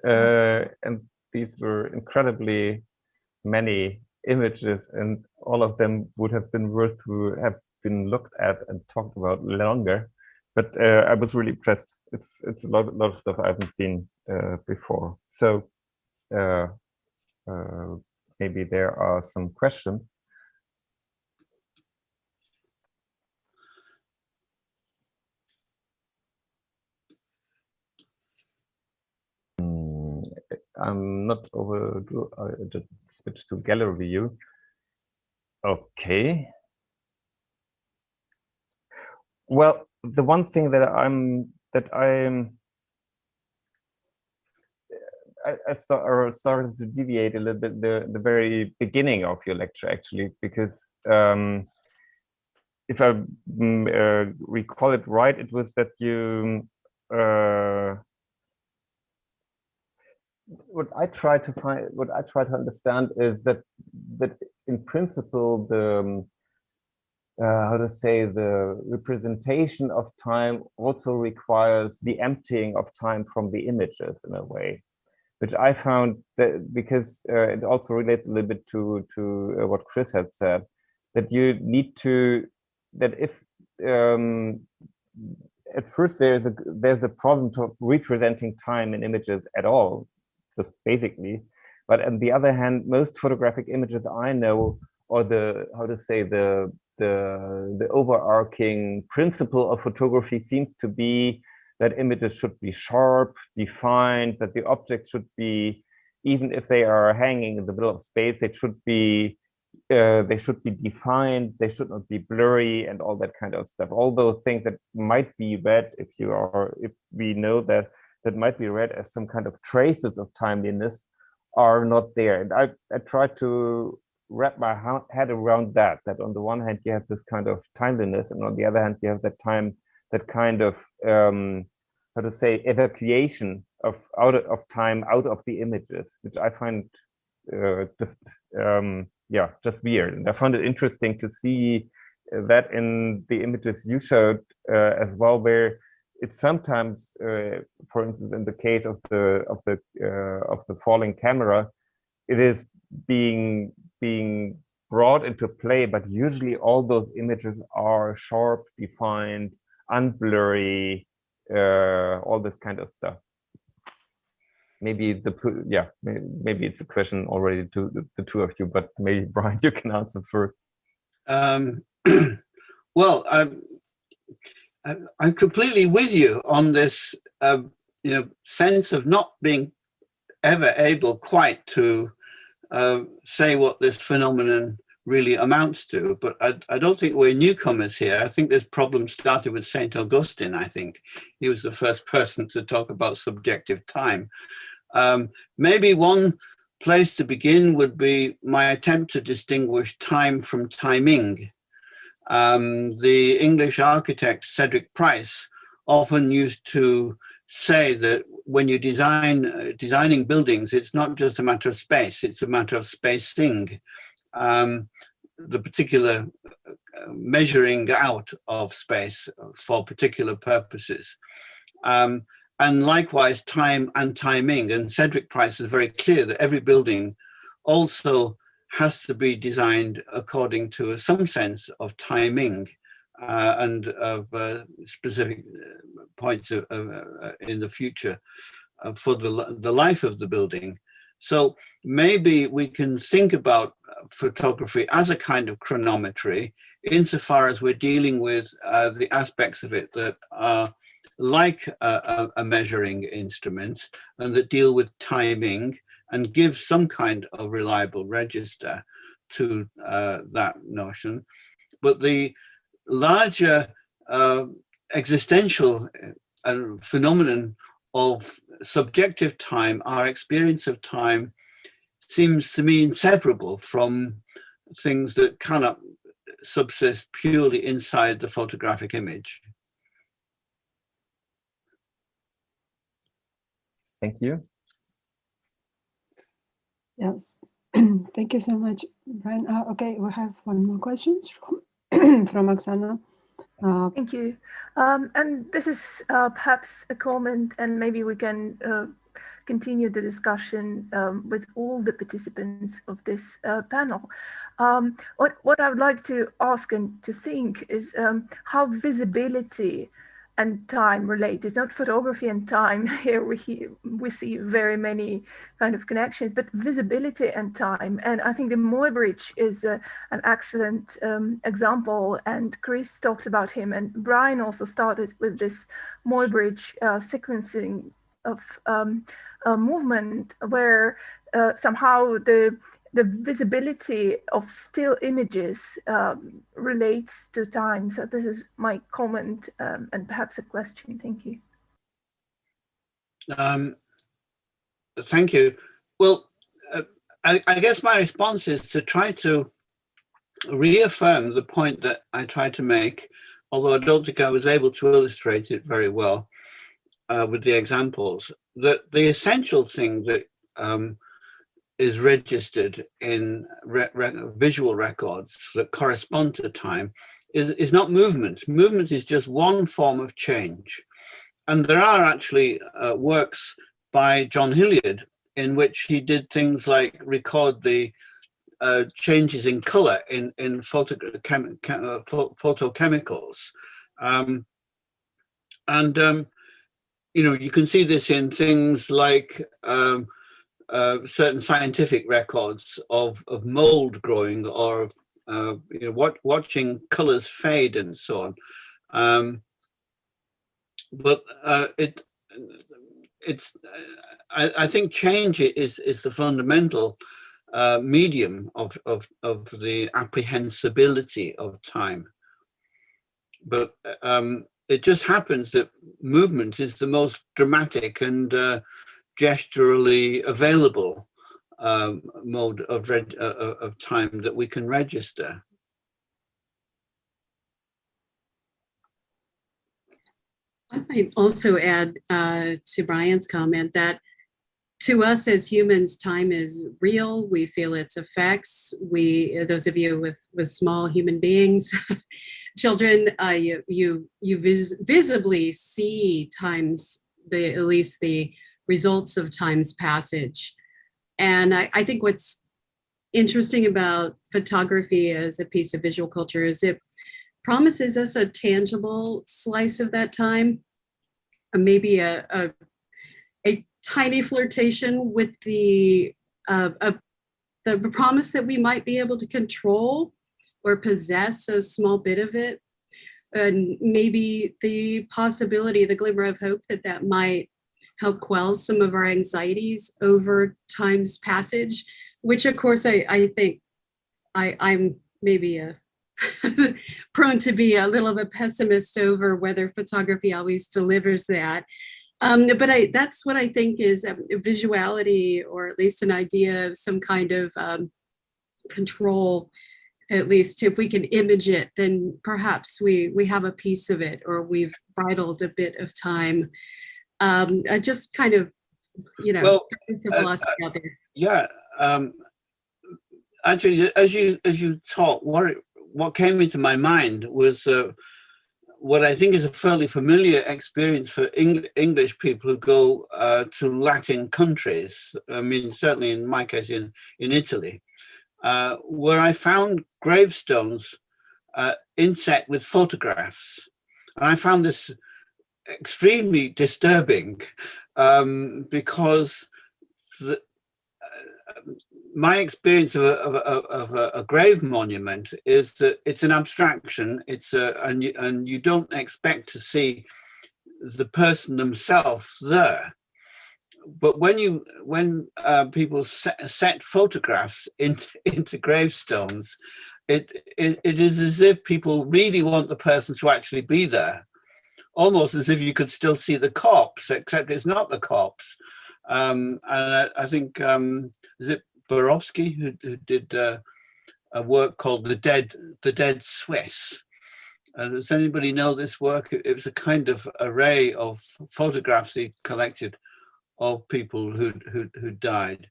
And these were incredibly many images, and all of them would have been worth to have been looked at and talked about longer. But I was really impressed. It's a lot of stuff I haven't seen before. So maybe there are some questions. I'm not over. I just switch to gallery view. Okay. Well, the one thing that I started to deviate a little bit the very beginning of your lecture, actually, because if I recall it right, it was that you what I try to understand is that in principle the how to say, the representation of time also requires the emptying of time from the images in a way, which I found that, because it also relates a little bit to what Chris had said, that you need to, that if at first there's a problem to representing time in images at all, just basically, but on the other hand, most photographic images I know, or the, how to say, the overarching principle of photography seems to be that images should be sharp, defined, that the objects should be, even if they are hanging in the middle of space, they should be defined, they should not be blurry, and all that kind of stuff. All those things that might be read, if we know that might be read as some kind of traces of timeliness, are not there. And I try to wrap my head around that on the one hand you have this kind of timeliness, and on the other hand you have that kind of how to say, evacuation of time out of the images, which I find just weird. And I found it interesting to see that in the images you showed as well, where it's sometimes, for instance, in the case of the falling camera, it is being brought into play, but usually all those images are sharp, defined, unblurry, all this kind of stuff. Maybe maybe it's a question already to the two of you, but maybe Brian, you can answer first. Well, I'm completely with you on this, sense of not being ever able quite to say what this phenomenon really amounts to. But I don't think we're newcomers here. I think this problem started with St. Augustine, I think. He was the first person to talk about subjective time. Maybe one place to begin would be my attempt to distinguish time from timing. The English architect Cedric Price often used to say that when you designing buildings, it's not just a matter of space, it's a matter of spacing. The particular measuring out of space for particular purposes. And likewise, time and timing. And Cedric Price was very clear that every building also has to be designed according to some sense of timing and of specific points in the future for the life of the building. So maybe we can think about photography as a kind of chronometry, insofar as we're dealing with the aspects of it that are like a measuring instrument and that deal with timing and give some kind of reliable register to that notion. But the larger existential phenomenon of subjective time, our experience of time, seems to me inseparable from things that cannot subsist purely inside the photographic image. Thank you. Yes, thank you so much, Brian. Okay, we have one more question from Oksana. Thank you. And this is perhaps a comment, and maybe we can continue the discussion with all the participants of this panel. What I would like to ask and to think is how visibility and time related, not photography and time. Here we see very many kind of connections, but visibility and time. And I think the Muybridge is an excellent example, and Chris talked about him, and Brian also started with this Muybridge sequencing of a movement where somehow the visibility of still images relates to time. So this is my comment and perhaps a question. Thank you. Thank you. Well, I guess my response is to try to reaffirm the point that I tried to make, although I don't think I was able to illustrate it very well with the examples, that the essential thing that is registered in visual records that correspond to time is not movement. Movement is just one form of change. And there are actually works by John Hilliard in which he did things like record the changes in color in photochemicals. You can see this in things like certain scientific records of mold growing, or of watching colors fade and so on. I think change is the fundamental medium of the apprehensibility of time. But it just happens that movement is the most dramatic and gesturally available mode of time that we can register. I might also add to Brian's comment that to us as humans, time is real. We feel its effects. Those of you with small human beings, children, you visibly see at least the results of time's passage. And I think what's interesting about photography as a piece of visual culture is it promises us a tangible slice of that time, maybe a tiny flirtation with the promise that we might be able to control or possess a small bit of it, and maybe the possibility, the glimmer of hope that might help quell some of our anxieties over time's passage, which of course I think I'm maybe prone to be a little of a pessimist over whether photography always delivers that. But that's what I think is visuality, or at least an idea of some kind of control. At least if we can image it, then perhaps we have a piece of it, or we've bridled a bit of time. Just kind of, well, some philosophy out there. Yeah. Actually, as you talk, what came into my mind was what I think is a fairly familiar experience for English people who go to Latin countries. I mean, certainly in my case, in Italy, where I found gravestones inset with photographs. And I found this extremely disturbing because my experience of a grave monument is that it's an abstraction. And you don't expect to see the person themselves there. But when people set photographs into gravestones, it is as if people really want the person to actually be there, almost as if you could still see the corpse, except it's not the corpse. And I think is it Borowski who did a work called The Dead Swiss. Does anybody know this work? It was a kind of array of photographs he collected of people who died.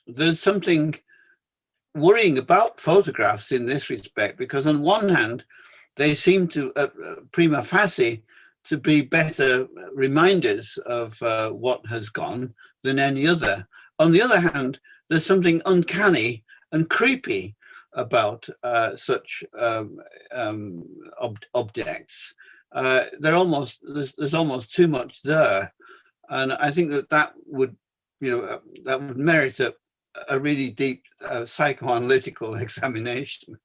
There's something worrying about photographs in this respect, because on one hand, they seem to, prima facie, to be better reminders of what has gone than any other. On the other hand, there's something uncanny and creepy about such objects. There's almost too much there, and I think that would merit a really deep psychoanalytical examination.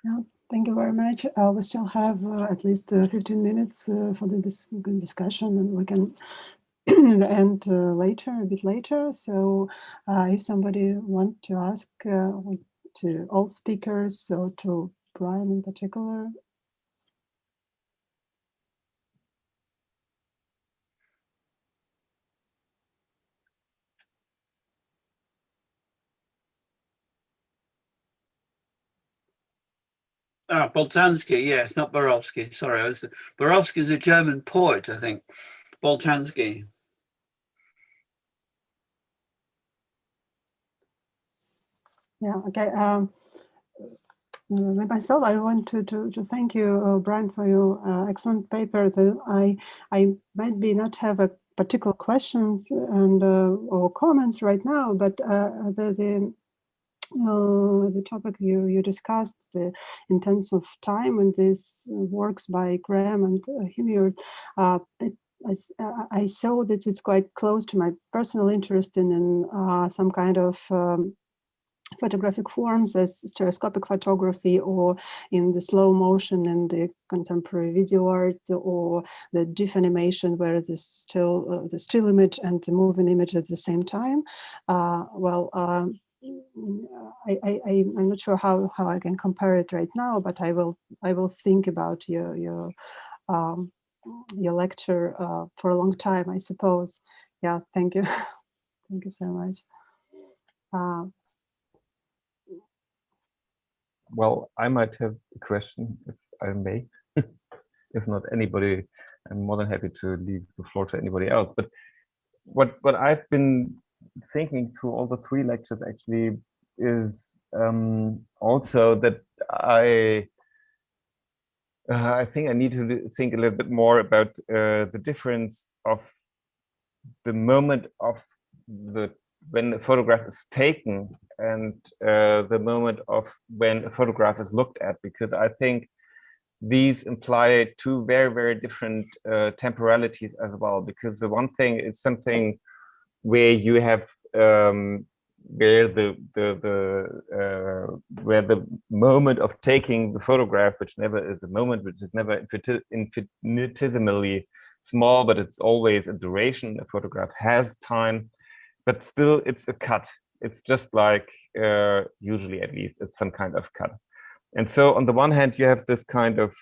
Yeah, thank you very much. We still have at least 15 minutes for this discussion, and we can end a bit later. So if somebody wants to ask to all speakers, or to Brian in particular. Boltanski, yes, not Borowski. Sorry, Borowski is a German poet, I think. Boltanski. Yeah, okay. Myself, I want to thank you, Brian, for your excellent papers. I might be not have a particular questions and or comments right now, but the topic you discussed, the intense of time, and these works by Graham and Himyard, I saw that it's quite close to my personal interest in some kind of photographic forms, as stereoscopic photography, or in the slow motion in the contemporary video art, or the GIF animation, where the still image and the moving image at the same time. I'm not sure how I can compare it right now, but I will think about your lecture for a long time, I suppose. Yeah, thank you. Thank you so much. Well, I might have a question, if I may. If not anybody, I'm more than happy to leave the floor to anybody else. But what I've been thinking through all the three lectures actually is also that I think I need to think a little bit more about the difference of the moment of when a photograph is taken and the moment of when a photograph is looked at, because I think these imply two very, very different temporalities as well. Because the one thing is something where you have where the moment of taking the photograph, which never is a moment, which is never infinitesimally small, but it's always a duration. A photograph has time, but still it's a cut. It's just like, usually at least, it's some kind of cut. And so on the one hand, you have this kind of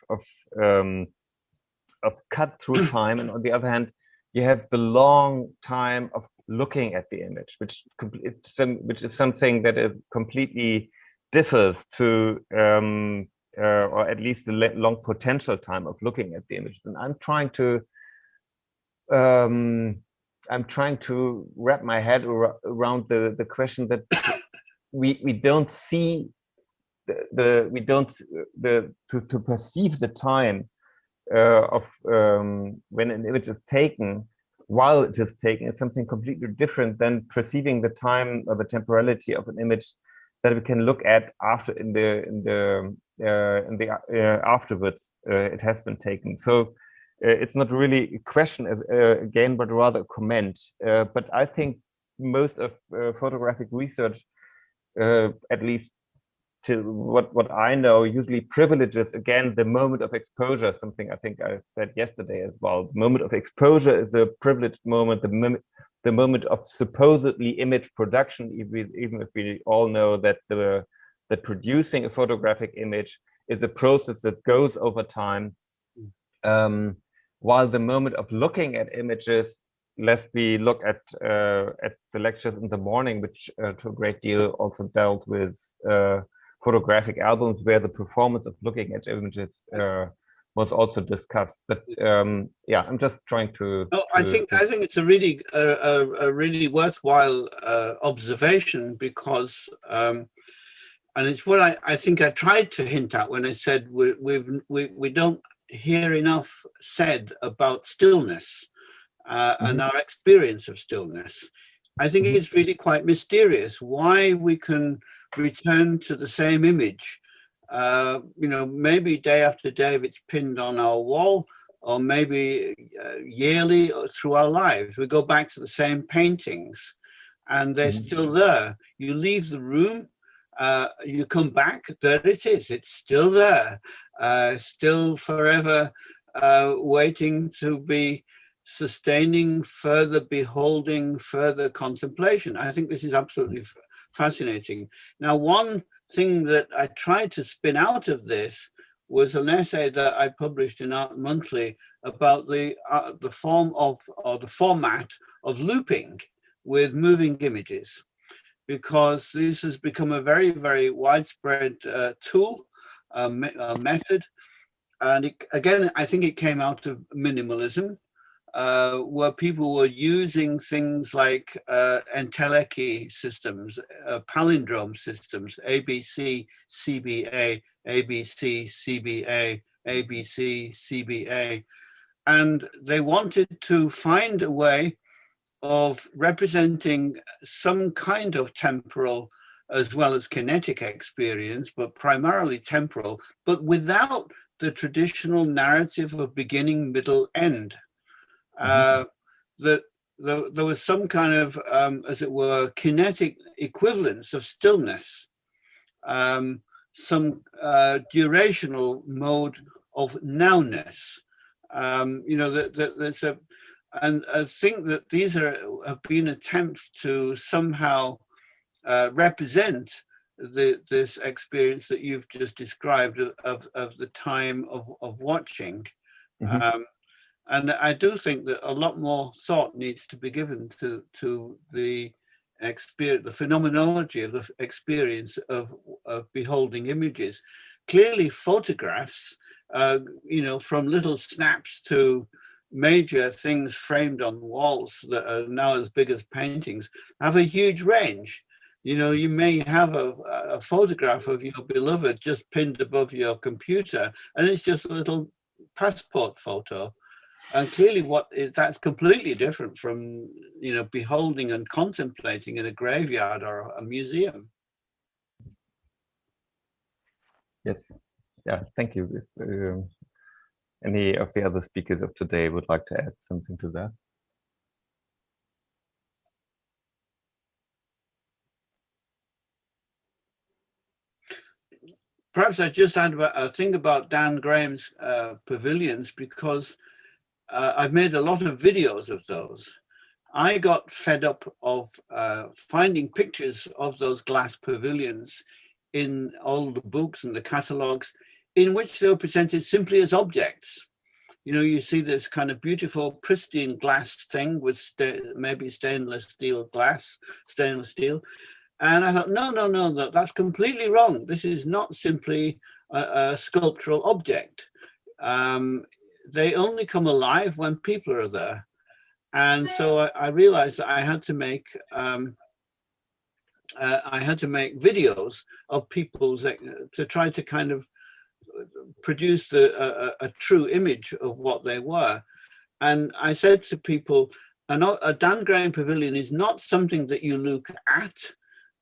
cut through time, and on the other hand, you have the long time of looking at the image, which is something that is completely differs to, or at least the long potential time of looking at the image. And I'm trying to wrap my head around the question that we don't see to perceive the time of when an image is taken while it is taken is something completely different than perceiving the time or the temporality of an image that we can look at after afterwards it has been taken. So it's not really a question again, but rather a comment. But I think most of photographic research, at least to what I know, usually privileges again the moment of exposure, something I think I said yesterday as well. The moment of exposure is the privileged moment, the moment of supposedly image production, even if we all know that that producing a photographic image is a process that goes over time. While the moment of looking at images, lest we look at the lectures in the morning, which to a great deal also dealt with photographic albums, where the performance of looking at images was also discussed. But yeah, I'm just trying to. No, I think it's a really worthwhile observation, because, and it's what I think I tried to hint at when I said we don't hear enough said about stillness and our experience of stillness. I think it's really quite mysterious why we can return to the same image, you know, maybe day after day if it's pinned on our wall, or maybe yearly or through our lives. We go back to the same paintings and they're still there. You leave the room, you come back, there it is, it's still there, still forever waiting to be sustaining further beholding, further contemplation. I think this is absolutely fascinating. Now, one thing that I tried to spin out of this was an essay that I published in Art Monthly about the form of, or the format of looping with moving images, because this has become a very, very widespread tool, method. And again, I think it came out of minimalism, where people were using things like entelechy systems, palindrome systems, ABC, CBA, ABC, CBA, ABC, CBA. And they wanted to find a way of representing some kind of temporal as well as kinetic experience, but primarily temporal, but without the traditional narrative of beginning, middle, end. That there was some kind of, as it were, kinetic equivalence of stillness, some durational mode of nowness. You know, there's a, and I think that these have been attempts to somehow represent this experience that you've just described of the time of watching. And I do think that a lot more thought needs to be given to the experience, the phenomenology of the experience of beholding images. Clearly, photographs, you know, from little snaps to major things framed on walls that are now as big as paintings, have a huge range. You know, you may have a photograph of your beloved just pinned above your computer, and it's just a little passport photo. And clearly that's completely different from, you know, beholding and contemplating in a graveyard or a museum. Yes, yeah, thank you. If any of the other speakers of today would like to add something to that. Perhaps I just add a thing about Dan Graham's pavilions, because I've made a lot of videos of those. I got fed up of finding pictures of those glass pavilions in all the books and the catalogues in which they were presented simply as objects. You know, you see this kind of beautiful, pristine glass thing with maybe stainless steel. And I thought, no, that's completely wrong. This is not simply a sculptural object. They only come alive when people are there. And so I realized that I had to make videos of people's, to try to kind of produce a true image of what they were. And I said to people, a Dan Graham pavilion is not something that you look at,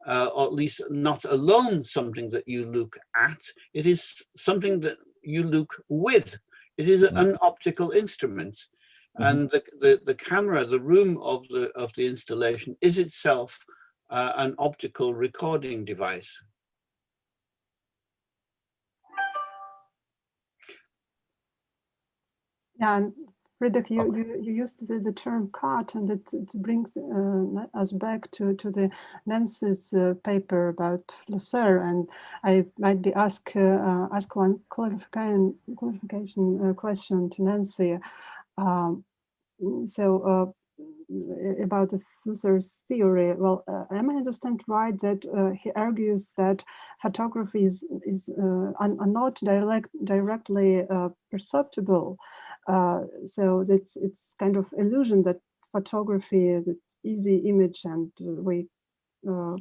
or at least not alone something that you look at. It is something that you look with. It is an optical instrument. And the camera, the room of the installation, is itself an optical recording device. Yeah, and Friedrich, you used the term cut, and it brings us back to the Nancy's paper about Flusser, and I might be ask one clarification question to Nancy. About the Flusser's theory. Well, am I understand right that he argues that photography are not directly perceptible? So it's kind of illusion that photography is easy image, and we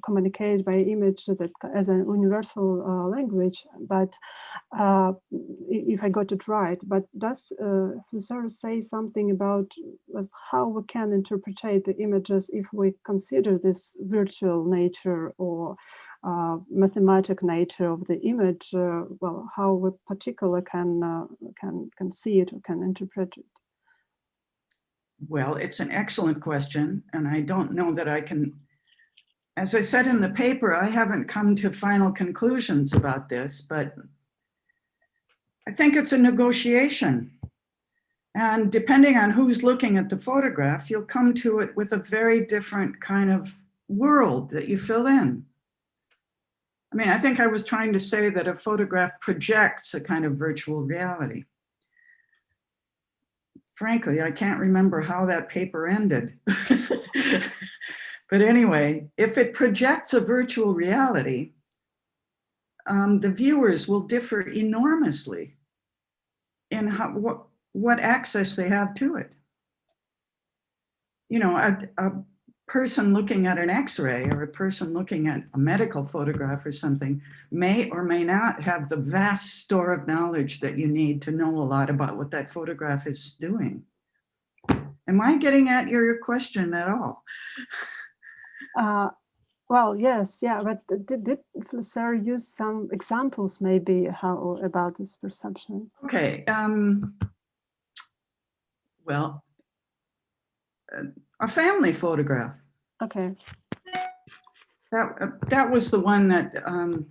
communicate by image that as a universal language. But if I got it right, but does Flusser say something about how we can interpret the images if we consider this virtual nature or mathematic nature of the image? Well, how we particularly can see it or can interpret it? Well, it's an excellent question, and I don't know that I can. As I said in the paper, I haven't come to final conclusions about this, but I think it's a negotiation. And depending on who's looking at the photograph, you'll come to it with a very different kind of world that you fill in. I mean, I think I was trying to say that a photograph projects a kind of virtual reality. Frankly, I can't remember how that paper ended. But anyway, if it projects a virtual reality, the viewers will differ enormously in what access they have to it. You know, a person looking at an X-ray or a person looking at a medical photograph or something may or may not have the vast store of knowledge that you need to know a lot about what that photograph is doing. Am I getting at your question at all? Well, yes, yeah, but did Flusser use some examples maybe about this perception? Okay, well, a family photograph. Okay. That was the one that I'm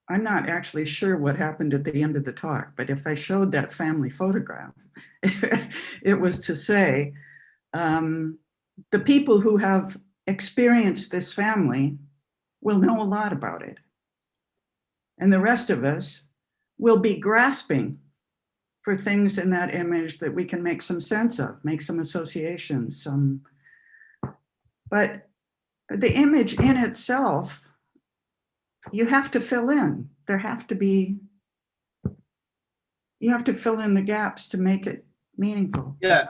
not actually sure what happened at the end of the talk, but if I showed that family photograph, it was to say, the people who have experience this family will know a lot about it. And the rest of us will be grasping for things in that image that we can make some sense of, make some associations, but the image in itself, you have to fill in. There have to be, you have to fill in the gaps to make it meaningful. Yeah,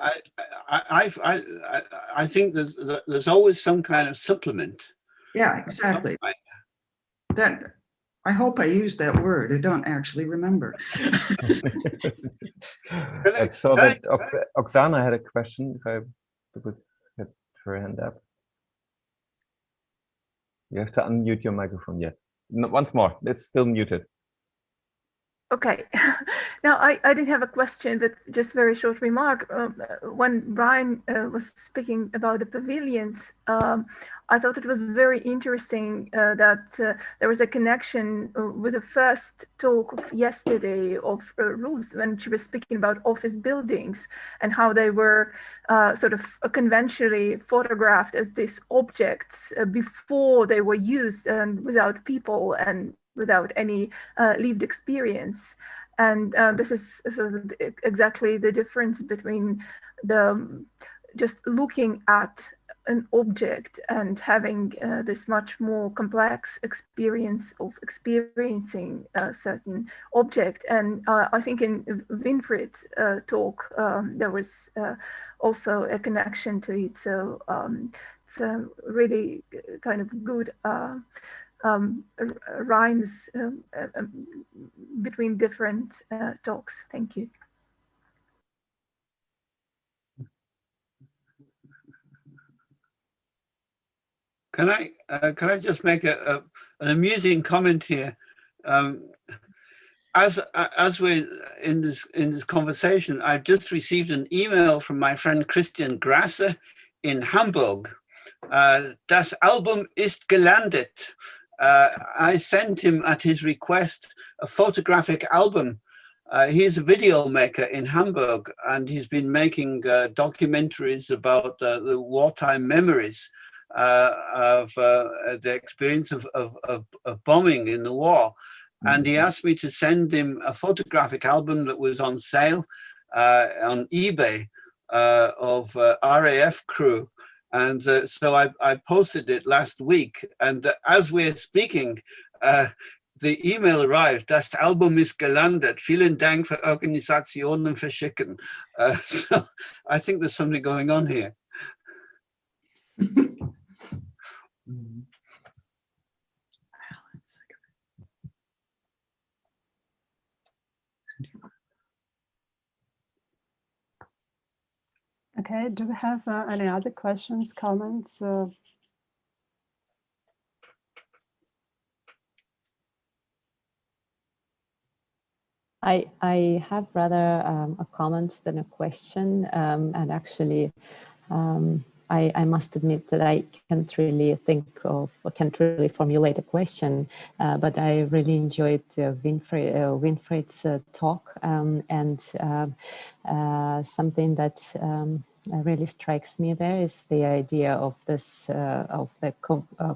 I think there's always some kind of supplement. Yeah, exactly. That, I hope I used that word. I don't actually remember. I saw that Oksana had a question. If I would get her hand up. You have to unmute your microphone. Yes. No, once more. It's still muted. Okay. Now, I didn't have a question, but just a very short remark. When Brian was speaking about the pavilions, I thought it was very interesting that there was a connection with the first talk of yesterday of Ruth when she was speaking about office buildings and how they were sort of conventionally photographed as these objects before they were used and without people and without any lived experience. And this is sort of exactly the difference between the just looking at an object and having this much more complex experience of experiencing a certain object. And I think in Winfried's talk, there was also a connection to it. So it's a really kind of good rhymes between different talks. Thank you. Can I just make an amusing comment here? As we're in this conversation, I've just received an email from my friend Christian Grasser in Hamburg. Das Album ist gelandet. I sent him at his request a photographic album. He's a video maker in Hamburg, and he's been making documentaries about the wartime memories of the experience of bombing in the war. And he asked me to send him a photographic album that was on sale on eBay of RAF crew. And so I posted it last week. And as we're speaking, the email arrived. Das Album ist gelandet. Vielen Dank für Organisationen verschicken. So I think there's something going on here. Okay, do we have any other questions, comments? I have rather a comment than a question, and actually I must admit that I can't really think of, or can't really formulate a question, but I really enjoyed Winfried's talk, and something that really strikes me there is the idea of this of the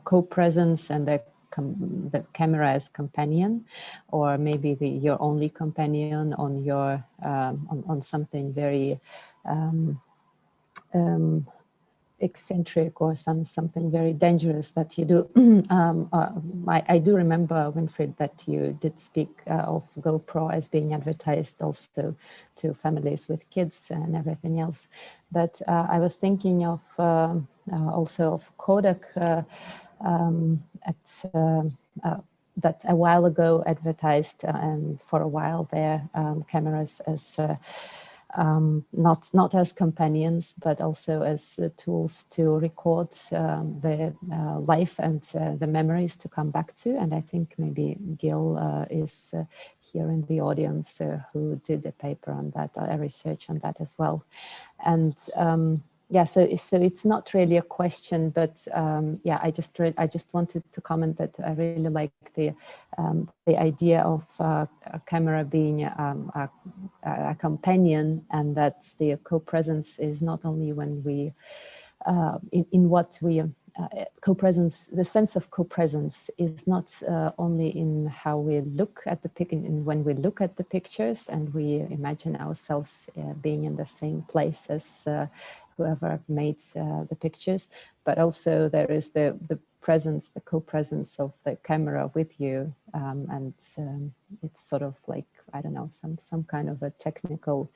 co-presence and the camera as companion, or maybe your only companion on your on something very eccentric or something very dangerous that you do. I do remember, Winfried, that you did speak of GoPro as being advertised also to families with kids and everything else. But I was thinking of also of Kodak that a while ago advertised, and for a while their cameras as not as companions, but also as tools to record the life and the memories to come back to. And I think maybe Gil is here in the audience who did a paper on that, a research on that as well. And yeah, so it's not really a question, but yeah, I just wanted to comment that I really like the idea of a camera being a companion, and that the co-presence is not only when we in what we co-presence, the sense of co-presence is not only in how we look at the when we look at the pictures and we imagine ourselves being in the same place as whoever made the pictures, but also there is the presence, the co-presence of the camera with you, and it's sort of like, I don't know, some kind of a technical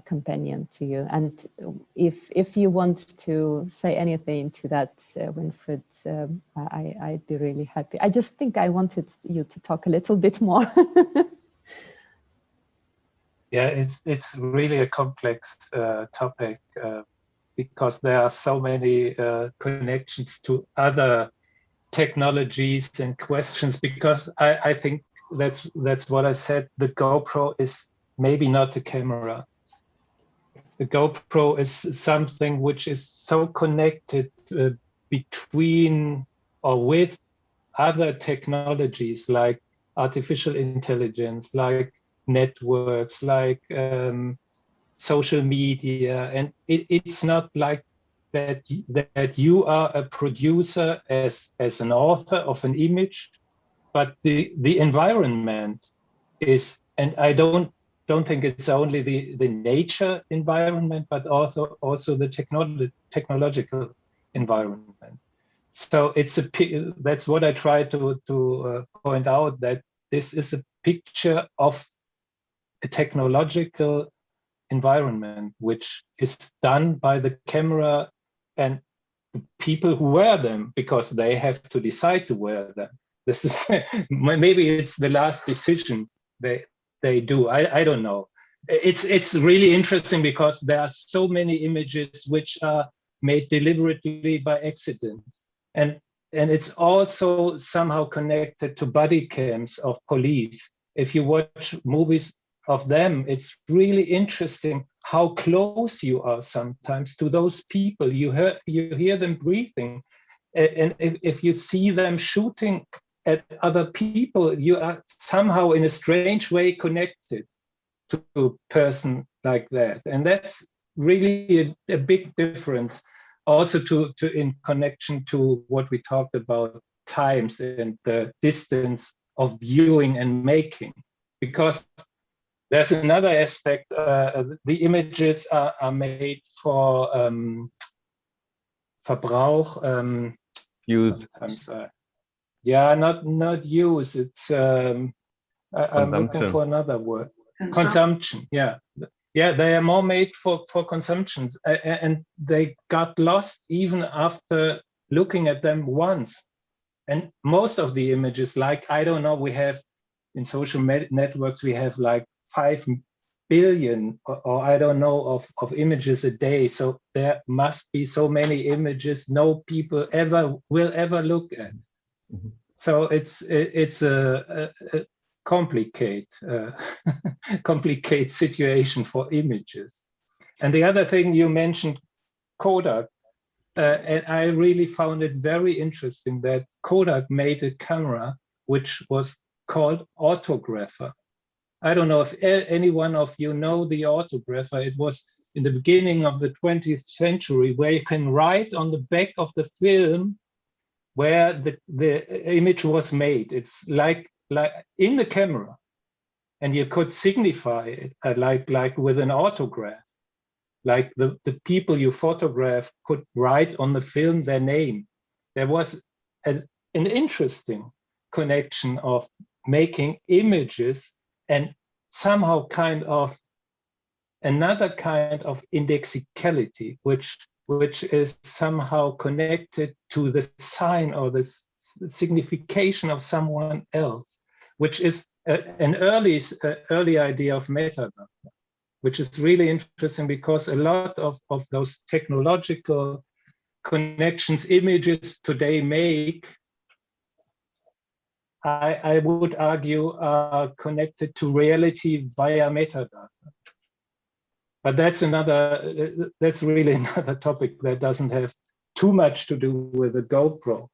companion to you. And if you want to say anything to that, Winfried, I'd be really happy. I just think I wanted you to talk a little bit more. Yeah, it's really a complex topic because there are so many connections to other technologies and questions, because I think that's what I said. The GoPro is maybe not a camera. The GoPro is something which is so connected between or with other technologies like artificial intelligence, like networks, like social media, and it's not like that you are a producer as an author of an image, but the environment is, and I don't think it's only the nature environment, but also the technological environment. So that's what I try to point out, that this is a picture of a technological environment which is done by the camera and the people who wear them, because they have to decide to wear them. This is maybe it's the last decision they do. I don't know. It's really interesting because there are so many images which are made deliberately by accident, and it's also somehow connected to body cams of police. If you watch movies of them, it's really interesting how close you are sometimes to those people. You hear them breathing, and if you see them shooting at other people, you are somehow in a strange way connected to a person like that. And that's really a big difference, also to in connection to what we talked about, times and the distance of viewing and making, because there's another aspect. The images are made for Verbrauch. Use. Yeah, not use. It's I'm looking for another word. Consumption. Yeah, they are more made for consumptions, and they got lost even after looking at them once. And most of the images, like, I don't know, we have in social networks, we have like 5 billion or I don't know of images a day. So there must be so many images no people will ever look at. Mm-hmm. So it's a complicated situation for images. And the other thing you mentioned, Kodak, and I really found it very interesting that Kodak made a camera which was called autographer. I don't know if any one of you know the autographer. It was in the beginning of the 20th century, where you can write on the back of the film where the image was made. It's like in the camera, and you could signify it like with an autograph. Like the people you photograph could write on the film their name. There was an interesting connection of making images and somehow kind of another kind of indexicality, which is somehow connected to the sign or the signification of someone else, which is an early idea of metadata, which is really interesting because a lot of those technological connections images today make, I would argue, are connected to reality via metadata. But that's really another topic that doesn't have too much to do with the GoPro.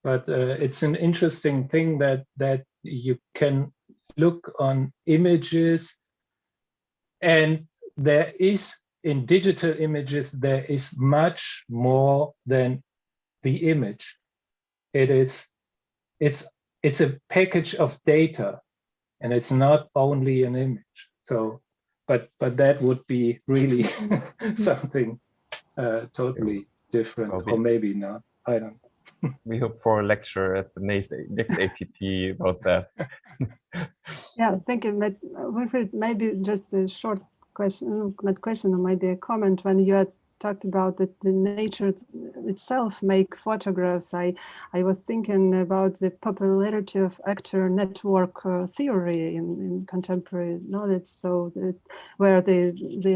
But it's an interesting thing that you can look on images, and there is, in digital images, there is much more than the image. It's a package of data, and it's not only an image. So, but that would be really something totally different, or maybe not. I don't know. We hope for a lecture at the next APP about that. Yeah, thank you. But Wilfried, maybe just a short question, not question, or maybe a comment. When you had talked about that the nature itself make photographs, I was thinking about the popularity of actor network theory in contemporary knowledge. So that where the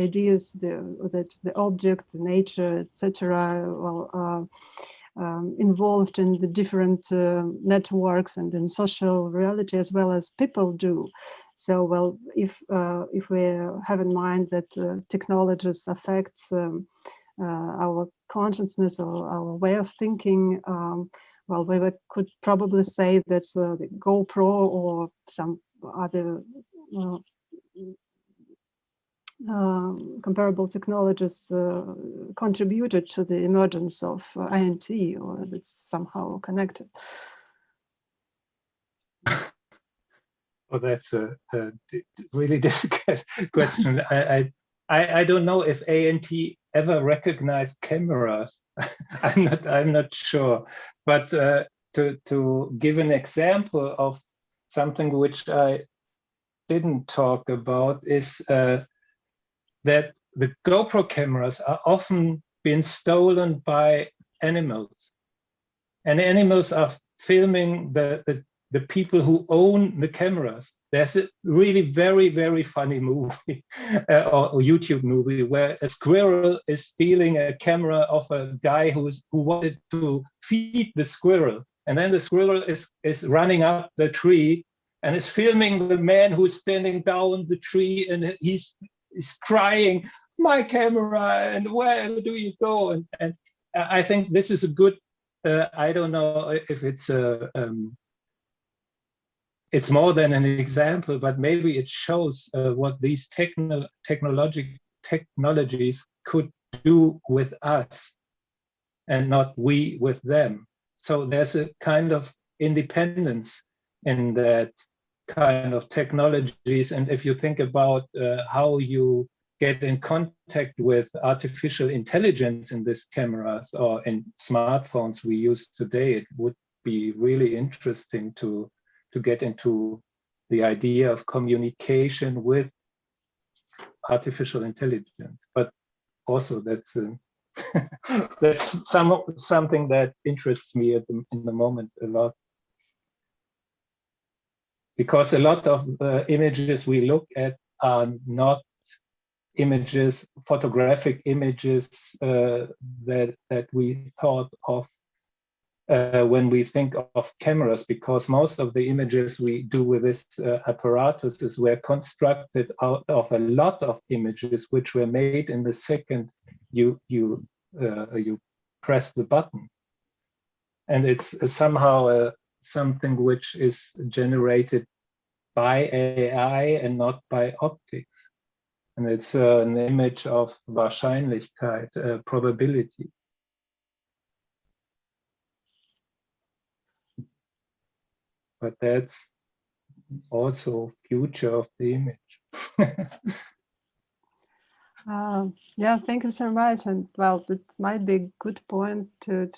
ideas, that the object, the nature, etc., well, involved in the different networks and in social reality as well as people do. So, well, if we have in mind that technologies affect our consciousness or our way of thinking, well, we could probably say that the GoPro or some other comparable technologies contributed to the emergence of INT, or that's somehow connected. Well, that's a really difficult question. I don't know if ANT ever recognized cameras. I'm not sure. But to give an example of something which I didn't talk about is that the GoPro cameras are often been stolen by animals, and animals are filming the people who own the cameras. There's a really very, very funny movie or YouTube movie where a squirrel is stealing a camera of a guy who wanted to feed the squirrel. And then the squirrel is running up the tree and is filming the man who's standing down the tree, and he's crying, "My camera, and where do you go?" And I think this is a good, I don't know if it's more than an example, but maybe it shows what these technologies could do with us and not we with them. So there's a kind of independence in that kind of technologies. And if you think about how you get in contact with artificial intelligence in these cameras or in smartphones we use today, it would be really interesting to get into the idea of communication with artificial intelligence. But also that's that's something that interests me in the moment a lot, because a lot of images we look at are not images, photographic images that we thought of when we think of cameras, because most of the images we do with this apparatuses were constructed out of a lot of images which were made in the second you press the button. And it's somehow something which is generated by AI and not by optics. And it's an image of Wahrscheinlichkeit, probability. But that's also future of the image. Yeah, thank you so much. And well, it might be a good point to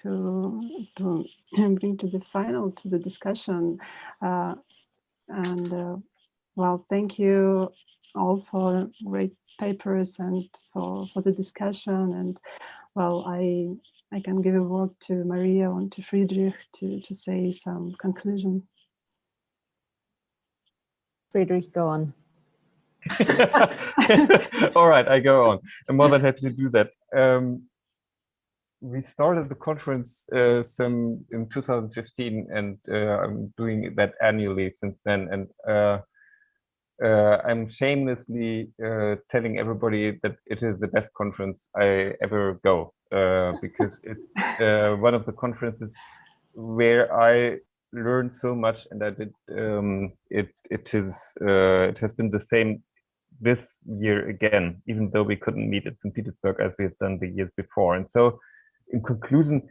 bring to the discussion. Well, thank you all for great papers and for the discussion. And well, I can give a word to Maria and to Friedrich to say some conclusion. Friedrich, go on. All right, I go on. I'm more than happy to do that. We started the conference in 2015, and I'm doing that annually since then. And I'm shamelessly telling everybody that it is the best conference I ever go, because it's one of the conferences where I learned so much, and I did. It has been the same this year again, even though we couldn't meet at St. Petersburg as we have done the years before. And so, in conclusion,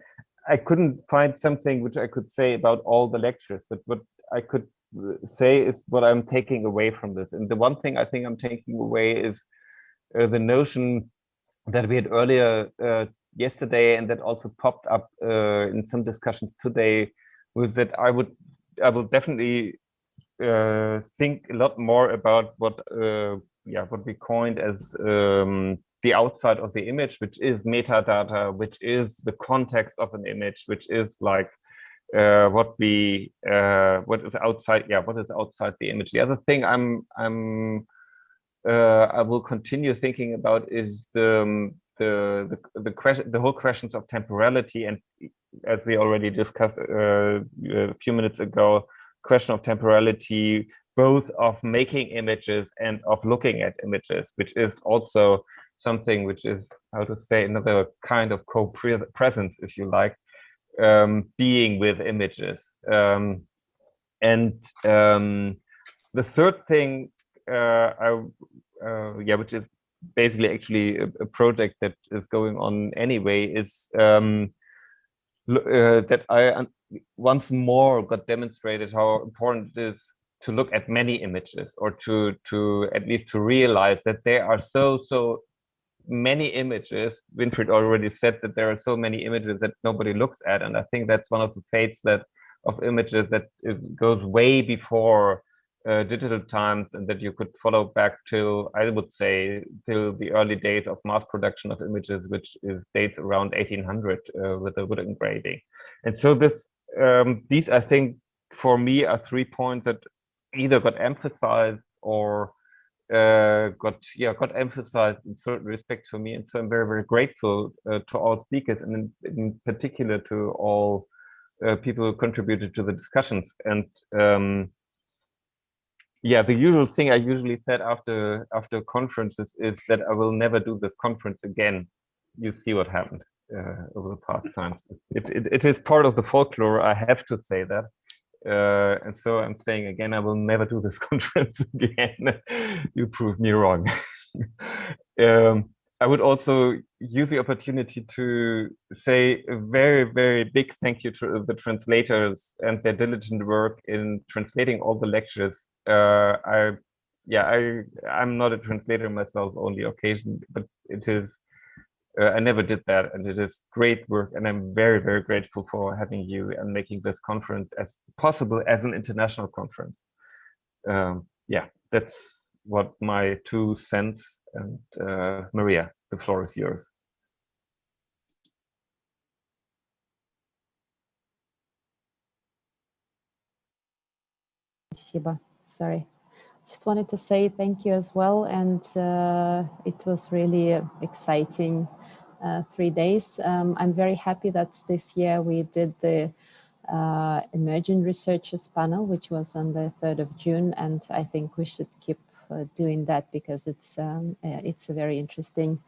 I couldn't find something which I could say about all the lectures, but what I could say is what I'm taking away from this. And the one thing I think I'm taking away is the notion that we had earlier yesterday, and that also popped up in some discussions today, was that I will definitely think a lot more about what we coined as the outside of the image, which is metadata, which is the context of an image, which is like what is outside the image. The other thing I will continue thinking about is the whole questions of temporality, and as we already discussed a few minutes ago, question of temporality, both of making images and of looking at images, which is also something which is, how to say, another kind of co-presence, if you like, being with images. The third thing, which is basically actually a project that is going on anyway, is that I once more got demonstrated how important it is to look at many images, or to at least to realize that there are so many images. Winfried already said that there are so many images that nobody looks at, and I think that's one of the fates of images that goes way before digital times, and that you could follow back till, I would say, till the early days of mass production of images, which dates around 1800 with the wood engraving. And so these, I think, for me, are 3 points that either got emphasized or got emphasized in certain respects for me. And so I'm very, very grateful to all speakers, and in particular to all people who contributed to the discussions. And the usual thing I usually said after conferences is that I will never do this conference again. You see what happened over the past times. It is part of the folklore, I have to say that. And so I'm saying again, I will never do this conference again. You proved me wrong. I would also use the opportunity to say a very, very big thank you to the translators and their diligent work in translating all the lectures. I'm not a translator myself, only occasionally, but it is, I never did that, and it is great work, and I'm very, very grateful for having you and making this conference as possible as an international conference. That's what my 2 cents, and Maria, the floor is yours. Спасибо. Sorry. Just wanted to say thank you as well, and it was really exciting 3 days. I'm very happy that this year we did the Emerging Researchers panel, which was on the 3rd of June, and I think we should keep doing that, because it's a very interesting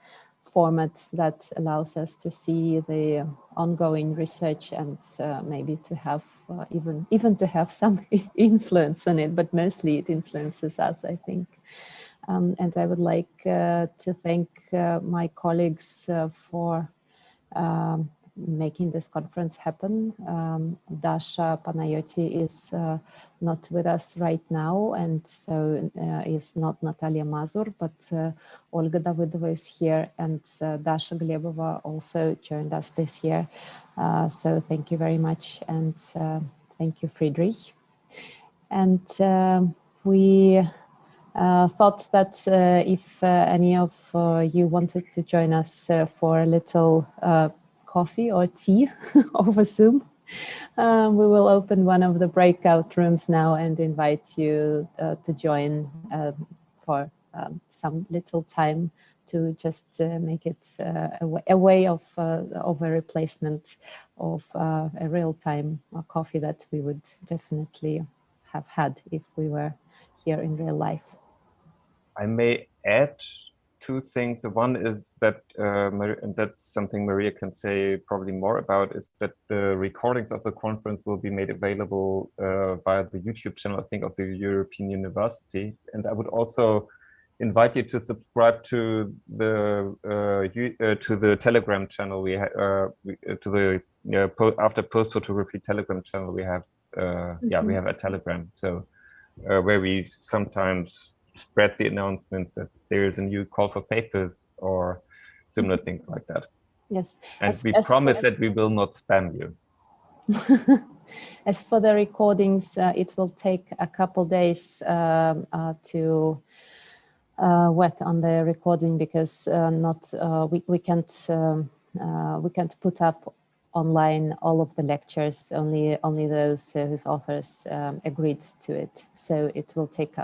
format that allows us to see the ongoing research, and maybe to have even to have some influence on it, but mostly it influences us, I think. And I would like to thank my colleagues for making this conference happen. Dasha Panayoti is not with us right now, and so is not Natalia Mazur, but Olga Davidova is here, and Dasha Glebova also joined us this year. So thank you very much, and thank you, Friedrich. And we thought that if any of you wanted to join us for a little coffee or tea over Zoom, we will open one of the breakout rooms now and invite you to join for some little time, to just make it a way of a replacement of a real-time coffee that we would definitely have had if we were here in real life. I may add 2 things. The one is that, and that's something Maria can say probably more about, is that the recordings of the conference will be made available via the YouTube channel, I think, of the European University. And I would also invite you to subscribe to the Telegram channel to the after post photography Telegram channel, we have we have a Telegram, so where we sometimes spread the announcements that there is a new call for papers or similar things like that. Yes, and we promise that we will not spam you. As for the recordings, it will take a couple days to work on the recording, because we can't put up online all of the lectures, only those whose authors agreed to it. So it will take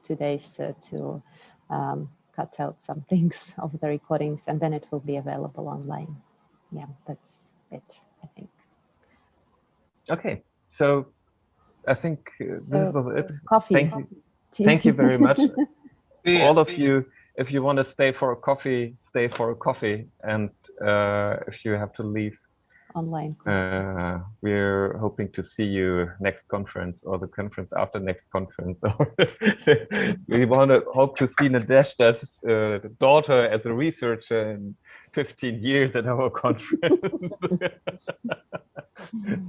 2 days to cut out some things of the recordings, and then it will be available online. Yeah, that's it, I think. Okay, so I think this was it. Coffee. Thank you very much. All of you, if you want to stay for a coffee, stay for a coffee. And if you have to leave online, we're hoping to see you next conference or the conference after next conference. We hope to see Nadezhda's daughter as a researcher in 15 years at our conference.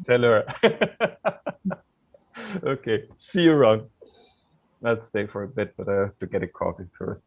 Tell her. Okay, see you around. Let's stay for a bit, but I have to get a coffee first.